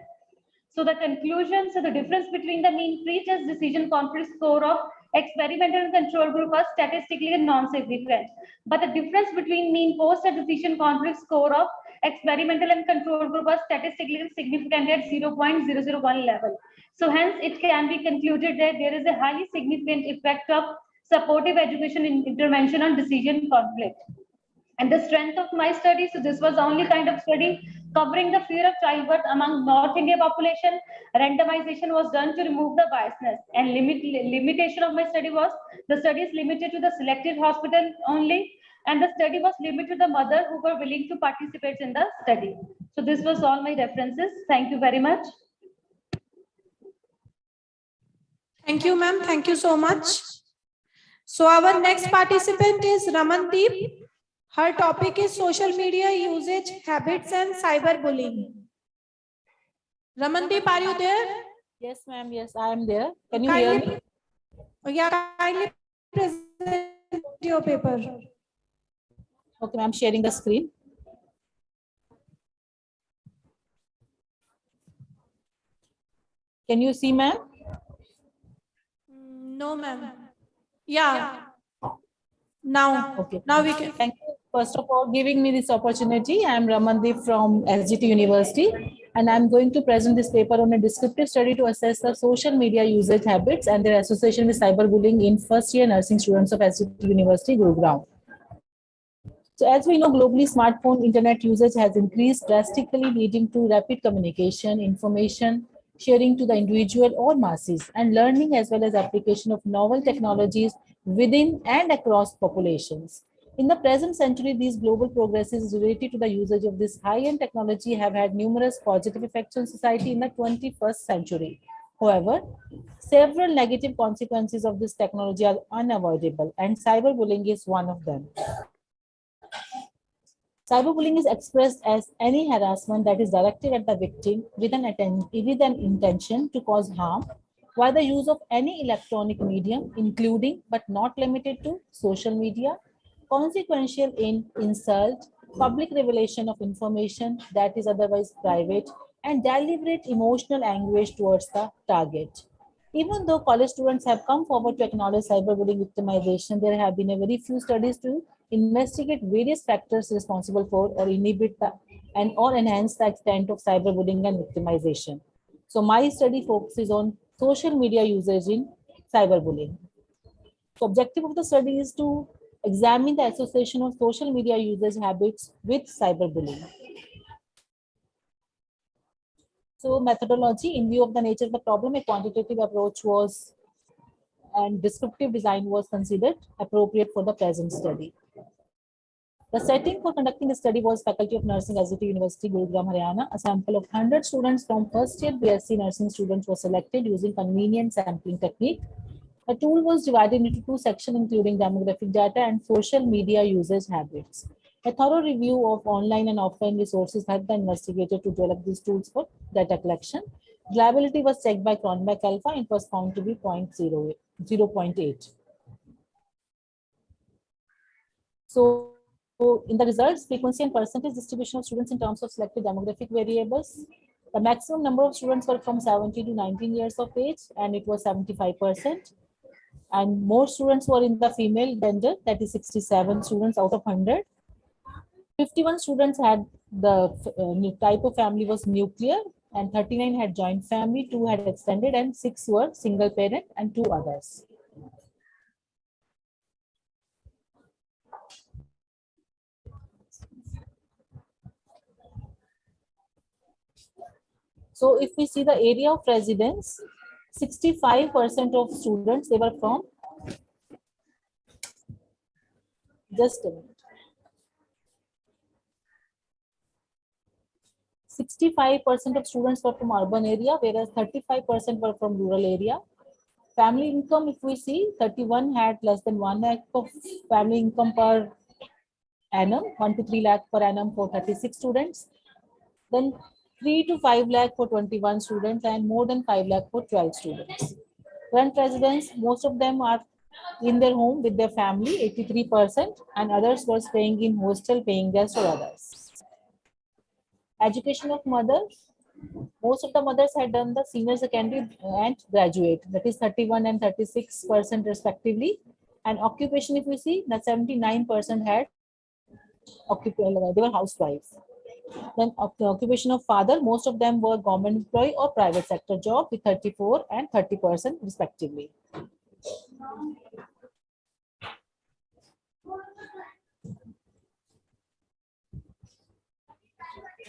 So the conclusion, so the difference between the mean pre-test decision conflict score of Experimental and control group was statistically non-significant. But the difference between mean post and decision conflict score of experimental and control group was statistically significant at 0.001 level. So hence it can be concluded that there is a highly significant effect of supportive education intervention on decision conflict. And the strength of my study, so this was the only kind of study covering the fear of childbirth among North India population. Randomization was done to remove the biasness, and limitation of my study was the study is limited to the selected hospital only, and the study was limited to the mother who were willing to participate in the study. So this was all my references. Thank you very much. Thank you, ma'am. Thank you so much. So our next participant is Ramandeep. Her topic is social media usage, habits, and cyberbullying. Ramandeep, are you there? Yes, ma'am. Yes, I am there. Can you hear me? Yeah, kindly present your paper. Okay, I'm sharing the screen. Can you see, ma'am? No, ma'am. Yeah. Now, okay. Now we can. Thank you, first of all, giving me this opportunity. I am Ramandeep from SGT University, and I'm going to present this paper on a descriptive study to assess the social media usage habits and their association with cyberbullying in first-year nursing students of SGT University, Gurugram. So as we know, globally, smartphone internet usage has increased drastically, leading to rapid communication, information sharing to the individual or masses, and learning as well as application of novel technologies within and across populations. In the present century, these global progresses related to the usage of this high-end technology have had numerous positive effects on society in the 21st century. However, several negative consequences of this technology are unavoidable, and cyberbullying is one of them. Cyberbullying is expressed as any harassment that is directed at the victim with an intention to cause harm via the use of any electronic medium, including but not limited to social media, consequential in insult, public revelation of information that is otherwise private, and deliberate emotional anguish towards the target. Even though college students have come forward to acknowledge cyberbullying victimization, there have been a very few studies to investigate various factors responsible for or inhibit the, and or enhance the extent of cyberbullying and victimization. So my study focuses on social media usage in cyberbullying. So objective of the study is to examine the association of social media usage habits with cyberbullying. So methodology, in view of the nature of the problem, a quantitative approach was and descriptive design was considered appropriate for the present study. The setting for conducting the study was Faculty of Nursing, SGT University, Gurugram, Haryana. A sample of 100 students from first year BSc nursing students was selected using convenient sampling technique. The tool was divided into two sections, including demographic data and social media usage habits. A thorough review of online and offline resources helped the investigator to develop these tools for data collection. Reliability was checked by Cronbach alpha and was found to be 0.8. So in the results, frequency and percentage distribution of students in terms of selected demographic variables. The maximum number of students were from 17 to 19 years of age, and it was 75%. And more students were in the female gender, that is 67 students out of 100. 51 students had the type of family was nuclear, and 39 had joint family, 2 had extended, and 6 were single parent, and 2 others. So if we see the area of residence, 65% of students, they were from, just a minute. 65% of students were from urban area, whereas 35% were from rural area. Family income, if we see, 31 had less than 1 lakh of family income per annum, 1 to 3 lakh per annum for 36 students. Then 3 to 5 lakh for 21 students and more than 5 lakh for 12 students. Rent residents, most of them are in their home with their family, 83%, and others were staying in hostel, paying guests or others. Education of mothers, Most of the mothers had done the senior secondary and graduate, that is 31 and 36% respectively. And occupation, if you see, that 79% had occupation, they were housewives. Then the occupation of father, most of them were government employee or private sector job with 34 and 30% respectively.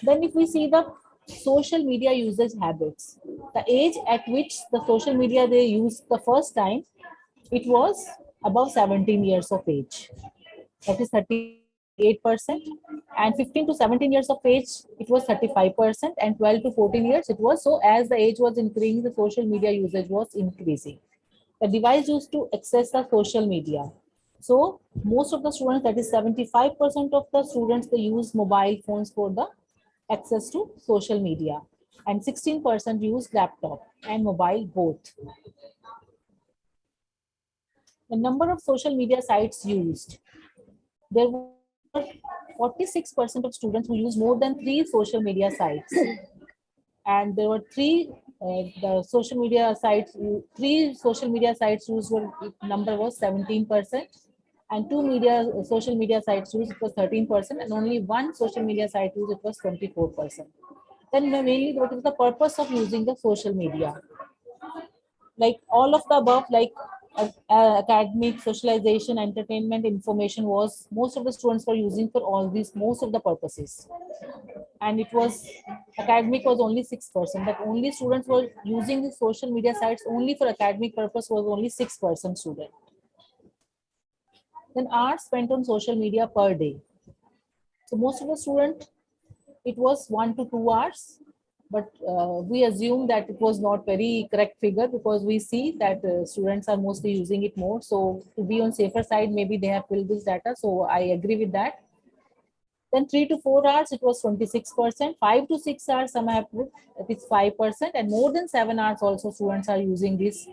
Then if we see the social media usage habits, the age at which the social media they used the first time, it was above 17 years of age. That is 38%. And 15 to 17 years of age, it was 35%. And 12 to 14 years, it was. So as the age was increasing, the social media usage was increasing. The device used to access the social media. So most of the students, that is 75% of the students, they use mobile phones for the access to social media, and 16% use laptop and mobile both. The number of social media sites used. There were 46% of students who use more than 3 social media sites. And there were 3 social media sites used, were number was 17%. And 2 social media sites used, it was 13%, and only 1 social media site used, it was 24%. Then mainly, what is the purpose of using the social media? Like all of the above, like academic, socialization, entertainment, information, was most of the students were using for all these, most of the purposes. And it was, academic was only 6%, but only students were using the social media sites only for academic purpose was only 6% student. Then hours spent on social media per day. So most of the student, it was 1 to 2 hours, but we assume that it was not very correct figure, because we see that students are mostly using it more. So to be on safer side, maybe they have filled this data. So I agree with that. Then 3 to 4 hours, it was 26%. 5 to 6 hours, some have put, it is 5%, and more than 7 hours also students are using these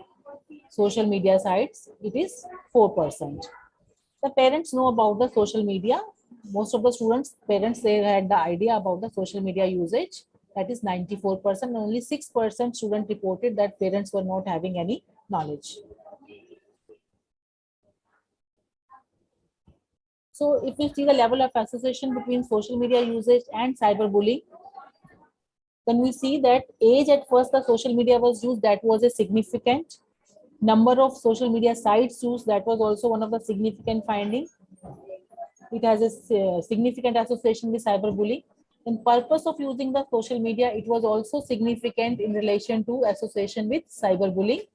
social media sites. It is 4%. The parents know about the social media. Most of the students, parents, they had the idea about the social media usage. That is 94%. Only 6% student reported that parents were not having any knowledge. So if we see the level of association between social media usage and cyberbullying, then we see that age at first the social media was used, that was a significant. Number of social media sites used, that was also one of the significant findings. It has a significant association with cyberbullying. And purpose of using the social media, it was also significant in relation to association with cyberbullying.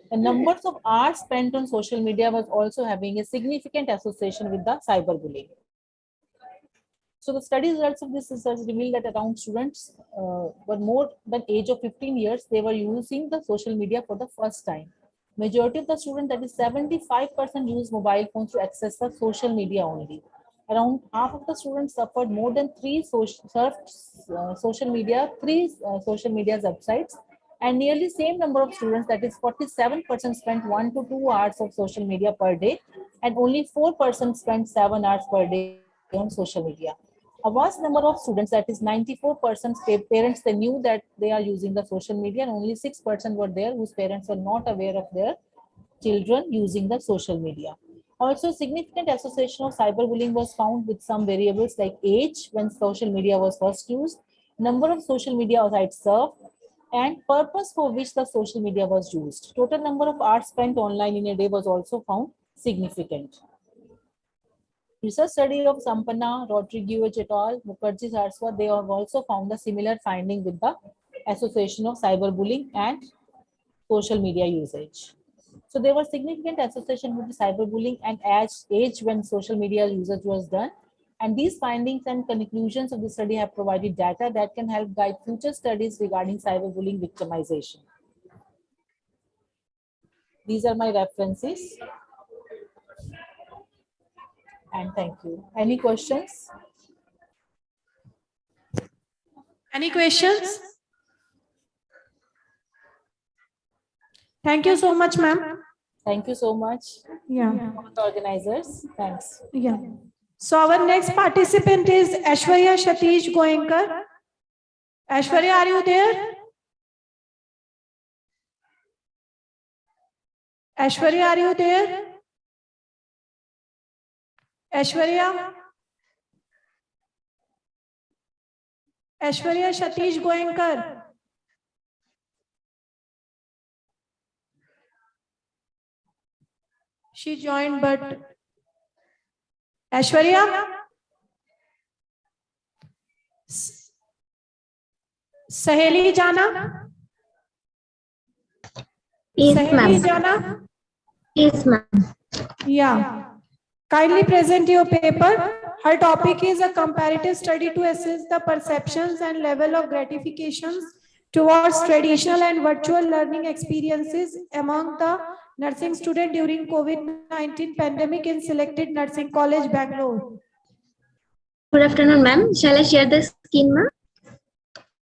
The numbers of hours spent on social media was also having a significant association with the cyberbullying. So the study results of this research revealed that around students were more than age of 15 years, they were using the social media for the first time. Majority of the students, that is 75%, use mobile phones to access the social media only. Around half of the students suffered more than 3 social media websites, and nearly same number of students, that is 47%, spent 1 to 2 hours of social media per day, and only 4% spent 7 hours per day on social media. A vast number of students, that is 94%, parents, they knew that they are using the social media, and only 6% were there whose parents were not aware of their children using the social media. Also, significant association of cyberbullying was found with some variables like age when social media was first used, number of social media sites served, and purpose for which the social media was used. Total number of hours spent online in a day was also found significant. Research study of Sampana, Rodriguez et al., Mukherjee, Sarswat, they have also found a similar finding with the association of cyberbullying and social media usage. So there was significant association with the cyberbullying and age when social media usage was done. And these findings and conclusions of the study have provided data that can help guide future studies regarding cyberbullying victimization. These are my references. And thank you. Any questions? Any questions? Thank you so much, ma'am. Thank you so much. Yeah. Organizers, thanks. Yeah. So our next participant is Aishwarya Satish Goenka. Aishwarya, are you there? Aishwarya, are you there? Aishwarya? Aishwarya Satish Goenka. She joined, but Aishwarya? Saheli Jana? Yes, Saheli ma'am. Jana? Yes, ma'am. Yeah. Kindly present your paper. Her topic is a comparative study to assess the perceptions and level of gratifications towards traditional and virtual learning experiences among the nursing students during COVID-19 pandemic in selected nursing college, Bangalore. Good afternoon, ma'am. Shall I share the screen, ma'am?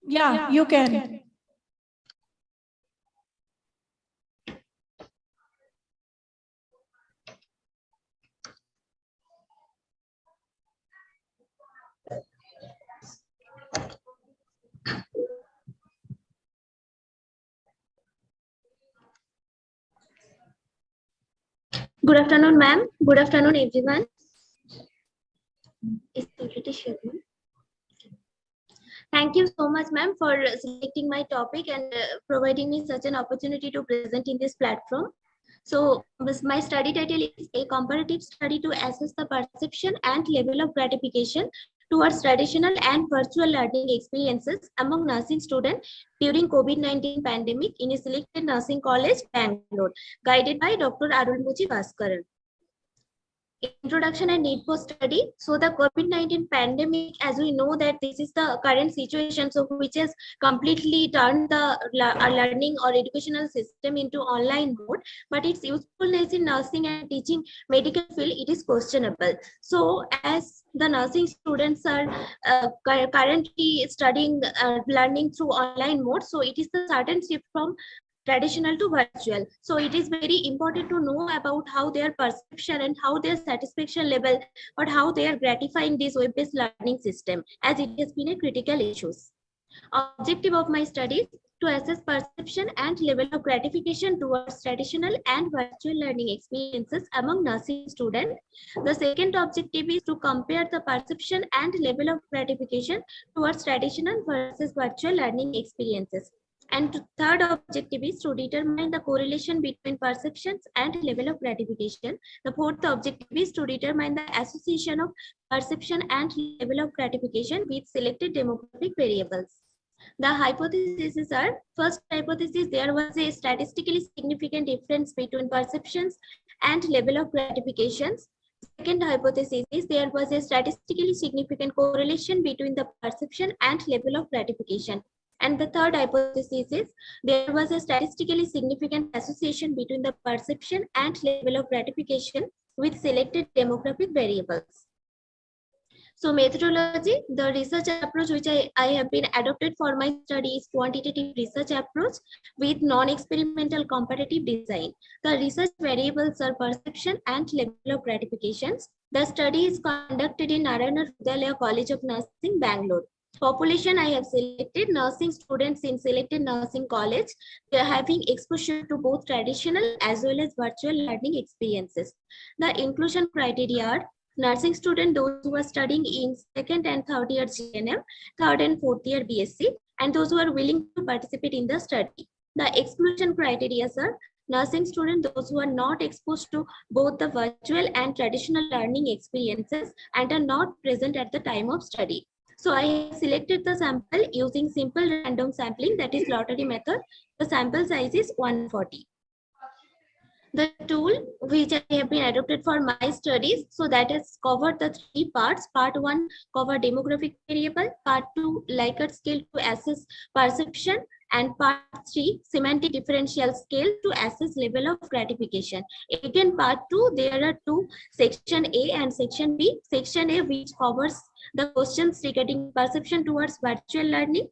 Yeah, you can. Good afternoon, ma'am. Good afternoon, everyone. It's already shared, ma'am. Thank you so much, ma'am, for selecting my topic and providing me such an opportunity to present in this platform. So my study title is a comparative study to assess the perception and level of gratification towards traditional and virtual learning experiences among nursing students during COVID-19 pandemic in a selected nursing college, Bangalore, guided by Dr. Arulmochi Bhaskaran. Introduction and need for study. So the COVID-19 pandemic, as we know that this is the current situation, so which has completely turned the learning or educational system into online mode, but its usefulness in nursing and teaching medical field, it is questionable. So as the nursing students are currently studying, learning through online mode, so it is the sudden shift from traditional to virtual. So it is very important to know about how their perception and how their satisfaction level or how they are gratifying this web-based learning system, as it has been a critical issue. Objective of my studies to assess perception and level of gratification towards traditional and virtual learning experiences among nursing students. The second objective is to compare the perception and level of gratification towards traditional versus virtual learning experiences. And third objective is to determine the correlation between perceptions and level of gratification. The fourth objective is to determine the association of perception and level of gratification with selected demographic variables. The hypotheses are: first hypothesis, there was a statistically significant difference between perceptions and level of gratifications. Second hypothesis is there was a statistically significant correlation between the perception and level of gratification. And the third hypothesis is there was a statistically significant association between the perception and level of gratification with selected demographic variables. So methodology, the research approach which I have been adopted for my study is quantitative research approach with non-experimental comparative design. The research variables are perception and level of gratifications. The study is conducted in Narayana Hrudayalaya College of Nursing, Bangalore. Population, I have selected nursing students in selected nursing college. They are having exposure to both traditional as well as virtual learning experiences. The inclusion criteria are nursing student, those who are studying in second and third year GNM, third and fourth year BSc, and those who are willing to participate in the study. The exclusion criteria are nursing student, those who are not exposed to both the virtual and traditional learning experiences and are not present at the time of study. So I have selected the sample using simple random sampling, that is lottery method. The sample size is 140. The tool which I have been adopted for my studies, so that has covered the three parts. Part 1 cover demographic variable, part 2 Likert scale to assess perception, and part 3 semantic differential scale to assess level of gratification. Again, part 2, there are two, section A and section B. Section A which covers the questions regarding perception towards virtual learning,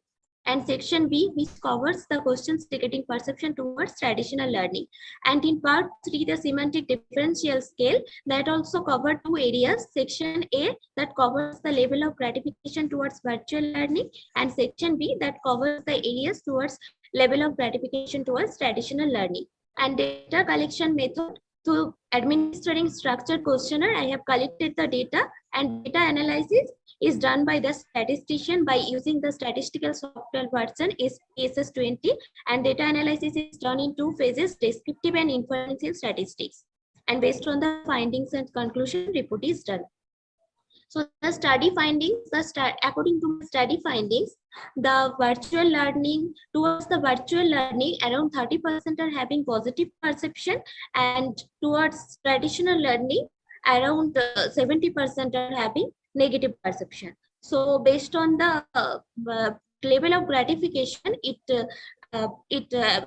and section B, which covers the questions regarding perception towards traditional learning. And in part 3, the semantic differential scale, that also covered 2 areas. Section A, that covers the level of gratification towards virtual learning, and section B, that covers the areas towards level of gratification towards traditional learning. And data collection method, through administering structured questionnaire, I have collected the data, and data analysis is done by the statistician by using the statistical software version SPSS20, and data analysis is done in 2 phases, descriptive and inferential statistics. And based on the findings and conclusion, report is done. So the study findings, according to study findings, the virtual learning, towards the virtual learning, around 30% are having positive perception, and towards traditional learning, around 70% are having negative perception. So based on the level of gratification, it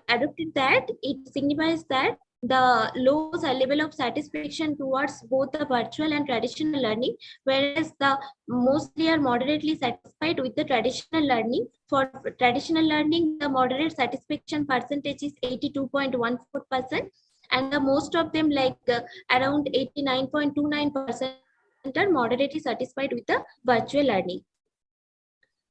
adopted that it signifies that the low level of satisfaction towards both the virtual and traditional learning, whereas the mostly are moderately satisfied with the traditional learning. For traditional learning, the moderate satisfaction percentage is 82.14%, and the most of them, like around 89.29%, are moderately satisfied with the virtual learning.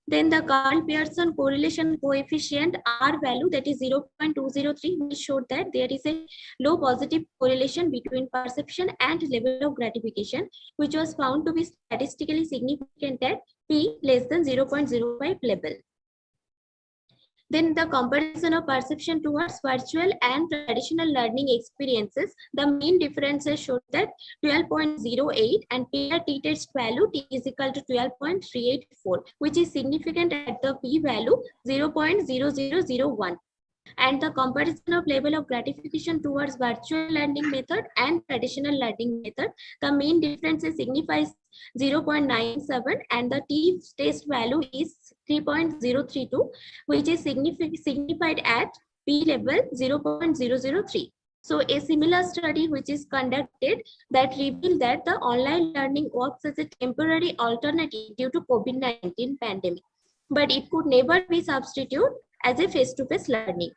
Then the Carl Pearson correlation coefficient R value, that is 0.203, which showed that there is a low positive correlation between perception and level of gratification, which was found to be statistically significant at P less than 0.05 level. Then the comparison of perception towards virtual and traditional learning experiences, the mean differences showed that 12.08 and peer t-test value T is equal to 12.384, which is significant at the p value 0.0001. And the comparison of level of gratification towards virtual learning method and traditional learning method, the mean difference signifies 0.97 and the t-test value is 3.032, which is signified at p level 0.003. So a similar study which is conducted that revealed that the online learning works as a temporary alternative due to COVID-19 pandemic, but it could never be substituted as a face-to-face learning.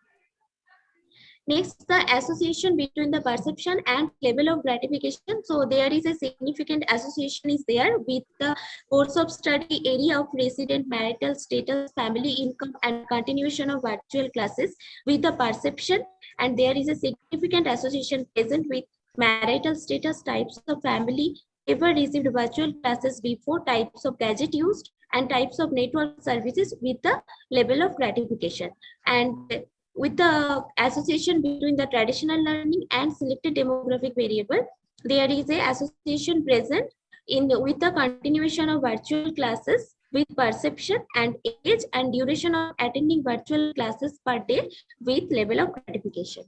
Next, the association between the perception and level of gratification. So there is a significant association is there with the course of study area of resident, marital status, family income, and continuation of virtual classes with the perception. And there is a significant association present with marital status, types of family, ever received virtual classes before, types of gadget used, and types of network services with the level of gratification. And with the association between the traditional learning and selected demographic variable, there is a association present with the continuation of virtual classes with perception and age and duration of attending virtual classes per day with level of gratification.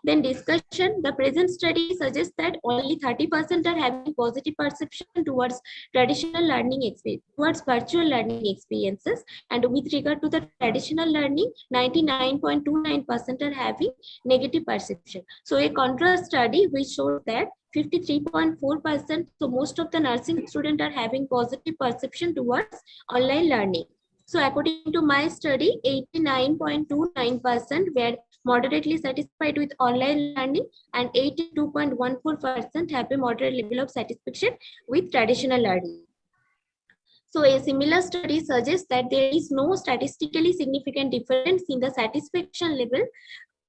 Then discussion, the present study suggests that only 30% are having positive perception towards traditional learning experience, towards virtual learning experiences. And with regard to the traditional learning, 99.29% are having negative perception. So a contrast study which showed that 53.4%, so most of the nursing students are having positive perception towards online learning. So according to my study, 89.29% were moderately satisfied with online learning and 82.14% have a moderate level of satisfaction with traditional learning. So a similar study suggests that there is no statistically significant difference in the satisfaction level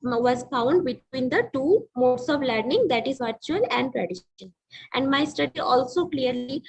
was found between the two modes of learning, that is virtual and traditional. And my study also clearly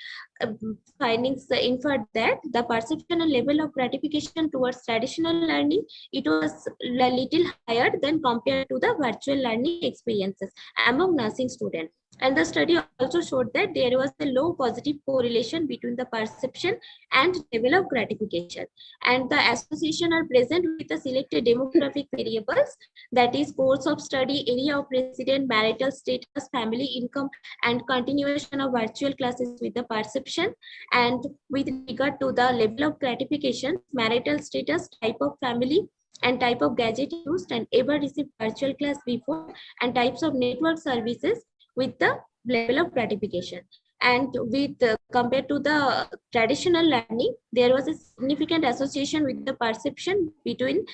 findings inferred that the perception and level of gratification towards traditional learning, it was a little higher than compared to the virtual learning experiences among nursing students. And the study also showed that there was a low positive correlation between the perception and level of gratification. And the association are present with the selected demographic variables, that is course of study, area of residence, marital status, family income, and continuation of virtual classes with the perception. And with regard to the level of gratification, marital status, type of family, and type of gadget used, and ever received virtual class before, and types of network services with the level of gratification. And with compared to the traditional learning, there was a significant association with the perception between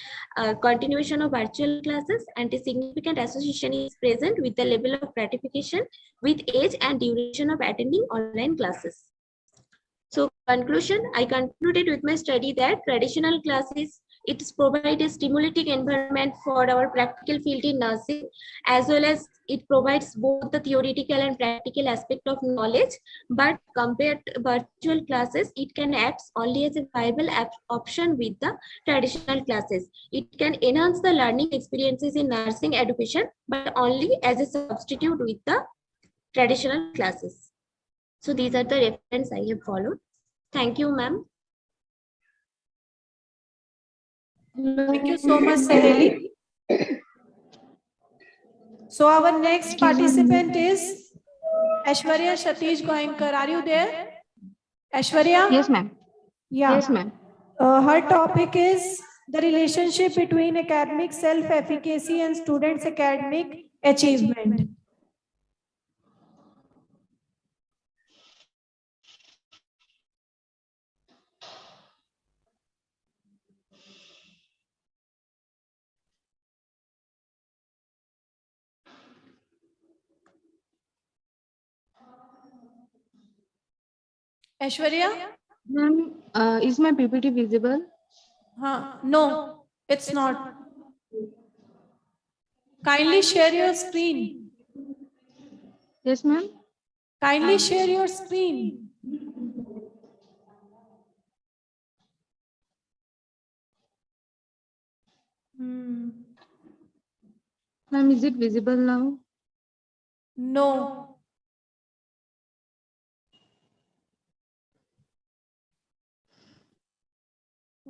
continuation of virtual classes, and a significant association is present with the level of gratification with age and duration of attending online classes. So conclusion, I concluded with my study that traditional classes, it provides a stimulating environment for our practical field in nursing, as well as it provides both the theoretical and practical aspect of knowledge. But compared to virtual classes, it can act only as a viable option with the traditional classes. It can enhance the learning experiences in nursing education, but only as a substitute with the traditional classes. So these are the references I have followed. Thank you, ma'am. Thank you so much, Saheli. So our next participant is Aishwarya Satish Goenka. Are you there? Aishwarya? Yes, ma'am. Yeah. Yes, ma'am. Her topic is the relationship between academic self-efficacy and students' academic achievement. Aishwarya? Ma'am, is my PPT visible? No, it's not. Kindly share your screen. Yes, ma'am. Kindly share your screen. Ma'am, is it visible now? No.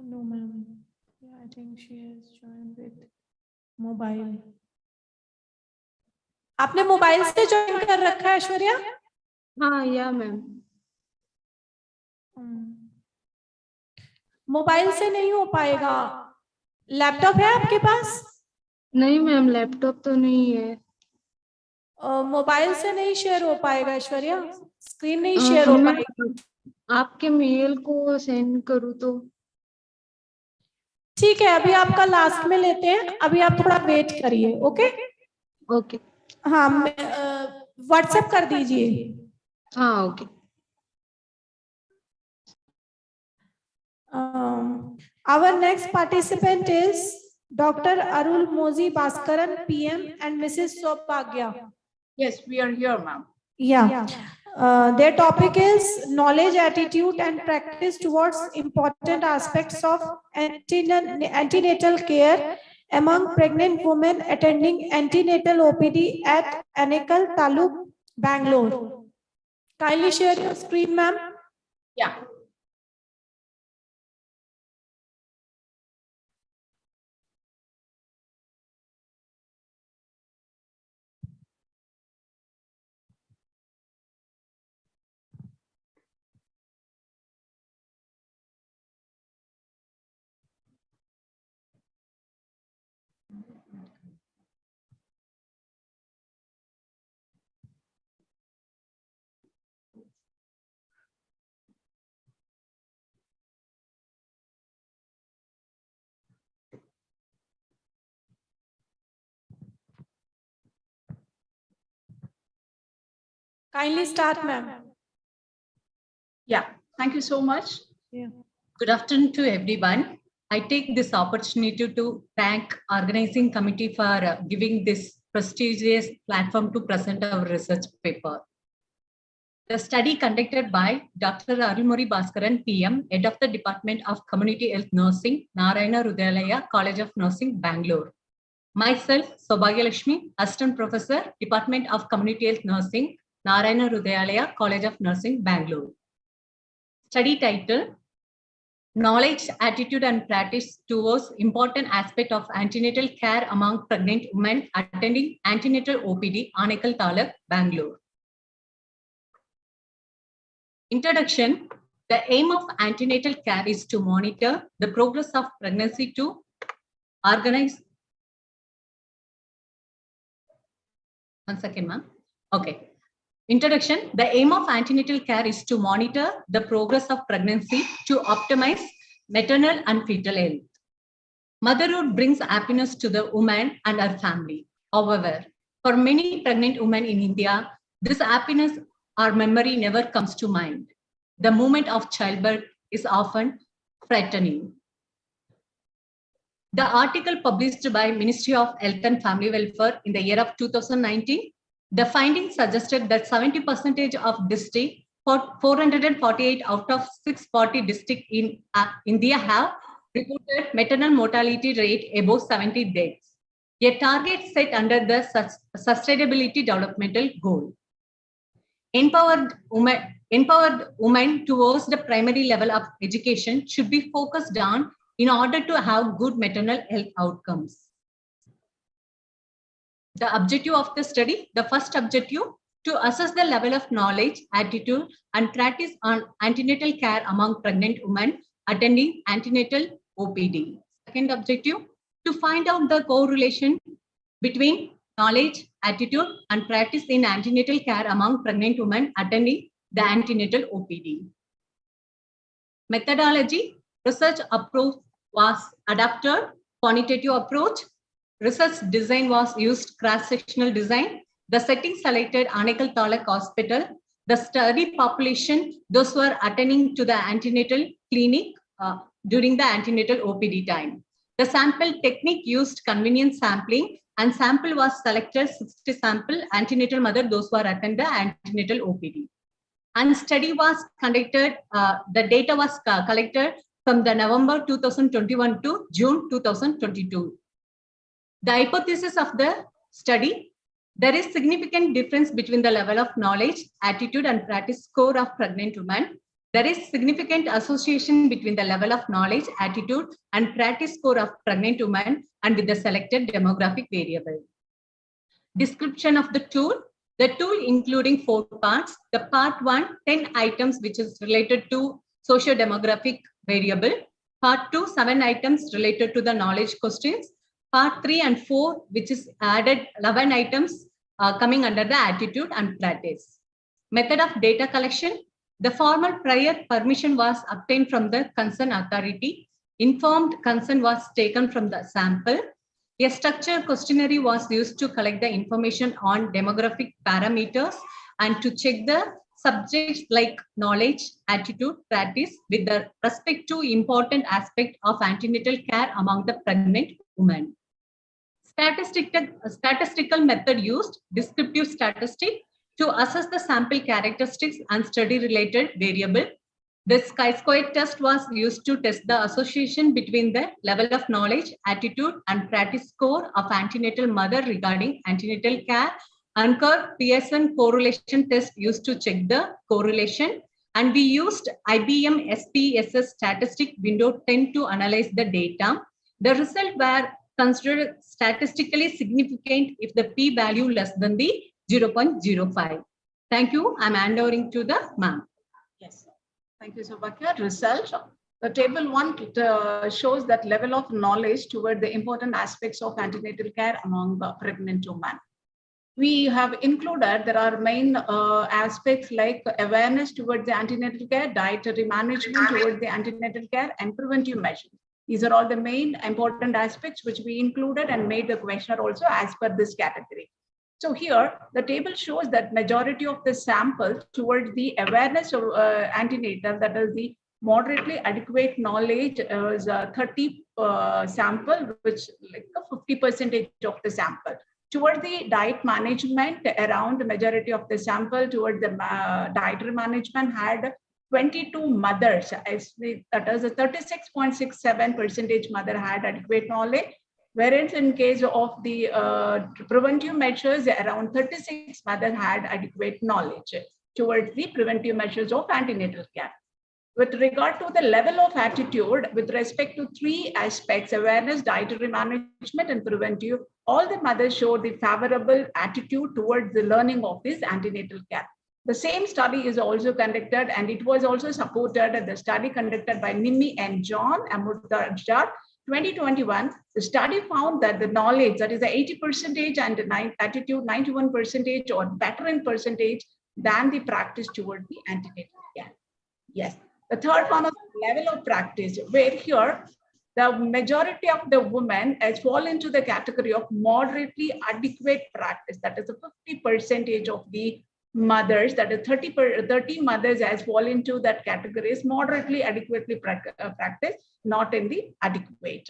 No, ma'am. Yeah, I think she has joined with mobile. आपने mobile से join कर रखा है ऐश्वर्या? हाँ, या ma'am. Mobile से नहीं हो पाएगा. लैपटॉप है आपके पास? नहीं मैम, लैपटॉप तो नहीं है. मोबाइल से नहीं शेयर हो पाएगा ऐश्वर्या. स्क्रीन नहीं शेयर हो पाएगी. आपके मेल को सेंड करूँ तो? ठीक है, अभी आपका लास्ट में लेते हैं. अभी आप थोड़ा वेट करिए. Okay okay. हाँ, व्हाट्सएप कर दीजिए. हाँ, okay. Our next participant is Dr. Arul Mozi Bhaskaran, PM, and Mrs. Sopagya. Yes, we are here, ma'am. Yeah. Their topic is knowledge, attitude, and practice towards important aspects of antenatal care among pregnant women attending antenatal OPD at Anekal Taluk, Bangalore. Kindly share your screen, ma'am. Yeah. Kindly start, ma'am. Yeah, thank you so much. Yeah. Good afternoon to everyone. I take this opportunity to thank organizing committee for giving this prestigious platform to present our research paper. The study conducted by Dr. Arulmozhi Bhaskaran, PM, Head of the Department of Community Health Nursing, Narayana Hrudayalaya College of Nursing, Bangalore. Myself, Sobhagya Lakshmi, Assistant Professor, Department of Community Health Nursing, Narayana Hrudayalaya College of Nursing, Bangalore. Study title, Knowledge, Attitude and Practice Towards Important Aspect of Antenatal Care Among Pregnant Women Attending Antenatal OPD, Anekal Taluk, Bangalore. Introduction. The aim of antenatal care is to monitor the progress of pregnancy to organize. One second, ma'am. Okay. Introduction. The aim of antenatal care is to monitor the progress of pregnancy to optimize maternal and fetal health. Motherhood brings happiness to the woman and her family. However, for many pregnant women in India, this happiness or memory never comes to mind. The moment of childbirth is often frightening. The article published by Ministry of Health and Family Welfare in the year of 2019, the findings suggested that 70% of districts, 448 out of 640 districts in India have reported maternal mortality rate above 70 deaths, a target set under the Sustainability Developmental Goal. Empowered women towards the primary level of education should be focused on in order to have good maternal health outcomes. The objective of the study, the first objective, to assess the level of knowledge, attitude, and practice on antenatal care among pregnant women attending antenatal OPD. Second objective, to find out the correlation between knowledge, attitude, and practice in antenatal care among pregnant women attending the antenatal OPD. Methodology, research approach was adapted, quantitative approach, research design was used, cross-sectional design. The setting selected Anekal Talak Hospital. The study population, those who are attending to the antenatal clinic during the antenatal OPD time. The sample technique used convenient sampling, and sample was selected 60 sample antenatal mother, those who are attend the antenatal OPD. And study was conducted, the data was collected from the November 2021 to June 2022. The hypothesis of the study, there is significant difference between the level of knowledge, attitude, and practice score of pregnant women. There is significant association between the level of knowledge, attitude, and practice score of pregnant women and with the selected demographic variable. Description of the tool. The tool including 4 parts. The part 1, 10 items which is related to socio-demographic variable. Part 2, 7 items related to the knowledge questions. Part 3 and 4, which is added 11 items coming under the attitude and practice. Method of data collection. The formal prior permission was obtained from the concerned authority. Informed consent was taken from the sample. A structured questionnaire was used to collect the information on demographic parameters and to check the subjects like knowledge, attitude, practice with the respect to important aspect of antenatal care among the pregnant women. Statistical method used, descriptive statistic, to assess the sample characteristics and study-related variable. The chi-square test was used to test the association between the level of knowledge, attitude, and practice score of antenatal mother regarding antenatal care. And Pearson correlation test used to check the correlation. And we used IBM SPSS statistic window 10 to analyze the data. The result were considered statistically significant if the p-value less than the 0.05. Thank you. I'm handing to the ma'am. Yes. Thank you, Subhakya. Result. The table 1 shows that level of knowledge toward the important aspects of antenatal care among the pregnant women. We have included, there are main aspects like awareness towards the antenatal care, dietary management towards the antenatal care, and preventive measures. These are all the main important aspects which we included and made the questionnaire also as per this category. So here, the table shows that majority of the sample towards the awareness of antenatal, that is the moderately adequate knowledge, is 30 sample, which like 50% of the sample. Towards the diet management, around the majority of the sample towards the dietary management had 22 mothers, that is a 36.67% mother had adequate knowledge. Whereas in case of the preventive measures, around 36 mothers had adequate knowledge towards the preventive measures of antenatal care. With regard to the level of attitude, with respect to 3 aspects, awareness, dietary management, and preventive, all the mothers showed the favorable attitude towards the learning of this antenatal care. The same study is also conducted, and it was also supported at the study conducted by Nimi and John Amutharjat, 2021. The study found that the knowledge, that is the 80% and attitude 91% or better in percentage, than the practice toward the antenatal care. Yes. The third one is level of practice, where here the majority of the women has fall into the category of moderately adequate practice. That is a 50% of the mothers, that is 30 mothers has fall into that category is moderately adequately practice, not in the adequate.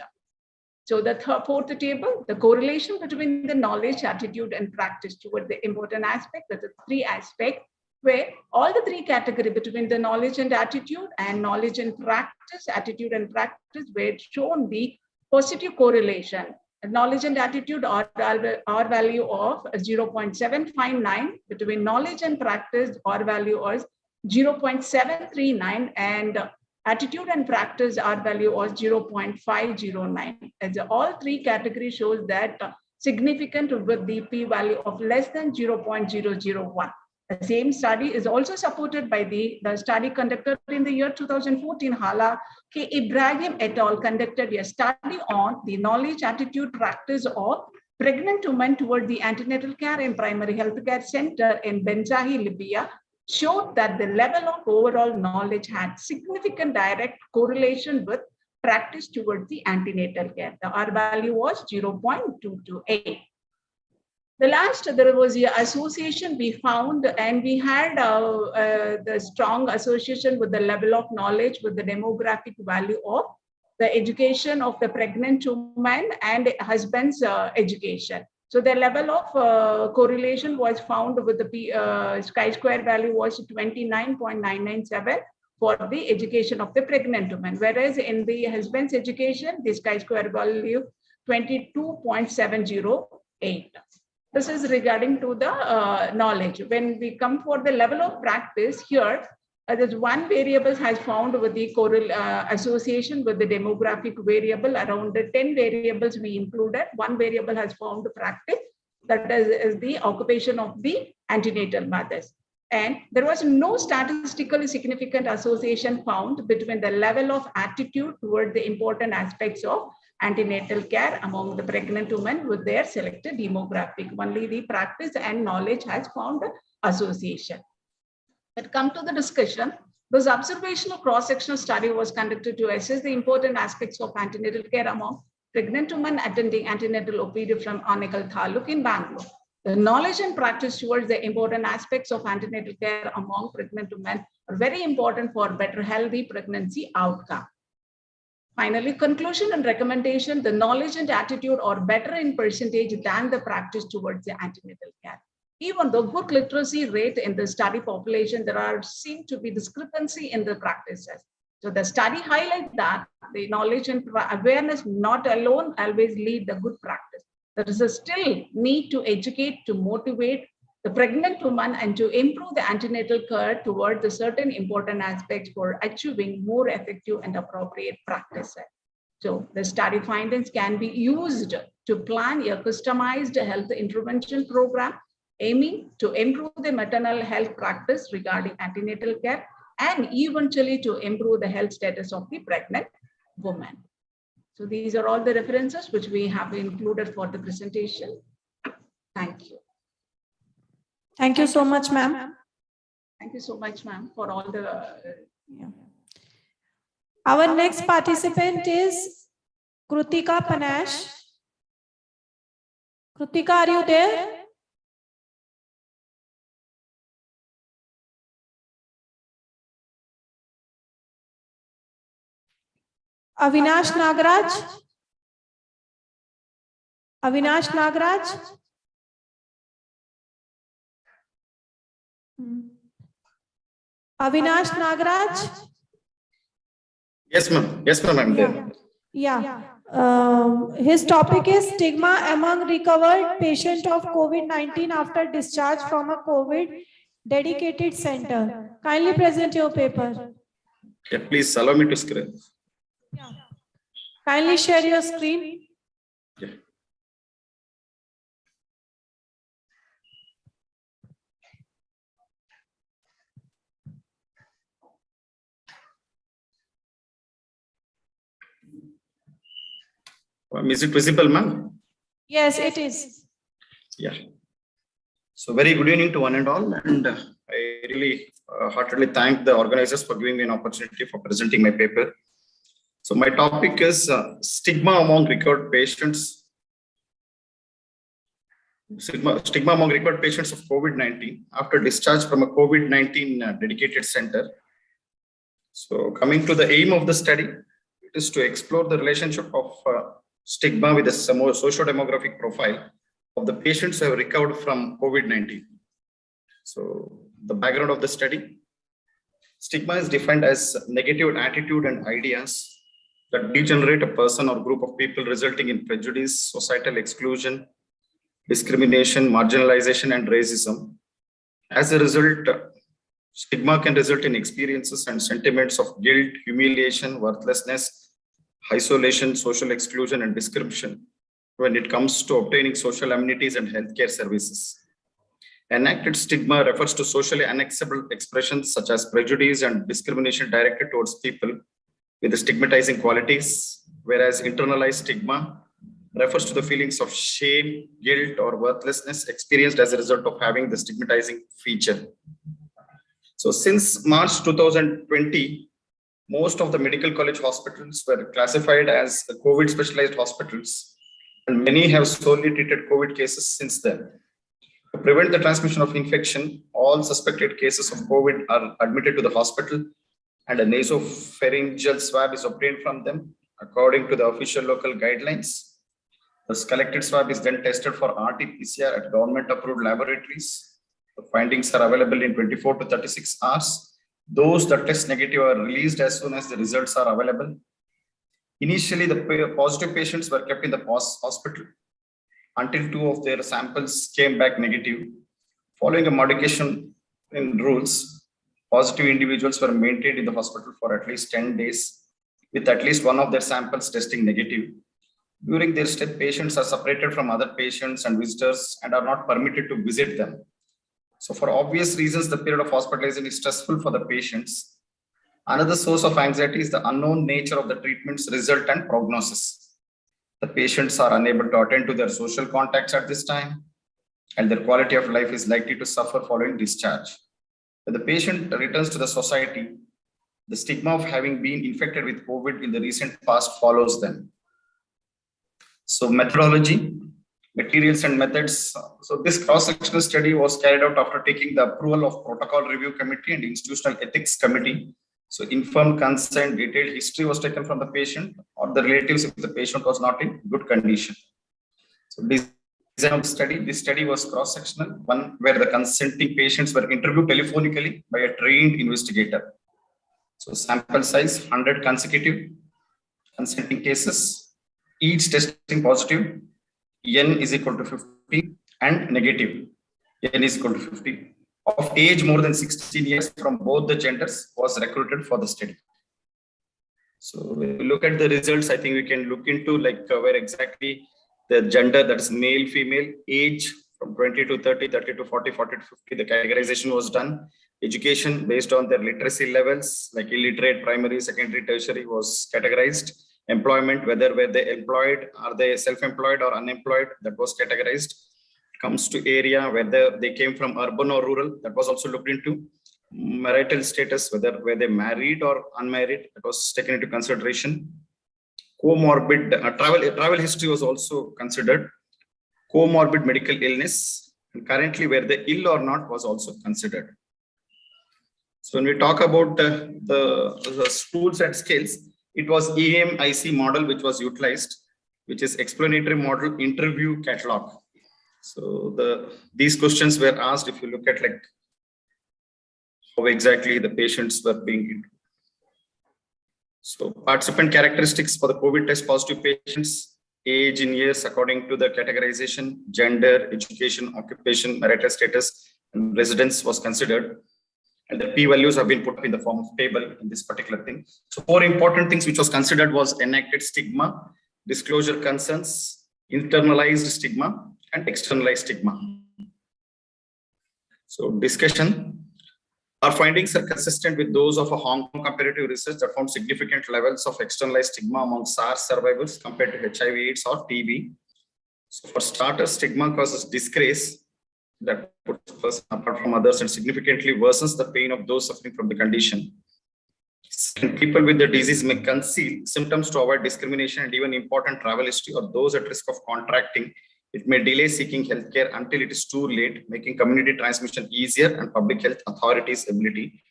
So the fourth table, the correlation between the knowledge, attitude, and practice toward the important aspect. That is 3 aspects, where all the 3 categories between the knowledge and attitude and knowledge and practice, attitude and practice, were shown the positive correlation. Knowledge and attitude R value of 0.759, between knowledge and practice R value is 0.739, and attitude and practice R value was 0.509. As all 3 categories shows that significant with the p value of less than 0.001. The same study is also supported by the study conducted in the year 2014. Hala K. Ibrahim et al. Conducted a study on the knowledge, attitude, practice of pregnant women toward the antenatal care in primary healthcare center in Benghazi, Libya, showed that the level of overall knowledge had significant direct correlation with practice towards the antenatal care. The R value was 0.228. The last, there was an association we found, and we had the strong association with the level of knowledge with the demographic value of the education of the pregnant woman and husband's education. So the level of correlation was found with the chi-square value was 29.997 for the education of the pregnant woman, whereas in the husband's education, this chi-square value 22.708. This is regarding to the knowledge. When we come for the level of practice here, there's one variable has found with the association with the demographic variable. Around the 10 variables we included. One variable has found practice, that is the occupation of the antenatal mothers. And there was no statistically significant association found between the level of attitude toward the important aspects of antenatal care among the pregnant women with their selected demographic. Only the practice and knowledge has found association. But come to the discussion, this observational cross-sectional study was conducted to assess the important aspects of antenatal care among pregnant women attending antenatal OPD from Anekal Taluk in Bangalore. The knowledge and practice towards the important aspects of antenatal care among pregnant women are very important for better healthy pregnancy outcome. Finally, conclusion and recommendation, the knowledge and attitude are better in percentage than the practice towards the antenatal care. Even though good literacy rate in the study population, there seem to be discrepancy in the practices. So the study highlights that the knowledge and awareness not alone always lead the good practice. There is a still need to educate, to motivate the pregnant woman and to improve the antenatal care toward the certain important aspects for achieving more effective and appropriate practices. So the study findings can be used to plan a customized health intervention program aiming to improve the maternal health practice regarding antenatal care and eventually to improve the health status of the pregnant woman. So these are all the references which we have included for the presentation. Thank you. Thank you so much, ma'am. Thank you so much, ma'am, for all the... Our next participant is Krutika Panash. Krutika, are you there? Avinash Nagaraj? Avinash Nagaraj? Avinash Nagaraj? Yes, ma'am. Yes, ma'am, I'm there. Yeah. His topic is stigma among recovered patient of COVID-19 after discharge from a COVID dedicated center. Kindly present your paper. Yeah, please allow me to screen. Kindly share your screen. Yeah. Is it visible, ma'am? Yes, it is. Yeah. So very good evening to one and all, and I really heartily thank the organizers for giving me an opportunity for presenting my paper. So my topic is stigma among recovered patients. Stigma among recovered patients of COVID-19 after discharge from a COVID-19 dedicated center. So coming to the aim of the study, it is to explore the relationship of stigma with the socio-demographic profile of the patients who have recovered from COVID-19. So the background of the study, stigma is defined as negative attitude and ideas that degenerate a person or group of people, resulting in prejudice, societal exclusion, discrimination, marginalization, and racism. As a result, stigma can result in experiences and sentiments of guilt, humiliation, worthlessness, isolation, social exclusion, and discrimination when it comes to obtaining social amenities and healthcare services. Enacted stigma refers to socially unacceptable expressions such as prejudice and discrimination directed towards people with stigmatizing qualities, whereas internalized stigma refers to the feelings of shame, guilt, or worthlessness experienced as a result of having the stigmatizing feature. So since March 2020, most of the medical college hospitals were classified as COVID specialized hospitals, and many have solely treated COVID cases since then. To prevent the transmission of infection, all suspected cases of COVID are admitted to the hospital, and a nasopharyngeal swab is obtained from them according to the official local guidelines. The collected swab is then tested for RT-PCR at government-approved laboratories. The findings are available in 24 to 36 hours. Those that test negative are released as soon as the results are available. Initially, the positive patients were kept in the hospital until 2 of their samples came back negative. Following a modification in rules, positive individuals were maintained in the hospital for at least 10 days, with at least one of their samples testing negative. During their stay, patients are separated from other patients and visitors and are not permitted to visit them. So for obvious reasons, the period of hospitalization is stressful for the patients. Another source of anxiety is the unknown nature of the treatment's result and prognosis. The patients are unable to attend to their social contacts at this time, and their quality of life is likely to suffer following discharge. When the patient returns to the society, the stigma of having been infected with COVID in the recent past follows them. So methodology, materials and methods. So this cross-sectional study was carried out after taking the approval of Protocol Review Committee and Institutional Ethics Committee. So informed consent, detailed history was taken from the patient or the relatives if the patient was not in good condition. So design of the study, this study was cross-sectional, one where the consenting patients were interviewed telephonically by a trained investigator. So sample size, 100 consecutive consenting cases, each testing positive, N is equal to 50 and negative, N is equal to 50. Of age more than 16 years from both the genders was recruited for the study. So when we look at the results, I think we can look into like where exactly the gender, that is male, female, age from 20 to 30, 30 to 40, 40 to 50, the categorization was done. Education based on their literacy levels, like illiterate, primary, secondary, tertiary was categorized. Employment, whether were they employed, are they self-employed or unemployed, that was categorized. Comes to area, whether they came from urban or rural, that was also looked into. Marital status, whether were they married or unmarried, that was taken into consideration. Comorbid travel history was also considered. Comorbid medical illness, and currently were they ill or not was also considered. So when we talk about the tools and scales, it was EMIC model which was utilized, which is explanatory model interview catalog. So these questions were asked if you look at like how exactly the patients were being interviewed. So participant characteristics for the COVID test positive patients, age in years according to the categorization, gender, education, occupation, marital status, and residence was considered. And the p-values have been put up in the form of table in this particular thing. So 4 important things which was considered was enacted stigma, disclosure concerns, internalized stigma, and externalized stigma. So discussion. Our findings are consistent with those of a Hong Kong comparative research that found significant levels of externalized stigma among SARS survivors compared to HIV/AIDS or TB. So for starters, stigma causes disgrace that puts a person apart from others and significantly worsens the pain of those suffering from the condition. Second, people with the disease may conceal symptoms to avoid discrimination and even important travel history, or those at risk of contracting. It may delay seeking healthcare until it is too late, making community transmission easier and public health authorities' ability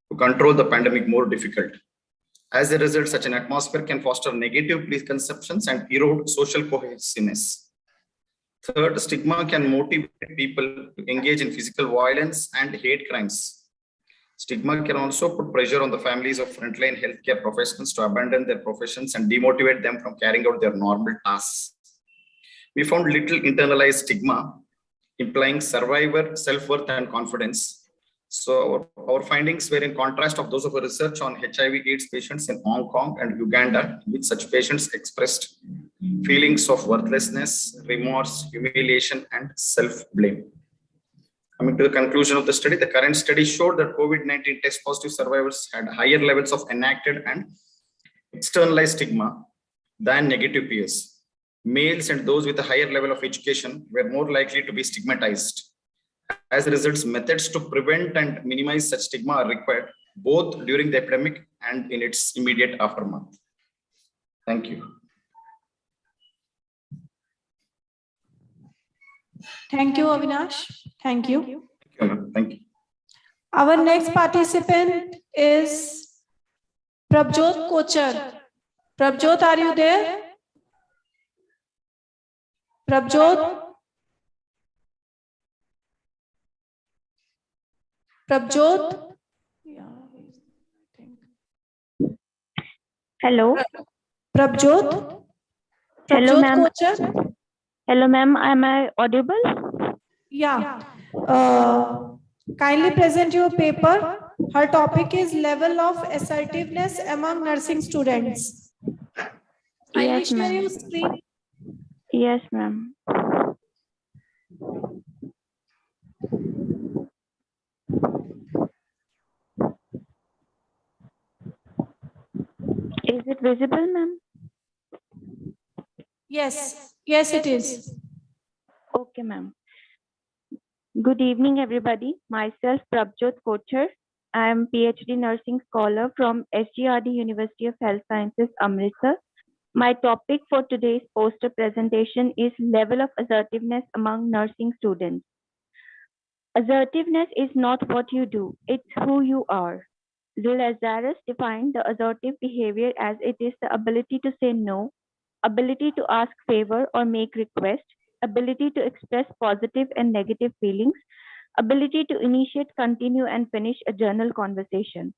to control the pandemic more difficult. As a result, such an atmosphere can foster negative preconceptions and erode social cohesiveness. Third, stigma can motivate people to engage in physical violence and hate crimes. Stigma can also put pressure on the families of frontline healthcare professionals to abandon their professions and demotivate them from carrying out their normal tasks. We found little internalized stigma, implying survivor self-worth and confidence. So our findings were in contrast of those of a research on HIV/AIDS patients in Hong Kong and Uganda, in which such patients expressed feelings of worthlessness, remorse, humiliation, and self-blame. Coming to the conclusion of the study, the current study showed that COVID-19 test positive survivors had higher levels of enacted and externalized stigma than negative peers. Males and those with a higher level of education were more likely to be stigmatized. As a result, methods to prevent and minimize such stigma are required both during the epidemic and in its immediate aftermath. Thank you. Thank you, Avinash. Thank you. Thank you. Our next participant is Prabjot Kochar. Prabjot, are you there? Prabjot? Prabjot? Hello. Prabjot? Hello, Prabjot ma'am. Kochar? Hello, ma'am. Am I audible? Yeah. Kindly present your paper. Her topic is level of assertiveness among nursing students. Kindly Yes, share ma'am. your screen. Yes, ma'am. Is it visible, ma'am? Yes. Yes, it is. Okay, ma'am. Good evening, everybody. Myself, Prabjot Kochar. I am PhD nursing scholar from SGRD University of Health Sciences, Amritsar. My topic for today's poster presentation is level of assertiveness among nursing students. Assertiveness is not what you do, it's who you are. Lazarus defined the assertive behavior as it is the ability to say no, ability to ask favor or make request, ability to express positive and negative feelings, ability to initiate, continue, and finish a journal conversation.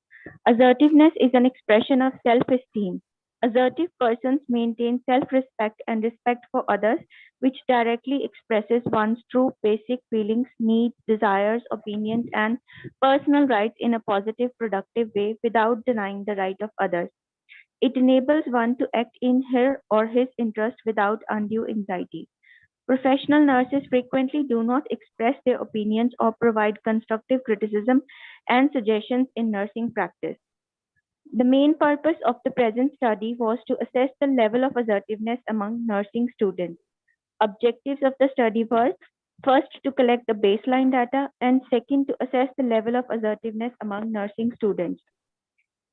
Assertiveness is an expression of self-esteem. Assertive persons maintain self-respect and respect for others, which directly expresses one's true basic feelings, needs, desires, opinions, and personal rights in a positive, productive way without denying the right of others. It enables one to act in her or his interest without undue anxiety. Professional nurses frequently do not express their opinions or provide constructive criticism and suggestions in nursing practice. The main purpose of the present study was to assess the level of assertiveness among nursing students. Objectives of the study were first to collect the baseline data and second to assess the level of assertiveness among nursing students.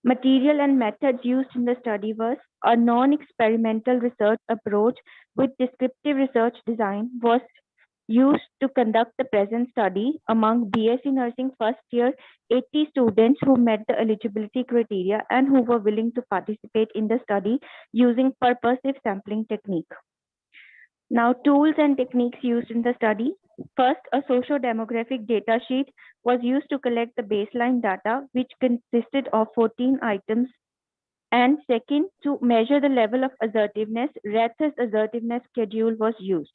Material and methods used in the study was a non-experimental research approach with descriptive research design was used to conduct the present study among BSc Nursing first year 80 students who met the eligibility criteria and who were willing to participate in the study using purposive sampling technique. Now, tools and techniques used in the study. First, a socio-demographic data sheet was used to collect the baseline data, which consisted of 14 items. And second, to measure the level of assertiveness, Rath's assertiveness schedule was used.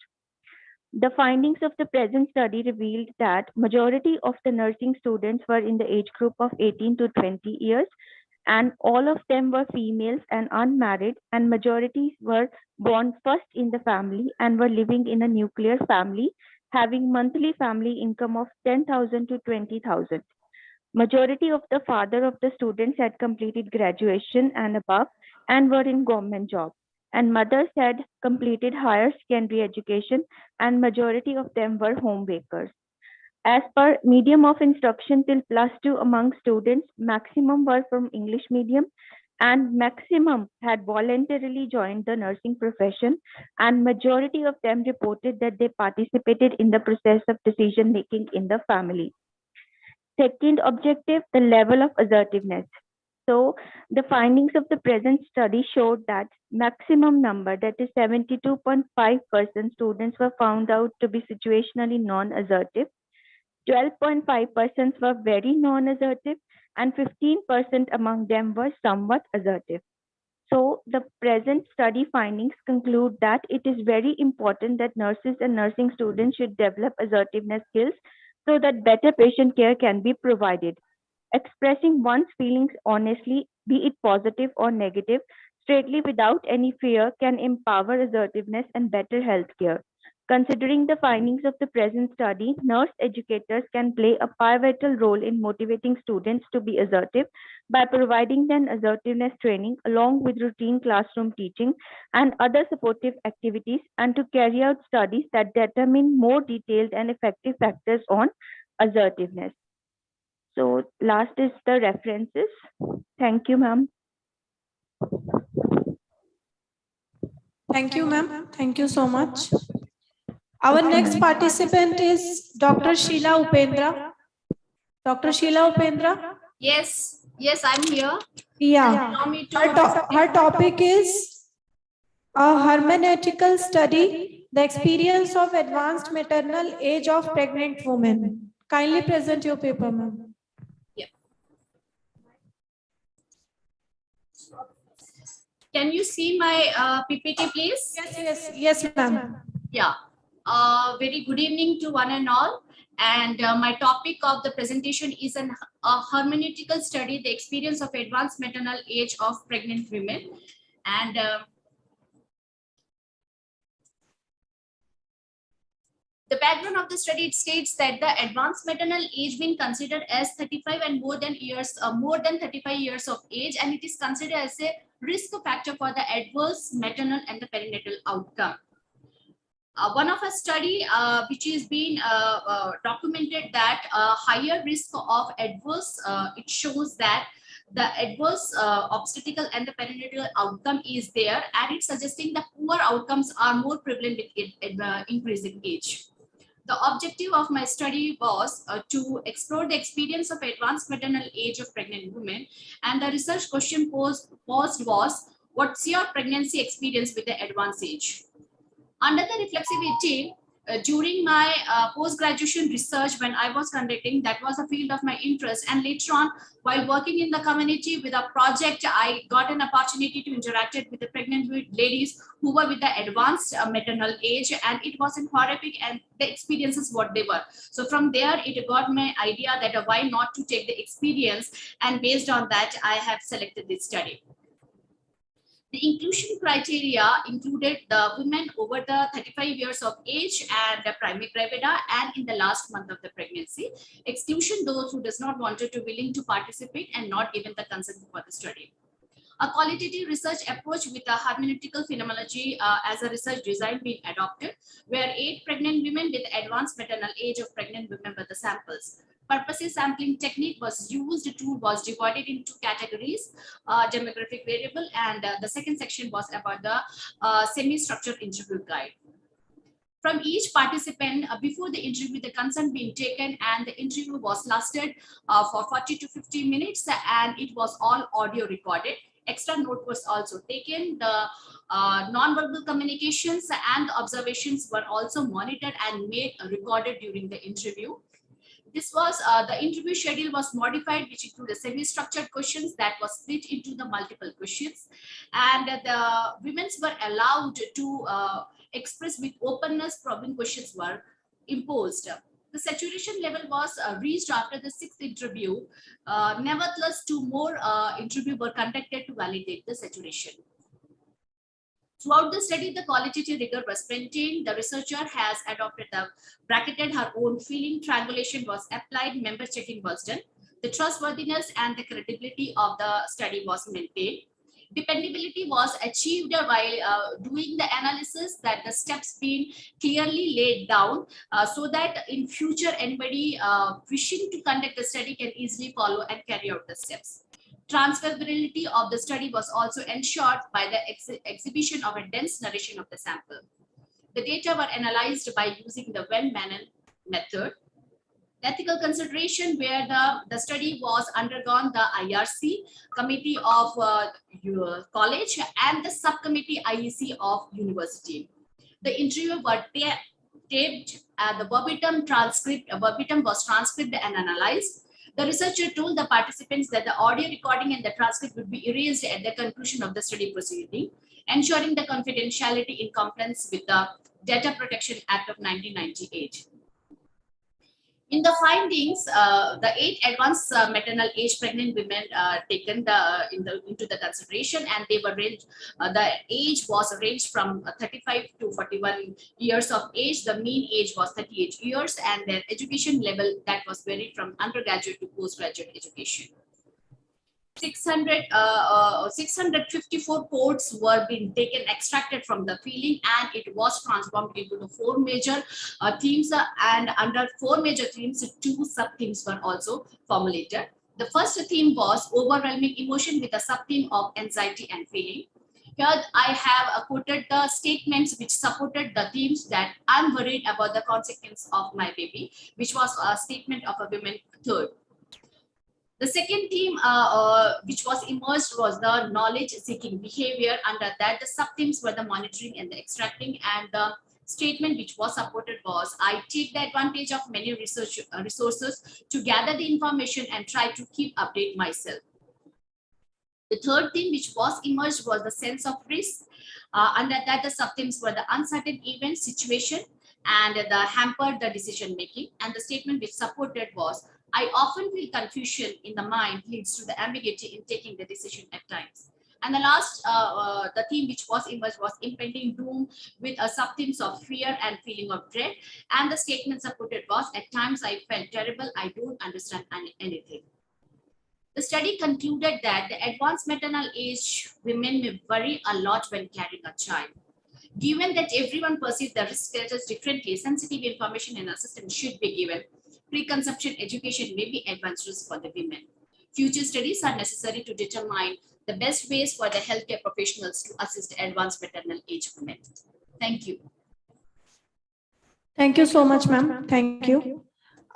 The findings of the present study revealed that majority of the nursing students were in the age group of 18 to 20 years, and all of them were females and unmarried, and majorities were born first in the family and were living in a nuclear family, having monthly family income of 10,000 to 20,000. Majority of the father of the students had completed graduation and above and were in government jobs. and mothers had completed higher secondary education, and majority of them were home bakers. As per medium of instruction till +2 among students, maximum were from English medium and maximum had voluntarily joined the nursing profession, and majority of them reported that they participated in the process of decision making in the family. Second objective, the level of assertiveness. So the findings of the present study showed that maximum number, that is 72.5% students were found out to be situationally non-assertive. 12.5% were very non-assertive, and 15% among them were somewhat assertive. So the present study findings conclude that it is very important that nurses and nursing students should develop assertiveness skills so that better patient care can be provided. Expressing one's feelings honestly, be it positive or negative, straightly without any fear can empower assertiveness and better health care. Considering the findings of the present study, nurse educators can play a pivotal role in motivating students to be assertive by providing them assertiveness training along with routine classroom teaching and other supportive activities, and to carry out studies that determine more detailed and effective factors on assertiveness. So last is the references. Thank you, ma'am. Thank you, ma'am. Thank you so much. Our next participant is Dr. Sheila Upendra. Dr. Sheila Upendra? Yes, yes, I'm here. Yeah. Allow me to- Her topic is a hermeneutical study, the experience of advanced maternal age of pregnant women. Kindly present your paper, ma'am. Can you see my PPT, please? Yes, ma'am. Yeah. Very good evening to one and all. And my topic of the presentation is a hermeneutical study, the experience of advanced maternal age of pregnant women. And the background of the study, it states that the advanced maternal age being considered as 35 and more than 35 years of age, and it is considered as a risk factor for the adverse maternal and the perinatal outcome. One of a study which is being documented that higher risk of adverse, it shows that the adverse obstetrical and the perinatal outcome is there, and it's suggesting that poor outcomes are more prevalent with increasing age. The objective of my study was to explore the experience of advanced maternal age of pregnant women, and the research question posed was, what's your pregnancy experience with the advanced age? Under the reflexivity, during my post-graduation research, when I was conducting, that was a field of my interest, and later on, while working in the community with a project, I got an opportunity to interact with the pregnant ladies who were with the advanced maternal age, and it wasn't horrific, and the experiences what they were. So from there, it got my idea that why not to take the experience, and based on that, I have selected this study. The inclusion criteria included the women over the 35 years of age and the primary gravida and in the last month of the pregnancy. Exclusion those who does not wanted to willing to participate and not given the consent for the study. A qualitative research approach with a hermeneutical phenomenology as a research design being adopted, where 8 pregnant women with advanced maternal age of pregnant women were the samples. Purposive sampling technique was used. The tool was divided into categories, demographic variable, and the second section was about the semi-structured interview guide. From each participant, before the interview, the consent being taken, and the interview was lasted for 40 to 50 minutes, and it was all audio recorded. Extra note was also taken. The non-verbal communications and the observations were also monitored and made recorded during the interview. This was the interview schedule was modified, which included semi-structured questions that was split into the multiple questions, and the women were allowed to express with openness. Problem questions were imposed. The saturation level was reached after the 6th interview. Nevertheless, 2 more interviews were conducted to validate the saturation. Throughout the study, the qualitative rigor was maintained. The researcher has adopted the bracketed her own feeling. Triangulation was applied. Member checking was done. The trustworthiness and the credibility of the study was maintained. Dependability was achieved while doing the analysis, that the steps being clearly laid down so that in future anybody wishing to conduct the study can easily follow and carry out the steps. Transferability of the study was also ensured by the exhibition of a dense narration of the sample. The data were analyzed by using the Venn-Manon method. Ethical consideration, where the study was undergone the IRC committee of your college and the subcommittee IEC of university. The interview were taped, the verbatim was transcribed and analyzed. The researcher told the participants that the audio recording and the transcript would be erased at the conclusion of the study proceeding, ensuring the confidentiality in compliance with the Data Protection Act of 1998. In the findings, the 8 advanced maternal age pregnant women taken into the consideration, and they were ranged, the age was ranged from 35 to 41 years of age. The mean age was 38 years, and their education level that was varied from undergraduate to postgraduate education. 654 codes were being taken, extracted from the feeling, and it was transformed into the 4 major themes, and under 4 major themes, 2 sub-themes were also formulated. The first theme was overwhelming emotion with a sub-theme of anxiety and feeling. Here I have quoted the statements which supported the themes that I'm worried about the consequence of my baby, which was a statement of a woman third. The second theme which was emerged was the knowledge-seeking behavior. Under that, the sub-themes were the monitoring and the extracting, and the statement which was supported was, I take the advantage of many research resources to gather the information and try to keep update myself. The third theme which was emerged was the sense of risk. Under that, the sub-themes were the uncertain event situation and the hampered the decision making, and the statement which supported was, I often feel confusion in the mind leads to the ambiguity in taking the decision at times. And the last, the theme which was emerged was impending doom with a sub-themes of fear and feeling of dread. And the statement supported was, at times I felt terrible, I don't understand anything. The study concluded that the advanced maternal age women may worry a lot when carrying a child. Given that everyone perceives the risk status differently, sensitive information and assistance should be given. Preconception education may be advanced risk for the women. Future studies are necessary to determine the best ways for the healthcare professionals to assist advanced maternal age women. Thank you. Thank you so much, ma'am. Thank you.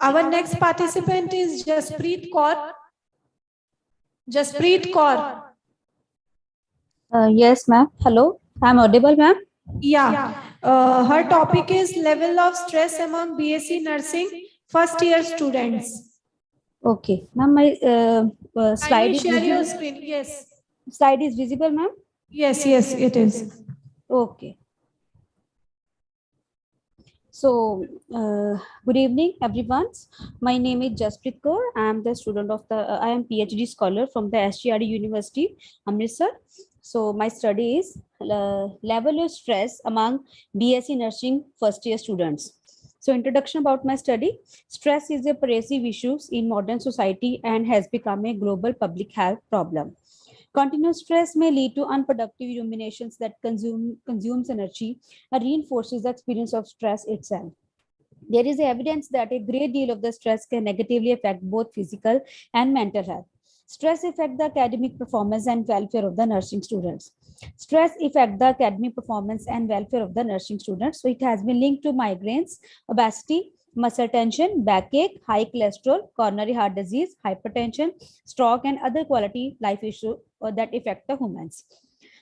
Our next participant is Jaspreet Kaur. Jaspreet Kaur. Yes, ma'am. Hello. I'm audible, ma'am? Yeah. Her topic is level of stress among BSc nursing first year students. Okay. Ma'am, my slide is share visible. your screen. Yes. Slide is visible, ma'am? Yes, yes, it is. Okay. So, good evening, everyone. My name is Jaspreet Kaur. I am the student of the, I am PhD scholar from the SGRD University, Amritsar. So, my study is level of stress among BSc nursing first year students. So, introduction about my study. Stress is a pervasive issue in modern society and has become a global public health problem. Continuous stress may lead to unproductive ruminations that consumes energy and reinforces the experience of stress itself. There is evidence that a great deal of the stress can negatively affect both physical and mental health. Stress affects the academic performance and welfare of the nursing students. Stress affects the academic performance and welfare of the nursing students. So it has been linked to migraines, obesity, muscle tension, backache, high cholesterol, coronary heart disease, hypertension, stroke, and other quality life issues that affect the humans.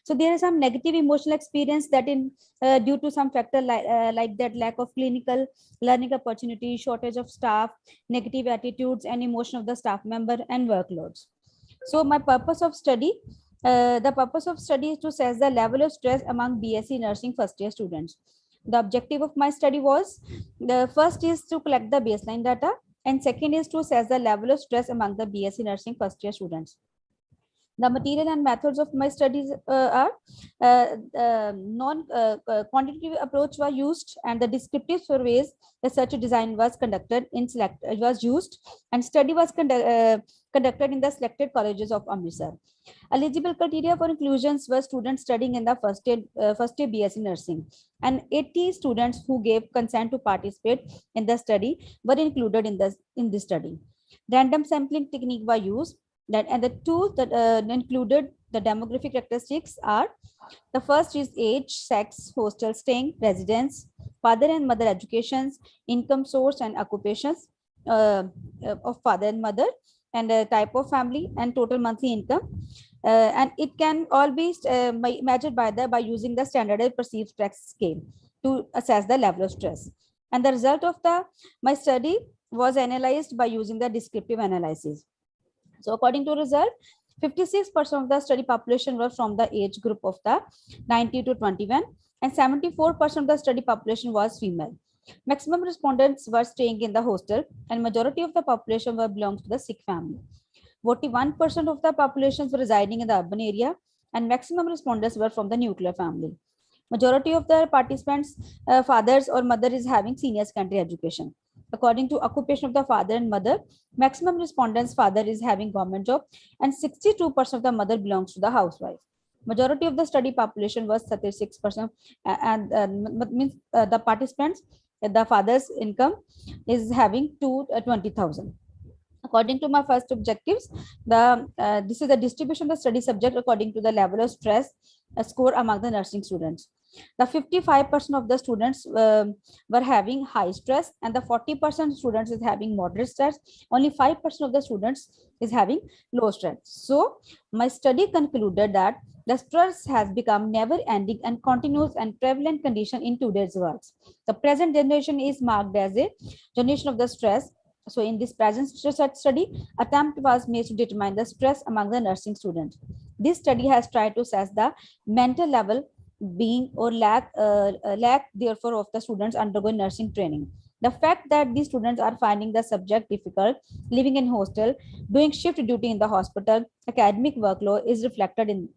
So there is some negative emotional experience that in due to some factor like that lack of clinical learning opportunity, shortage of staff, negative attitudes and emotion of the staff member and workloads. So my purpose of study, the purpose of study is to assess the level of stress among BSc nursing first year students. The objective of my study was, the first is to collect the baseline data and second is to assess the level of stress among the BSc nursing first year students. The material and methods of my studies are non-quantitative approach was used and the descriptive surveys, the such design was conducted in was used and study was conducted in the selected colleges of Amritsar. Eligible criteria for inclusions were students studying in the first year BSc nursing, and 80 students who gave consent to participate in the study were included in this study. Random sampling technique was used, and the tools that included the demographic characteristics are: the first is age, sex, hostel staying, residence, father and mother educations, income source and occupations of father and mother, and type of family, and total monthly income. And it can all be measured by using the standardized perceived stress scale to assess the level of stress. And the result of my study was analyzed by using the descriptive analysis. So according to result, 56% of the study population were from the age group of the 90 to 21, and 74% of the study population was female. Maximum respondents were staying in the hostel, and majority of the population were belongs to the sick family. 41% of the population were residing in the urban area, and maximum respondents were from the nuclear family. Majority of the participants, fathers or mother is having senior secondary education. According to occupation of the father and mother, maximum respondents father is having government job, and 62% of the mother belongs to the housewife. Majority of the study population was 36%, and means the participants, the father's income is having 20,000. According to my first objectives, this is the distribution of the study subject according to the level of stress score among the nursing students. The 55% of the students were having high stress, and the 40% students is having moderate stress. Only 5% of the students is having low stress. So my study concluded that the stress has become never-ending and continuous and prevalent condition in today's world. The present generation is marked as a generation of the stress. So in this present study, attempt was made to determine the stress among the nursing students. This study has tried to assess the mental level being or lack therefore of the students undergoing nursing training. The fact that these students are finding the subject difficult, living in hostel, doing shift duty in the hospital, academic workload is reflected in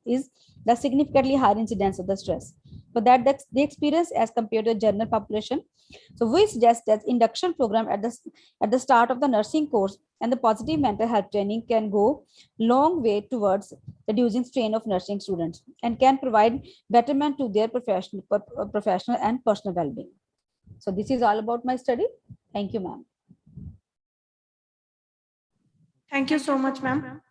the significantly higher incidence of the stress. So that the experience as compared to the general population. So we suggest that induction program at the start of the nursing course and the positive mental health training can go long way towards reducing strain of nursing students and can provide betterment to their professional and personal well-being. So this is all about my study. Thank you, ma'am. Thank you so much, ma'am.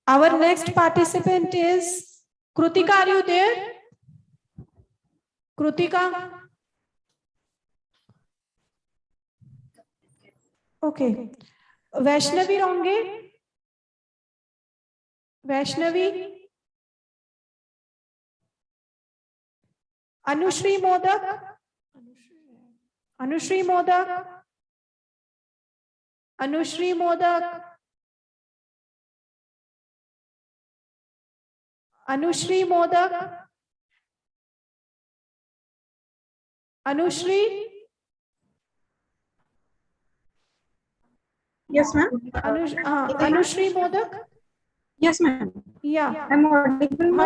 Our next participant is Krutika. Are you there? Krutika? Okay. Vaishnavi Ronge? Vaishnavi? Anushri Modak? Anushri Modak? Anushri Modak? Anushri Modak? Anushri? Yes, ma'am. Anushri Modak? Yes, ma'am. Yeah. I'm audible.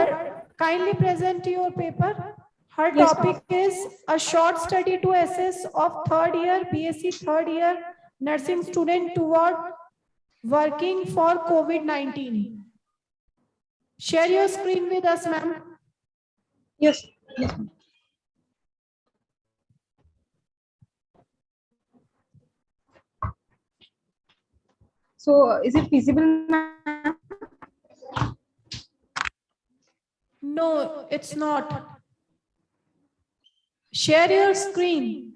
Kindly present your paper. Her Yes, topic is a short study to assess of third year BSc third year nursing student toward working for COVID-19. Share your screen with us, ma'am. Yes. Yes, ma'am. So, is it feasible, ma'am? No, it's not. Share your screen.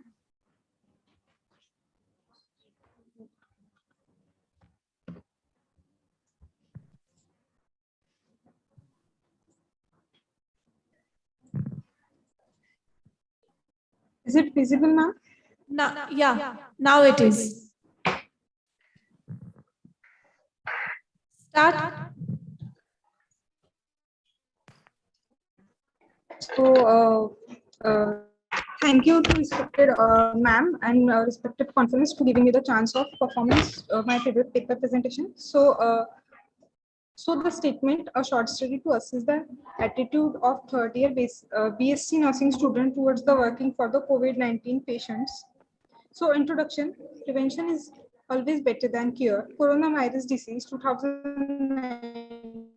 Is it feasible, ma'am? Now, yeah, now it is. Start. So, thank you to respected ma'am and respected conference to giving me the chance of performance my favorite paper presentation. So, so the statement, a short study to assess the attitude of third year BSc nursing student towards the working for the COVID-19 patients. So introduction, prevention is always better than cure. Coronavirus disease 2009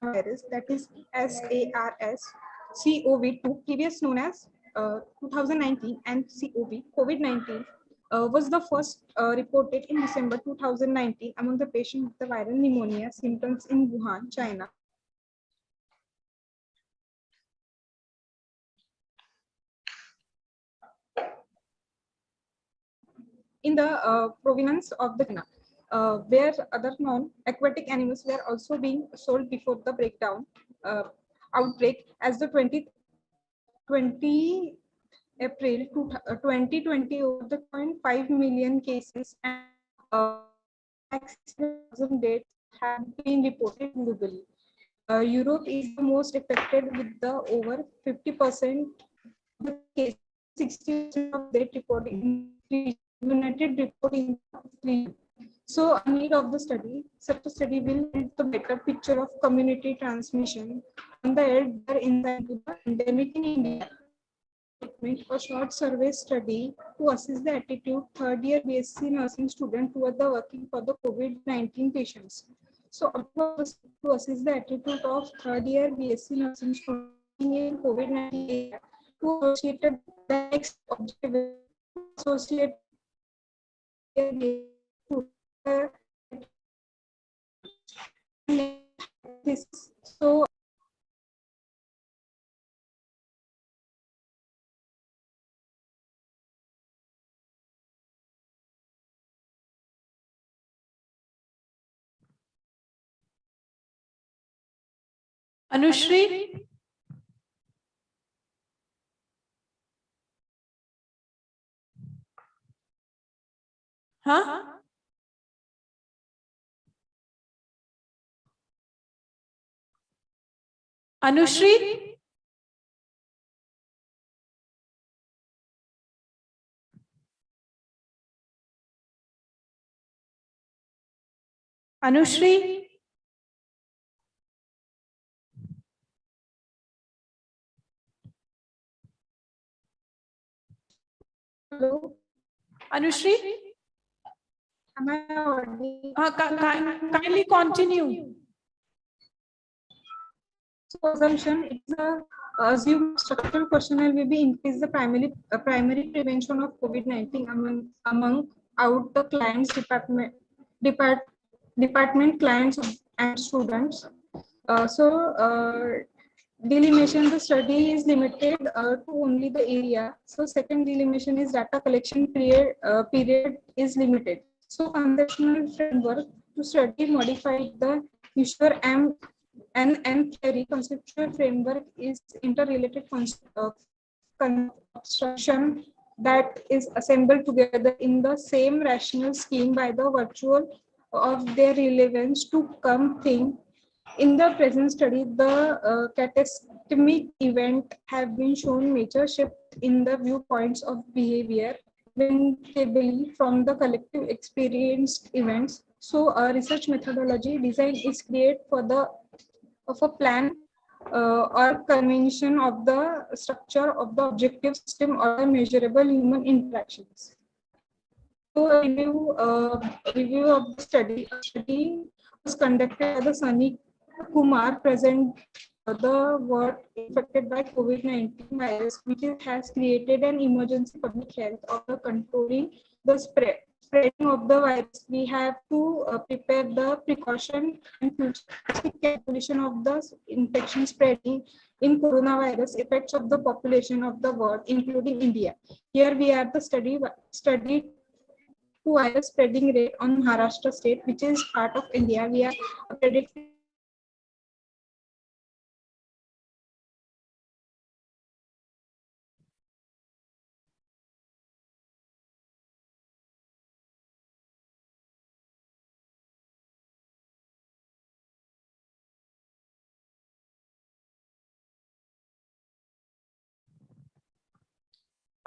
virus, that is SARS-CoV-2, previous known as 2019, and COVID-19 was the first reported in December 2019 among the patients with the viral pneumonia symptoms in Wuhan, China. In the provenance of the where other non-aquatic animals were also being sold before the outbreak, as the 20 April 2020, over the 0.5 million cases and 6,000 deaths have been reported globally. Europe is the most affected with the over 50% of the cases, 60% of that report in United report in So, a need of the study, such a study will get the better picture of community transmission on the elder insight to the endemic in India. A short survey study to assess the attitude third-year BSc nursing student toward the working for the COVID-19 patients. So, to assess the attitude of third-year BSc nursing student in COVID-19 to associated the next objective associate so Anushri? Huh? Anushri? Anushri? Hello? Anushri? Am I kindly continue. So, assumption is a assumed structural personnel will be increase the primary prevention of COVID-19 among out the clients department clients and students. Delimitation, the study is limited to only the area. So second delimitation is data collection period is limited. So conceptual framework to study modified the usual and theory. Conceptual framework is interrelated construction that is assembled together in the same rational scheme by the virtual of their relevance to come thing. In the present study, the catastrophic event have been shown major shift in the viewpoints of behavior when they believe from the collective experienced events. So, a research methodology design is created for the of a plan or convention of the structure of the objective system or the measurable human interactions. So, a review of the study. A study was conducted by the Sunny Kumar, present the world infected by COVID-19 virus, which has created an emergency public health of controlling the spreading of the virus. We have to prepare the precaution and calculation of the infection spreading in coronavirus effects of the population of the world, including India. Here we have the study to virus spreading rate on Maharashtra state, which is part of India. We are predicting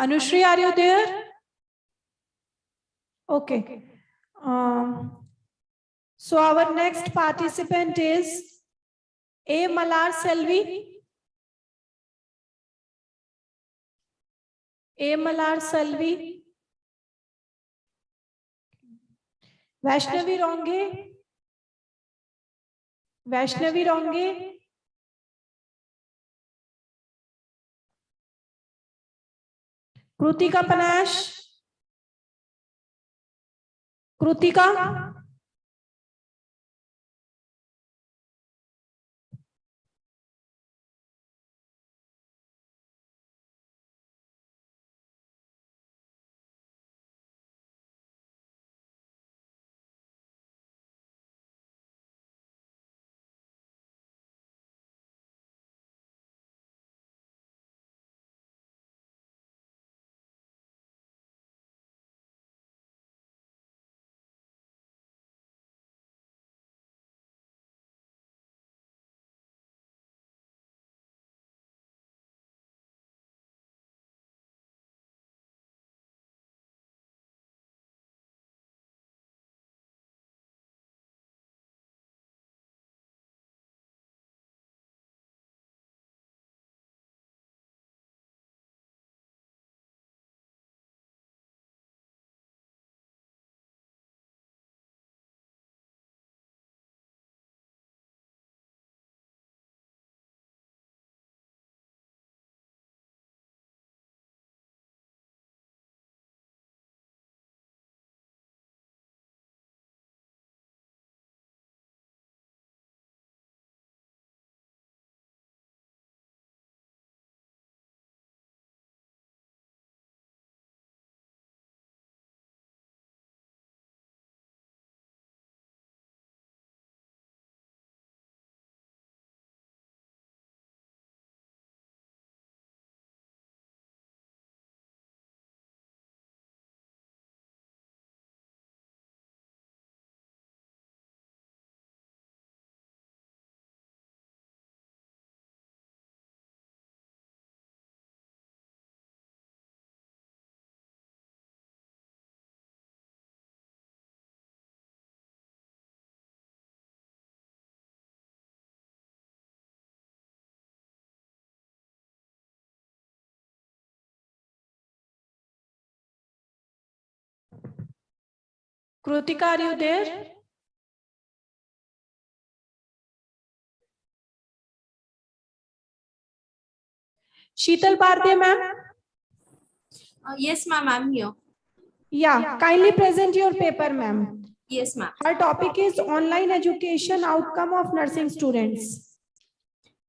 Anushri, are you there? Okay. So our next participant is A. Malar Selvi. Malar Salvi, Vaishnavi Ronge, Vaishnavi Ronge, Krutika Panash, Krutika, Krutika, are you there? Sheetal Bharde, ma'am? Yes, ma'am, I'm here. Yeah, kindly present your paper, ma'am. Yes, ma'am. Our topic is online education outcome of nursing students.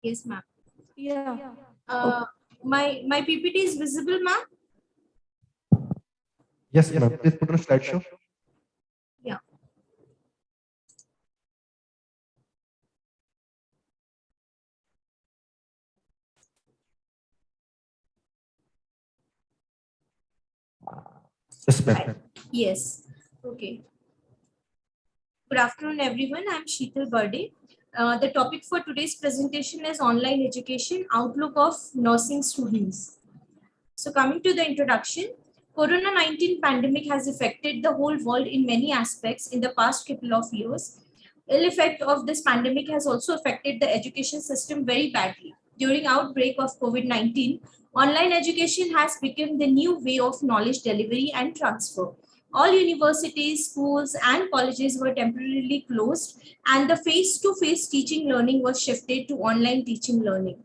Yes, ma'am. Yeah. My PPT is visible, ma'am? Yes, ma'am. Please put on slideshow. Yeah. Yes, ma'am. Yes. Okay. Good afternoon, everyone. I'm Sheetal Bharde. The topic for today's presentation is online education outlook of nursing students. So coming to the introduction, Corona-19 pandemic has affected the whole world in many aspects in the past couple of years. Ill effect of this pandemic has also affected the education system very badly. During outbreak of COVID-19, online education has become the new way of knowledge delivery and transfer. All universities, schools, and colleges were temporarily closed, and the face-to-face teaching learning was shifted to online teaching learning.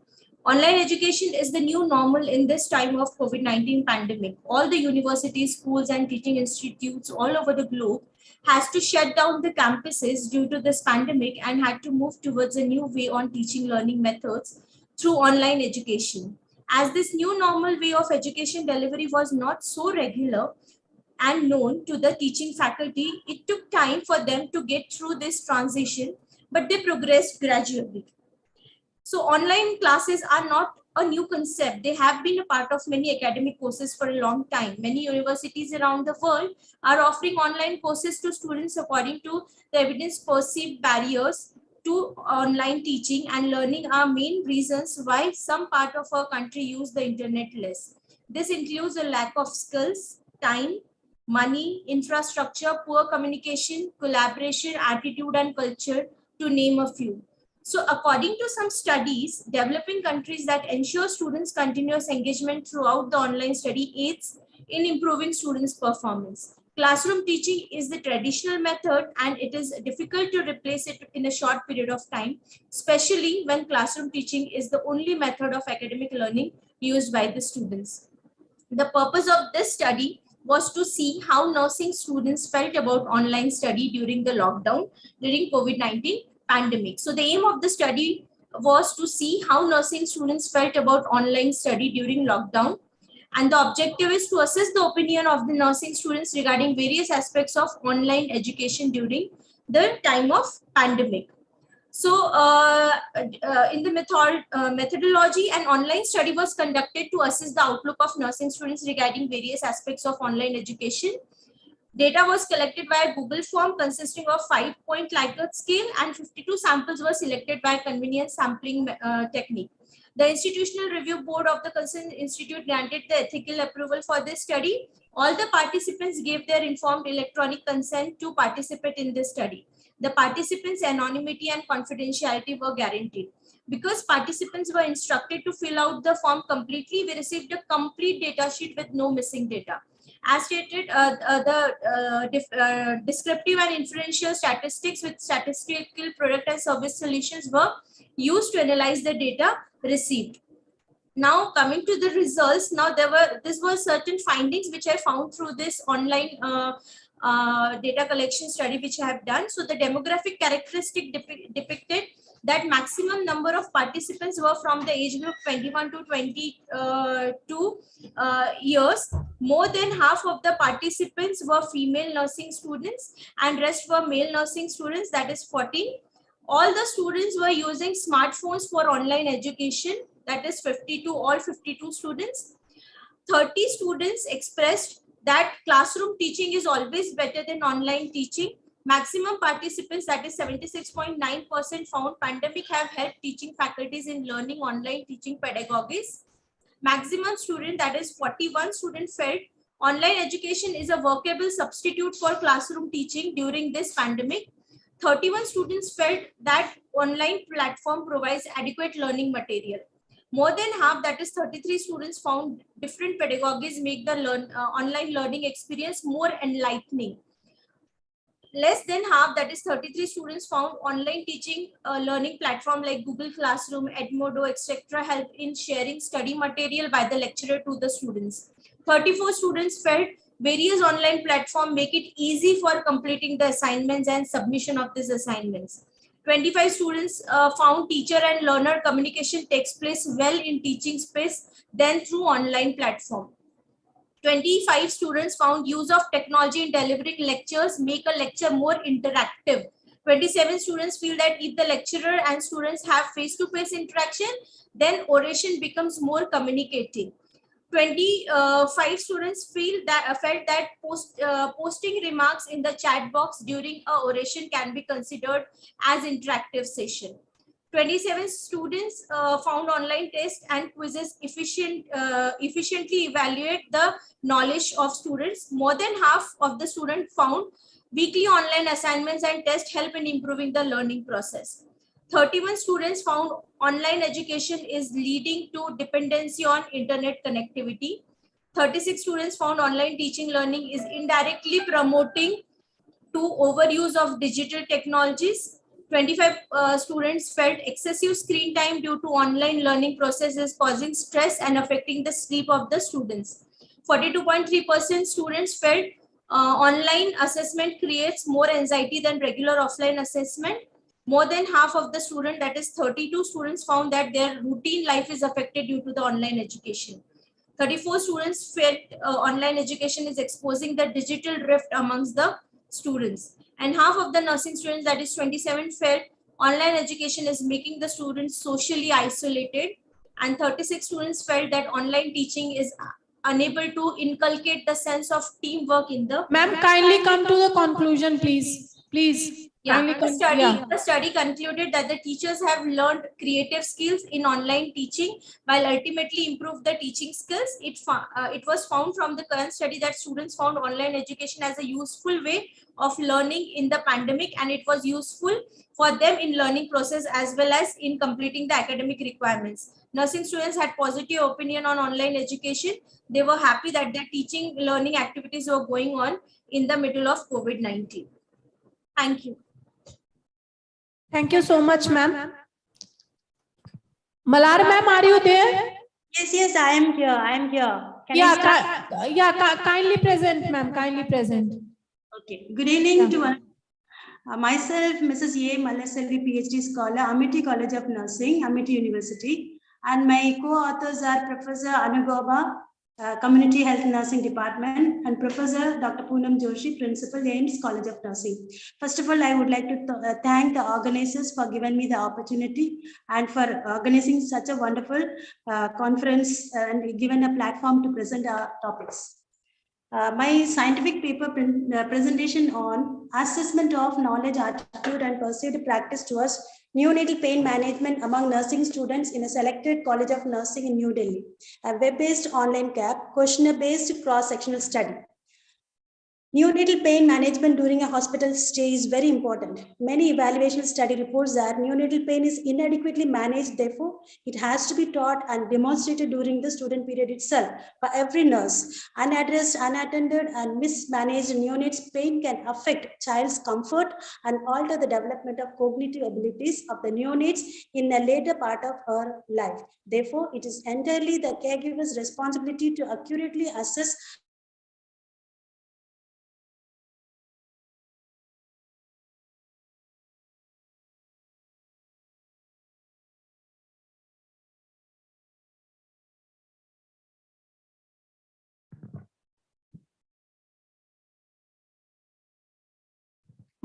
Online education is the new normal in this time of COVID-19 pandemic. All the universities, schools, and teaching institutes all over the globe has to shut down the campuses due to this pandemic and had to move towards a new way on teaching learning methods through online education. As this new normal way of education delivery was not so regular and known to the teaching faculty, it took time for them to get through this transition, but they progressed gradually. So online classes are not a new concept. They have been a part of many academic courses for a long time. Many universities around the world are offering online courses to students according to the evidence perceived barriers to online teaching and learning are main reasons why some part of our country use the internet less. This includes a lack of skills, time, money, infrastructure, poor communication, collaboration, attitude, and culture, to name a few. So according to some studies, developing countries that ensure students' continuous engagement throughout the online study aids in improving students' performance. Classroom teaching is the traditional method and it is difficult to replace it in a short period of time, especially when classroom teaching is the only method of academic learning used by the students. The purpose of this study was to see how nursing students felt about online study during the lockdown during COVID-19 pandemic. So the aim of the study was to see how nursing students felt about online study during lockdown. And the objective is to assess the opinion of the nursing students regarding various aspects of online education during the time of pandemic. So in the methodology, an online study was conducted to assess the outlook of nursing students regarding various aspects of online education. Data was collected by a Google form consisting of 5-point Likert scale and 52 samples were selected by convenience sampling technique. The institutional review board of the concerned institute granted the ethical approval for this study. All the participants gave their informed electronic consent to participate in this study. The participants' anonymity and confidentiality were guaranteed. Because participants were instructed to fill out the form completely, we received a complete data sheet with no missing data. As stated, the descriptive and inferential statistics with statistical product and service solutions were used to analyze the data received. Now coming to the results, now these were certain findings which I found through this online data collection study which I have done. So the demographic characteristic depicted that maximum number of participants were from the age group 21 to 22 years. More than half of the participants were female nursing students and rest were male nursing students, that is 14. All the students were using smartphones for online education, that is 52 students. 30 students expressed that classroom teaching is always better than online teaching. Maximum participants, that is 76.9%, found pandemic have helped teaching faculties in learning online teaching pedagogies. Maximum student, that is 41 students, felt online education is a workable substitute for classroom teaching during this pandemic. 31 students felt that online platform provides adequate learning material. More than half, that is 33 students, found different pedagogies make the online learning experience more enlightening. Less than half, that is 33 students, found online teaching learning platform like Google Classroom, Edmodo, etc. help in sharing study material by the lecturer to the students. 34 students felt various online platforms make it easy for completing the assignments and submission of these assignments. 25 students found teacher and learner communication takes place well in teaching space than through online platform. 25 students found use of technology in delivering lectures make a lecture more interactive. 27 students feel that if the lecturer and students have face-to-face interaction, then oration becomes more communicative. 25 students felt that posting remarks in the chat box during a oration can be considered as interactive session. 27 students found online tests and quizzes efficiently evaluate the knowledge of students. More than half of the students found weekly online assignments and tests help in improving the learning process. 31 students found online education is leading to dependency on internet connectivity. 36 students found online teaching learning is indirectly promoting to overuse of digital technologies. 25 students felt excessive screen time due to online learning processes causing stress and affecting the sleep of the students. 42.3% students felt online assessment creates more anxiety than regular offline assessment. More than half of the students, that is 32 students, found that their routine life is affected due to the online education. 34 students felt online education is exposing the digital rift amongst the students. And half of the nursing students, that is 27, felt online education is making the students socially isolated. And 36 students felt that online teaching is unable to inculcate the sense of teamwork in the... Ma'am, kindly come to the conclusion, please. Please. Yeah, Kindly the study concluded that the teachers have learned creative skills in online teaching while ultimately improved the teaching skills. It was found from the current study that students found online education as a useful way of learning in the pandemic, and it was useful for them in learning process as well as in completing the academic requirements. Nursing students had positive opinion on online education. They were happy that their teaching learning activities were going on in the middle of COVID-19. Thank you. Thank you so much, ma'am. Malar ma'am, are you there? Yes, I am here. Can I start? Kindly present, ma'am. Kindly present. Okay. Good evening to one. Myself, Mrs. A. Malaselvi, PhD scholar, Amity College of Nursing, Amity University, and my co-authors are Professor Anugoba, Community Health Nursing Department, and Professor Dr. Poonam Joshi, Principal, AIMS College of Nursing. First of all, I would like to thank the organizers for giving me the opportunity and for organizing such a wonderful conference and given a platform to present our topics. My scientific paper presentation on assessment of knowledge, attitude, and perceived practice towards neonatal pain management among nursing students in a selected College of Nursing in New Delhi, a web-based online CAP, questionnaire-based cross-sectional study. Neonatal pain management during a hospital stay is very important. Many evaluation study reports that neonatal pain is inadequately managed. Therefore, it has to be taught and demonstrated during the student period itself. For every nurse, unaddressed, unattended, and mismanaged neonates pain can affect child's comfort and alter the development of cognitive abilities of the neonates in the later part of her life. Therefore, it is entirely the caregiver's responsibility to accurately assess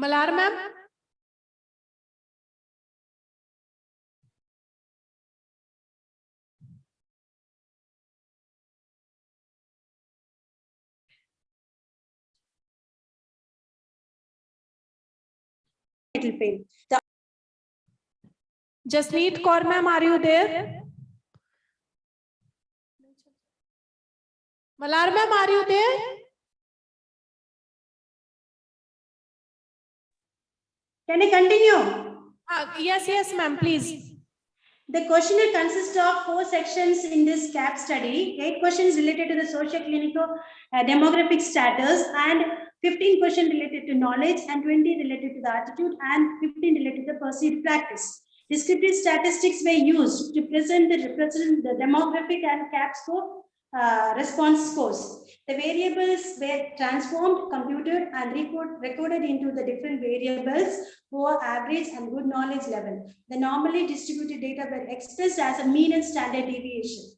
Malar ma'am. pain. Jasneet Kaur ma'am, are you there? Malar ma'am, are you there? Can I continue? Yes, ma'am, please. The questionnaire consists of 4 sections in this CAP study. 8 questions related to the socio-clinical demographic status, and 15 questions related to knowledge, and 20 related to the attitude, and 15 related to the perceived practice. Descriptive statistics were used to represent the demographic and CAP score response scores. The variables were transformed, computed, and recorded into the different variables for average and good knowledge level. The normally distributed data were expressed as a mean and standard deviation.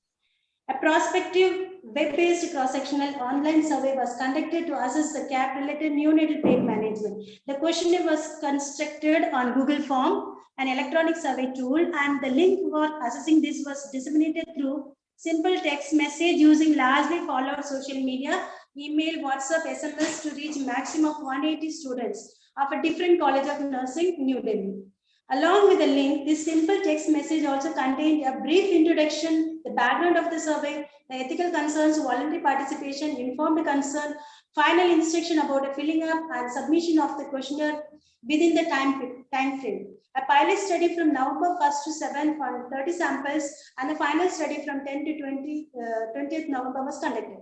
A prospective web-based cross-sectional online survey was conducted to assess the CAP-related neonatal pain management. The questionnaire was constructed on Google Form, an electronic survey tool, and the link for assessing this was disseminated through simple text message using largely followed social media, email, WhatsApp, SMS to reach maximum of 180 students of a different College of Nursing, New Delhi. Along with the link, this simple text message also contained a brief introduction, the background of the survey, the ethical concerns, voluntary participation, informed consent, final instruction about a filling up and submission of the questionnaire within the time frame. A pilot study from November 1st to 7th on 30 samples, and a final study from 10 to 20th November was conducted.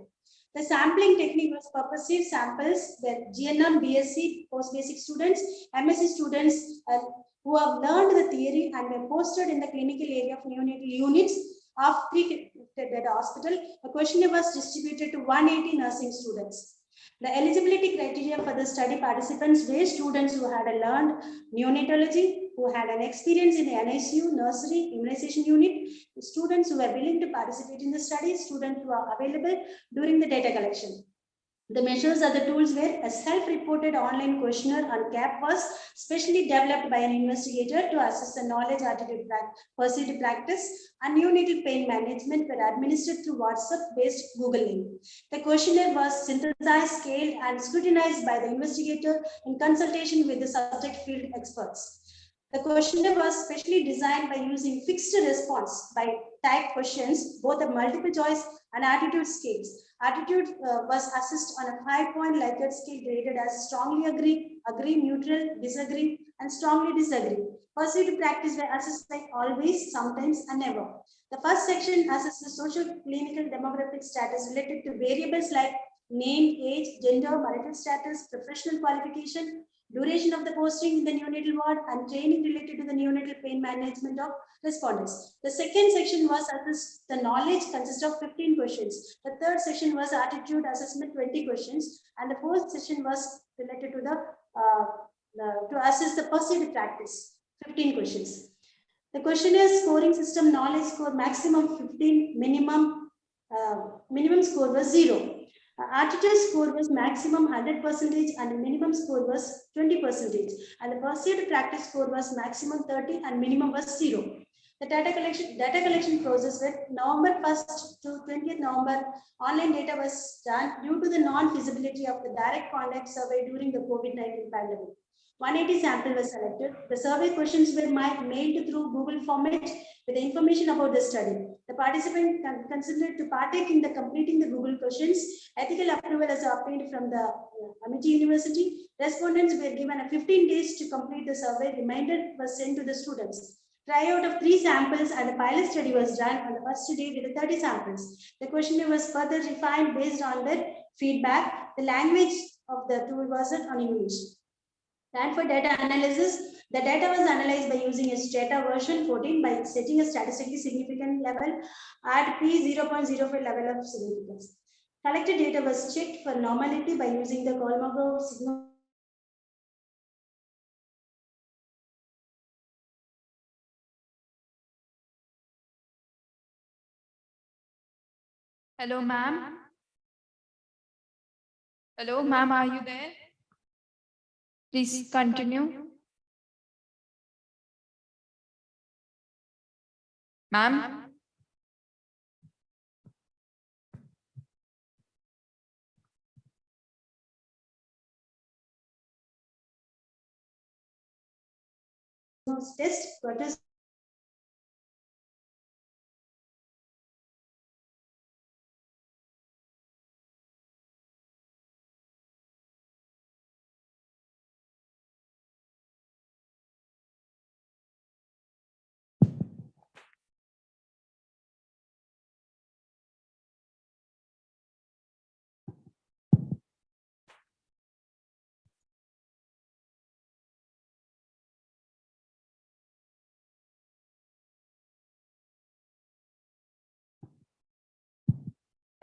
The sampling technique was purposive samples that GNM, BSc, post-basic students, MSc students, who have learned the theory and were posted in the clinical area of neonatal units of 3 hospital. A questionnaire was distributed to 180 nursing students. The eligibility criteria for the study participants were students who had learned neonatology, who had an experience in the NICU, nursery, immunization unit, students who were willing to participate in the study, students who are available during the data collection. The measures are the tools where a self-reported online questionnaire on CAP was specially developed by an investigator to assess the knowledge, attitude, perceived practice, and neonatal pain management were administered through WhatsApp-based Google link. The questionnaire was synthesized, scaled, and scrutinized by the investigator in consultation with the subject field experts. The questionnaire was specially designed by using fixed response by type questions, both the multiple choice and attitude scales. Attitude was assessed on a 5-point Likert scale graded as strongly agree, agree, neutral, disagree, and strongly disagree. Perceived practice were assessed by always, sometimes, and never. The first section assesses the social, clinical, demographic status related to variables like name, age, gender, marital status, professional qualification, duration of the posting in the neonatal ward, and training related to the neonatal pain management of respondents. The second section was assess the knowledge, consists of 15 questions. The third section was attitude assessment, 20 questions, and the fourth section was related to to assess the perceived practice, 15 questions. The questionnaire scoring system knowledge score maximum 15, minimum score was 0. Attitude score was maximum 100% and minimum score was 20%, and the perceived practice score was maximum 30 and minimum was 0. The data collection process with November 1st to 20th November, online data was done due to the non-feasibility of the direct contact survey during the COVID-19 pandemic. 180 samples were selected. The survey questions were mailed through Google format with the information about the study. The participant considered to partake in the completing the Google questions. Ethical approval is obtained from the Amity University. Respondents were given 15 days to complete the survey. Reminder was sent to the students. Tryout of 3 samples and a pilot study was done on the first day with 30 samples. The questionnaire was further refined based on their feedback. The language of the tool was on English. And for data analysis, the data was analyzed by using a Stata version 14 by setting a statistically significant level at P0.05 level of significance. Collected data was checked for normality by using the Kolmogorov signal. Hello, ma'am. Hello, ma'am, are you there? Please continue. Ma'am? Test, what is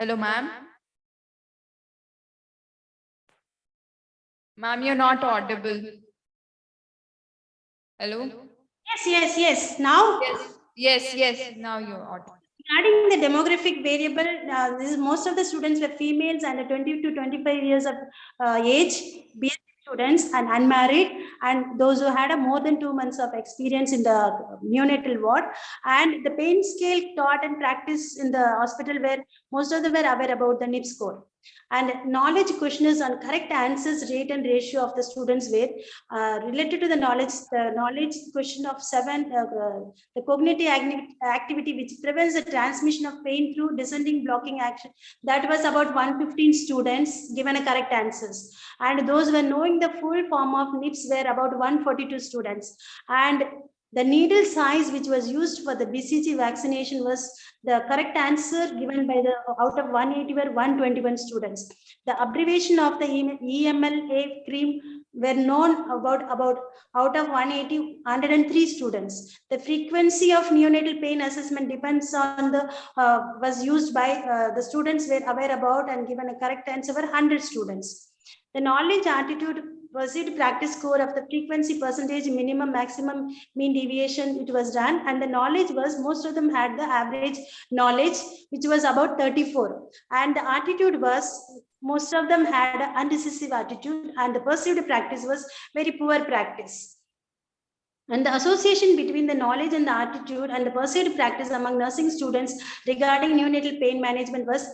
Hello, ma'am. Ma'am, you're not audible. Hello? Yes. Now? Yes. Now you're audible. Regarding the demographic variable, most of the students were females and 20 to 25 years of age, BSc students and unmarried, and those who had more than 2 months of experience in the neonatal ward. And the pain scale taught and practiced in the hospital where most of them were aware about the NIP score. And knowledge questionnaires on correct answers rate and ratio of the students were related to the knowledge question of 7, the cognitive activity which prevents the transmission of pain through descending blocking action. That was about 115 students given a correct answers. And those were knowing the full form of NIPS were about 142 students. And the needle size which was used for the BCG vaccination was the correct answer given by the out of 180 were 121 students. The abbreviation of the EMLA cream were known about out of 103 students. The frequency of neonatal pain assessment depends on the was used by the students were aware about and given a correct answer were 100 students. The knowledge, attitude, perceived practice score of the frequency percentage, minimum, maximum, mean deviation, it was done. And the knowledge was, most of them had the average knowledge, which was about 34. And the attitude was, most of them had an undecisive attitude, and the perceived practice was very poor practice. And the association between the knowledge and the attitude and the perceived practice among nursing students regarding neonatal pain management was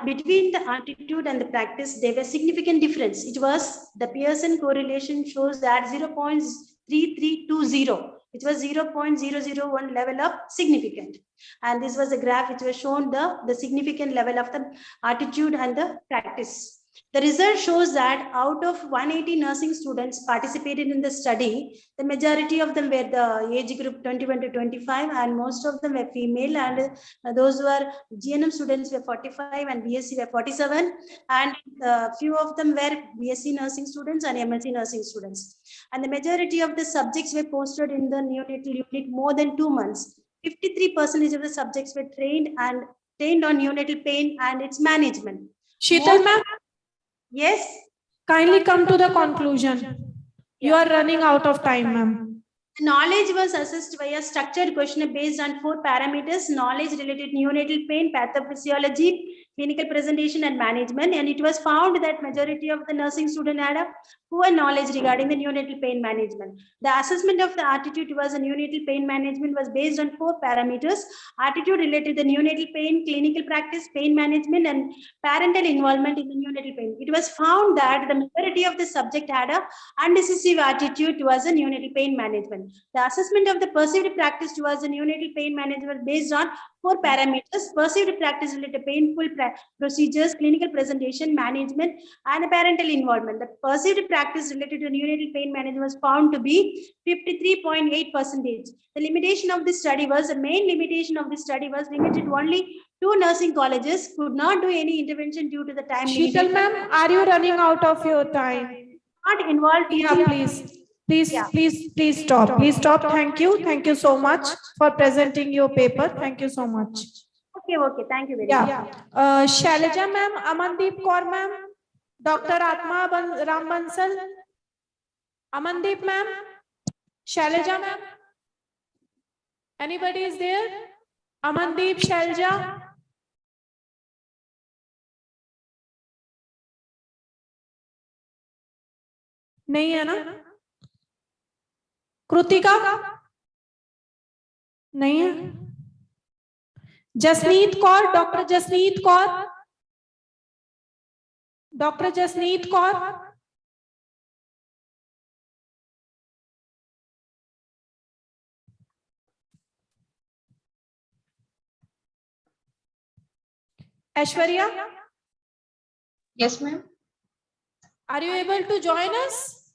between the attitude and the practice, there was significant difference. It was the Pearson correlation shows that 0.3320, which was 0.001 level of significant. And this was a graph which was shown the significant level of the attitude and the practice. The result shows that out of 180 nursing students participated in the study, the majority of them were the age group 21 to 25, and most of them were female, and those who are GNM students were 45 and BSc were 47, and few of them were BSc nursing students and MSc nursing students. And the majority of the subjects were posted in the neonatal unit more than 2 months. 53% of the subjects were trained on neonatal pain and its management. Sheetal ma'am? Yes. Kindly come to the conclusion. You are running out of time, ma'am. Knowledge was assessed by a structured questionnaire based on 4 parameters: knowledge related neonatal pain, pathophysiology, clinical presentation, and management. And it was found that majority of the nursing student had a poor knowledge regarding the neonatal pain management. The assessment of the attitude towards the neonatal pain management was based on 4 parameters: attitude related to the neonatal pain, clinical practice, pain management, and parental involvement in the neonatal pain. It was found that the majority of the subject had a undecisive attitude towards the neonatal pain management. The assessment of the perceived practice towards the neonatal pain management based on 4 parameters: perceived practice related to painful procedures, clinical presentation, management, and parental involvement. The perceived practice related to neonatal pain management was found to be 53.8%. The limitation of this study was, the main limitation of this study was limited to only 2 nursing colleges could not do any intervention due to the time Sheetal limitation. ma'am, are you running out of your time? Not involved. Yeah, please. Please stop. Please stop. Thank you. Thank you so much for presenting your paper. Thank you so much. Okay. Thank you very much. Shailaja ma'am, Amandeep Kaur ma'am, Dr. Atma Ram Bansal, Amandeep ma'am, Shailaja ma'am. Anybody is there? Amandeep, Shailaja. नहीं है ना? कृतिका नहीं है? Jasneet Kaur, doctor Jasneet Kaur, doctor Jasneet Kaur, Aishwarya? Yes, ma'am. Are you able to join us?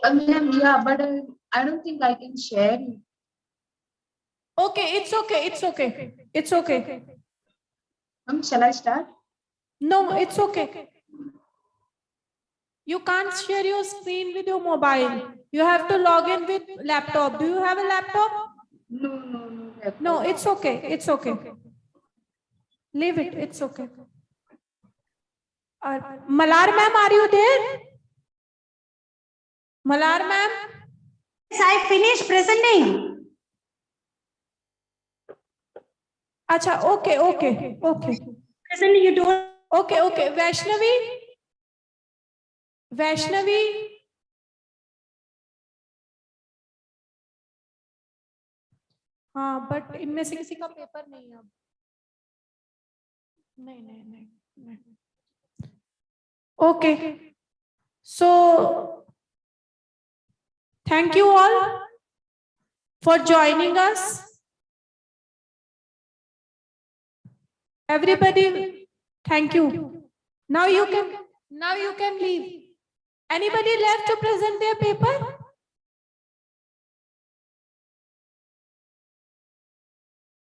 Ma'am, yeah, but I don't think I can share it. Okay, it's okay. It's okay. Shall I start? No, it's okay. You can't share your screen with your mobile. You have to log in with laptop. Do you have a laptop? No. No, it's okay. Leave it. It's okay. Malar ma'am, are you there? Malar ma'am? Yes, I finished presenting. Acha, okay. Presenting, you don't. Okay. Vaishnavi. हाँ, but इनमें से किसी का paper नहीं है अब. नहीं. Okay. So, thank you all for joining us. Everybody, thank you. Now you can leave. Anybody left to present their paper?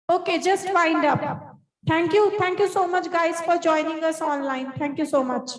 Okay, just wind up. Thank you so much, guys, for joining us online. Thank you so much.